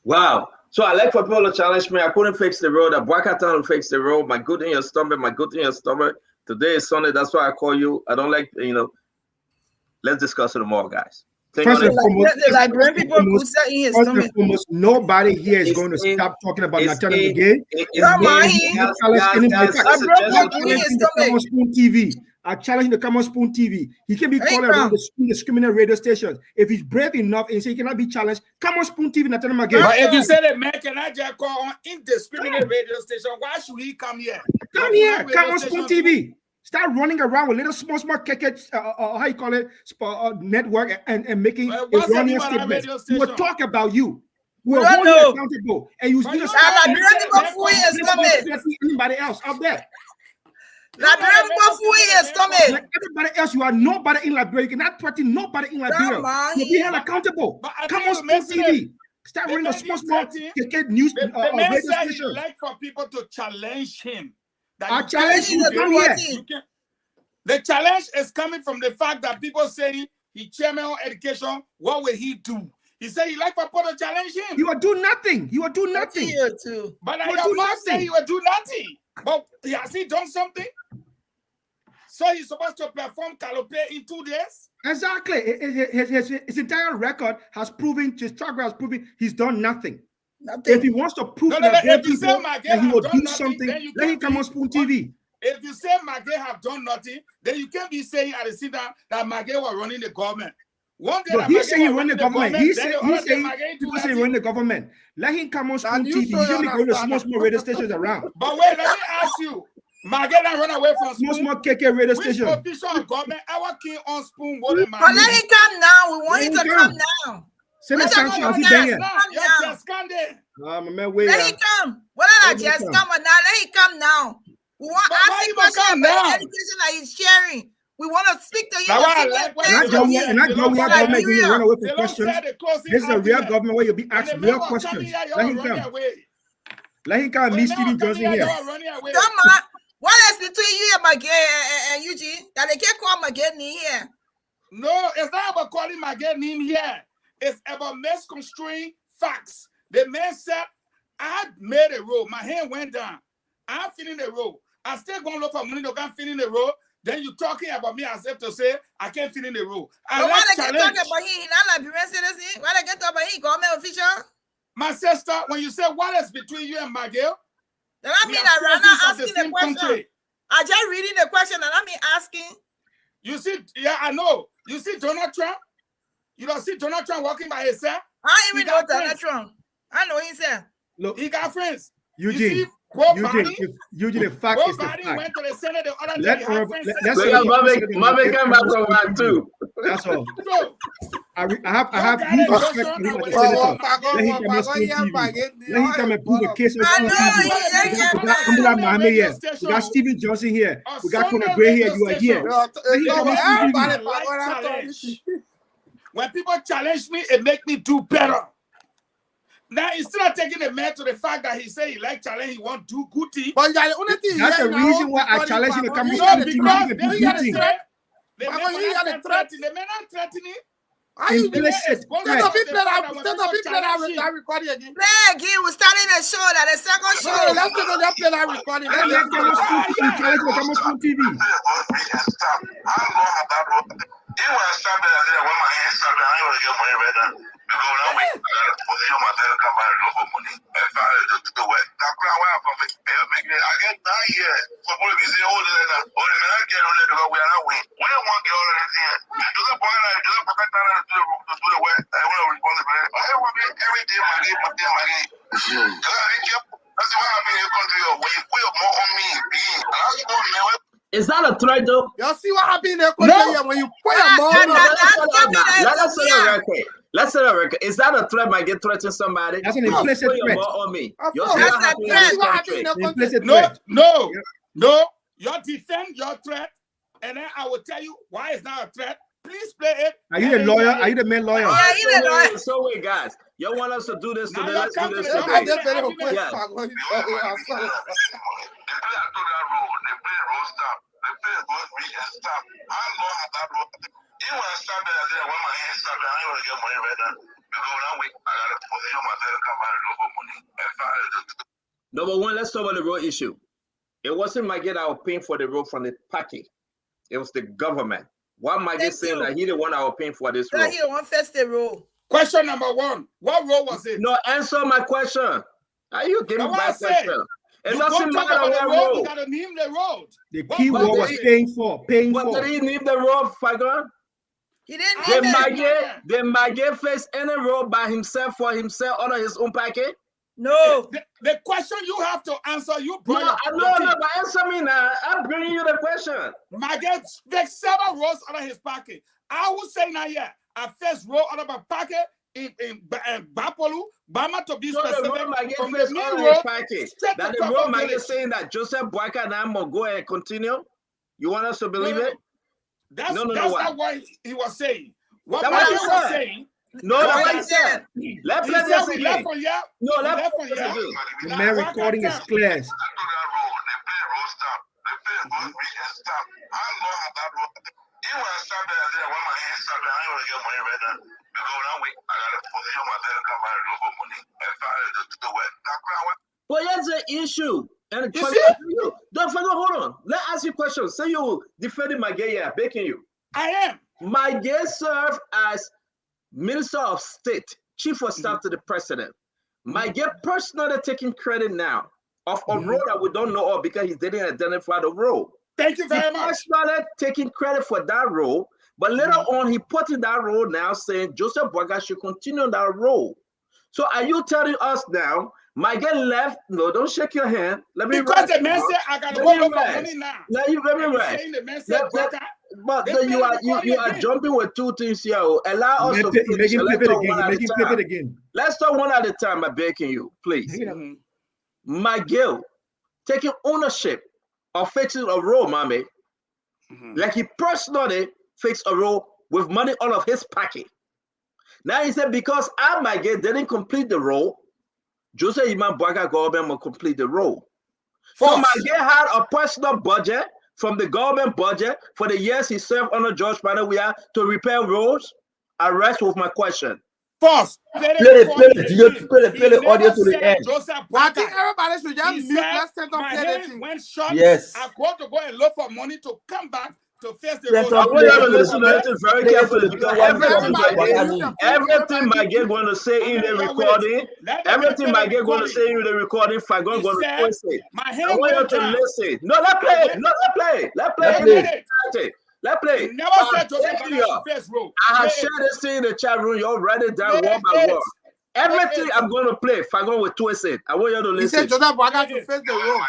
Wow. So I like for people to challenge me. I couldn't fix the road. I Brakatan to fix the road. My good in your stomach. Today is Sunday. That's why I call you. I don't like, let's discuss it more, guys. First and foremost, nobody here is going to stop talking about Nathaniel McGill. TV. I challenge him to come on Spoon TV. He can be calling around the indiscriminate radio stations. If he's brave enough and say he cannot be challenged, come on Spoon TV, Nathaniel McGill. But if you say that man cannot just call on indiscriminate radio station, why should he come here? Come here, come on Spoon TV. Start running around with little small KK, how you call it, network and making erroneous statements. We will talk about you. We'll hold you accountable. And you just anybody else up there. Like everybody else, you are nobody in Liberia. You cannot threaten nobody in Liberia. You'll be held accountable. Come on Spoon TV. Start running a small KK news radio station. He like for people to challenge him. I challenge you. The challenge is coming from the fact that people say he chairman of education. What will he do? He said he like for people to challenge him. You will do nothing. You will do nothing. But I am not saying he will do nothing. But has he done something? So he's supposed to perform Calope in 2 days? Exactly. His entire record has proven, his track record has proven he's done nothing. If he wants to prove that he will do something, let him come on Spoon TV. If you say Magay have done nothing, then you can't be saying at the sit down that Magay was running the government. One day he said he run the government. He said he run the government. Let him come on Spoon TV. You only go to small radio stations around. But wait, let me ask you. Magay run away from Spoon. Small KK radio station. Which official of government ever came on Spoon? But let him come now. We want him to come now. Send a sanction. Has he been here? Let him come. Well, not just come, but now let him come now. We want to ask him questions about the education that he's sharing. We want to speak to you. And not government when you run away from questions. This is a real government where you'll be asked real questions. Let him come. Let him come and meet Stephen Johnson here. Come on. What is between you and Magay and Eugene? That they can't call Magay here. No, it's not about calling Magay name here. It's about misconstruing facts. The man said, I made a road. My hand went down. I'm feeling the road. I still going to look for money. No, I'm feeling the road. Then you talking about me as if to say, I can't feel in the road. Why they get talking about he not Liberian citizen? Why they get talking about he government official? My sister, when you say what is between you and Magay, then I mean I'm not asking the question. Country. I just reading the question and I mean asking. You see, yeah, I know. You see Donald Trump? You don't see Donald Trump walking by himself? I even know Donald Trump. I know himself. Look, he got friends. Eugene, the fact is the fact. Went to the Senate the other day. Mama came back from one too. That's all. I have huge respect for him as a senator. Let him come on Spoon TV. Let him come and prove a case on Spoon TV. We got Amula Mohammed here. We got Stephen Johnson here. We got Conor Gray here. You are here. Let him come on Spoon TV. When people challenge me, it make me do better. Now instead of taking the man to the fact that he say he like challenge, he want to do good thing. But that's the reason why I challenge him to come on Spoon TV and do good thing. The man not threatening. Implicit threat. Play again. We're starting a show that a second show. Let's go to play that recording. Is that a threat though? You see what happened in the country when you put a mom? Let's say a record. Is that a threat? Might get threatening somebody. That's an implicit threat. On me. No. You defend your threat, and then I will tell you why it's not a threat. Please play it. Are you the lawyer? Are you the main lawyer? Yeah, you the lawyer. So wait, guys. You want us to do this today? Let's do this Number one, let's talk about the road issue. It wasn't Magay that was paying for the road from the party. It was the government. Why Magay saying that he the one that was paying for this road? He the one first the road. Question number one. What road was it? No, answer my question. Are you giving my question? It doesn't matter what road. You gotta name the road. The key word was paying for. What did he name the road, Fagan? He didn't name Did Magay face any road by himself for himself under his own package? No. The question you have to answer, you brought No, but answer me now. I'm bringing you the question. Maggie, there's 7 rolls out of his pocket. I would say now, yeah, I first roll out of my pocket in Bapolu, Bama to be specific. From the the road, packet. straight That to the road Crawford Maggie Village. saying that Joseph Boyka and I'm gonna go and continue. You want us to believe it? That's No, not what he was saying. What That's Maggie what he was said. saying. No, that's what he said. Let's He play said this we again. left from here. No, we let's left play from this here. again. The man recording is clear. But here's the issue. And You see? don't forget, hold on. Let's ask you a question. Say you defending Maggie, yeah, backing you. I am. Maggie served as Minister of State, Chief of Staff to the President. Maggie personally taking credit now of a role that we don't know of because he didn't identify the role. Thank you very much. Personally taking credit for that role, but later on he put in that role now saying Joseph Boyka should continue that role. So are you telling us now, Maggie left? No, don't shake your hand. Let me because the man said I gotta go look for money now. Let me rest. Saying the man said Boyka. But then you are jumping with two things here. Allow us to finish. Make him flip it again. Let's talk one at a time by begging you, please. Maggie taking ownership of fixing a role, mommy. Like he personally fixed a role with money out of his pocket. Now he said, because I, Maggie, didn't complete the role, Joseph Iman Boyka government will complete the role. So Maggie had a personal budget from the government budget for the years he served under George Panawia to repair roads. I rest with my question. False. Play the audio to the end. I think everybody should just mute. Let's take my hand went short. Yes. I got to go and look for money to come back to face the Yes, road. I want you to listen to it very carefully because everything Maggie going to say in the recording, everything Maggie going to say in the recording, Fagon going to twist it. I want you to listen. No, let's play. No, let's play. Let's play. Never said Joseph Boyka face road. I have shared this thing in the chat room. You all write it down word by word. Everything I'm going to play, Fagon will twist it. I want you to listen. He said Joseph Boyka to face the road.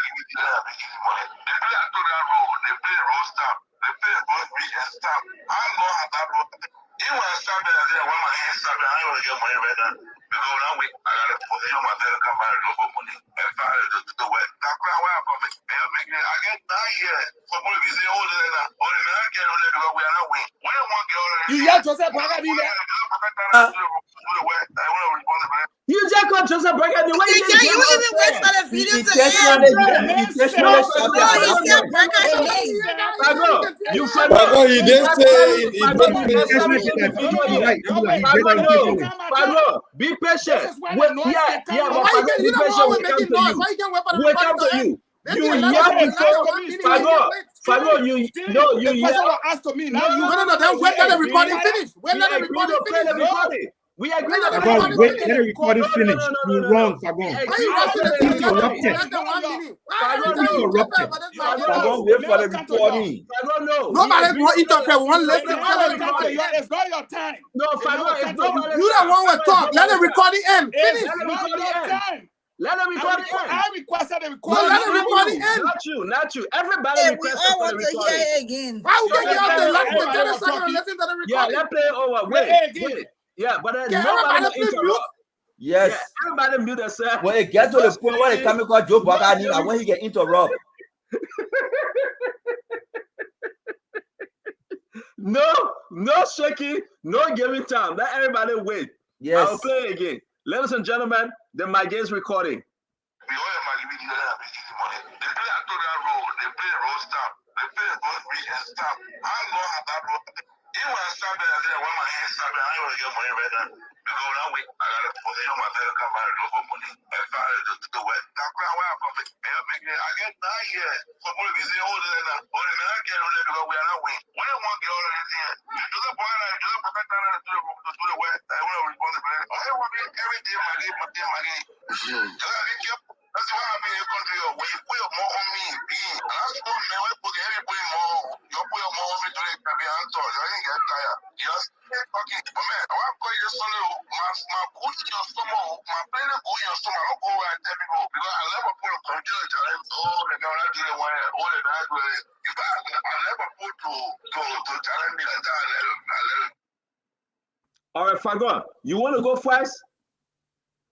You hear Joseph Boyka be there? You just got Joseph Boyka the way you even wait for the video to end. He didn't say be patient. Be patient. We come to you. You asked me. No, then wait till the recording finish. Wait till the recording finish. We agree that wait, let the recording finish. You're wrong, Fagon. Fagon, wait for the recording. Nobody will interfere. One listen. It's not your time. No, Fagon, you don't want to talk. Let the recording end. Finish. It's not your time. Let the recording end. I requested the recording. No, let the recording end. Not you. Everybody requested for the recording. Again. Why would you get out the last 30 seconds and listen to the recording? Yeah, let's play it over. Wait. Yeah, but nobody interrupt. Yes. Yeah, everybody mute themselves. When it gets to the point where they come across Joe Boyka, and when he get interrupt. No shaking, no giving time. Let everybody wait. Yes. I'll play it again. Ladies and gentlemen, the Maggie recording. my good in your stomach, my brain go in your stomach, I don't go and tell people because I never put a computer challenge. Oh, they don't do the one, oh, they don't do it. In fact, I never put to challenge me like that. I let it. All right, Fagon, you want to go first?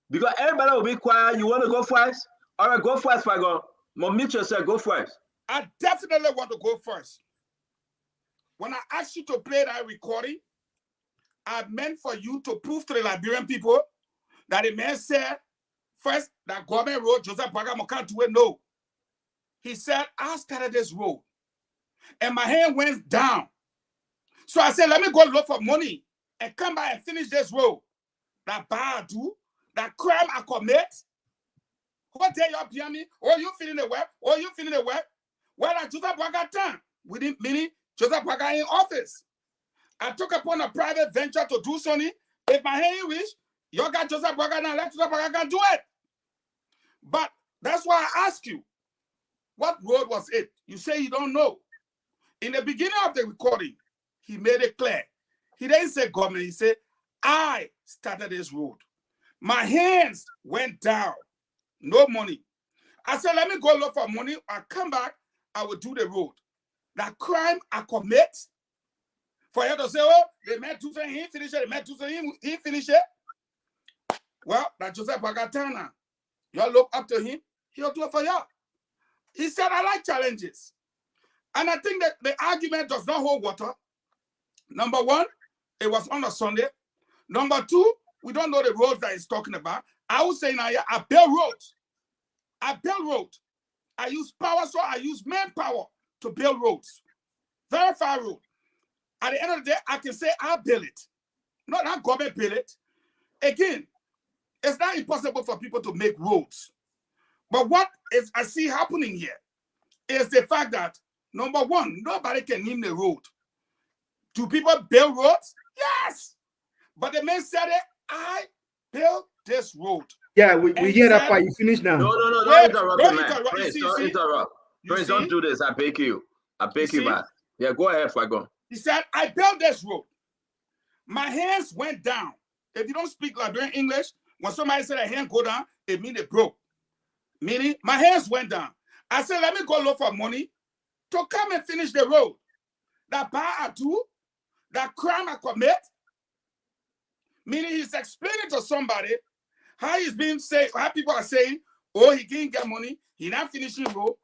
Because everybody will be quiet. You want to go first? All right, go first, Fagon. Mute yourself, go first. I definitely want to go first. When I asked you to play that recording, I meant for you to prove to the Liberian people that the man said, first, that government road, Joseph Boakai can't do it. No. He said, I started this road, and my hand went down. So I said, let me go look for money and come back and finish this road. That bad I do, that crime I commit. What day you behind me? Oh, you feeling the web? Oh, you feeling the web? Well, I Joseph Boakai time. Within meaning Joseph Boakai in office. I took upon a private venture to do something. If my hand reach, you got Joseph Boakai now, let Joseph Boakai can do it. But that's why I ask you, what road was it? You say you don't know. In the beginning of the recording, he made it clear. He didn't say government, he said, I started this road. My hands went down. No money. I said, let me go look for money. I come back, I will do the road. That crime I commit, for you to say, oh, they met two things, he finished it, they met two things, he finished it. Well, that Joseph Boakai Tana, you look up to him, he'll do it for you. He said, I like challenges. And I think that the argument does not hold water. Number one, it was on a Sunday. Number two, we don't know the roads that he's talking about. I was saying, I build roads. I build roads. I use power, so I use manpower to build roads. Very far road. At the end of the day, I can say I build it. Not government build it. Again, it's not impossible for people to make roads. But what is I see happening here is the fact that, number one, nobody can name the road. Do people build roads? Yes. But the man said it, I built this road. Yeah, we hear that part. You finish now. No, don't interrupt the man. Prince, don't interrupt. Prince, don't do this. I beg you. I beg you, man. Yeah, go ahead, Fagon. He said, I built this road. My hands went down. If you don't speak Liberian English, when somebody said a hand go down, it means it broke. Meaning, my hands went down. I said, let me go look for money to come and finish the road. That bad I do, that crime I commit. Meaning, he's explaining to somebody how he's being saying, how people are saying, oh, he didn't get money, he not finishing road,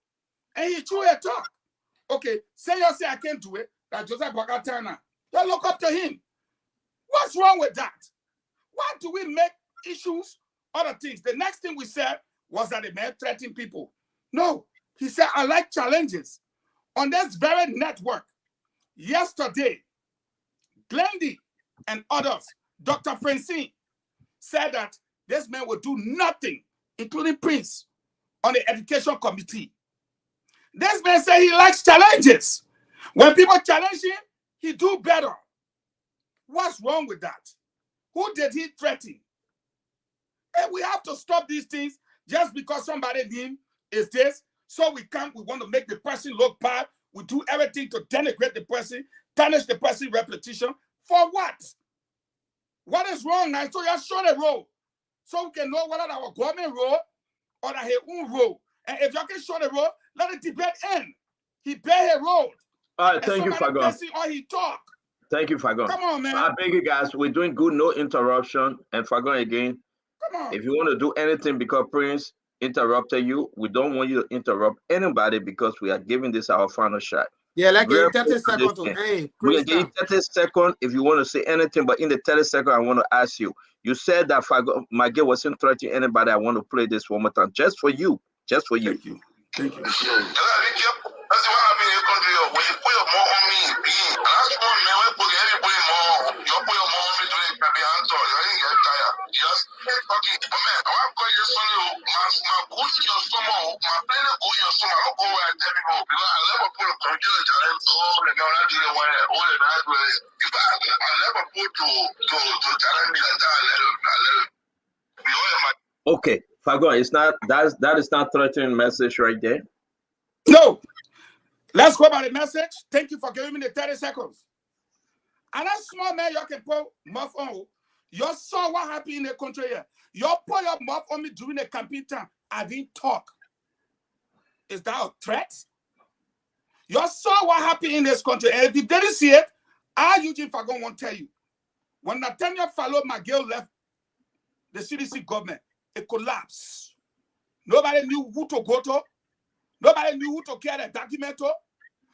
and he threw a talk. Okay, say I can't do it, that Joseph Boakai Tana. You look up to him. What's wrong with that? Why do we make issues other things? The next thing we said was that the man threatened people. No, he said, I like challenges. On this very network, yesterday, Glendy and others, Dr. Francine, said that this man would do nothing, including Prince, on the education committee. This man said he likes challenges. When people challenge him, he do better. What's wrong with that? Who did he threaten? And we have to stop these things just because somebody name is this. So we want to make the person look bad. We do everything to denigrate the person, tarnish the person's reputation. For what? What is wrong now? So you show the road. So we can know whether our government road or that his own road. And if you can show the road, let the debate end. He bear his road. All right, thank you, Fagon. Or he talk. Thank you, Fagon. Come on, man. I beg you guys, we're doing good, no interruption. And Fagon again, come on. If you want to do anything because Prince interrupted you, we don't want you to interrupt anybody because we are giving this our final shot. Yeah, like in 30 seconds. Hey, we are giving 30 seconds if you want to say anything, but in the 30 seconds, I want to ask you. You said that Fagon, my girl wasn't threatening anybody. I want to play this one more time, just for you. Just for you. Thank you. Thank you. That's what happened in your country. When you put your more on me, being last one man, when put everybody more, you put your more on me today, can be answered. You ain't get tired. Just fucking man. I want to call you Sunday. My good in your stomach, my brain go in your stomach. I don't go where I tell people because I never put a computer challenge. Oh, they don't do the one. Oh, they don't do it. If I never put to challenge me like that, I let it. Okay, Fagon, it's not that is not threatening message right there. No. Let's go by the message. Thank you for giving me the 30 seconds. And that small man you can put muff on. You saw what happened in the country here. You put your mouth on me during the campaign time. I didn't talk. Is that a threat? You saw what happened in this country. And if you didn't see it, Eugene Fagon won't tell you. When Nathaniel Fallow McGill left the CDC government, it collapsed. Nobody knew who to go to. Nobody knew who to carry the document to.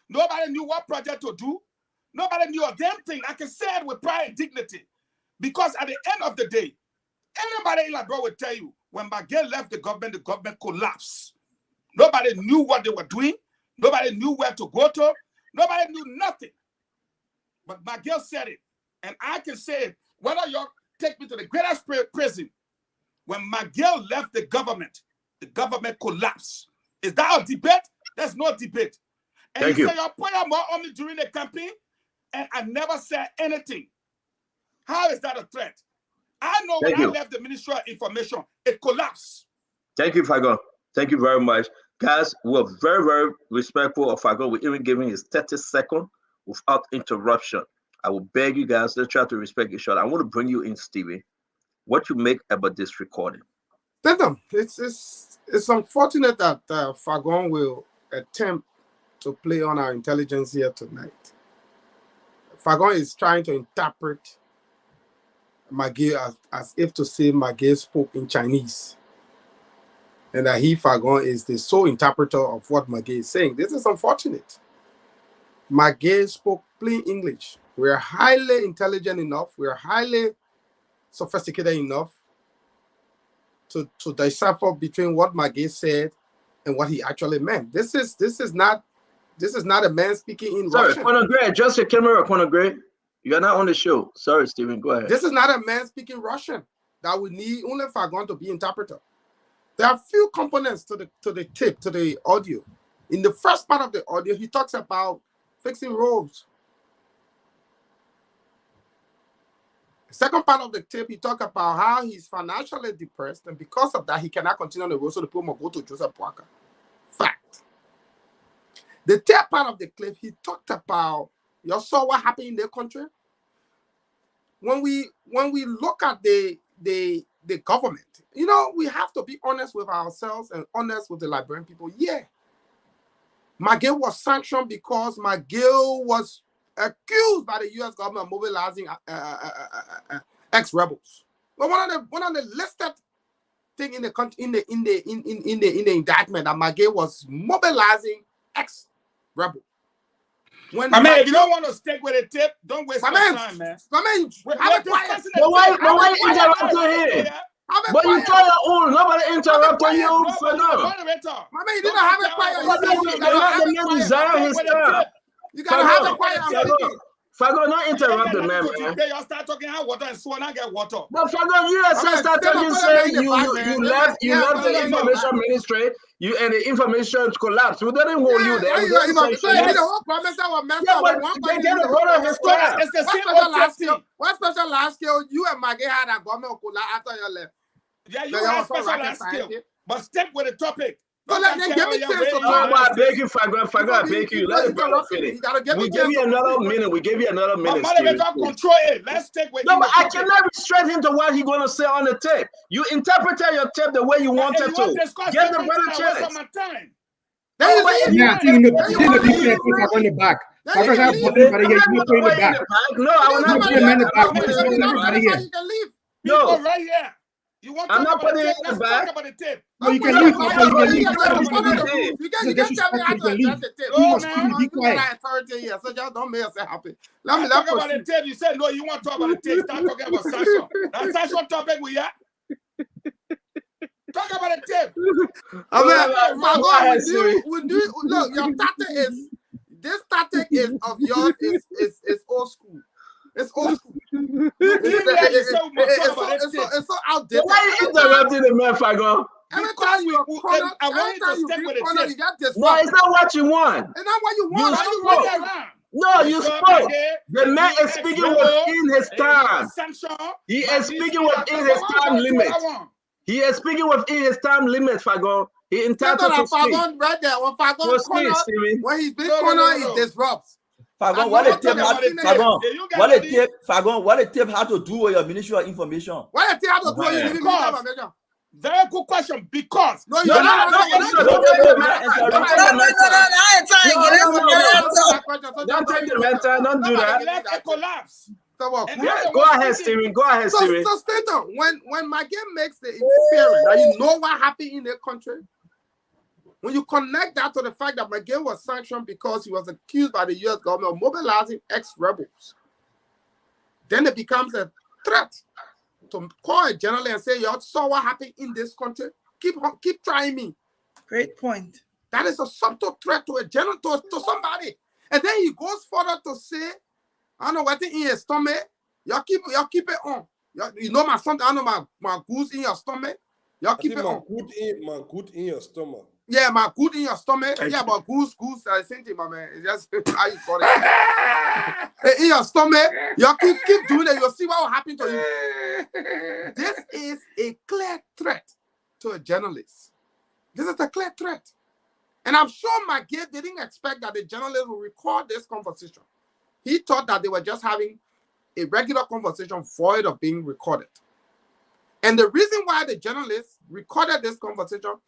Nobody knew what project to do. Nobody knew a damn thing. I can say it with pride and dignity. Because at the end of the day, anybody in Labrador will tell you, when McGill left the government collapsed. Nobody knew what they were doing. Nobody knew where to go to. Nobody knew nothing. But McGill said it. And I can say it. Whether you take me to the greatest prison, when McGill left the government collapsed. Is that a debate? There's no debate. And Thank you you. say you're putting more on me during the campaign, and I never said anything. How is that a threat? I know when I left the Ministry of Information, it collapsed. Thank you, Fagon. Thank you very much. Guys, we're very, very respectful of Fagon. We're even giving his 30 seconds without interruption. I will beg you guys, let's try to respect each other. I want to bring you in, Stevie. What you make about this recording? It's unfortunate that Fagon will attempt to play on our intelligence here tonight. Fagon is trying to interpret McGill as if to say McGill spoke in Chinese, and that Fagon is the sole interpreter of what McGill is saying. This is unfortunate. McGill spoke plain English. We are highly intelligent enough. We are highly sophisticated enough to decipher between what McGill said and what he actually meant. This is not a man speaking in Sorry, Russian. Quanah Gray, adjust your camera, Quanah Gray. You're not on the show. Sorry, Stephen, go ahead. This is not a man speaking Russian that would need only Fagon to be interpreter. There are few components to the tape, to the audio. In the first part of the audio, he talks about fixing roads. The second part of the tape, he talks about how he's financially depressed, and because of that, he cannot continue on the road, so the people must go to Joseph Boakai. Fact. The third part of the clip, he talked about, you saw what happened in their country. When we look at the government, you know, we have to be honest with ourselves and honest with the Liberian people. Yeah, McGill was sanctioned because McGill was accused by the U.S. government of mobilizing ex-rebels. But one of the listed thing in the country in the indictment that McGill was mobilizing ex-rebels. I mean, if you don't want to stick with a tip, don't waste my time, man. But why interrupt him? But you tell your own, nobody interrupted you. My man, you didn't have a quiet. You gotta have a quiet. Fagon, not interrupt the man, man. You start talking hot water and swan and get water. But Fagon, you yourself start talking, saying you left the information ministry, and the information collapsed. We didn't hold you there. It's the same. What special last skill you and Maggie had a government after you left? Yeah, you have special last skill, but stick with the topic. I beg you, Fagon, I beg you. Let it finish. We gave you another minute. Control it. Let's take with no, but I cannot restrain him to what he's going to say on the tape. You interpreted your tape the way you wanted to. Get the better chance. Yeah, I think you know the difference in the back. No, I will not put him in the back. No, right here. You want I'm not putting it in the back. No, you can leave. You can just tell me how to address the tape. You must be quiet. So just don't make us happy. Let me talk about the tape. You said no, you want to talk about the tape. Start talking about sanction. That sanction topic we have. Talk about the tape. Look, your tactic is this tactic is of yours is old school. It's old school. It's so outdated. Why are you interrupting the man, Fagon? Every time you corner, I want you to stick with it. No, it's not what you want. It's not what you want. No, you spoke. The man is speaking within his time. He is speaking within his time limit. He is speaking within his time limit, Fagon. He entitled to speak. Fagon right there. When Fagon corner, when he's big corner, he disrupts. Fagon, what a tip had to do with your Ministry of Information? What a tip had to do with your Ministry of Information? Very good question. Because no, you don't do that. Let it collapse. Go ahead, Steven. Go ahead, Steven. So Stater, when McGill makes the inference that you know what happened in the country, when you connect that to the fact that McGill was sanctioned because he was accused by the U.S. government of mobilizing ex-rebels, then it becomes a threat to call a journalist and say, "You saw what happened in this country. Keep trying me." Great point. That is a subtle threat to a general, to somebody. And then he goes further to say, "I don't know what in your stomach. Y'all keep it on. You know my son. I know my goose in your stomach. Y'all keep it on. My good in your stomach. Yeah, my good in your stomach. Yeah, but goose, same thing, my man. It's just how you call it. In your stomach, y'all keep doing it. You'll see what will happen to you. This is a clear threat to a journalist. This is a clear threat. And I'm sure McGill didn't expect that the journalist will record this conversation. He thought that they were just having a regular conversation void of being recorded. And the reason why the journalist recorded this conversation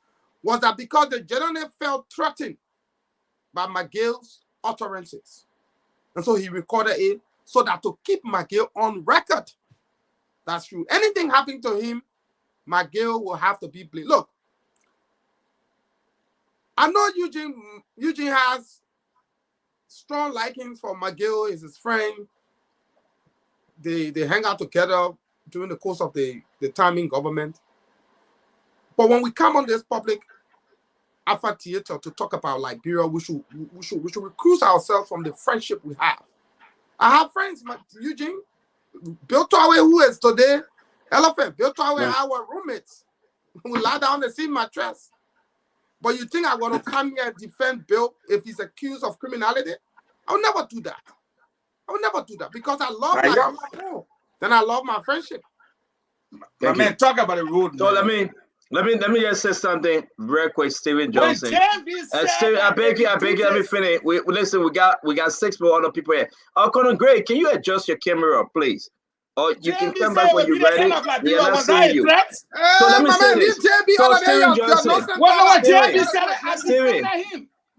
was that because the journalist felt threatened by McGill's utterances. And so he recorded it so that to keep McGill on record. That's true. Anything happening to him, McGill will have to be blamed. Look, I know Eugene has strong likings for McGill. He's his friend. They hang out together during the course of the time in government. But when we come on this public Alpha Theater to talk about Liberia, we should recuse ourselves from the friendship we have. I have friends, Eugene, Bill Twawe, who is today Elephant. Bill Twawe, our roommates. We lie down and see mattress. But you think I'm going to come here and defend Bill if he's accused of criminality? I will never do that. I will never do that because I love my people. Then I love my friendship. My man, talk about the road. So let me just say something very quick, Steven Johnson. Steven, I beg you, let me finish. Listen, we got 6 more other people here. Conor Gray, can you adjust your camera, please? Or you can come back when you're ready. We are not seeing you. So let me say this. So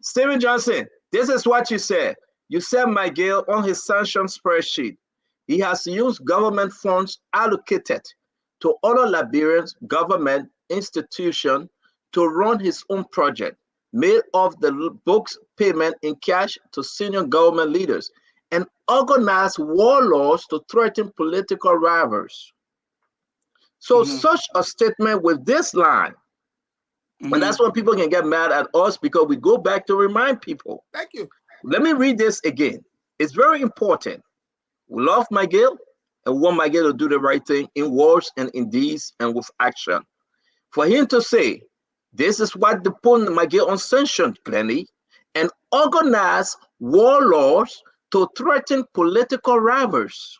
Steven Johnson, this is what you said. You said McGill on his sanction spreadsheet, he has used government funds allocated to other Liberian government institution to run his own project, made of the books payment in cash to senior government leaders, and organized warlords to threaten political rivals. So such a statement with this line, and that's when people can get mad at us because we go back to remind people. Thank you. Let me read this again. It's very important. We love McGill and want McGill to do the right thing in words and in deeds and with action. For him to say, this is what the put McGill on sanction, Glennie, and organize warlords to threaten political rivals.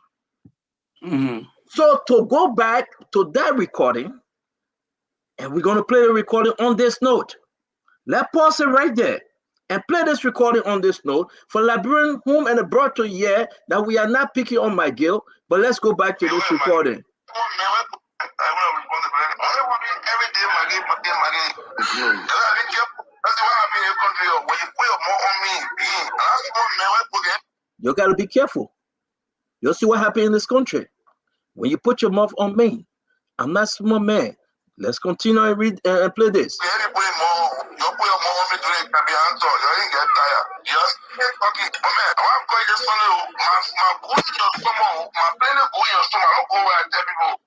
So to go back to that recording, and we're going to play the recording on this note. Let's pause it right there and play this recording on this note for Liberian home and abroad to hear that we are not picking on McGill, but let's go back to this recording. You got to be careful. You'll see what happened in this country. When you put your mouth on me, I'm not small man. Let's continue and read and play this.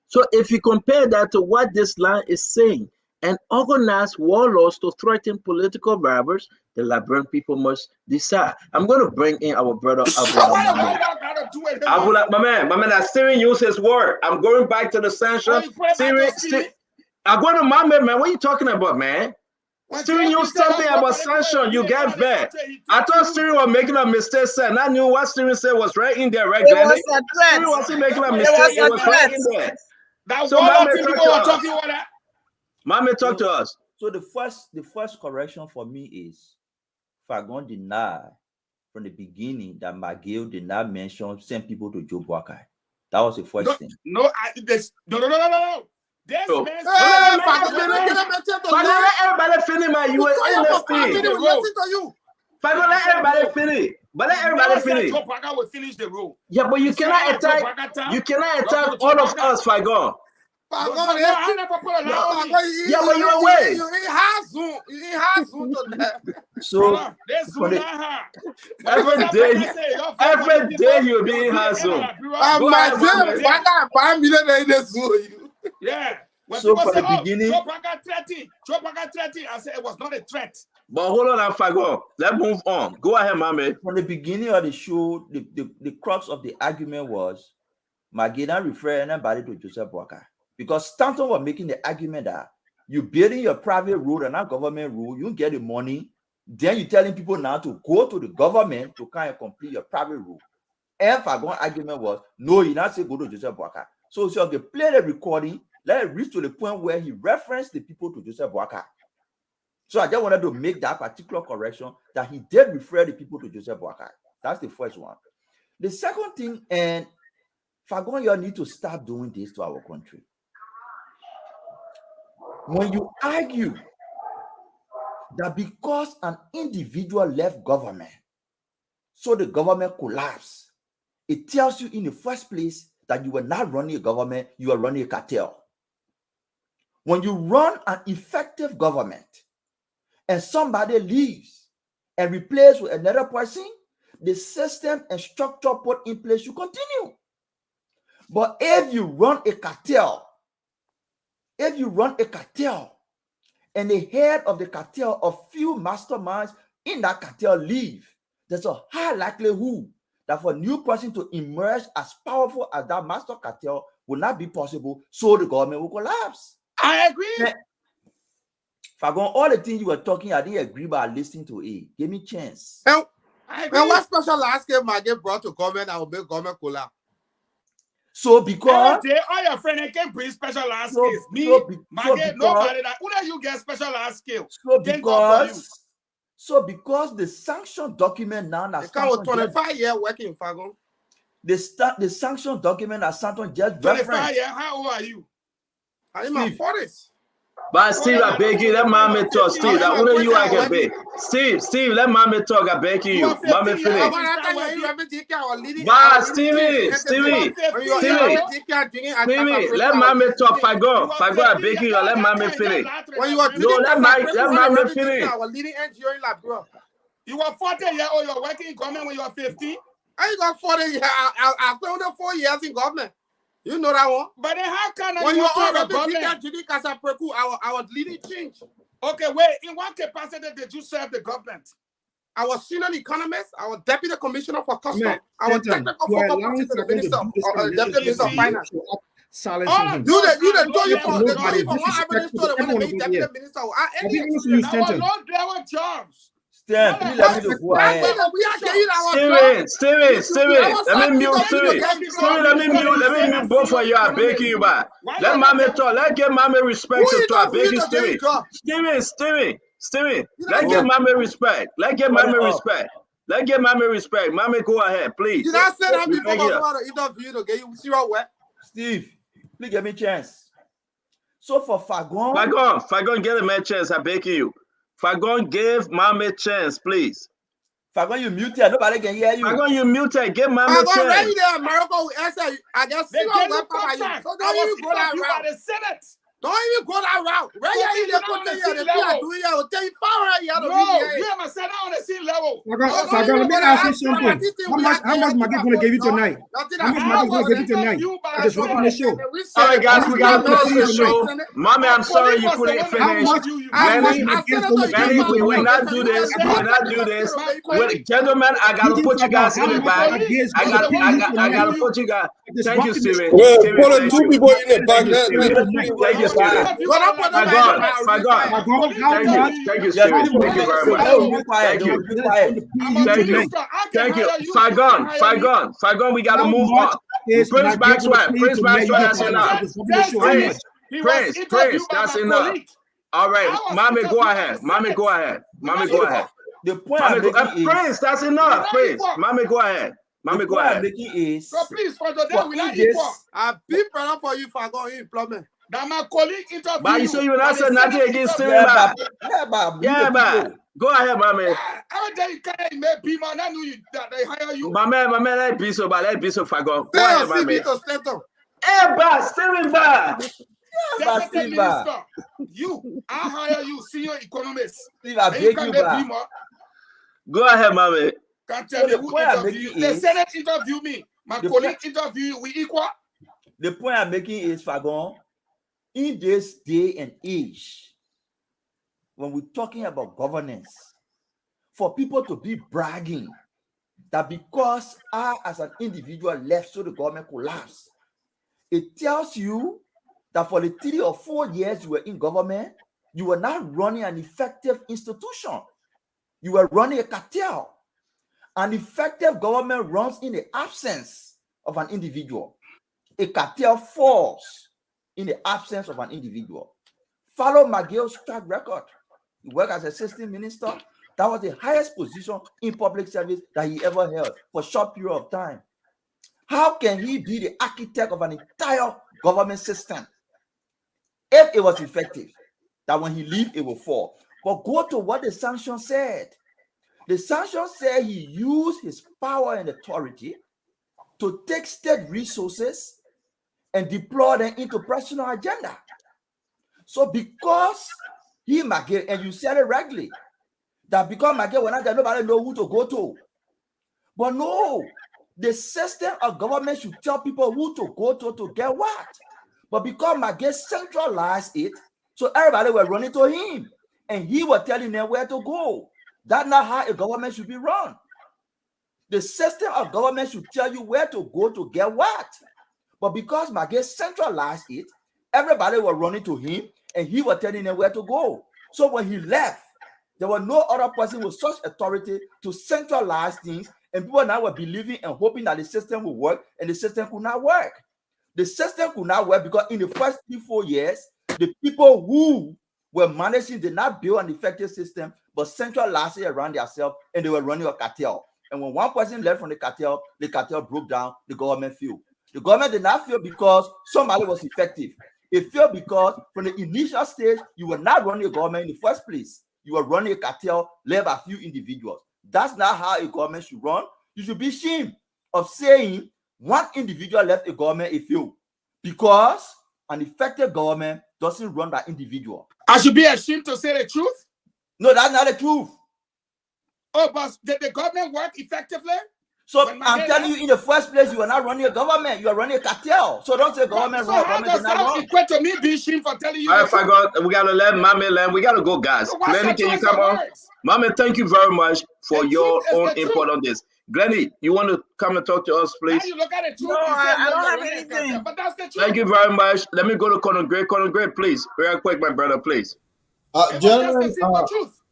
So if you compare that to what this line is saying, and organize warlords to threaten political rivals, the Liberian people must decide. I'm going to bring in our brother Abula. Abula, my man, that Steven used his word. I'm going back to the sanction. I'm going to my man. What are you talking about, man? Steven used something about sanction. You get bad. I thought Steven was making a mistake, sir. And I knew what Steven said was right in there, right? It was a threat. Steven wasn't making a mistake. It was right in there. That so one people were talking about that. Mommy, talk to us. So the first correction for me is Fagon deny from the beginning that McGill did not mention send people to Joe Boakai. That was the first thing. No. This man. Everybody finish my let everybody finish. But let everybody finish. Joe Boakai will finish the role. Yeah, but you cannot attack. You cannot attack all of us, Fagon. Yeah, but you're away. You ain't high zoom to that. So every day you'll be in high zoom. Yeah. When so people from say, the beginning, Joe Boakai threatened, I said it was not a threat. But hold on, Fagon. Let's move on. Go ahead, Mame. From the beginning of the show, the crux of the argument was Magina referring anybody to Joseph Boakai. Because Stanton was making the argument that you building your private road and not government road, you get the money, then you're telling people now to go to the government to kind of complete your private road. And Fagon's argument was, no, you not say go to Joseph Boakai. So they play the recording, let it reach to the point where he referenced the people to Joseph Boakai. So I just wanted to make that particular correction that he did refer the people to Joseph Boakai. That's the first one. The second thing, and Fagon, you need to stop doing this to our country. When you argue that because an individual left government, so the government collapsed, it tells you in the first place that you were not running a government, you are running a cartel. When you run an effective government and somebody leaves and replaced with another person, the system and structure put in place should continue. But if you run a cartel, and the head of the cartel, a few masterminds in that cartel leave, there's a high likelihood that for a new person to emerge as powerful as that master cartel will not be possible, so the government will collapse. I agree. Fagon, all the things you were talking, I didn't agree, but I listened to it. Give me a chance. And what special last game I get brought to government, I will make government collapse. So because all your friends can bring special last skills. Nobody that who you get special last skill. So because the sanction document now that Stanton was 25 years working in Fagon. The sanction document that Stanton just 25 years. How old are you? I'm in my 40s. But Steve, I beg you, let Mame talk. Steve, that wouldn't you I can beg. Steve, let Mame talk. I beg you. Mame finish. But Stevie, let Mame talk. Fagon, I beg you, let Mame finish. Let Mame finish. You were 40 years old, you're working in government when you were 50. I got 40 years. I spent 4 years in government. You know that one? But then how can when you are government? I was leading change. Okay, wait. In what capacity did you serve the government? I was senior economist. I was deputy commissioner for customs. I was technical focal person to the minister of deputy minister of finance. Silence. You the do you for one average store when they make deputy minister. There were jobs. Steven, let me go ahead. Steven, let me mute Steven. Let me mute both of you. I beg you, but let Mame talk. Let give Mame respect to talk. I beg you, Steven. Let give Mame respect. Let give Mame respect. Mame, go ahead, please. Did I say that before? Interview to get you see what? Steve, please give me a chance. So for Fagon, get him a chance. I beg you. Fagon, give Mame a chance, please. Fagon, you muted. Nobody can hear you. Fagon, you muted. Give Mame a chance. Fagon, right there, America will answer. I guess they gave you contract. So don't even go that route. The Senate. Don't even go that route. Right here, you put the here. The people are doing here. Will tell you power here. No, you have a Senate on the same level. Fagon, let me ask you something. How much Maggie going to give you tonight? How much Maggie going to give you tonight? Just open the show. All right, guys, we got to close the show. Mommy, I'm sorry you couldn't finish. We will not do this. Gentlemen, I got to put you guys in the back. I got to put you guys. Thank you, Steven. Well, put two people in the back. Thank you, Steven. Thank you, Steven. Thank you very much. Thank you. Fagon, we got to move on. Prince Maxwell, that's enough. Prince, that's enough. All right, Mommy, go ahead. The point Mommy, I'm making is Prince, that's enough. Prince, Mommy, go ahead. Mommy, the go point I'm ahead. making is So please, for today, for we not this. equal. I beat brother for you for going employment. That my colleague interview But you say you will not say nothing against Steven Bar. Yeah, but go ahead, Mommy. Every day you can't make people, I knew you that they hire you. Mommy, let be so, but let be so for go. Go Say ahead, your Mommy. CV to Stanton. Hey, Bar, Steven Bar. Deputy Minister, you, I hire you, senior economist. Steve, I And you beg can you, make Bar. Bima. Go ahead, Mommy. Can't tell me the who point I'm interview you. making The is- Senate interview me. My the colleague interview you. We equal. The point I'm making is, Fagon, in this day and age, when we're talking about governance, for people to be bragging that because I, as an individual, left so the government collapsed, it tells you that for the 3 or 4 years you were in government, you were not running an effective institution. You were running a cartel. An effective government runs in the absence of an individual. A cartel falls in the absence of an individual. Follow McGill's track record. He worked as assistant minister. That was the highest position in public service that he ever held for a short period of time. How can he be the architect of an entire government system if it was effective? That when he leaves, it will fall. But go to what the sanction said. The sanction said he used his power and authority to take state resources and deploy them into personal agenda. So because he McGill, and you said it regularly, that because McGill will not get nobody know who to go to. But no, the system of government should tell people who to go to get what. But because McGill centralized it, so everybody were running to him, and he was telling them where to go. That's not how a government should be run. The system of government should tell you where to go to get what. But because McGill centralized it, everybody was running to him, and he was telling them where to go. So when he left, there was no other person with such authority to centralize things, and people now were believing and hoping that the system would work, and the system could not work. The system could not work because in the first 3-4 years, the people who were managing did not build an effective system, but centralized it around themselves, and they were running a cartel. And when one person left from the cartel broke down, the government failed. The government did not fail because somebody was effective. It failed because from the initial stage, you were not running a government in the first place. You were running a cartel led by a few individuals. That's not how a government should run. You should be ashamed of saying one individual left a government, it failed. Because an effective government doesn't run by individual. I should be ashamed to say the truth? No, that's not the truth. Oh, but did the government work effectively? So I'm telling you, in the first place, you are not running a government, you are running a cartel. So don't say government So run, how government does did not that run. equate to me being ashamed for telling you? I forgot. We gotta let Mommy land. We gotta go, guys. So what's Glenny, the can you choice come of on? words? Mommy, thank you very much for The your truth is own the input truth. on this. Glenny, you want to come and talk to us, please? Now you look at the truth. No, you say, I don't you're have running a anything. cartel, but that's the truth. Thank you very much. Let me go to Conor Gray. Conor Gray, please. Very quick, my brother, please. That's the Gentlemen, simple truth.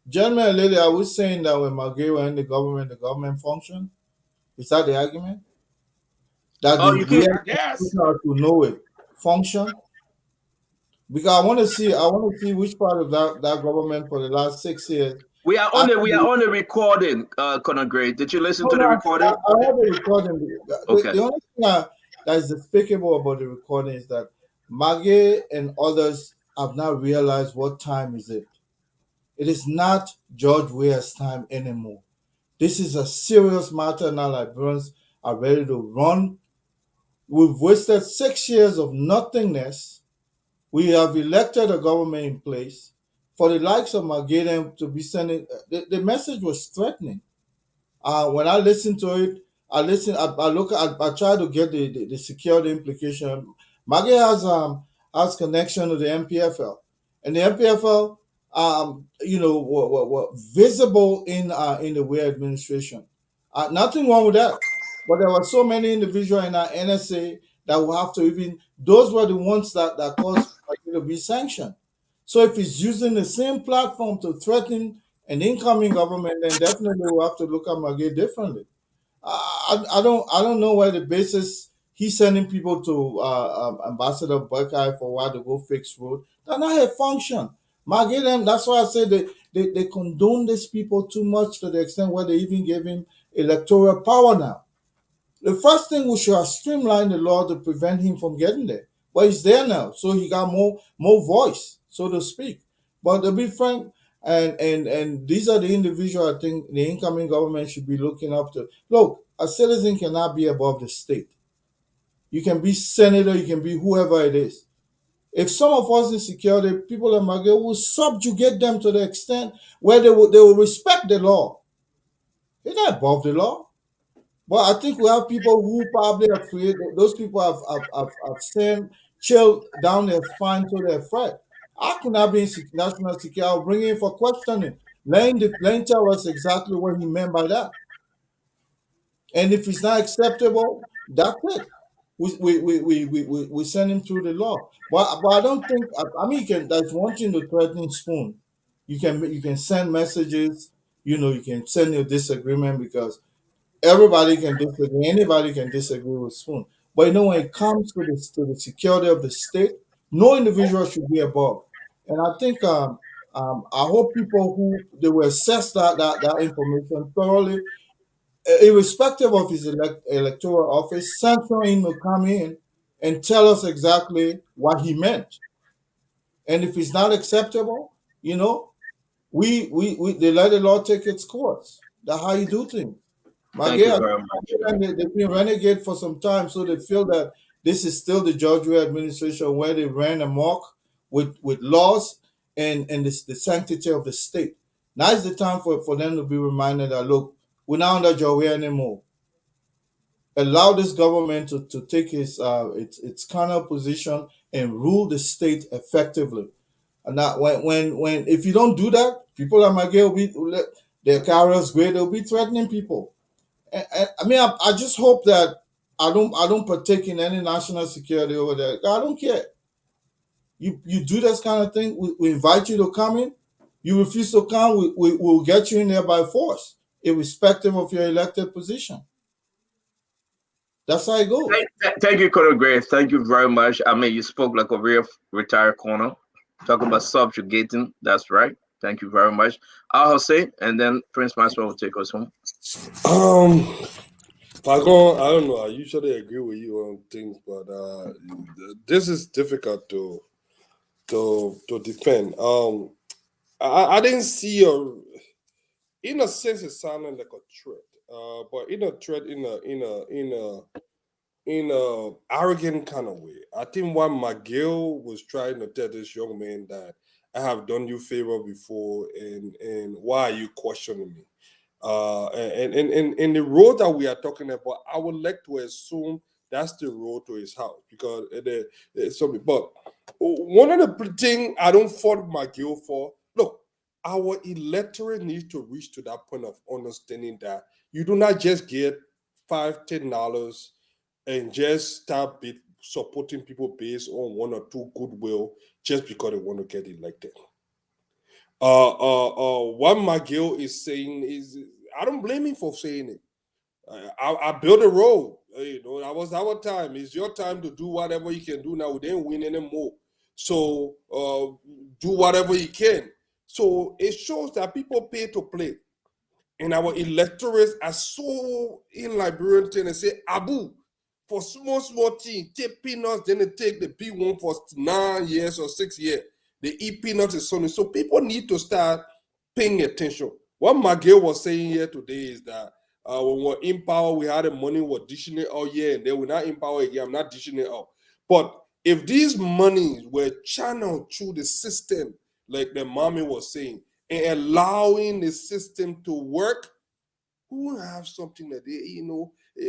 gentlemen and lady, are we saying that when McGill were in the government functioned? Is that the argument? That Oh, the you can. I guess. to know it function? Because I want to see which part of that government for the last 6 years. We are on the recording, Conor Gray. Did you listen to the I recording? have the recording. Okay. The only thing that is despicable about the recording is that Maggie and others have not realized what time is it. It is not George Weah's time anymore. This is a serious matter now. Liberians are ready to run. We've wasted 6 years of nothingness. We have elected a government in place. For the likes of Maggie to be sending, the message was threatening. When I listen to it, I try to get the security implication. Maggie has connection to the MPFL, and the MPFL, were visible in the Weah administration. Nothing wrong with that, but there were so many individuals in our NSA that will have to those were the ones that caused Maggie to be sanctioned. So if he's using the same platform to threaten an incoming government, then definitely we'll have to look at Maggie differently. I don't know why the basis he's sending people to Ambassador Buckeye for a while to go fix road. That's not a function. Maggie, that's why I say they condone these people too much to the extent where they even gave him electoral power now. The first thing we should have streamlined the law to prevent him from getting there. But he's there now, so he got more voice, so to speak. But to be frank, and these are the individuals I think the incoming government should be looking up to. Look, a citizen cannot be above the state. You can be senator, you can be whoever it is. If some of us in security, people in Maggie, will subjugate them to the extent where they will respect the law. They're not above the law. But I think we have people who probably have created, those people have sent chill down their spine to their afraid. I cannot be in national security. I'll bring in for questioning. Lane tell us exactly what he meant by that. And if it's not acceptable, that's it. We send him through the law. But I don't think, I mean, that's one thing to threatening Spoon. You can send messages, you can send your disagreement because everybody can disagree. Anybody can disagree with Spoon. But when it comes to the security of the state, no individual should be above. And I think I hope people who they will assess that information thoroughly, irrespective of his electoral office, sanction him to come in and tell us exactly what he meant. And if it's not acceptable, they let the law take its course. That's how you do things. Thank you very much. They've been renegade for some time, so they feel that this is still the George Weah administration where they ran amok with laws and the sanctity of the state. Now is the time for them to be reminded that, look, we're not under George Weah anymore. Allow this government to take its carnal position and rule the state effectively. And that when if you don't do that, people like Maggie will be their carriers great, they'll be threatening people. I mean, I just hope that I don't partake in any national security over there. I don't care. You do this kind of thing, we invite you to come in. You refuse to come, we'll get you in there by force, irrespective of your elected position. That's how it goes. Thank you, Colonel Graves. Thank you very much. I mean, you spoke like a real retired colonel. Talking about subjugating. That's right. Thank you very much. Jose, and then Prince Maxwell will take us home. Pagon, I don't know. I usually agree with you on things, but this is difficult to defend. I didn't see in a sense it sounded like a threat, but in a threat in a arrogant kind of way. I think what McGill was trying to tell this young man that I have done you favor before, and why are you questioning me? And the road that we are talking about, I would like to assume that's the road to his house because but one of the things I don't fault McGill for, look, our electorate needs to reach to that point of understanding that you do not just get $5, $10 and just start supporting people based on one or two goodwill just because they want to get elected. What McGill is saying is, I don't blame him for saying it. I built a road. That was our time. It's your time to do whatever you can do now. We didn't win anymore. So do whatever you can. So it shows that people pay to play. And our electorates are so in Liberian and say, Abu, for small thing, take peanuts, then they take the big one for 9 years or 6 years. They eat peanuts and so on. So people need to start paying attention. What McGill was saying here today is that when we were in power, we had the money, we're dishing it out here, and then we're not in power again. I'm not dishing it out. But if these monies were channeled through the system, like the mommy was saying, and allowing the system to work, who will have something that they,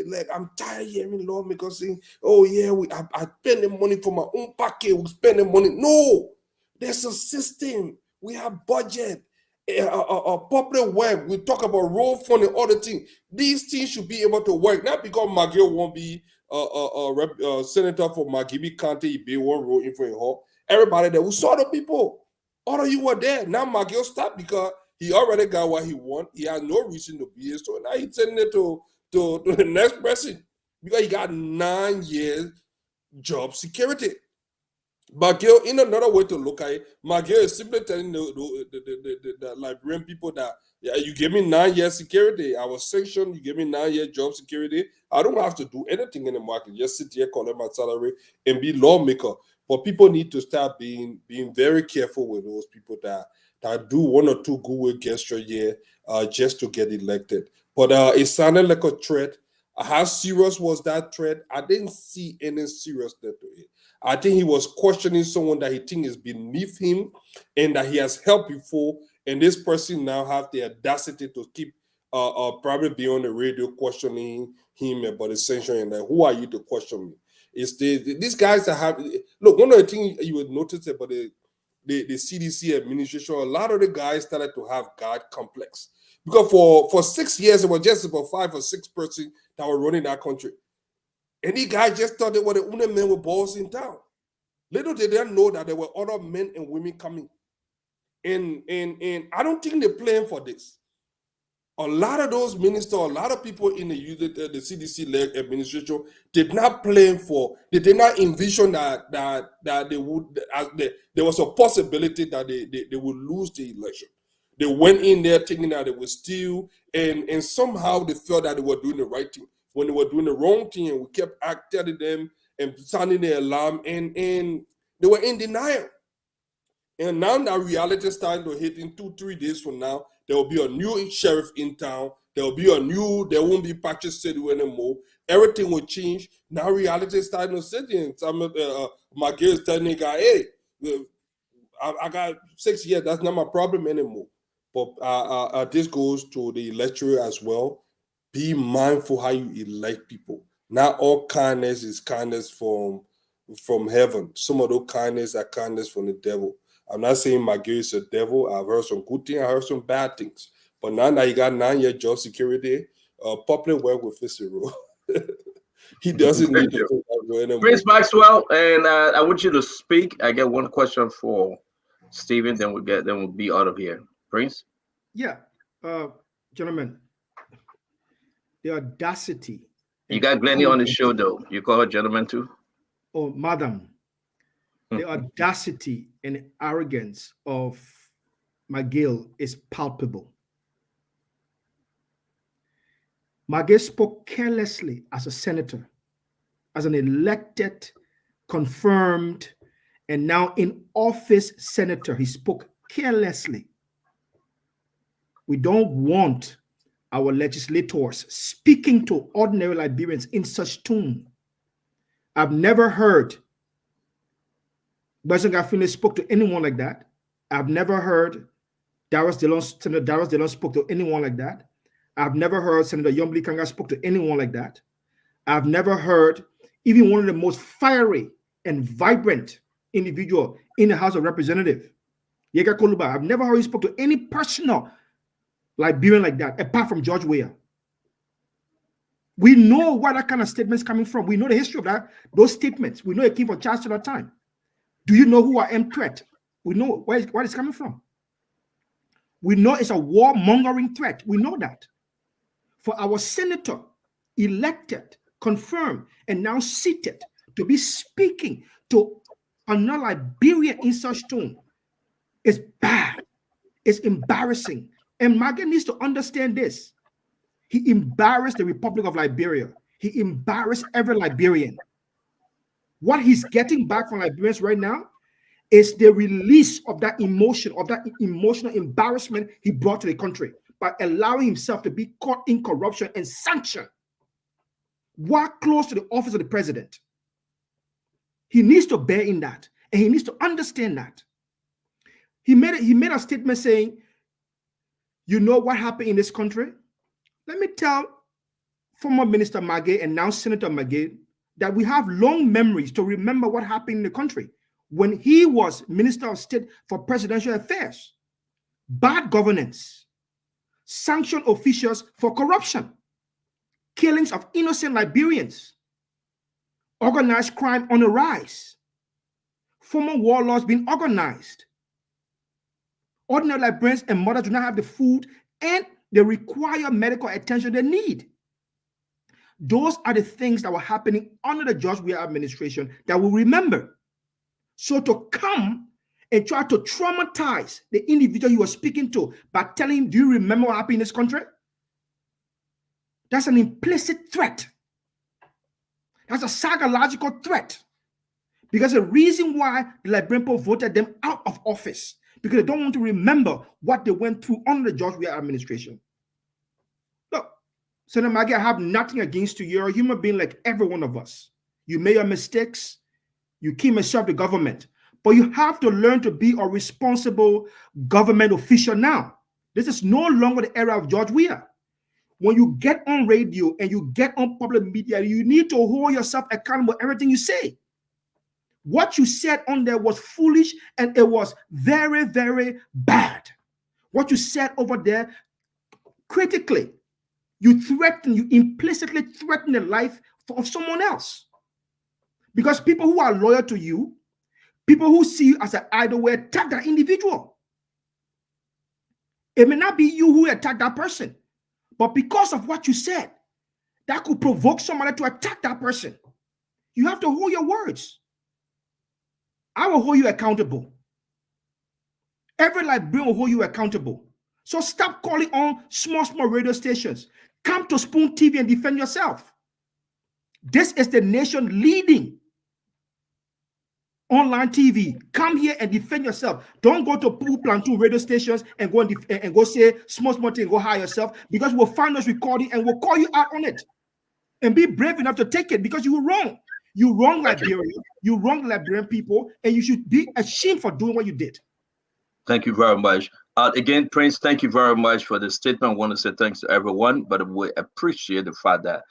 like I'm tired of hearing lawmakers saying, oh yeah, I spend the money for my own pocket, we spend the money. No, there's a system. We have budget, a public web. We talk about road fund and other things. These things should be able to work. Not because McGill won't be a senator for Magibi County, he be one road in for him. Everybody there, we saw the people. All of you were there. Now McGill stopped because he already got what he want. He has no reason to be here. So now he's sending it to the next person because he got 9 years job security. McGill, in another way to look at it, McGill is simply telling the Liberian people that, yeah, you gave me 9 years security. I was sanctioned. You gave me 9 year job security. I don't have to do anything in the market. Just sit here, collect my salary, and be lawmaker. But people need to start being very careful with those people that do 1 or 2 goodwill gestures here just to get elected. But it sounded like a threat. How serious was that threat? I didn't see any seriousness to it. I think he was questioning someone that he thinks is beneath him and that he has helped before. And this person now have the audacity to keep probably be on the radio questioning him about the sanction and like, who are you to question me? It's these guys that have look. One of the things you would notice about the CDC administration, a lot of the guys started to have God complex because for 6 years it was just about 5 or 6 persons that were running that country. And these guys just thought they were the only men with balls in town. Little did they know that there were other men and women coming. And I don't think they're playing for this. A lot of those ministers, a lot of people in the CDC-led administration did not plan for, they did not envision that they would, there was a possibility that they would lose the election. They went in there thinking that they would steal, and somehow they felt that they were doing the right thing. When they were doing the wrong thing, and we kept telling them and sounding the alarm, and they were in denial. And now that reality is starting to hit in 2-3 days from now, there will be a new sheriff in town. There won't be Patrick City anymore. Everything will change. Now reality is starting to set in. My girl is telling the guy, hey, I got 6 years. That's not my problem anymore. But this goes to the electorate as well. Be mindful how you elect people. Not all kindness is kindness from heaven. Some of those kindness are kindness from the devil. I'm not saying McGill is a devil. I've heard some good things. I heard some bad things. But now that he got 9 year job security, public work with Cicero. He doesn't need to do that anymore. Prince Maxwell, and I want you to speak. I get one question for Stephen, then we'll be out of here. Prince? Yeah, gentlemen, the audacity. You got Glennie on the show, though. You call her gentleman too? Oh, madam. The audacity and arrogance of McGill is palpable. McGill spoke carelessly as a senator, as an elected, confirmed, and now in office senator. He spoke carelessly. We don't want our legislators speaking to ordinary Liberians in such tone. I've never heard President Gafine spoke to anyone like that. I've never heard Senator Darius Delon spoke to anyone like that. I've never heard Senator Yombli Kanga spoke to anyone like that. I've never heard even one of the most fiery and vibrant individual in the House of Representatives, Yega Koluba. I've never heard he spoke to any personal Liberian like that, apart from George Weah. We know where that kind of statements coming from. We know the history of those statements. We know it came from Charles Taylor time. Do you know who are M threat? We know where it's coming from. We know it's a warmongering threat. We know that. For our senator, elected, confirmed, and now seated to be speaking to another Liberian in such tone is bad. It's embarrassing. And McGill needs to understand this. He embarrassed the Republic of Liberia. He embarrassed every Liberian. What he's getting back from Liberians right now is the release of that emotion, of that emotional embarrassment he brought to the country by allowing himself to be caught in corruption and sanctioned while close to the office of the president. He needs to bear in that, and he needs to understand that. He made a statement saying, you know what happened in this country? Let me tell former Minister McGill and now Senator McGill that we have long memories to remember what happened in the country when he was Minister of State for Presidential Affairs. Bad governance, sanctioned officials for corruption, killings of innocent Liberians, organized crime on the rise, former warlords being organized. Ordinary Liberians and mothers do not have the food and they require medical attention they need. Those are the things that were happening under the George Weah administration that we remember. So to come and try to traumatize the individual you were speaking to by telling him, do you remember what happened in this country? That's an implicit threat. That's a psychological threat. Because the reason why the Liberian people voted them out of office, because they don't want to remember what they went through under the George Weah administration. Look, Senator Maggie, I have nothing against you. You're a human being like every one of us. You made your mistakes. You came and served the government. But you have to learn to be a responsible government official now. This is no longer the era of George Weah. When you get on radio and you get on public media, you need to hold yourself accountable for everything you say. What you said on there was foolish and it was very, very bad. What you said over there, critically, you implicitly threaten the life of someone else. Because people who are loyal to you, people who see you as an idol will attack that individual. It may not be you who attacked that person, but because of what you said, that could provoke somebody to attack that person. You have to hold your words. I will hold you accountable. Every Liberian will hold you accountable. So stop calling on small radio stations. Come to Spoon TV and defend yourself. This is the nation leading online TV. Come here and defend yourself. Don't go to Plantoon radio stations and go say small thing and go hire yourself, because we'll find us recording and we'll call you out on it. And be brave enough to take it, because you were wrong. You wrong Liberia. You wrong Liberian people, and you should be ashamed for doing what you did. Thank you very much. Again, Prince, thank you very much for the statement. I want to say thanks to everyone, but we appreciate the fact that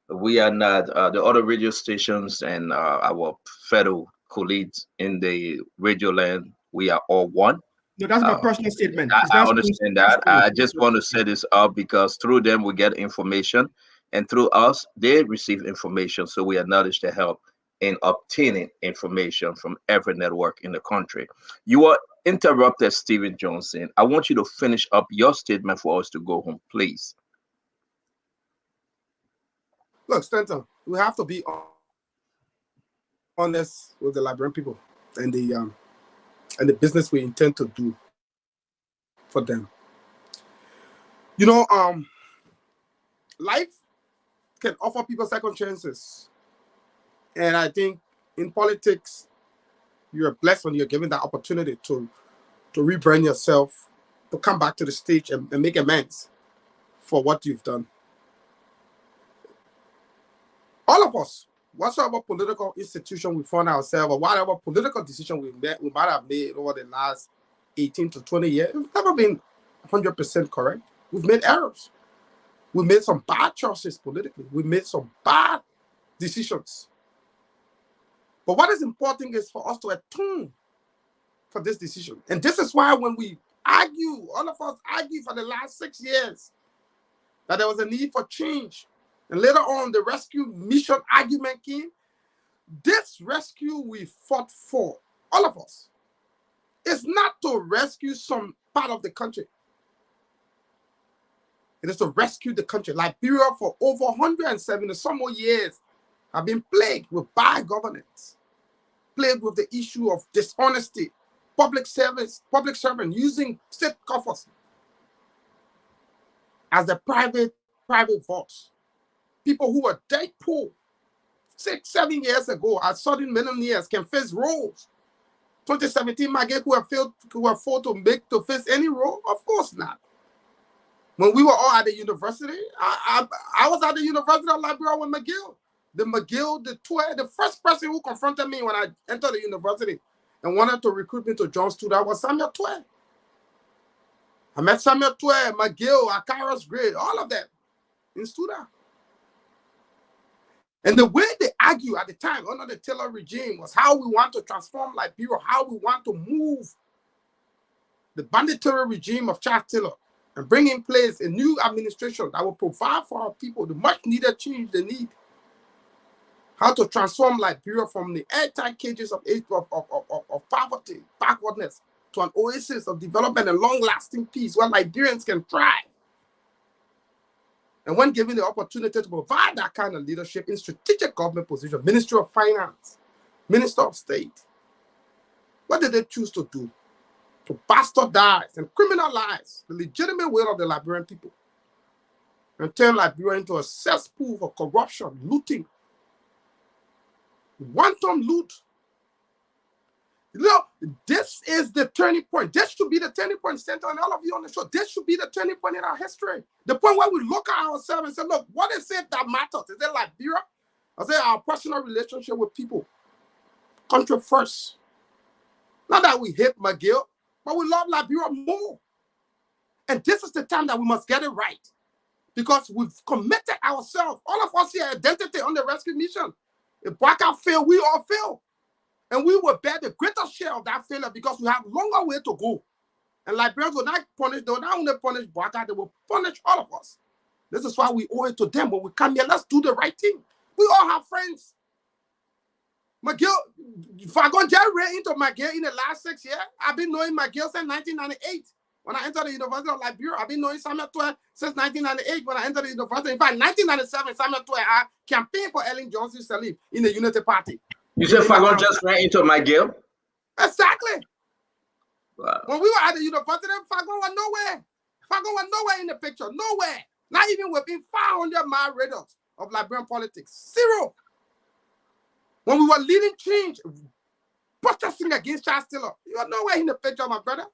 we are not the other radio stations and our fellow colleagues in the radio land. We are all one. No, that's my personal statement. I understand that. I just want to set this up because through them we get information, and through us they receive information. So we acknowledge their help in obtaining information from every network in the country. You are interrupted, Stephen Johnson. I want you to finish up your statement for us to go home, please. Look, Stanton, we have to be honest with the Liberian people and the business we intend to do for them. You know, life can offer people second chances. And I think in politics, you're blessed when you're given that opportunity to rebrand yourself, to come back to the stage and make amends for what you've done. All of us, whatsoever political institution we find ourselves, or whatever political decision we might have made over the last 18 to 20 years, it's never been 100% correct. We've made errors. We made some bad choices politically. We made some bad decisions. But what is important is for us to attune for this decision. And this is why when we argue, all of us argue for the last 6 years, that there was a need for change. And later on, the rescue mission argument came. This rescue we fought for, all of us, is not to rescue some part of the country. It is to rescue the country. Liberia, for over 170 some more years, have been plagued with bad governance, plagued with the issue of dishonesty, public servant using state coffers as the private vaults. People who were dead poor 6, 7 years ago at sudden millionaires can face roles. 2017, Maggie, who have failed to face any role? Of course not. When we were all at the university, I was at the University of Liberia with McGill. The first person who confronted me when I entered the university and wanted to recruit me to John Studa was Samuel Twe. I met Samuel Twe, McGill, Akaros Gray, all of them in Studa. And the way they argue at the time under the Taylor regime was how we want to transform Liberia, how we want to move the banditory regime of Charles Taylor and bring in place a new administration that will provide for our people the much needed change they need. How to transform Liberia from the airtight cages of poverty, backwardness, to an oasis of development and long-lasting peace where Liberians can thrive. And when given the opportunity to provide that kind of leadership in strategic government position, Ministry of Finance, Minister of State, What did they choose to do? To bastardize and criminalize the legitimate will of the Liberian people and turn Liberia into a cesspool for corruption, looting, wanton loot. You know, this is the turning point. This should be the turning point, Center, and all of you on the show. This should be the turning point in our history. The point where we look at ourselves and say, look, what is it that matters? Is it Liberia? Is it our personal relationship with people? Country first. Not that we hate McGill, but we love Liberia more. And this is the time that we must get it right. Because we've committed ourselves, all of us here, identity on the rescue mission. If Bwaka fail, we all fail. And we will bear the greatest share of that failure because we have longer way to go. And Liberians will not punish, they will not only punish Bwaka, they will punish all of us. This is why we owe it to them. When we come here, let's do the right thing. We all have friends. McGill, if I go Jerry into McGill in the last 6 years, I've been knowing McGill since 1998. When I entered the University of Liberia, I've been knowing Samuel Twe since 1998 when I entered the university. In fact, 1997, Samuel Twe I campaigned for Ellen Johnson Sirleaf in the Unity Party. You said Fagon just ran into McGill? Exactly. Wow. When we were at the university, Fagon was nowhere. Fagon was nowhere in the picture. Nowhere. Not even within 500-mile radius of Liberian politics. Zero. When we were leading change, protesting against Charles Taylor, you are nowhere in the picture, my brother.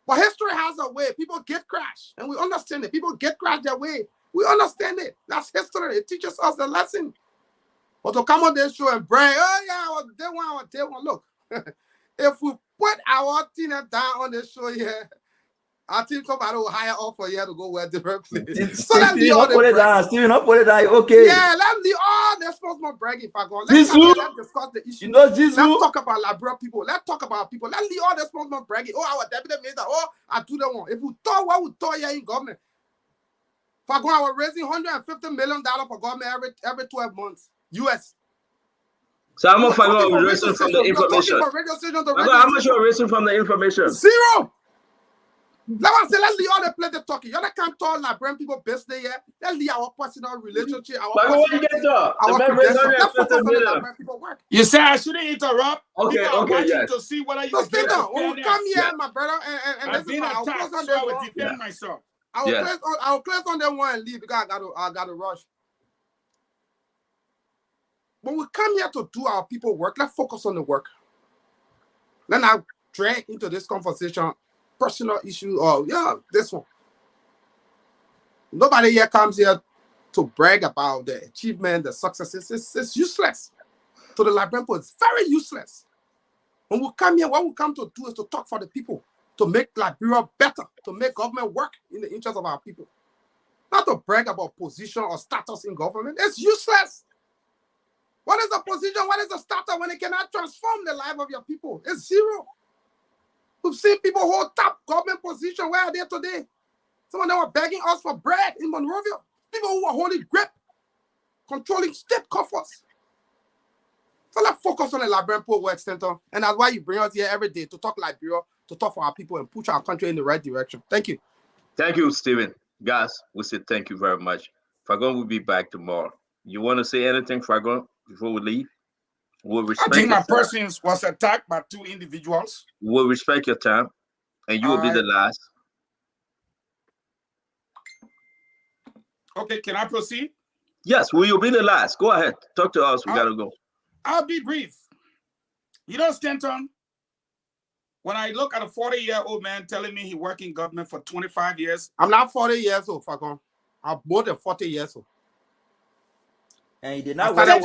But history has a way. People get crashed, and we understand it. People get crashed their way. We understand it. That's history. It teaches us the lesson. But to come on this show and brag, oh yeah, I was day one. Look, if we put our team down on this show here, I think somebody will hire off for here to go where different place. So let's leave all put it down. Steven, not put it down. Okay. Yeah, let's leave all the sports more bragging. Let's discuss the issue. You know, Jesus. Let's talk about Liberia people. Let's talk about people. Let's leave all the sports more bragging. Oh, our deputy minister. Oh, I do that one. If we thought what we thought here in government, I was raising $150 million for government every 12 months. US. So how much are you raising from the information? How much are you raising from the information? Zero. Let's leave all the plenty talking. You can't talk Liberian people business here. Let's leave our personal relationship. You say I shouldn't interrupt. Okay, yes. To see whether you when we come here, my brother, and I've been attacked, so I will defend myself. I'll close on them one and leave because I got to rush. When we come here to do our people work, let's focus on the work. Let's not drag into this conversation personal issue or this one. Nobody here comes here to brag about the achievement, the successes. It's useless. To the Liberian people, it's very useless. When we come here, what we come to do is to talk for the people, to make Liberia better, to make government work in the interest of our people. Not to brag about position or status in government. It's useless. What is a position? What is a status when it cannot transform the life of your people? It's zero. We've seen people hold top government position. Where are they today? Some of them were begging us for bread in Monrovia. People who were holding grip, controlling state coffers. So let's focus on the Liberian Poor Work Center. And that's why you bring us here every day to talk Liberia, to talk for our people and push our country in the right direction. Thank you. Thank you, Stephen. Guys, we say thank you very much. Fagon will be back tomorrow. You want to say anything, Fagon, before we leave? We'll respect I think my time. person was attacked by 2 individuals. We'll respect your time, and you will be the last. Okay, can I proceed? Yes, will you be the last? Go ahead. Talk to us. We got to go. I'll be brief. You know, Stanton, when I look at a 40-year-old man telling me he worked in government for 25 years. I'm not 40 years old, Fagon. I'm more than 40 years old. And he did not work in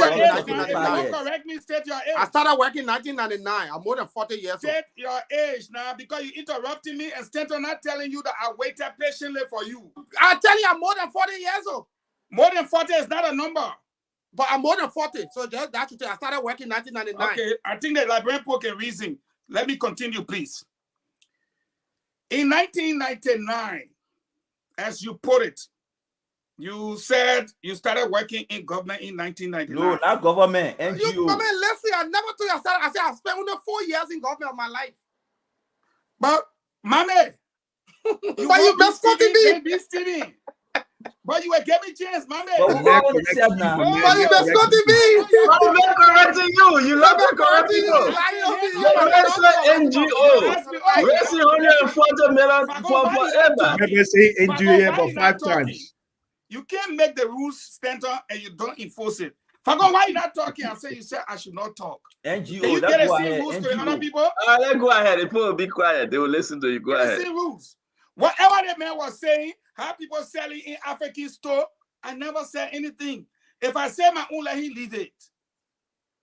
correct me, state your age. I started working in 1999. I'm more than 40 years old. State your age now because you interrupting me and Stanton not telling you that I waited patiently for you. I tell you, I'm more than 40 years old. More than 40 is not a number. But I'm more than 40. So that's what I started working in 1999. Okay, I think the Liberian people can reason. Let me continue, please. In 1999, as you put it, you said you started working in government in 1999. No, not government. NGO. You come in, let's see. I never told you I said I spent only 4 years in government of my life. But, Mame, why you best quoting me? Baby Stevie. But you were giving chance, my man. But we all want to accept now. But you best not to be. I'm not correcting you. You love me correcting you. You're wrestling NGO. Raising 140 million for forever. Never say NGO for 5 times. You can't make the rules standard and you don't enforce it. Fagon, why you not talking? I say you said I should not talk. NGO, Can you get the same rules to other people? Let's go ahead. People will be quiet. They will listen to you. Go ahead. Same rules. Whatever the man was saying, how people selling in African store, I never said anything. If I say my own, let him leave it.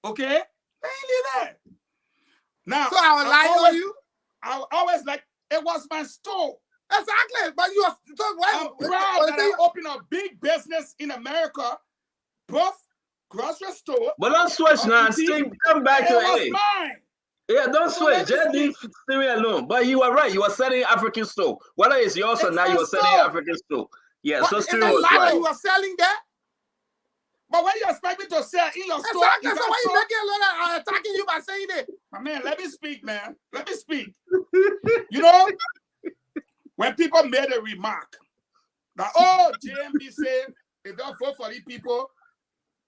Okay? Let him leave it. Now, So I will lie on you? I always like, it was my store. Exactly. But you are I'm proud that I opened a big business in America, both grocery store. But don't switch now. Steve, come back to it. Was A. mine. Yeah, don't switch. Just leave me alone. But you are right. You are selling African store. Whether it's yours or not, you are selling African store. Yeah, but so still was right. You are selling that? But when you expect me to sell in your store, exactly. So why you making a lot of attacking you by saying it? My man, let me speak, man. Let me speak. You know, when people made a remark that, oh, JMB said, if don't vote for these people,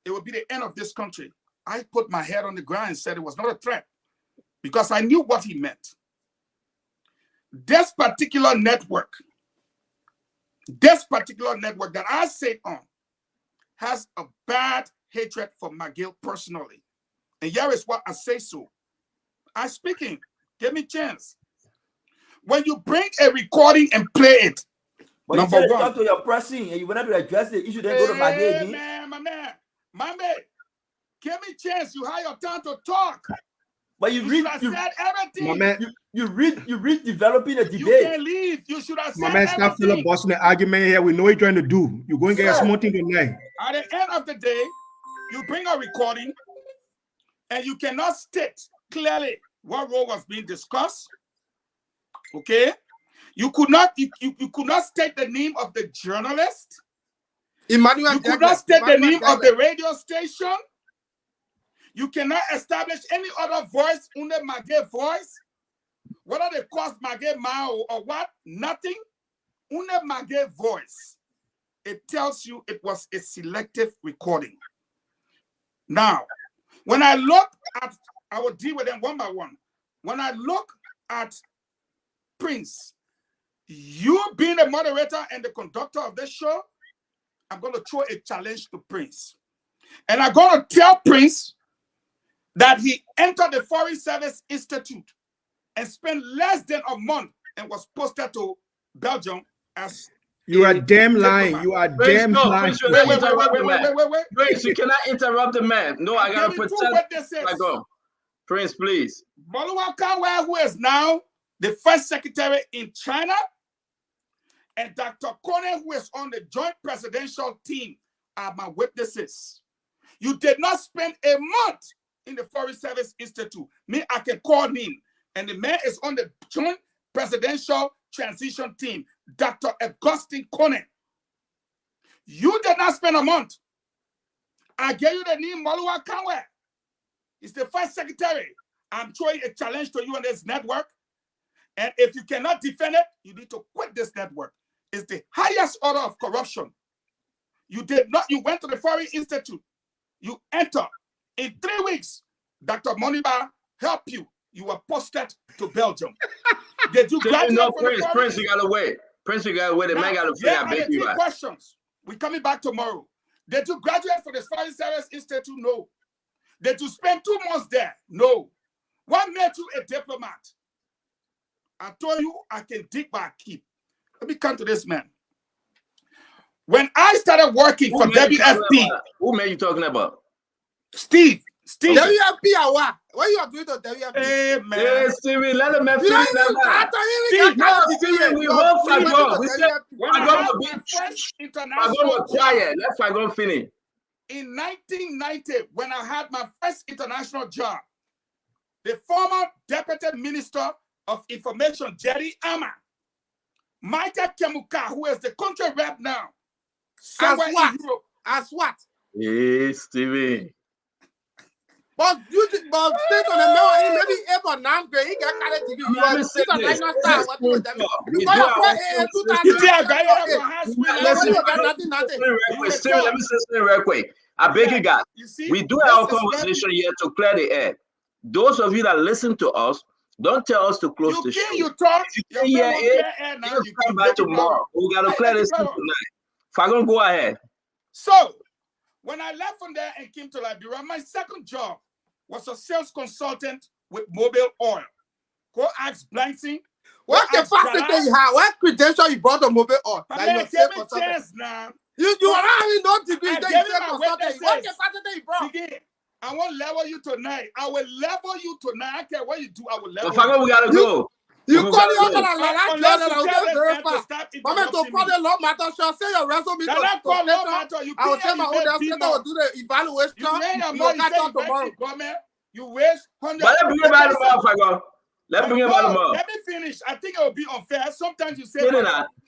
it will be the end of this country. I put my head on the ground and said it was not a threat because I knew what he meant. This particular network that I sit on has a bad hatred for McGill personally. And here is what I say so. I'm speaking. Give me a chance. When you bring a recording and play it, but number you one. Talk to your pressing and you wanted to address the issue, then go to McGill again. My man, give me a chance. You have your time to talk. But you read, said everything. My man, you read developing a debate. You can leave. You should have said my man, stop filibustering the argument here. We know what you're trying to do. You're going to get a small thing tonight. At the end of the day, you bring a recording and you cannot state clearly what role was being discussed. Okay? You could not state the name of the journalist. Emmanuel you could not state the name of the radio station. You cannot establish any other voice under McGill voice. Whether they cost McGill Mao or what, nothing. Under McGill voice, it tells you it was a selective recording. Now, when I look at, I will deal with them one by one. When I look at Prince, you being the moderator and the conductor of this show, I'm going to throw a challenge to Prince. And I'm going to tell Prince that he entered the Foreign Service Institute and spent less than a month and was posted to Belgium as you are damn lying. You are damn lying. Wait. Prince, you cannot interrupt the man. No, I gotta protect. Prince, please. Boluwa Kanwe, who is now the first secretary in China, and Dr. Kone, who is on the joint presidential team, are my witnesses. You did not spend a month in the Foreign Service Institute. Me, I can call him. And the man is on the joint presidential transition team, Dr. Augustine Kone. You did not spend a month. I gave you the name Boluwa Kanwe. He's the first secretary. I'm throwing a challenge to you on this network. And if you cannot defend it, you need to quit this network. It's the highest order of corruption. You went to the Foreign Institute. You enter. In 3 weeks, Dr. Moniba helped you. You were posted to Belgium. Did you graduate from Prince, you gotta wait. Prince, you gotta wait. The man gotta figure out you questions. We're coming back tomorrow. Did you graduate from the Foreign Service Institute? No. Did you spend 2 months there? No. What made you a diplomat? I told you I can dig by keep. Let me come to this man. When I started working for WFP. Who made you talking about? Steve. WFP or what? What you are doing to WFP? Hey, man. Hey, Stevie, let him have Stevie, we hope Fagon. We said Fagon will be quiet. Let Fagon finish. In 1990, when I had my first international job, the former Deputy Minister of Information, Jerry Ama, Michael Kemuka, who is the country rep now, somewhere in Europe. As what? Hey, Stevie. But state on the mail, maybe 8 or 9 grade, he got kind of TV. Let me say this. Let me say something real quick. I beg you guys. We do our conversation here to clear the air. Those of you that listen to us, don't tell us to close the show. You talk. If you hear it, you come back tomorrow. We got to clear this tonight. Fagon, go ahead. So, when I left from there and came to Liberia, my second job was a sales consultant with Mobile Oil. Go ask Blancy. What capacity you have? What credential you brought to Mobile Oil? Give me chance now. You are not having no degree. What capacity you brought? I won't level you tonight. I will level you tonight. I don't care what you do. I will level you. We gotta go. You call the other like Mama, to call the law matter, shall say your resume. I will tell my own center will do the evaluation. You will catch up tomorrow. You waste 100. But let's bring it back tomorrow, Let's bring it back tomorrow. Let me finish. I think it will be unfair. Sometimes you say,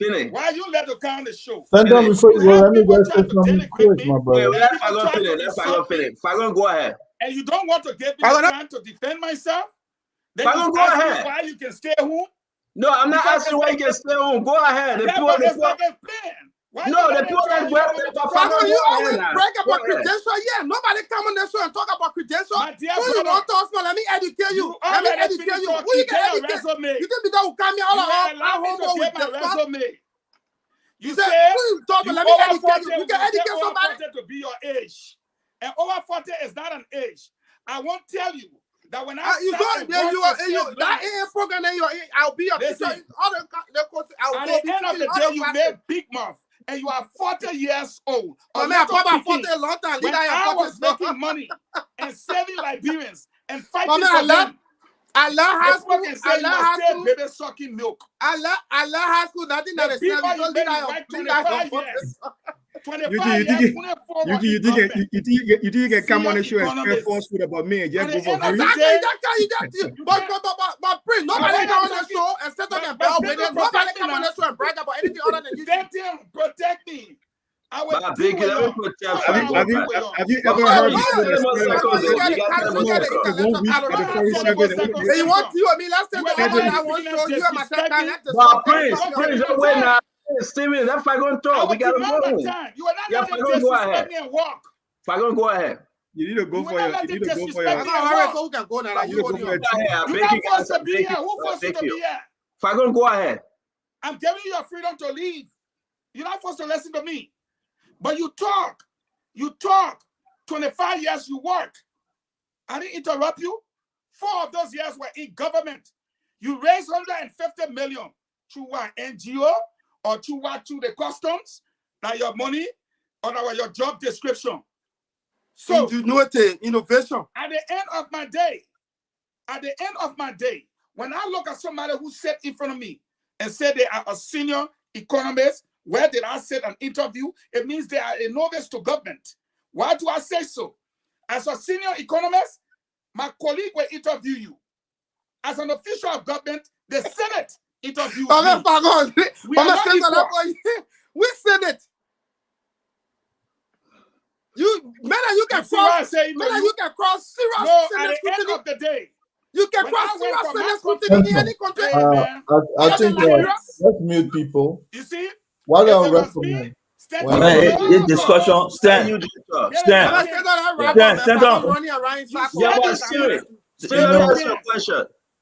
finish. Why you let the count the show? Stand before you go. Let me just say something quick, my brother. Let Fagon finish. Fagon, go ahead. And you don't want to give me the time to defend myself? Then Fagon, go ahead. Why you can stay home? No, I'm not asking why you can stay home. Go ahead. The people, the people that you always brag about credentials. Yeah, nobody come on the show and talk about credentials. Who you want to talk about? Let me educate you. Let me educate you. Who you can educate? You think because who come here all home with the resume? You say let me educate you. You can educate somebody to be your age, and over 40 is not an age. I won't tell you. That when I that AA program in your I'll be your teacher. At the end of the day, you made big mouth and you are 40 years old. I mean, I 40 a long time. When I was making money and saving Liberians and fighting for them. I love high school. Baby sucking milk. I love high school. Nothing that is you didn't get come on the show and spare false food about me and just go for free. But Prince, nobody come on the show and set up a bell. Nobody come on the show and brag about anything other than you. Protect me. Have you ever heard you want you and me last time I want to show you my time. Steven, that's Fagon talk. We gotta go. Yeah, Fagon, go ahead. Fagon, go ahead. You need to go for your. You need to go for your. Who can go now? You're not forced to be here. Who forced you to be here? Fagon, go ahead. I'm giving you your freedom to leave. You're not forced to listen to me. But you talk. 25 years you work. I didn't interrupt you. 4 of those years were in government. You raised 150 million through what, NGO or through the customs, that your money or your job description. So innovation. At the end of my day, when I look at somebody who sat in front of me and said they are a senior economist, where did I sit an interview? It means they are a novice to government. Why do I say so? As a senior economist, my colleague will interview you. As an official of government, the Senate interviews you. We Senate. You can cross serious. No, at the end of the day, you can cross serious scrutiny in any country. I think let's mute people. You see? What are recommend? This discussion, stand on. Yeah, but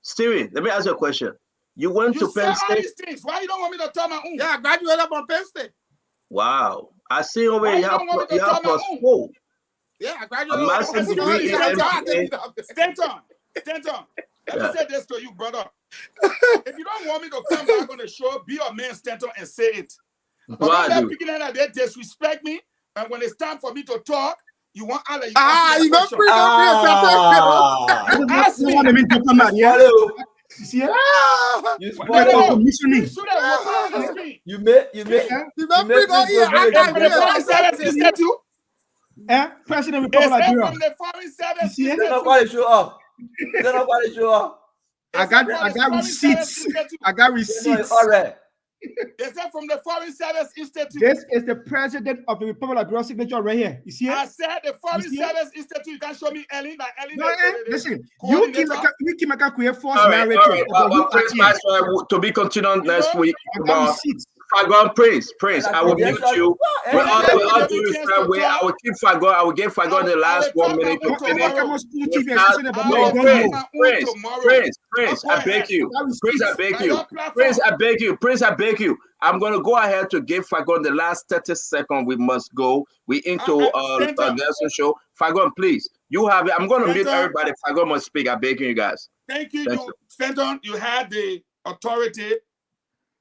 Stewie, let me ask you a question. You went to Penn State. Why you don't want me to tell my own? Yeah, I graduated from Penn State. Wow. I see over here you have +4. Yeah, I graduated. Master's degree in MBA. Stanton. Let me say this to you, brother. If you don't want me to come back on the show, be a man, Stanton, and say it. But don't let people that they disrespect me, and when it's time for me to talk, you want all of you. You don't free ask me. You may. President Republic of I got receipts. All right. Is that from the Foreign Service Institute? This is the president of the Republic of Liberia signature right here. You see it? I said the Foreign You see it? Service Institute. You can show me Ellen. Like Ellen. No, listen, you keep create false All right, narrative. Prince Viceroy, to be continued next week. Fagon, Prince, I will mute you. With all due respect, I will keep Fagon. I will give Fagon the last 1 minute to finish. Prince, I beg you. Prince, I beg you. I'm going to go ahead to give Fagon the last 30 seconds. We must go. We into Nelson show. Fagon, please. You have it. I'm going to mute everybody. Fagon must speak. I beg you guys. Thank you. Stanton, you had the authority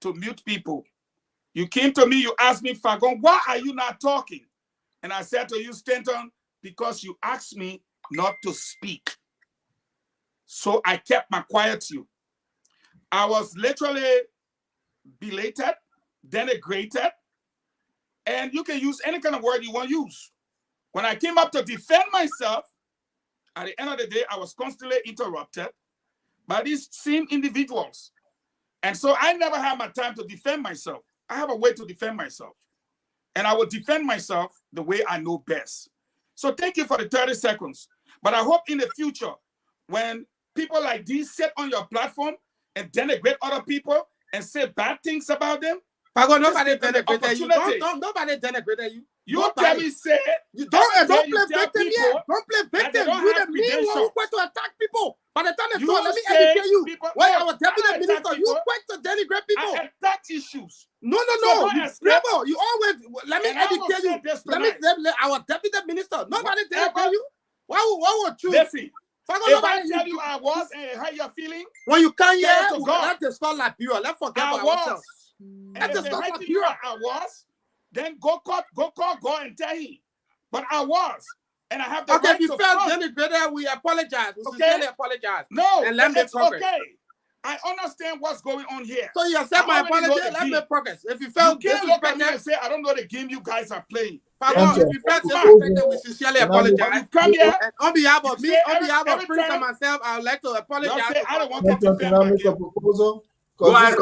to mute people. You came to me, you asked me, Fagon, why are you not talking? And I said to you, Stanton, because you asked me not to speak. So I kept my quiet to you. I was literally belated, denigrated, and you can use any kind of word you want to use. When I came up to defend myself, at the end of the day, I was constantly interrupted by these same individuals. And so I never had my time to defend myself. I have a way to defend myself. And I will defend myself the way I know best. So thank you for the 30 seconds. But I hope in the future, when people like these sit on your platform and denigrate other people and say bad things about them, Fagon, nobody denigrated you. Nobody denigrated you. You tell me, say you don't play victim here. Don't play victim. You the mean one who went to attack people. By the time they told, let me educate you. Why our deputy minister, you went to denigrate people. I attack issues. No. Rebel, you always let me educate you. Let our deputy minister. Nobody denigrate you. Why would you? Listen. If I tell you I was and how you're feeling, when you come here, let us start like you. Let's forget about ourselves. And if they write to you I was, then go and tell him. But I was. And I have the right if you felt denigrated, we apologize. We sincerely apologize. No, and let me progress. Okay. I understand what's going on here. So you accept my apology, let me progress. If you felt you can't look at me and say, I don't know the game you guys are playing. If you felt disrespected, we sincerely apologize. You come here, and on behalf of me, on behalf of Prince and myself, I would like to apologize. Say, I don't want to defend can I make a proposal? Go ahead,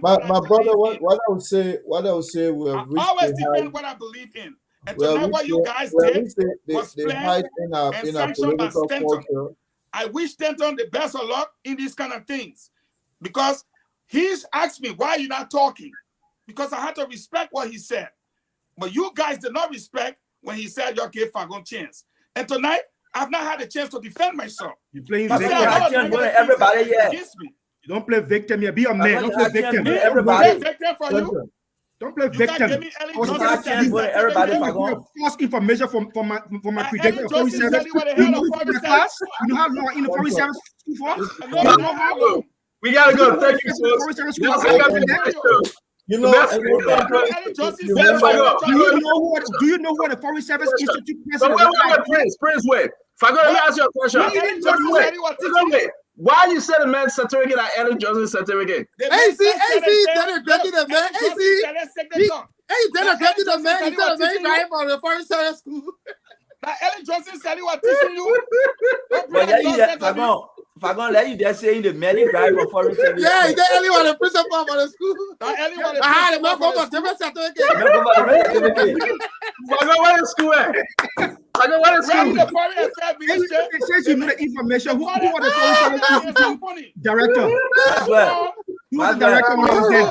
my brother, what I would say, I always defend what I believe in. And tonight what you guys did was planned and sanctioned by Stanton. I wish Stanton the best of luck in these kind of things. Because he's asked me, why are you not talking? Because I had to respect what he said. But you guys did not respect when he said you gave Fagon chance. And tonight, I've not had a chance to defend myself. You're playing victim. Everybody here. You don't play victim here. Be a man. Don't play victim. Everybody. Victim for you. Don't play victim. Everybody, false information from my creator. Foreign service. You know how long in the foreign service for? We gotta go. Thank you, sir. You know, do you know what the Foreign Service Institute president? Prince, wait. Fagon, let me ask you a question. Why you said a man's certificate at Ellen Johnson's certificate? AC, denigrated the man. Denigrated the man. He said a man guy from the Foreign Service school. Now Ellen Johnson said he was teaching you. Fagon, let you just say in the many guy for Foreign Service. Yeah, he said Ellie was the principal for the school. I had a man go for different certificate. Fagon, what is school at? Fagon, what is school? It says you know the information. Who was the Foreign Service director? Who was the director when he was there?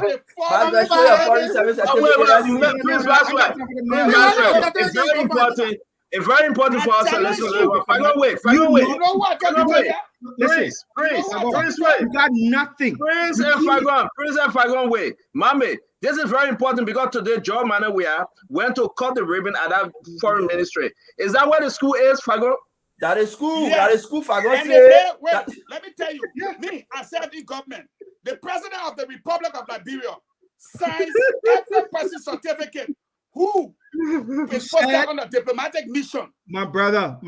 It's very important. It's very important for us to listen to Fagon, wait. You know what? Prince, you got nothing. Prince and Fagon, wait. Mommy, this is very important because today, Joe Manawia went to cut the ribbon at that foreign ministry. Is that where the school is, Fagon? That is school. Yes. That is school, Fagon. Let me tell you. Me, I served in government. The president of the Republic of Liberia signs every person's certificate who is posted on a diplomatic mission. My brother,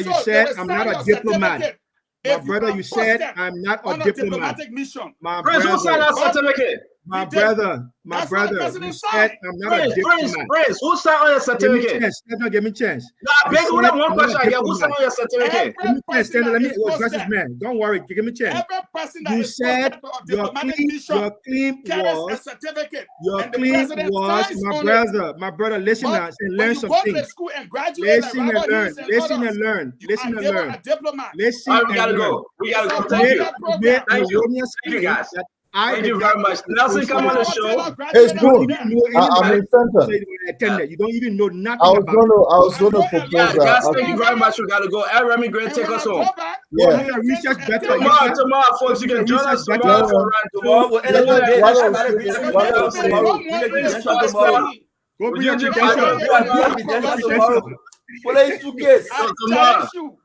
you said I'm not a diplomat. My brother, you said I'm not a diplomatic mission. My brother, who signed that certificate? My He did. brother, That's what the you president said signed. I'm not a Prince, diplomat. who signed on your Give me certificate? chance. Give me chance. No, I You beg you, said one I'm not question a again. Who signed diplomat. on your certificate? Give me chance. person Let me that is address this posted, man. Don't worry. Give me chance. every person that You is said posted of your diplomatic claim, mission carries a certificate, and the president signs on it. my brother, listen But and when learn you go to something. the school and graduate like Robert Hughes and Listen others, and learn. you Listen are and given learn. a diplomat. Listen All right, we and gotta learn. go. We gotta It's go. a Thank you. one-year program. Thank you. Erroneous Thank you, claim guys. that I, Thank the you very guy, much. Nelson, come on the show. It's you good. don't even know I'm anybody in Fenton. attended. You don't even know I nothing was about gonna propose Yeah, that. guys, thank you very much. We gotta go. Hey, Remy, great. Take us home. Go do your research better. Tomorrow, folks, you can join us tomorrow for run tomorrow. We'll end Why it don't today. we tomorrow? With Go bring your Eugene credentials. tomorrow. Tomorrow.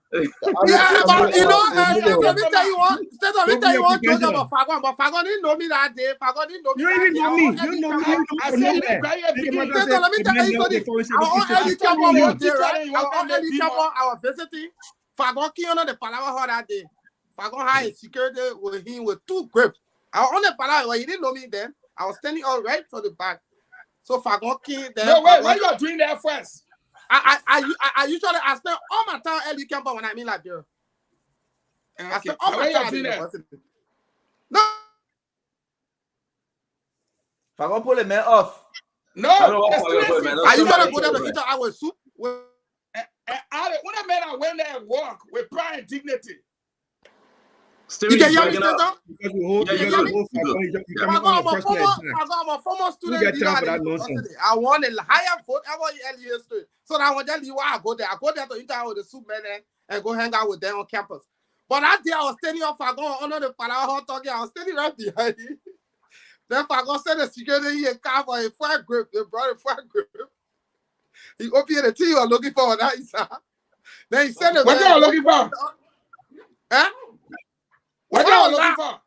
Yeah, but you know, let me tell you one joke application. about Fagon, but Fagon didn't know me that day. Fagon didn't know me You that even day. know me. You know me. I You said know you me. didn't graduate beginning. Let me tell you something. Our early camp on one day, right? Our early camp on our visiting. Fagon came on the Palawa hall that day. Fagon had a security with him with 2 grips. I was on the Palawa, he didn't know me then. I was standing all right for the back. So Fagon came there. No, wait, what you are doing there first? I usually spend all my time early camp when I'm in Liberia. I spend all my time at the university. No. Fagon pull the man off. No, I usually go there to eat our soup. When I made I went there and walk with pride and dignity. You can hear me, Satan? I'm a former student leader at the university. I want a higher vote. I want earlier history. So I want to tell you why I go there. I go there to interact with the soup men and go hang out with them on campus. But that day I was standing up for going under the Palawa hall talking. I was standing right behind him. Then Fagon said the security he car for a fire grip. They brought a fire grip. He opened the tea you were looking for that sir. Then he said what you are looking for? Huh? What you are looking for?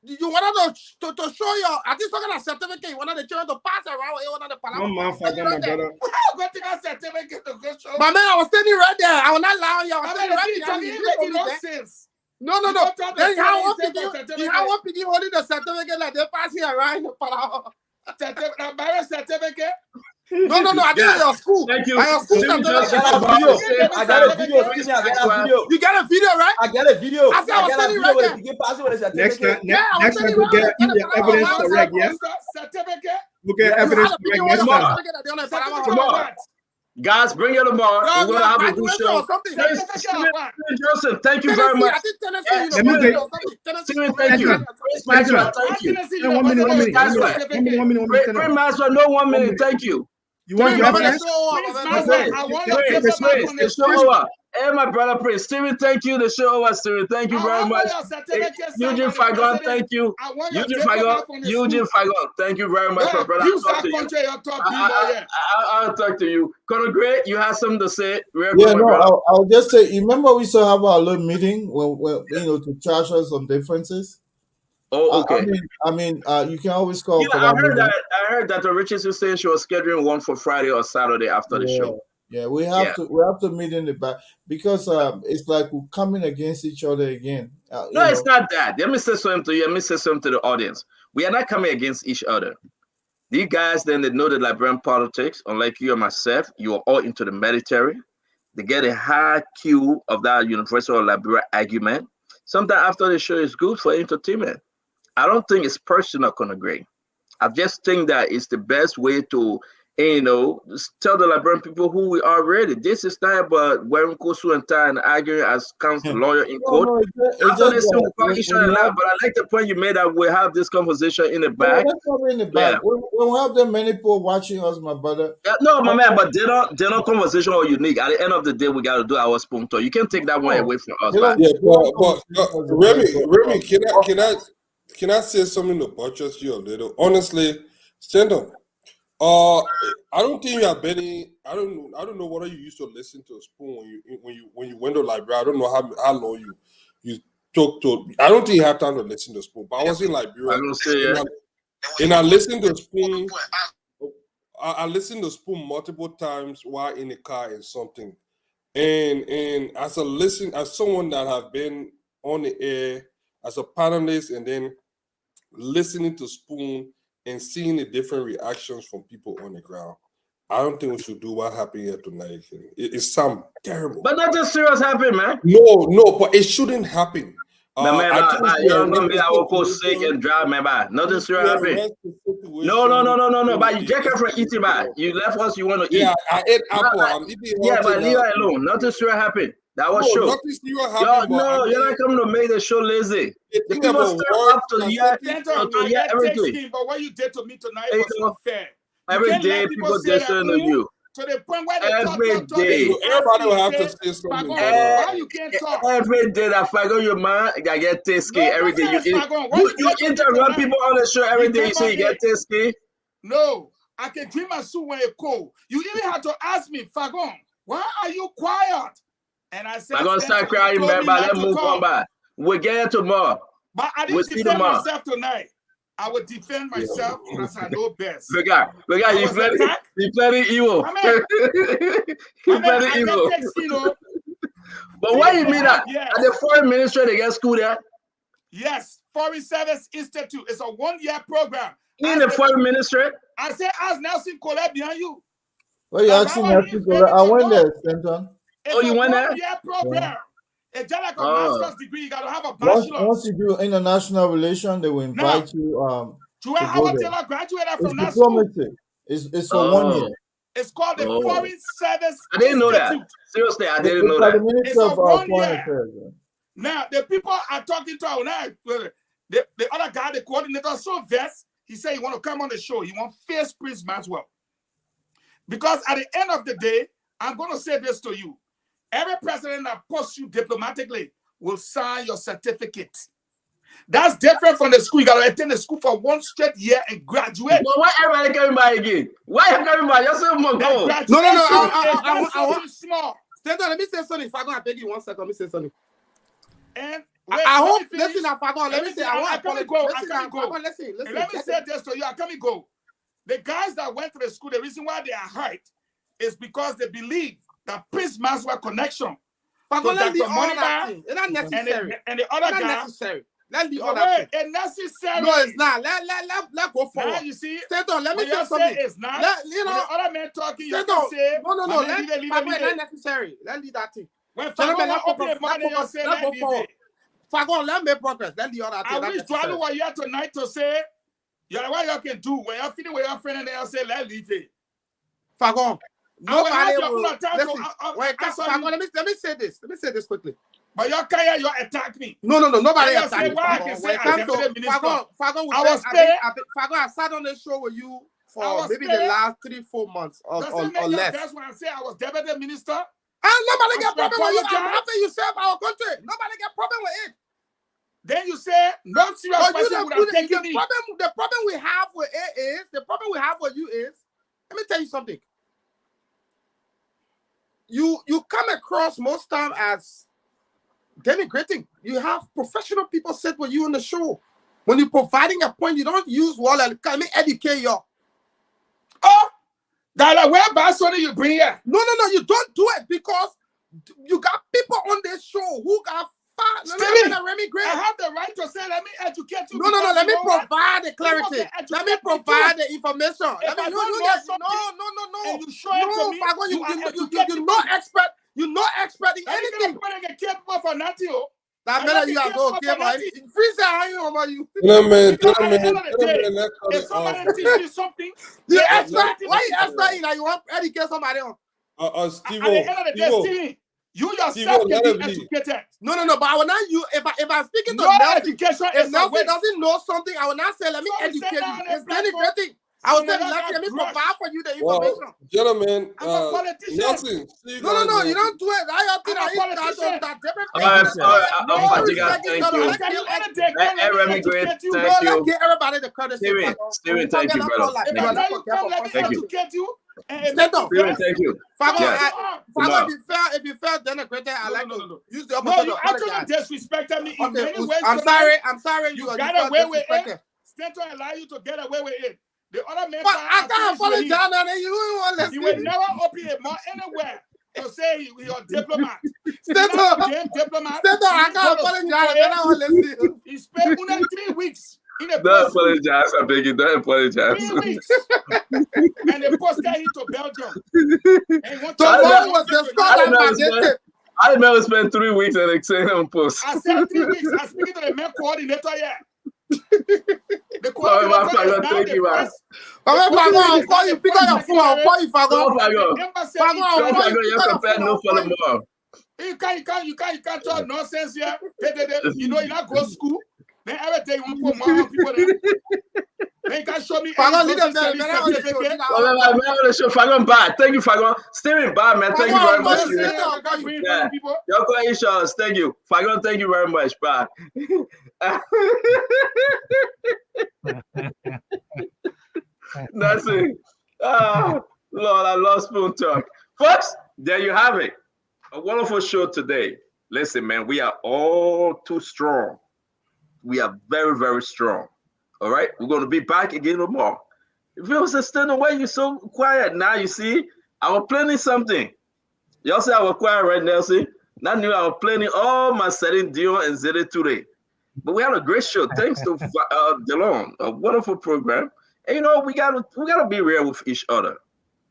You wanted to show your I think talking a certificate. You wanted the children to pass around. You wanted the Palawa. My brother. Go take a certificate to go show. My man, I was standing right there. I was not lying. I was standing right behind you. No. Then you have one PD holding the certificate like they pass here around the Palawa. Certificate? No. I did it at your school. Thank you. At your school certificate. I got a video. I got a video. You got a video, right? I got a video. I said I was standing right there. Next time standing we right get there. the evidence correct, yeah? Certificate? We'll get evidence correct next time. Tomorrow. Guys, bring it tomorrow. We're going to have a good show. Joseph, thank you very much. Steven, thank you. Maxwell, thank you. 1 minute. Prince Maxwell, no 1 minute. Thank you. You want your evidence? The show over. Hey, my brother Prince. Steven, thank you. The show over, Steven. Thank you very much. Eugene Fagon, thank you. Eugene Fagon, thank you very much, my brother. I'll talk to you. Conor Gray, you have something to say? I'll just say, you remember we used to have our little meeting when to charge us on differences? Oh, okay. I mean, you can always call for I that. heard that Richardson saying she was scheduling one for Friday or Saturday after the show. Yeah, we have to meet in the back because it's like we're coming against each other again. It's not that. Let me say something to you. Let me say something to the audience. We are not coming against each other. These guys, then they know the Liberian politics. Unlike you and myself, you are all into the military. They get a high cue of that University of Liberia argument. Sometimes after the show is good for entertainment. I don't think it's personal, Conor Gray. I just think that it's the best way to, tell the Liberian people who we are really. This is not about wearing kosu and tie and arguing as counsel lawyer in court. But I like the point you made that we have this conversation in the back. In the back. We have that many people watching us, my brother. No, my man, but they're not conversation or unique. At the end of the day, we got to do our spoon talk. You can't take that one away from us. Yeah, but Remy, can I say something to buttress you a little? Honestly, stand up. I don't think you have any. I don't know whether you used to listen to Spoon when you went to Liberia. I don't know how long you talked to. I don't think you have time to listen to Spoon. But I was in Liberia, and I listened to Spoon. I listened to Spoon multiple times while in the car and something. And as someone that have been on the air as a panelist and then listening to Spoon and seeing the different reactions from people on the ground, I don't think we should do what happened here tonight. It sounds terrible. But nothing serious happened, man. No, but it shouldn't happen. Man, you don't know me. I will go sick and drive, man. Nothing serious happened. No. But you just came from eating, man. You left us. You want to eat? Yeah, I ate apple. I'm eating. Yeah, but leave her alone. Nothing serious happened. That was show. Nothing serious happened. No, you're not coming to make the show lazy. The people step up to hear everything. But what you did to me tonight was unfair. Every day, people listen to you. To the point where they every day. Everybody will have to say something. Why you can't talk? Every day that Fagon your man, I get tasty. Every day you interrupt people on the show. Every day you say you get tasty. No, I can drink my soup when it's cold. You even had to ask me, Fagon, why are you quiet? And I said, I'm gonna start crying, man. But let's move on back. We'll get it tomorrow. But I didn't defend myself tonight. I would defend myself as I know best. Look at you plenty evil. You plenty evil. But why you mean that? Yes. At the foreign ministry they get school there? Yes, Foreign Service Institute. It's a 1-year program. In the foreign ministry? I said, ask Nelson Colette behind you. Well, you asking Nelson Colette? I went there, Stanton. It's you went there? 1-year program. Yeah. It's just like a master's degree. You got to have a bachelor's. Once you do international relations, they will invite you. Joel Howard Taylor graduated from that school. It's for 1 year. It's called the Foreign Service I didn't know that. Seriously, I didn't know that. It's a 1 year. Now, the people are talking to now. The other guy, the coordinator, so vexed. He said he want to come on the show. He want face Prince Maxwell. Because at the end of the day, I'm going to say this to you. Every president that posts you diplomatically will sign your certificate. That's different from the school. You got to attend the school for 1 straight year and graduate. But why everybody coming by again? Why you coming by? You're so much No. I want small. Stanton, let me say something. If I go, beg you 1 second. Let me say something. And I hope. Listen, if I go, let me say. I can't go. Listen. Let me say this to you. I can't go. The guys that went to the school, the reason why they are hurt is because they believe that Prince Maxwell connection. But let the other thing. It's not necessary. And the other guy. Necessary. Let the other thing. It's necessary. No, it's not. Let go forward. Now you see. Stanton, let me say something. It's not. You know, the other men talking. You Stanton, can say. No. Leave It's not necessary. Let leave that thing. When Fagon open the money, you say let leave it. Fagon, let me progress. Let the other thing. I wish Dwallo were here tonight to say, yeah, what you can do when you're feeling with your friend and they'll say let leave it. Fagon. Nobody will listen. Let me say this. Let me say this quickly. But you can't attack me. No. Nobody attacked me. Fagon, I sat on the show with you for maybe the last 3-4 months or less. That's when I say I was deputy minister. And nobody get problem with you. After you serve our country, nobody get problem with it. Then you say no serious person would have taken me. The problem we have with it is the problem we have with you is. Let me tell you something. You come across most time as denigrating. You have professional people sit with you on the show. When you're providing a point, you don't use wall and let me educate you. Oh, that where Basoni you bring here? No, you don't do it because you got people on this show who got fat. I have the right to say, let me educate you. No, let me provide the clarity. Let me provide the information. And you show it to me. You're not expert. You're not expert in anything. That matter you are going to give freeze how you about you. If somebody teach you something, you expert. Why you expert in that you want to educate somebody on? Steve, at the end of the day, Steve, you yourself can be educated. No, but I will not you if I'm speaking to Nelson, education if Nelson doesn't know something, I will not say let me educate you. It's denigrating. I will say let me provide for you the information. Well, gentlemen, Nelson. No, you don't do it. I think that give everybody the credit. Steven, thank you, brother. Thank you. Thank you. If you felt denigrated, I like to use the opportunity. No, you actually disrespected me in many ways. I'm sorry. You got away with it. Stanton allow you to get away with it. The other man, I can't apologize, and you won't listen. He will never open a mouth anywhere to say he's a diplomat. Stanton, I can't apologize, and I won't listen. He spent 3 weeks Don't apologize, I beg you. Don't apologize. 3 weeks. And they posted him to Belgium. And he So what was the score I never spent 3 weeks at Excel Post. I said 3 weeks. I'm speaking to the main coordinator here. The Sorry, my coordinator father, thank you, man. I'll call you, pick up your phone, I'll call you, Fagon. You have to pay no for the more. You can't talk nonsense here. You know, you not go to school. Then everything you want to put more people there. Then you can show me. Fagon bad. Thank you, Fagon. Steering bad, man. Thank you very much. Yeah. Your questions. Thank you. Fagon, thank you very much. Bye. That's it. Lord, I love Spoon Talk. Folks, there you have it. A wonderful show today. Listen, man, we are all too strong. We are very, very strong. All right, we're going to be back again tomorrow. If you was standing why you so quiet now, you see, I was planning something. Y'all say I was quiet right now, see? Now knew I was planning all my Celine Dion and Zeddy today. But we had a great show. Thanks to Delon, a wonderful program. And you know, we gotta be real with each other,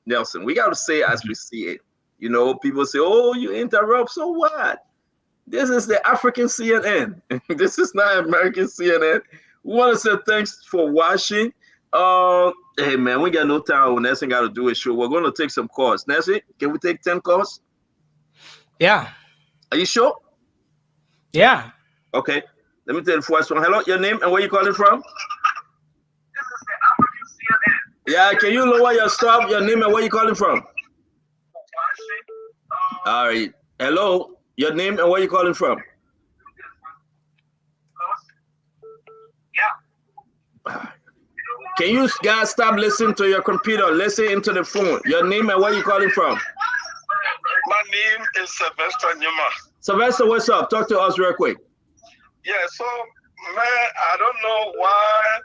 Nelson. We gotta say as we see it. You know, people say, "Oh, you interrupt." So what? This is the African CNN. This is not American CNN. We want to say thanks for watching. Hey man, we got no time. Nelson got to do a show. We're going to take some calls. Nelson, can we take 10 calls? Yeah. Are you sure? Yeah. Okay. Let me tell you the first one. Hello, your name and where you calling from? Yeah, can you lower your stop, your name and where you calling from? All right. Hello, your name and where you calling from? Can you guys stop listening to your computer? Listen into the phone. Your name and where you calling from? My name is Sylvester Nyuma. Sylvester, what's up? Talk to us real quick. Yeah, so, man, I don't know why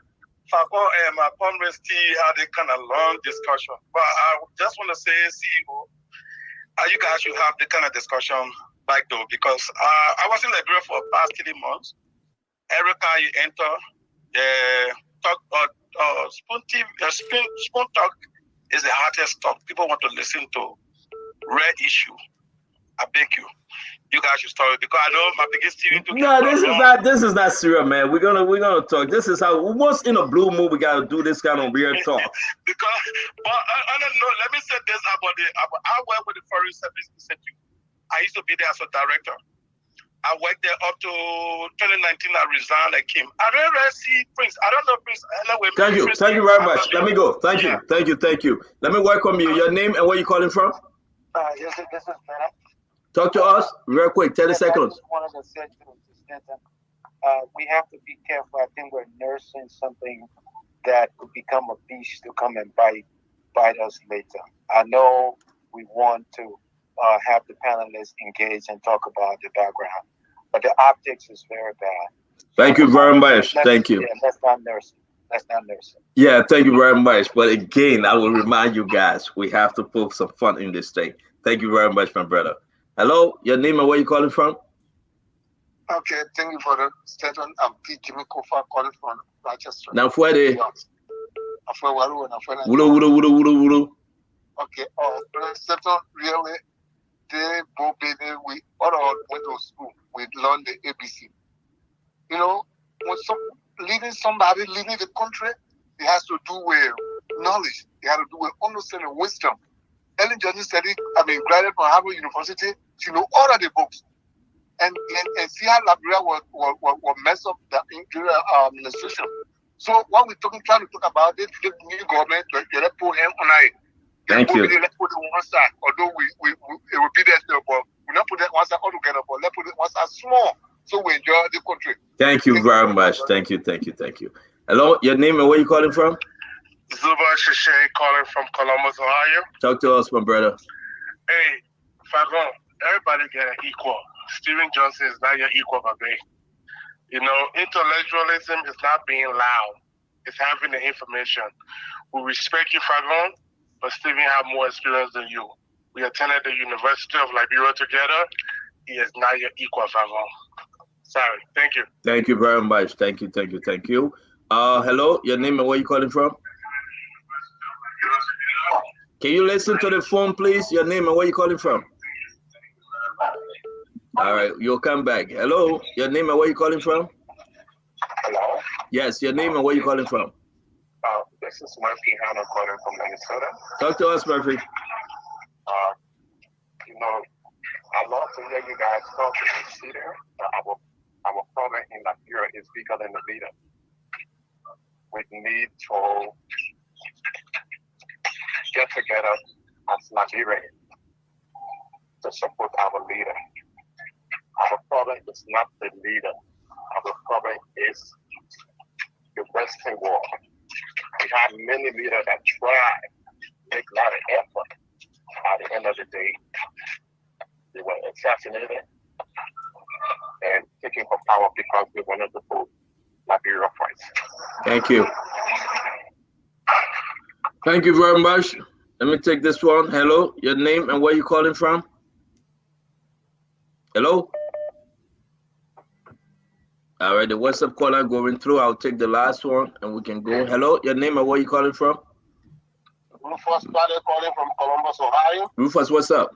Fagon and my comrades had a kind of long discussion. But I just want to say, CEO, you guys should have the kind of discussion like though, because I was in Liberia for the past 3 months. Every time you enter, Spoon Talk is the hardest talk. People want to listen to rare issue. I beg you. You guys should start it because I know my biggest TV. No, this is not serious, man. We're gonna talk. This is how once in a blue moon we gotta do this kind of weird talk. Because, but I don't know. Let me say this about I work with the Foreign Service Institute. I used to be there as a director. I worked there up to 2019. I resigned. I came. I don't really see Prince. I don't know Prince. Anyway, Thank you very much. Let me go. Thank you. Let me welcome you. Your name and where you calling from? Yes, this is Bennett. Talk to us real quick. 30 seconds. I just wanted to say to Stanton, we have to be careful. I think we're nursing something that could become a beast to come and bite us later. I know we want to have the panelists engage and talk about the background, but the optics is very bad. Thank you very much. Thank you. Yeah, that's not nursing. Yeah, thank you very much. But again, I will remind you guys, we have to put some fun in this thing. Thank you very much, my brother. Hello, your name and where you calling from? Okay, thank you for the statement. I'm P. Jimmy Kofa calling from Rochester. Now, where they? Wulu. Okay, Statement really, they both we all went to school. We learned the ABC. You know, when somebody leaving the country, it has to do with knowledge. It has to do with understanding, wisdom. Ellen Johnson studied, graduated from Harvard University. She know all of the books. And see how Liberia will mess up the interior administration. So what we're trying to talk about this, the new government, let's put him on it. Thank you. Let's put it on one side. Although it will be there still, but we not put it one side altogether, but let's put it one side small so we enjoy the country. Thank you very much. Thank you. Hello, your name and where you calling from? Zuba Shishay calling from Columbus, Ohio. Talk to us, my brother. Hey, Fagon, everybody get equal. Steven Johnson is not your equal, baby. You know, intellectualism is not being loud. It's having the information. We respect you, Fagon, but Steven have more experience than you. We attended the University of Liberia together. He is not your equal, Fagon. Sorry. Thank you. Thank you very much. Thank you. Hello, your name and where you calling from? Can you listen to the phone, please? Your name and where you calling from? All right, you'll come back. Hello, your name and where you calling from? Hello. Yes, your name and where you calling from? This is Murphy Hanna calling from Minnesota. Talk to us, Murphy. You know, I love to hear you guys talk to the leader. Our problem in Liberia is bigger than the leader. We need to get together as Liberia to support our leader. Our problem is not the leader. Our problem is the Western world. We have many leaders that try, make a lot of effort. At the end of the day, they were assassinated and taken from power because they wanted to put Liberia first. Thank you. Thank you very much. Let me take this one. Hello, your name and where you calling from? Hello? All right, the WhatsApp caller going through. I'll take the last one and we can go. Hello, your name and where you calling from? Rufus Pade calling from Columbus, Ohio. Rufus, what's up?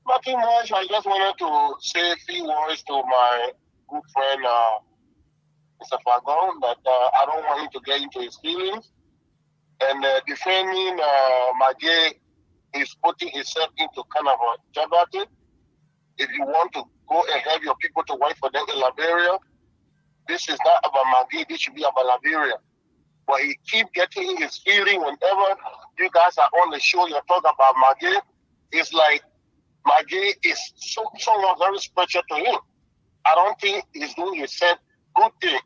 Nothing much. I just wanted to say a few words to my good friend, Mr. Fagon, that I don't want him to get into his feelings. And defending Maggie is putting himself into kind of a jeopardy. If you want to go and have your people to work for them in Liberia, this is not about Maggie. This should be about Liberia. But he keep getting his feeling whenever you guys are on the show. You talk about Maggie. It's like Maggie is someone very special to him. I don't think he's doing himself good thing.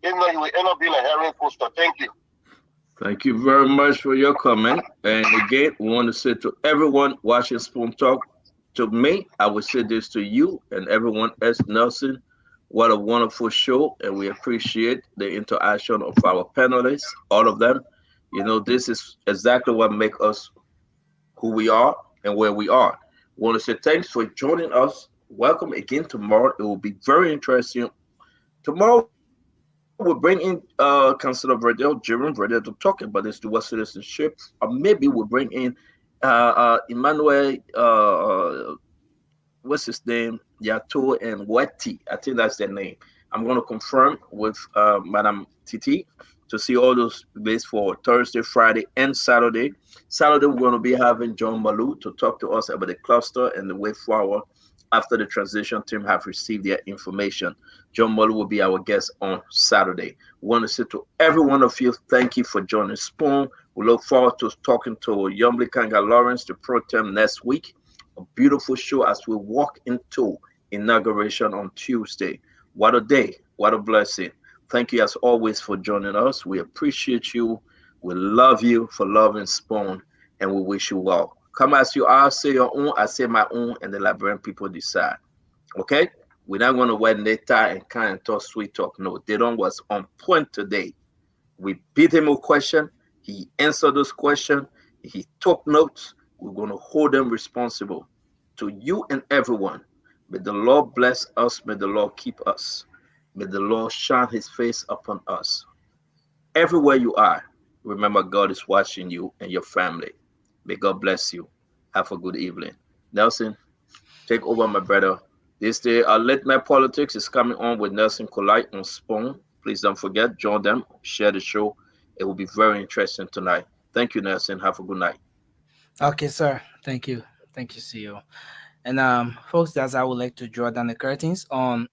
Even though he will end up being a herring poster. Thank you. Thank you very much for your comment. And again, we want to say to everyone watching Spoon Talk, to me, I would say this to you and everyone else, Nelson. What a wonderful show, and we appreciate the interaction of our panelists, all of them. You know, this is exactly what makes us who we are and where we are. We want to say thanks for joining us. Welcome again tomorrow. It will be very interesting. Tomorrow, we'll bring in Councilor Verdell, Jerome Verdell, to talk about this dual citizenship, or maybe we'll bring in Emmanuel, what's his name? Yato and Weti. I think that's their name. I'm going to confirm with Madam Titi to see all those days for Thursday, Friday, and Saturday. Saturday, we're going to be having John Malou to talk to us about the cluster and the way forward after the transition team have received their information. John Malou will be our guest on Saturday. We want to say to every one of you, thank you for joining Spoon. We look forward to talking to Yomli Kanga Lawrence, the pro tem, next week. A beautiful show as we walk into inauguration on Tuesday. What a day. What a blessing. Thank you as always for joining us. We appreciate you. We love you for loving Spoon, and we wish you well. Come as you are, say your own, I say my own, and the Liberian people decide. Okay? We're not going to wear necktie and kind of talk sweet talk. No, Dedon was on point today. We beat him a question. He answered those questions. He took notes. We're going to hold them responsible. To you and everyone, may the Lord bless us. May the Lord keep us. May the Lord shine his face upon us. Everywhere you are, remember God is watching you and your family. May God bless you. Have a good evening. Nelson, take over, my brother. This day, our Late Night Politics is coming on with Nelson Colite on Spoon. Please don't forget, join them, share the show. It will be very interesting tonight. Thank you, Nelson. Have a good night. Okay, sir. Thank you. Thank you, CEO. And folks, that's how I would like to draw down the curtains on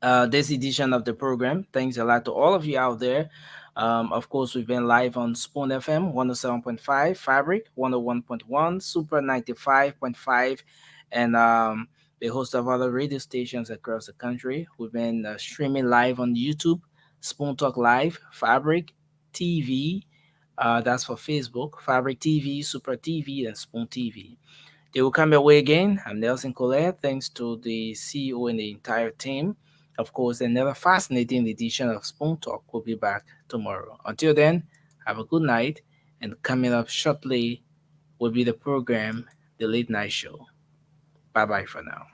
this edition of the program. Thanks a lot to all of you out there. Of course, we've been live on Spoon FM 107.5, Fabric 101.1, Super 95.5, and the host of other radio stations across the country. We've been streaming live on YouTube, Spoon Talk Live, Fabric TV. That's for Facebook, Fabric TV, Super TV, and Spoon TV. They will come your way again. I'm Nelson Colette. Thanks to the CEO and the entire team. Of course, another fascinating edition of Spoon Talk will be back tomorrow. Until then, have a good night. And coming up shortly will be the program, The Late Night Show. Bye-bye for now.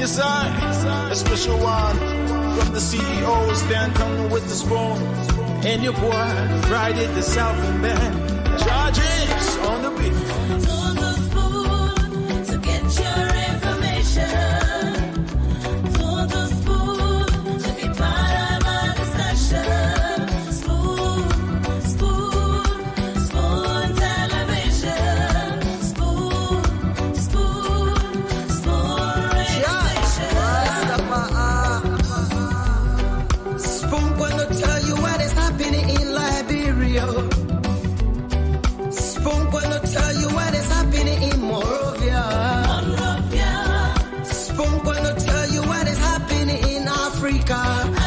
Yes, sir. A special one from the CEO. Stand coming with the spoon. And your boy, Friday the Southern Band. Charges on the beat. On the spoon to get your information. On the spoon to be part of our discussion. Spoon, spoon, spoon television. Spoon, spoon, spoon radio station. Spoon gonna tell you what is happening in Liberia. Spoon gonna tell you what is happening in Monrovia. Spoon gonna tell you what is happening in Africa.